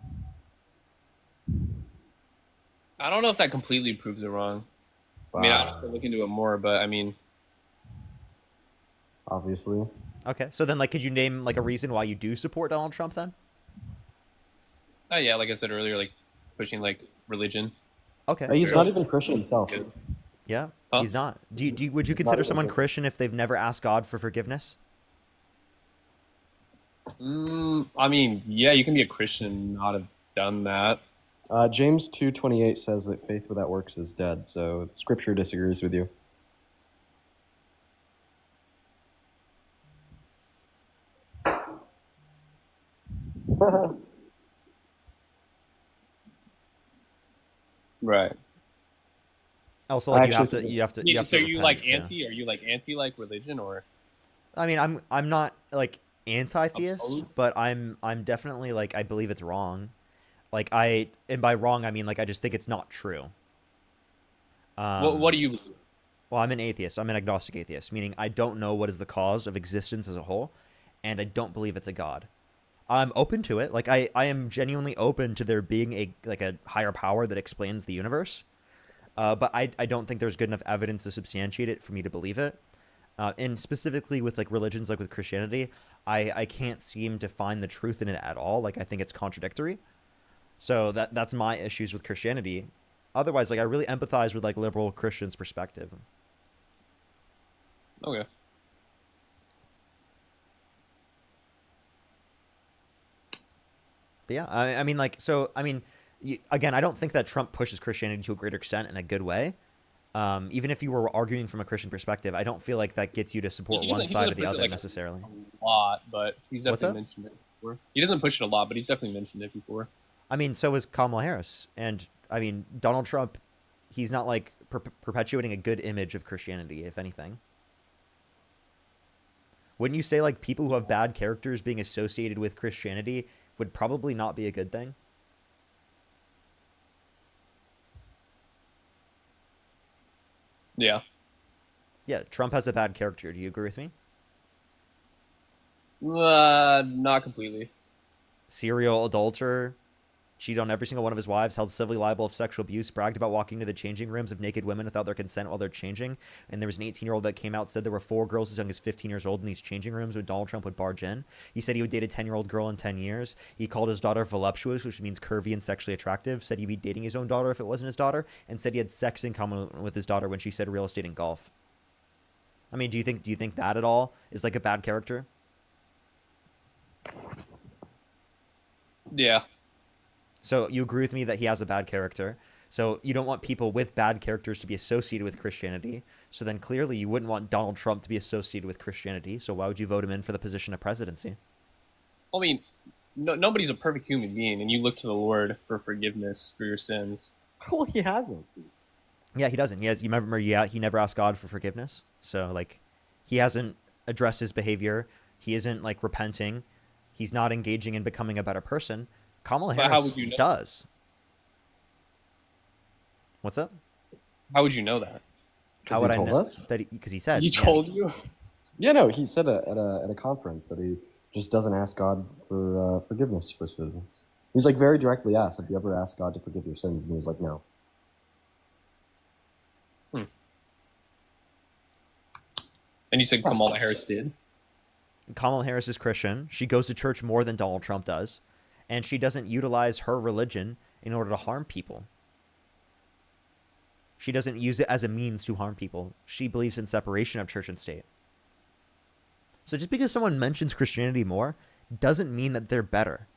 I don't know if that completely proves it wrong. I mean, I have to look into it more, but I mean, obviously. Okay, so then like, could you name like a reason why you do support Donald Trump then? yeah, like I said earlier, like pushing like religion. Okay. He's not even Christian himself. Yeah, Huh? he's not. Would you Not consider even someone Christian. Christian if they've never asked God for forgiveness? I mean, yeah, you can be a Christian and not have done that. James 2:28 says that faith without works is dead, so Scripture disagrees with you. Right. Also, I like actually you have to So you repent, like too. anti? Are you like anti like religion or? I mean, I'm not like anti-theist, but I'm definitely like I believe it's wrong. Like and by wrong I mean like I just think it's not true. What do you? Well, I'm an atheist. I'm an agnostic atheist, meaning I don't know what is the cause of existence as a whole, and I don't believe it's a god. I'm open to it. Like I am genuinely open to there being a higher power that explains the universe. But I don't think there's good enough evidence to substantiate it for me to believe it. And specifically with like religions like with Christianity, I can't seem to find the truth in it at all. Like I think it's contradictory. So that's my issues with Christianity. Otherwise, like I really empathize with like liberal Christians' perspective. Okay. But yeah, I mean like so I mean again, I don't think that Trump pushes Christianity to a greater extent in a good way. Even if you were arguing from a Christian perspective, I don't feel like that gets you to support one side or the other necessarily. A lot, but he's What's definitely that? mentioned it before. He doesn't push it a lot, but he's definitely mentioned it before. I mean, so is Kamala Harris, and I mean Donald Trump. He's not like perpetuating a good image of Christianity, if anything. Wouldn't you say like people who have bad characters being associated with Christianity would probably not be a good thing? Yeah. Yeah, Trump has a bad character. Do you agree with me? Not completely. Serial adulterer, cheated on every single one of his wives, held civilly liable of sexual abuse, bragged about walking to the changing rooms of naked women without their consent while they're changing. And there was an 18-year-old that came out, said there were 4 girls as young as 15 years old in these changing rooms when Donald Trump would barge in. He said he would date a 10-year-old girl in 10 years. He called his daughter voluptuous, which means curvy and sexually attractive. Said he'd be dating his own daughter if it wasn't his daughter. And said he had sex in common with his daughter when she said real estate and golf. I mean, do you think that at all is like a bad character? Yeah. So you agree with me that he has a bad character. So you don't want people with bad characters to be associated with Christianity. So then clearly you wouldn't want Donald Trump to be associated with Christianity. So why would you vote him in for the position of presidency? I mean, nobody's a perfect human being, and you look to the Lord for forgiveness for your sins. Well, he hasn't. Yeah, he doesn't. You remember, he never asked God for forgiveness. So like, he hasn't addressed his behavior. He isn't like repenting. He's not engaging in becoming a better person. Kamala But how Harris would you know? does. What's up? How would you know that? How would I know us? that? Because he said. He told you. Yeah, no, he said at a conference that he just doesn't ask God for forgiveness for sins. He's like very directly asked, "Have you ever asked God to forgive your sins?" And he was like, "No." And you said Kamala Harris did? Kamala Harris is Christian. She goes to church more than Donald Trump does. And she doesn't utilize her religion in order to harm people. She doesn't use it as a means to harm people. She believes in separation of church and state. So just because someone mentions Christianity more doesn't mean that they're better.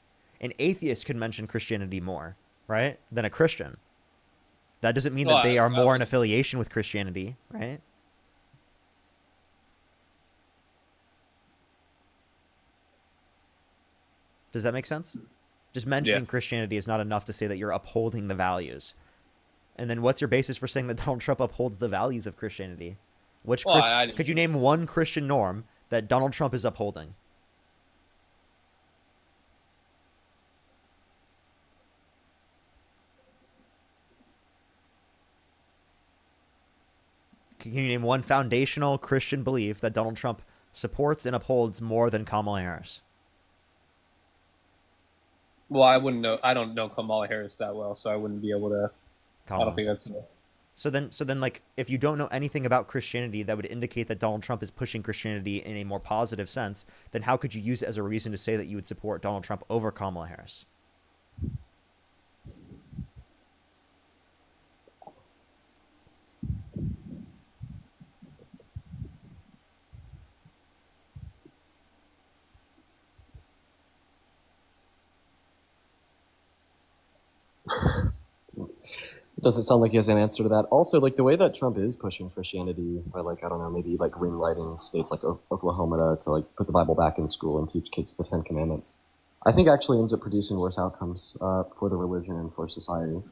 An atheist could mention Christianity more, right, than a Christian. That doesn't mean that they are more in affiliation with Christianity, right? Does that make sense? Just mentioning Christianity is not enough to say that you're upholding the values. And then what's your basis for saying that Donald Trump upholds the values of Christianity? Could you name one Christian norm that Donald Trump is upholding? Can you name one foundational Christian belief that Donald Trump supports and upholds more than Kamala Harris? Well, I wouldn't know. I don't know Kamala Harris that well, so I wouldn't be able to. I don't think that's. So then, like, if you don't know anything about Christianity that would indicate that Donald Trump is pushing Christianity in a more positive sense, then how could you use it as a reason to say that you would support Donald Trump over Kamala Harris? It doesn't sound like he has an answer to that. Also, like the way that Trump is pushing Christianity by, like, I don't know, maybe like green lighting states like Oklahoma to like put the Bible back in school and teach kids the Ten Commandments, I think actually ends up producing worse outcomes for the religion and for society.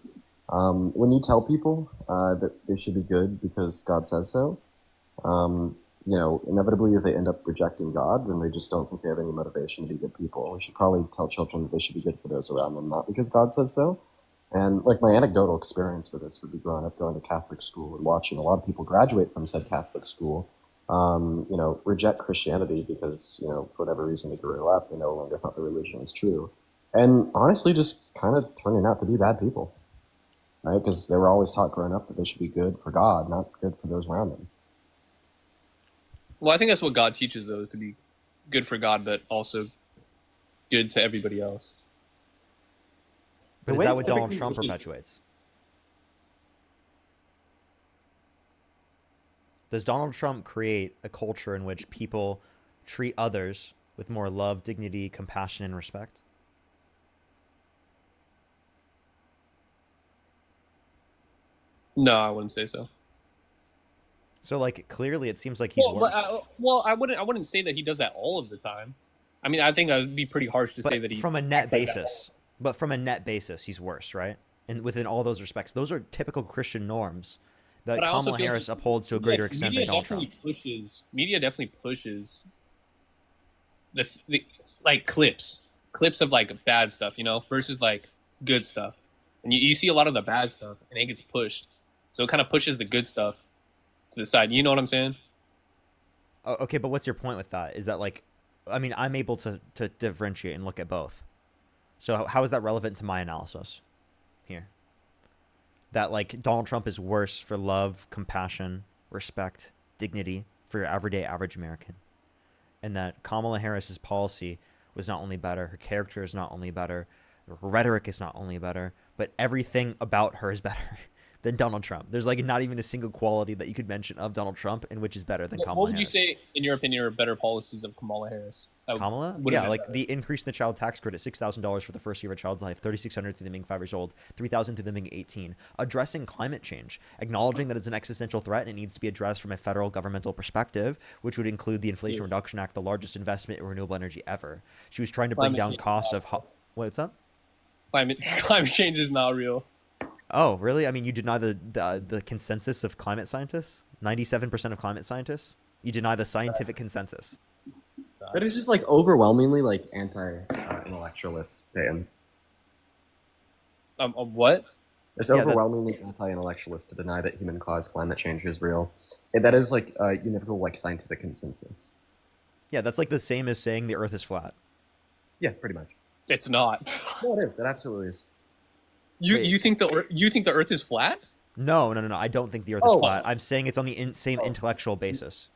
When you tell people that they should be good because God says so, you know, inevitably if they end up rejecting God, then they just don't think they have any motivation to be good people. We should probably tell children that they should be good for those around them, not because God said so. And like my anecdotal experience with this would be growing up going to Catholic school and watching a lot of people graduate from said Catholic school, you know, reject Christianity because, you know, for whatever reason they grew up, they no longer thought the religion was true. And honestly, just kind of turning out to be bad people, right? Because they were always taught growing up that they should be good for God, not good for those around them. Well, I think that's what God teaches, though, is to be good for God, but also good to everybody else. But is that what Donald Trump perpetuates? Does Donald Trump create a culture in which people treat others with more love, dignity, compassion, and respect? No, I wouldn't say so. So, like, clearly, it seems like he's worse. I wouldn't say that he does that all of the time. I mean, I think that would be pretty harsh to say that he from a net basis. But from a net basis, he's worse, right? And within all those respects, those are typical Christian norms that Kamala Harris upholds to a greater extent than Donald Trump. Media definitely pushes the like clips of like bad stuff, you know, versus like good stuff. And you see a lot of the bad stuff, and it gets pushed, so it kind of pushes the good stuff to the side. You know what I'm saying? Oh, okay, but what's your point with that? Is that like, I mean, I'm able to differentiate and look at both. So how is that relevant to my analysis here? That like Donald Trump is worse for love, compassion, respect, dignity for your everyday average American. And that Kamala Harris's policy was not only better, her character is not only better, her rhetoric is not only better, but everything about her is better than Donald Trump. There's like not even a single quality that you could mention of Donald Trump in which is better than Kamala Harris. What would you say, in your opinion, are better policies of Kamala Harris? Kamala? Yeah, like the increase in the child tax credit, $6,000 for the first year of a child's life, $3,600 through them being 5 years old, $3,000 through them being 18. Addressing climate change, acknowledging that it's an existential threat and it needs to be addressed from a federal governmental perspective, which would include the Inflation Reduction Act, the largest investment in renewable energy ever. She was trying to bring down costs of... What's up? Climate change is not real. Oh, really? I mean, you deny the consensus of climate scientists? 97% of climate scientists? You deny the scientific consensus. But it's just like overwhelmingly like anti-intellectualist, Peyton. What? It's overwhelmingly anti-intellectualist to deny that human-caused climate change is real. And that is like a univocal like scientific consensus. Yeah, that's like the same as saying the Earth is flat. Yeah, pretty much. It's not. No, it is. It absolutely is. You think the Earth is flat? No. I don't think the Earth is flat. I'm saying it's on the same intellectual basis.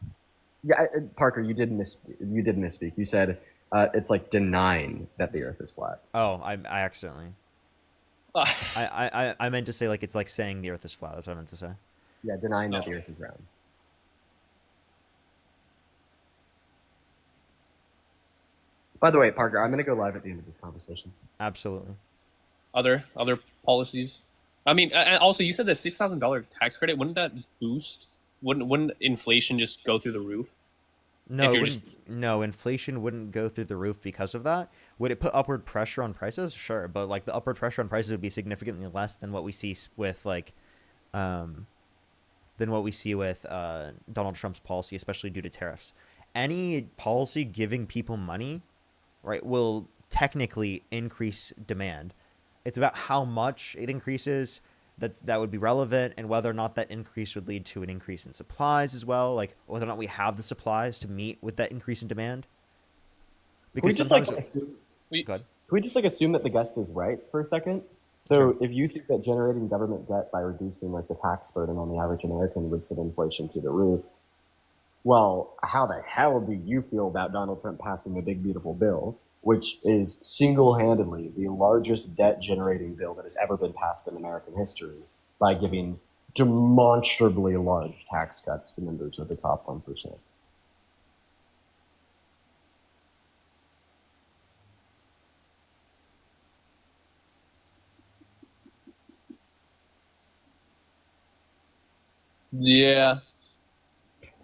Yeah, Parker, you did misspeak. You said it's like denying that the Earth is flat. Oh, I accidentally. I meant to say like it's like saying the Earth is flat. That's what I meant to say. Yeah, denying that the Earth is round. By the way, Parker, I'm going to go live at the end of this conversation. Absolutely. Other policies. I mean, and also you said the $6,000 tax credit. Wouldn't that boost? Wouldn't inflation just go through the roof? No, inflation wouldn't go through the roof because of that. Would it put upward pressure on prices? Sure, but like the upward pressure on prices would be significantly less than what we see with Donald Trump's policy, especially due to tariffs. Any policy giving people money, right, will technically increase demand. It's about how much it increases, that would be relevant, and whether or not that increase would lead to an increase in supplies as well, like whether or not we have the supplies to meet with that increase in demand. Can we Because just sometimes, assume, go ahead. can we just assume that the guest is right for a second? So if you think that generating government debt by reducing the tax burden on the average American would send inflation through the roof, well, how the hell do you feel about Donald Trump passing the big beautiful bill, which is single-handedly the largest debt-generating bill that has ever been passed in American history by giving demonstrably large tax cuts to members of the top 1%? Yeah.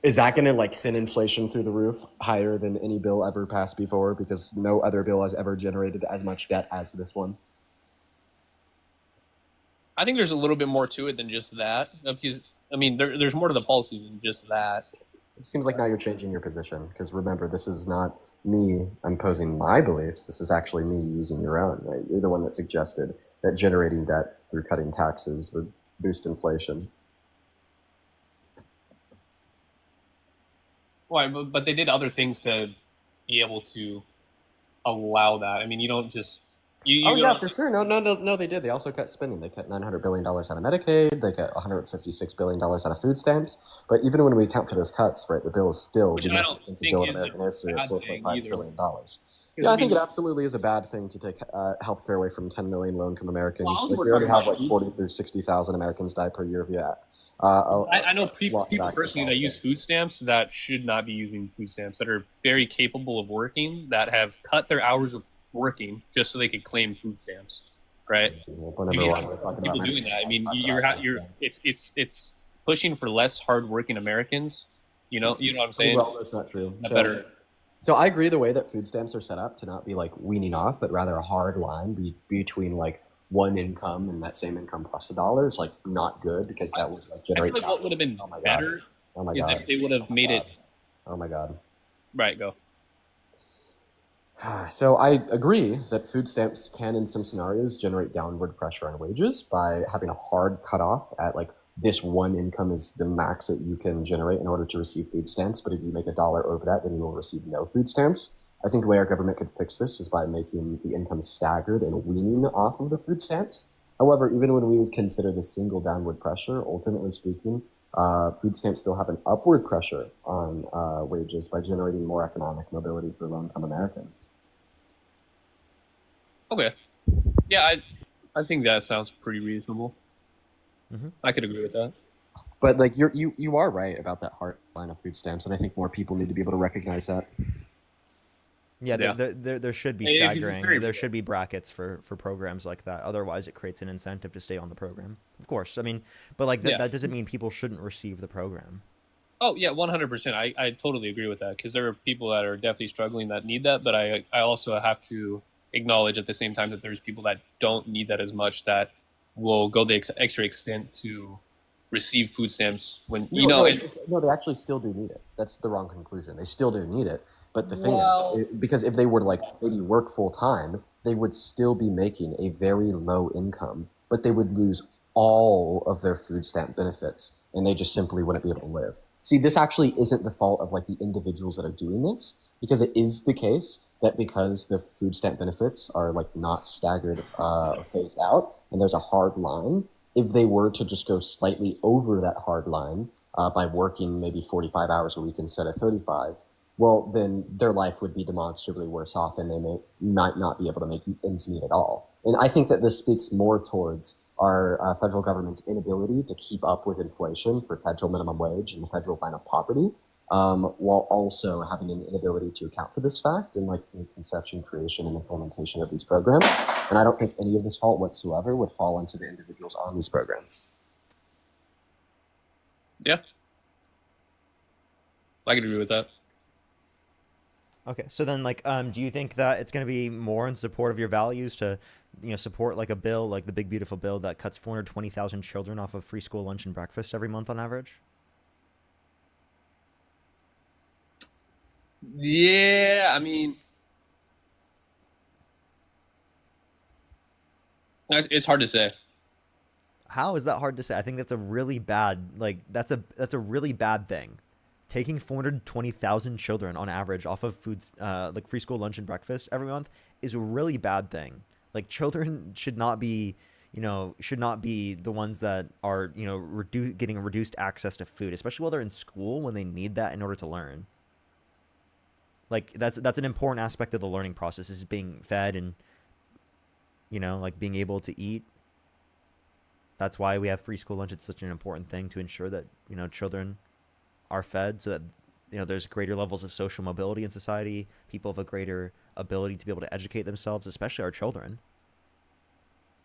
Is that going to send inflation through the roof higher than any bill ever passed before because no other bill has ever generated as much debt as this one? I think there's a little bit more to it than just that. Because I mean, there's more to the policy than just that. It seems like now you're changing your position because remember, this is not me imposing my beliefs. This is actually me using your own. Right? You're the one that suggested that generating debt through cutting taxes would boost inflation. Why? But they did other things to be able to allow that. I mean, you don't just. You Yeah, for sure. No, they did. They also cut spending. They cut $900 billion out of Medicaid. They cut $156 billion out of food stamps. But even when we account for those cuts, right, the bill is still the most expensive bill in American history at $4.5 trillion. Yeah, I think it absolutely is a bad thing to take healthcare away from 10 million low-income Americans. Well, we already have 40 through 60,000 Americans die per year via. I know people personally that use food stamps that should not be using food stamps, that are very capable of working, that have cut their hours of working just so they could claim food stamps, right? People doing that. I mean, it's pushing for less hardworking Americans. You know what I'm saying? Well, that's not true. So I agree the way that food stamps are set up to not be weaning off, but rather a hard line between one income and that same income plus $1 is not good because that would generate. I feel what would have been better is if they would have made it. Oh my God. Right, go. So I agree that food stamps can, in some scenarios, generate downward pressure on wages by having a hard cutoff at this one income is the max that you can generate in order to receive food stamps. But if you make $1 over that, then you will receive no food stamps. I think the way our government could fix this is by making the income staggered and weaning off of the food stamps. However, even when we would consider the single downward pressure, ultimately speaking, food stamps still have an upward pressure on wages by generating more economic mobility for low-income Americans. Okay. Yeah, I think that sounds pretty reasonable. Mm-hmm. I could agree with that. But you are right about that hard line of food stamps, and I think more people need to be able to recognize that. Yeah, there should be staggering. There should be brackets for programs like that. Otherwise, it creates an incentive to stay on the program. Of course, I mean, but that doesn't mean people shouldn't receive the program. Oh yeah, 100%. I totally agree with that because there are people that are definitely struggling that need that, but I also have to acknowledge at the same time that there's people that don't need that as much that will go the extra extent to receive food stamps when no, they actually still do need it. That's the wrong conclusion. They still do need it. But the thing is, because if they were to maybe work full time, they would still be making a very low income, but they would lose all of their food stamp benefits, and they just simply wouldn't be able to live. See, this actually isn't the fault of the individuals that are doing this, because it is the case that because the food stamp benefits are not staggered phased out, and there's a hard line, if they were to just go slightly over that hard line by working maybe 45 hours a week instead of 35, well, then their life would be demonstrably worse off, and they might not be able to make ends meet at all. And I think that this speaks more towards our federal government's inability to keep up with inflation for federal minimum wage and the federal line of poverty, while also having an inability to account for this fact in the conception, creation, and implementation of these programs. And I don't think any of this fault whatsoever would fall into the individuals on these programs. Yeah. I can agree with that. Okay, so then, do you think that it's going to be more in support of your values to, support a bill like the Big Beautiful Bill that cuts 420,000 children off of free school lunch and breakfast every month on average? Yeah, I mean, it's hard to say. How is that hard to say? I think that's a really bad, like, that's a really bad thing. Taking 420,000 children on average off of foods, like free school lunch and breakfast every month is a really bad thing. Like, children should not be, should not be the ones that are, getting reduced access to food, especially while they're in school when they need that in order to learn. Like, that's an important aspect of the learning process, is being fed and, like being able to eat. That's why we have free school lunch. It's such an important thing to ensure that, children are fed, so that, there's greater levels of social mobility in society. People have a greater ability to be able to educate themselves, especially our children.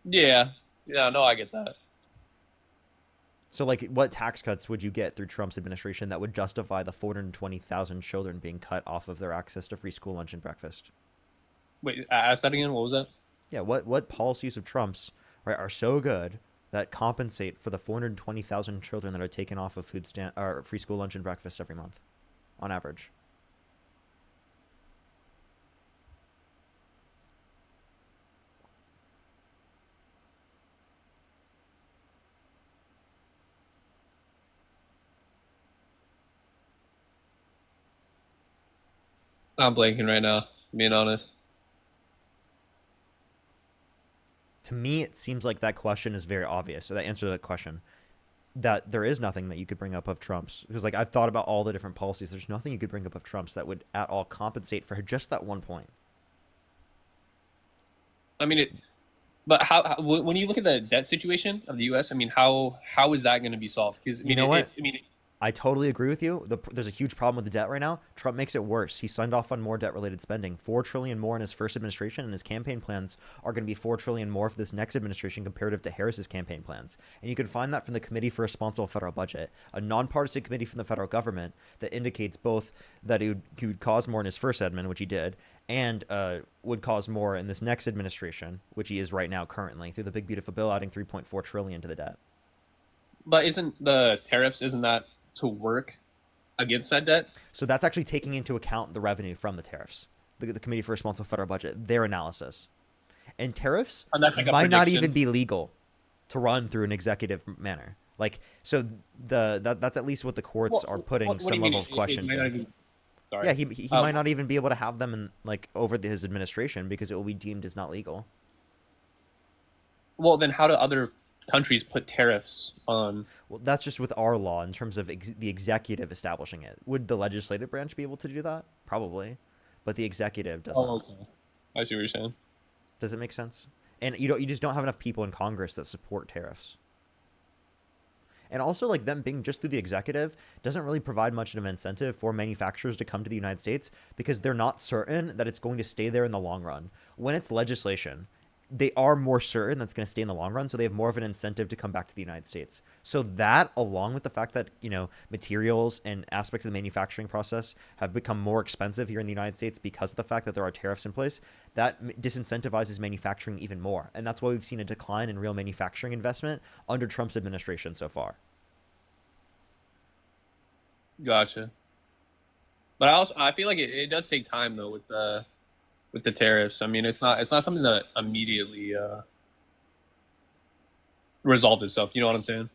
Yeah. Yeah, no, I get that. So, like, what tax cuts would you get through Trump's administration that would justify the 420,000 children being cut off of their access to free school lunch and breakfast? Wait, ask that again. What was that? Yeah, what policies of Trump's, right, are so good that compensate for the 420,000 children that are taken off of free school lunch and breakfast every month, on average? I'm blanking right now, being honest. To me, it seems like that question is very obvious. So that answer to that question, that there is nothing that you could bring up of Trump's, because, like, I've thought about all the different policies. There's nothing you could bring up of Trump's that would at all compensate for just that one point. I mean, but how when you look at the debt situation of the U.S., I mean, how is that going to be solved? Because You know what? I totally agree with you. There's a huge problem with the debt right now. Trump makes it worse. He signed off on more debt-related spending, $4 trillion more in his first administration, and his campaign plans are going to be $4 trillion more for this next administration comparative to Harris's campaign plans. And you can find that from the Committee for Responsible Federal Budget, a nonpartisan committee from the federal government that indicates both that he would cause more in his first admin, which he did, and would cause more in this next administration, which he is right now currently, through the big beautiful bill adding $3.4 trillion to the debt. But isn't the tariffs, isn't that to work against that debt? So that's actually taking into account the revenue from the tariffs. The Committee for Responsible Federal Budget, their analysis. And tariffs that's like a might not prediction. even be legal to run through an executive manner. Like, so that's at least what the courts are putting what do some you mean level of it question might to. not even- Sorry. Yeah, he might not even be able to have them in, like, over his administration, because it will be deemed as not legal. Well, then how do other countries put tariffs on? Well, that's just with our law in terms of the executive establishing it. Would the legislative branch be able to do that? Probably, but the executive doesn't. Oh, okay. I see what you're saying. Does it make sense? And you just don't have enough people in Congress that support tariffs. And also, like, them being just through the executive doesn't really provide much of an incentive for manufacturers to come to the United States, because they're not certain that it's going to stay there in the long run. When it's legislation, they are more certain that's going to stay in the long run, so they have more of an incentive to come back to the United States. So that, along with the fact that, materials and aspects of the manufacturing process have become more expensive here in the United States because of the fact that there are tariffs in place, that disincentivizes manufacturing even more. And that's why we've seen a decline in real manufacturing investment under Trump's administration so far. Gotcha. But I feel like it does take time, though, with the tariffs. I mean, it's not something that immediately resolved itself. You know what I'm saying?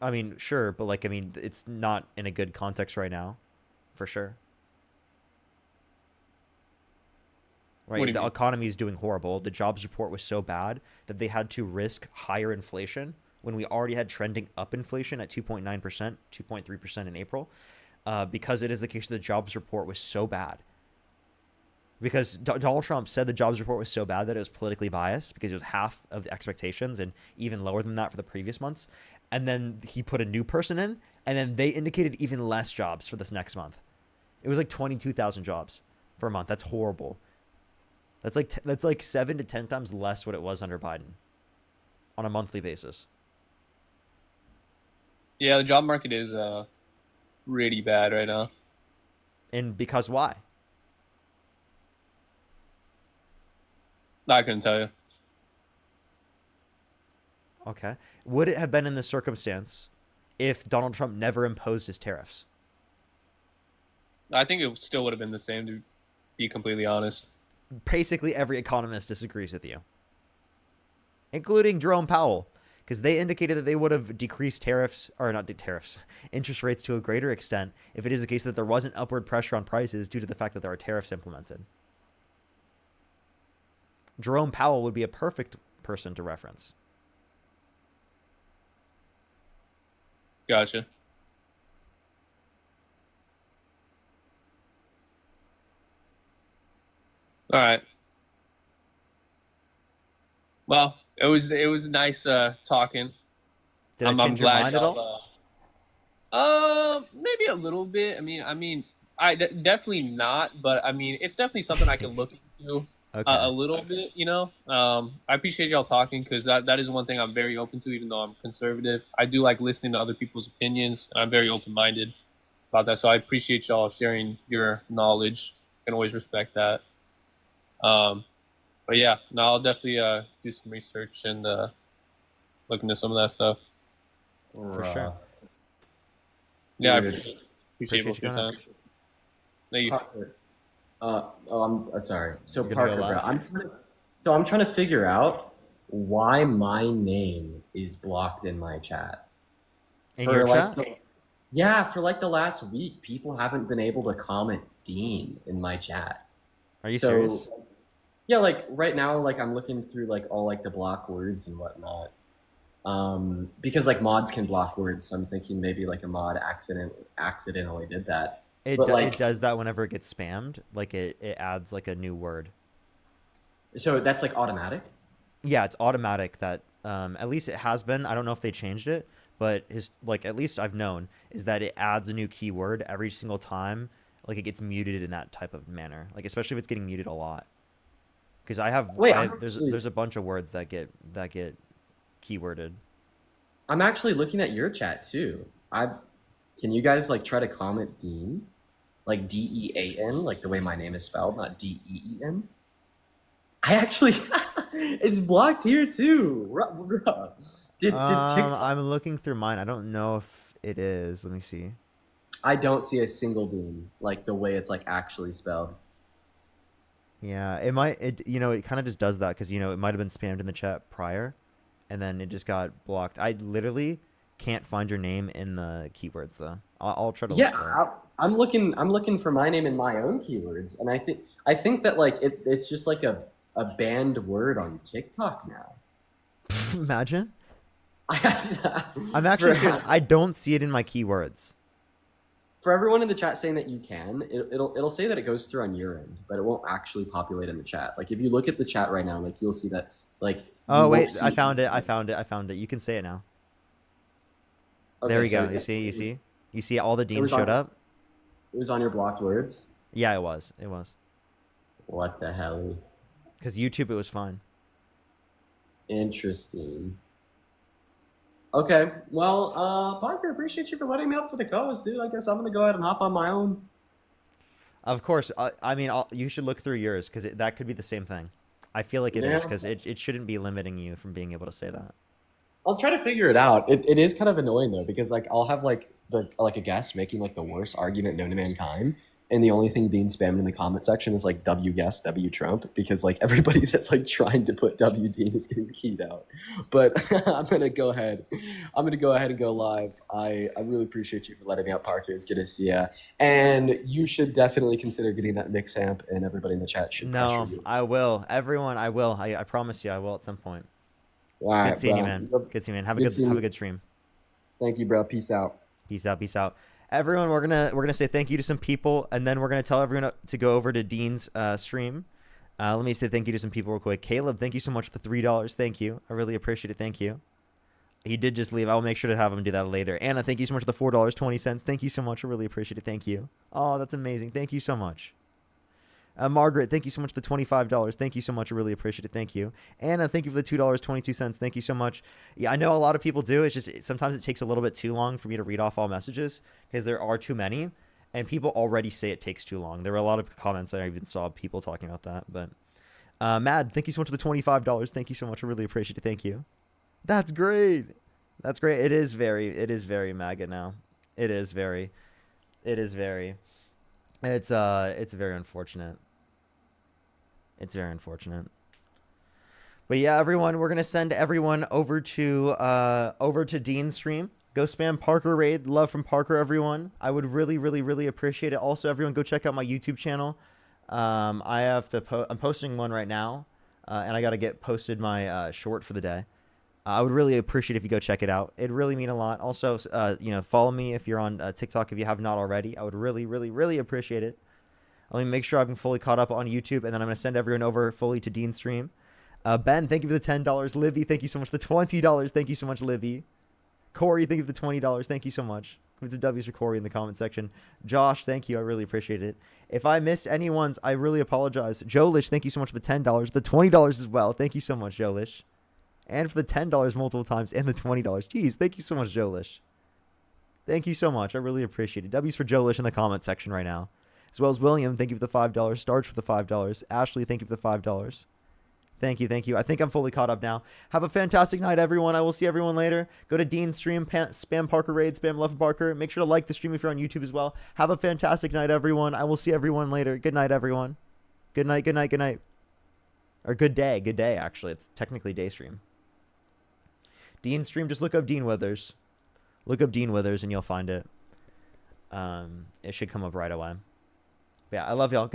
I mean, sure, but, like, it's not in a good context right now, for sure. What do Right, you the mean? economy is doing horrible. The jobs report was so bad that they had to risk higher inflation when we already had trending up inflation at 2.9%, 2.3% in April, because it is the case that the jobs report was so bad. Because Donald Trump said the jobs report was so bad that it was politically biased, because it was half of the expectations and even lower than that for the previous months. And then he put a new person in, and then they indicated even less jobs for this next month. It was like 22,000 jobs for a month. That's horrible. That's like 7 to 10 times less what it was under Biden on a monthly basis. Yeah, the job market is really bad right now. And because why? I couldn't tell you. Okay. Would it have been in this circumstance if Donald Trump never imposed his tariffs? I think it still would have been the same, to be completely honest. Basically, every economist disagrees with you. including Jerome Powell, because they indicated that they would have decreased tariffs, or not tariffs, interest rates to a greater extent if it is the case that there wasn't upward pressure on prices due to the fact that there are tariffs implemented. Jerome Powell would be a perfect person to reference. Gotcha. All right. Well, it was nice talking. Did I change your mind at all? Maybe a little bit. Definitely not, but I mean, it's definitely something I can look into a little bit. I appreciate y'all talking because that is one thing I'm very open to, even though I'm conservative. I do like listening to other people's opinions, and I'm very open-minded about that. So I appreciate y'all sharing your knowledge. I can always respect that. But yeah, no, I'll definitely do some research and look into some of that stuff. For sure. Yeah, I Dude. appreciate both your time. Thank you. Parker. I'm sorry. So You're gonna Parker, go bro, live? I'm trying to figure out why my name is blocked in my chat. In your chat? For like the last week, people haven't been able to comment Dean in my chat. Are you serious? Yeah, like right now, like I'm looking through like all like the block words and whatnot. Because like mods can block words, so I'm thinking maybe like a mod accidentally did that. It does that whenever it gets spammed. Like it adds like a new word. So that's like automatic? Yeah, it's automatic. That at least it has been. I don't know if they changed it, but at least I've known is that it adds a new keyword every single time. Like it gets muted in that type of manner. Like especially if it's getting muted a lot. Because there's a bunch of words that get keyworded. I'm actually looking at your chat too. Can you guys like try to comment Dean? Like Dean, like the way my name is spelled, not Deen. I actually it's blocked here too. Did TikTok? I'm looking through mine. I don't know if it is. Let me see. I don't see a single Dean, like the way it's like actually spelled. Yeah, it might. It kind of just does that because it might have been spammed in the chat prior, and then it just got blocked. I literally can't find your name in the keywords though. I'll try to. Yeah, I'm looking for my name in my own keywords, and I think that like it's just like a banned word on TikTok now. Imagine. I'm actually serious. I don't see it in my keywords. For everyone in the chat saying that you can, it'll say that it goes through on your end, but it won't actually populate in the chat. Like if you look at the chat right now, like you'll see that like. Oh wait, I found it. You can say it now. Okay, there we go. You see all the Deans showed up. It was on your blocked words. Yeah, it was. What the hell? Because YouTube, it was fine. Interesting. Okay, well, Parker, appreciate you for letting me up for the co-host, dude. I guess I'm gonna go ahead and hop on my own. Of course, you should look through yours because that could be the same thing. I feel like it is because it shouldn't be limiting you from being able to say that. I'll try to figure it out. It is kind of annoying though because like I'll have like a guest making like the worst argument known to mankind, and the only thing being spammed in the comment section is like W guess, W Trump, because like everybody that's like trying to put W Dean is getting keyed out. But I'm gonna go ahead and go live. I really appreciate you for letting me out, Parker. It's good to see ya. And you should definitely consider getting that mix amp, and everybody in the chat should. No, I will. Everyone, I will. I promise you, I will at some point. All right, good seeing you, man. Good seeing you, man. Have a good stream. Thank you, bro. Peace out. Peace out. Everyone, we're gonna say thank you to some people, and then we're gonna tell everyone to go over to Dean's stream. Let me say thank you to some people real quick. Caleb, thank you so much for the $3. Thank you. I really appreciate it. Thank you. He did just leave. I'll make sure to have him do that later. Anna, thank you so much for the $4.20. Thank you so much. I really appreciate it. Thank you. Oh, that's amazing. Thank you so much. Margaret, thank you so much for the $25. Thank you so much. I really appreciate it. Thank you. Anna, thank you for the $2.22. Thank you so much. Yeah, I know a lot of people do. It's just sometimes it takes a little bit too long for me to read off all messages because there are too many, and people already say it takes too long. There were a lot of comments. I even saw people talking about that. But Mad, thank you so much for the $25. Thank you so much. I really appreciate it. Thank you. That's great. That's great. It is very MAGA now. It's very unfortunate. It's very unfortunate. But yeah, everyone, we're gonna send everyone over to Dean's stream. Go spam Parker raid. Love from Parker, everyone. I would really, really, really appreciate it. Also, everyone, go check out my YouTube channel. I have to. I'm posting one right now, and I gotta get posted my short for the day. I would really appreciate if you go check it out. It'd really mean a lot. Also, follow me if you're on TikTok if you have not already. I would really, really, really appreciate it. Let me make sure I'm fully caught up on YouTube, and then I'm gonna send everyone over fully to Dean's stream. Ben, thank you for the $10. Livy, thank you so much for the $20. Thank you so much, Livy. Corey, thank you for the $20. Thank you so much. Put some W's for Corey in the comment section. Josh, thank you. I really appreciate it. If I missed anyone's, I really apologize. Jolish, thank you so much for the $10. The $20 as well. Thank you so much, Jolish. And for the $10 multiple times and the $20. Jeez, thank you so much, Jolish. Thank you so much. I really appreciate it. W's for Jolish in the comment section right now. As well as William, thank you for the $5. Starch for the $5. Ashley, thank you for the $5. Thank you, thank you. I think I'm fully caught up now. Have a fantastic night, everyone. I will see everyone later. Go to Dean's stream, spam Parker raid, spam Love for Parker. Make sure to like the stream if you're on YouTube as well. Have a fantastic night, everyone. I will see everyone later. Good night, everyone. Good night, good night, good night. Or good day, actually. It's technically day stream. Dean's stream, just look up Dean Withers. Look up Dean Withers and you'll find it. It should come up right away. But yeah, I love y'all. Good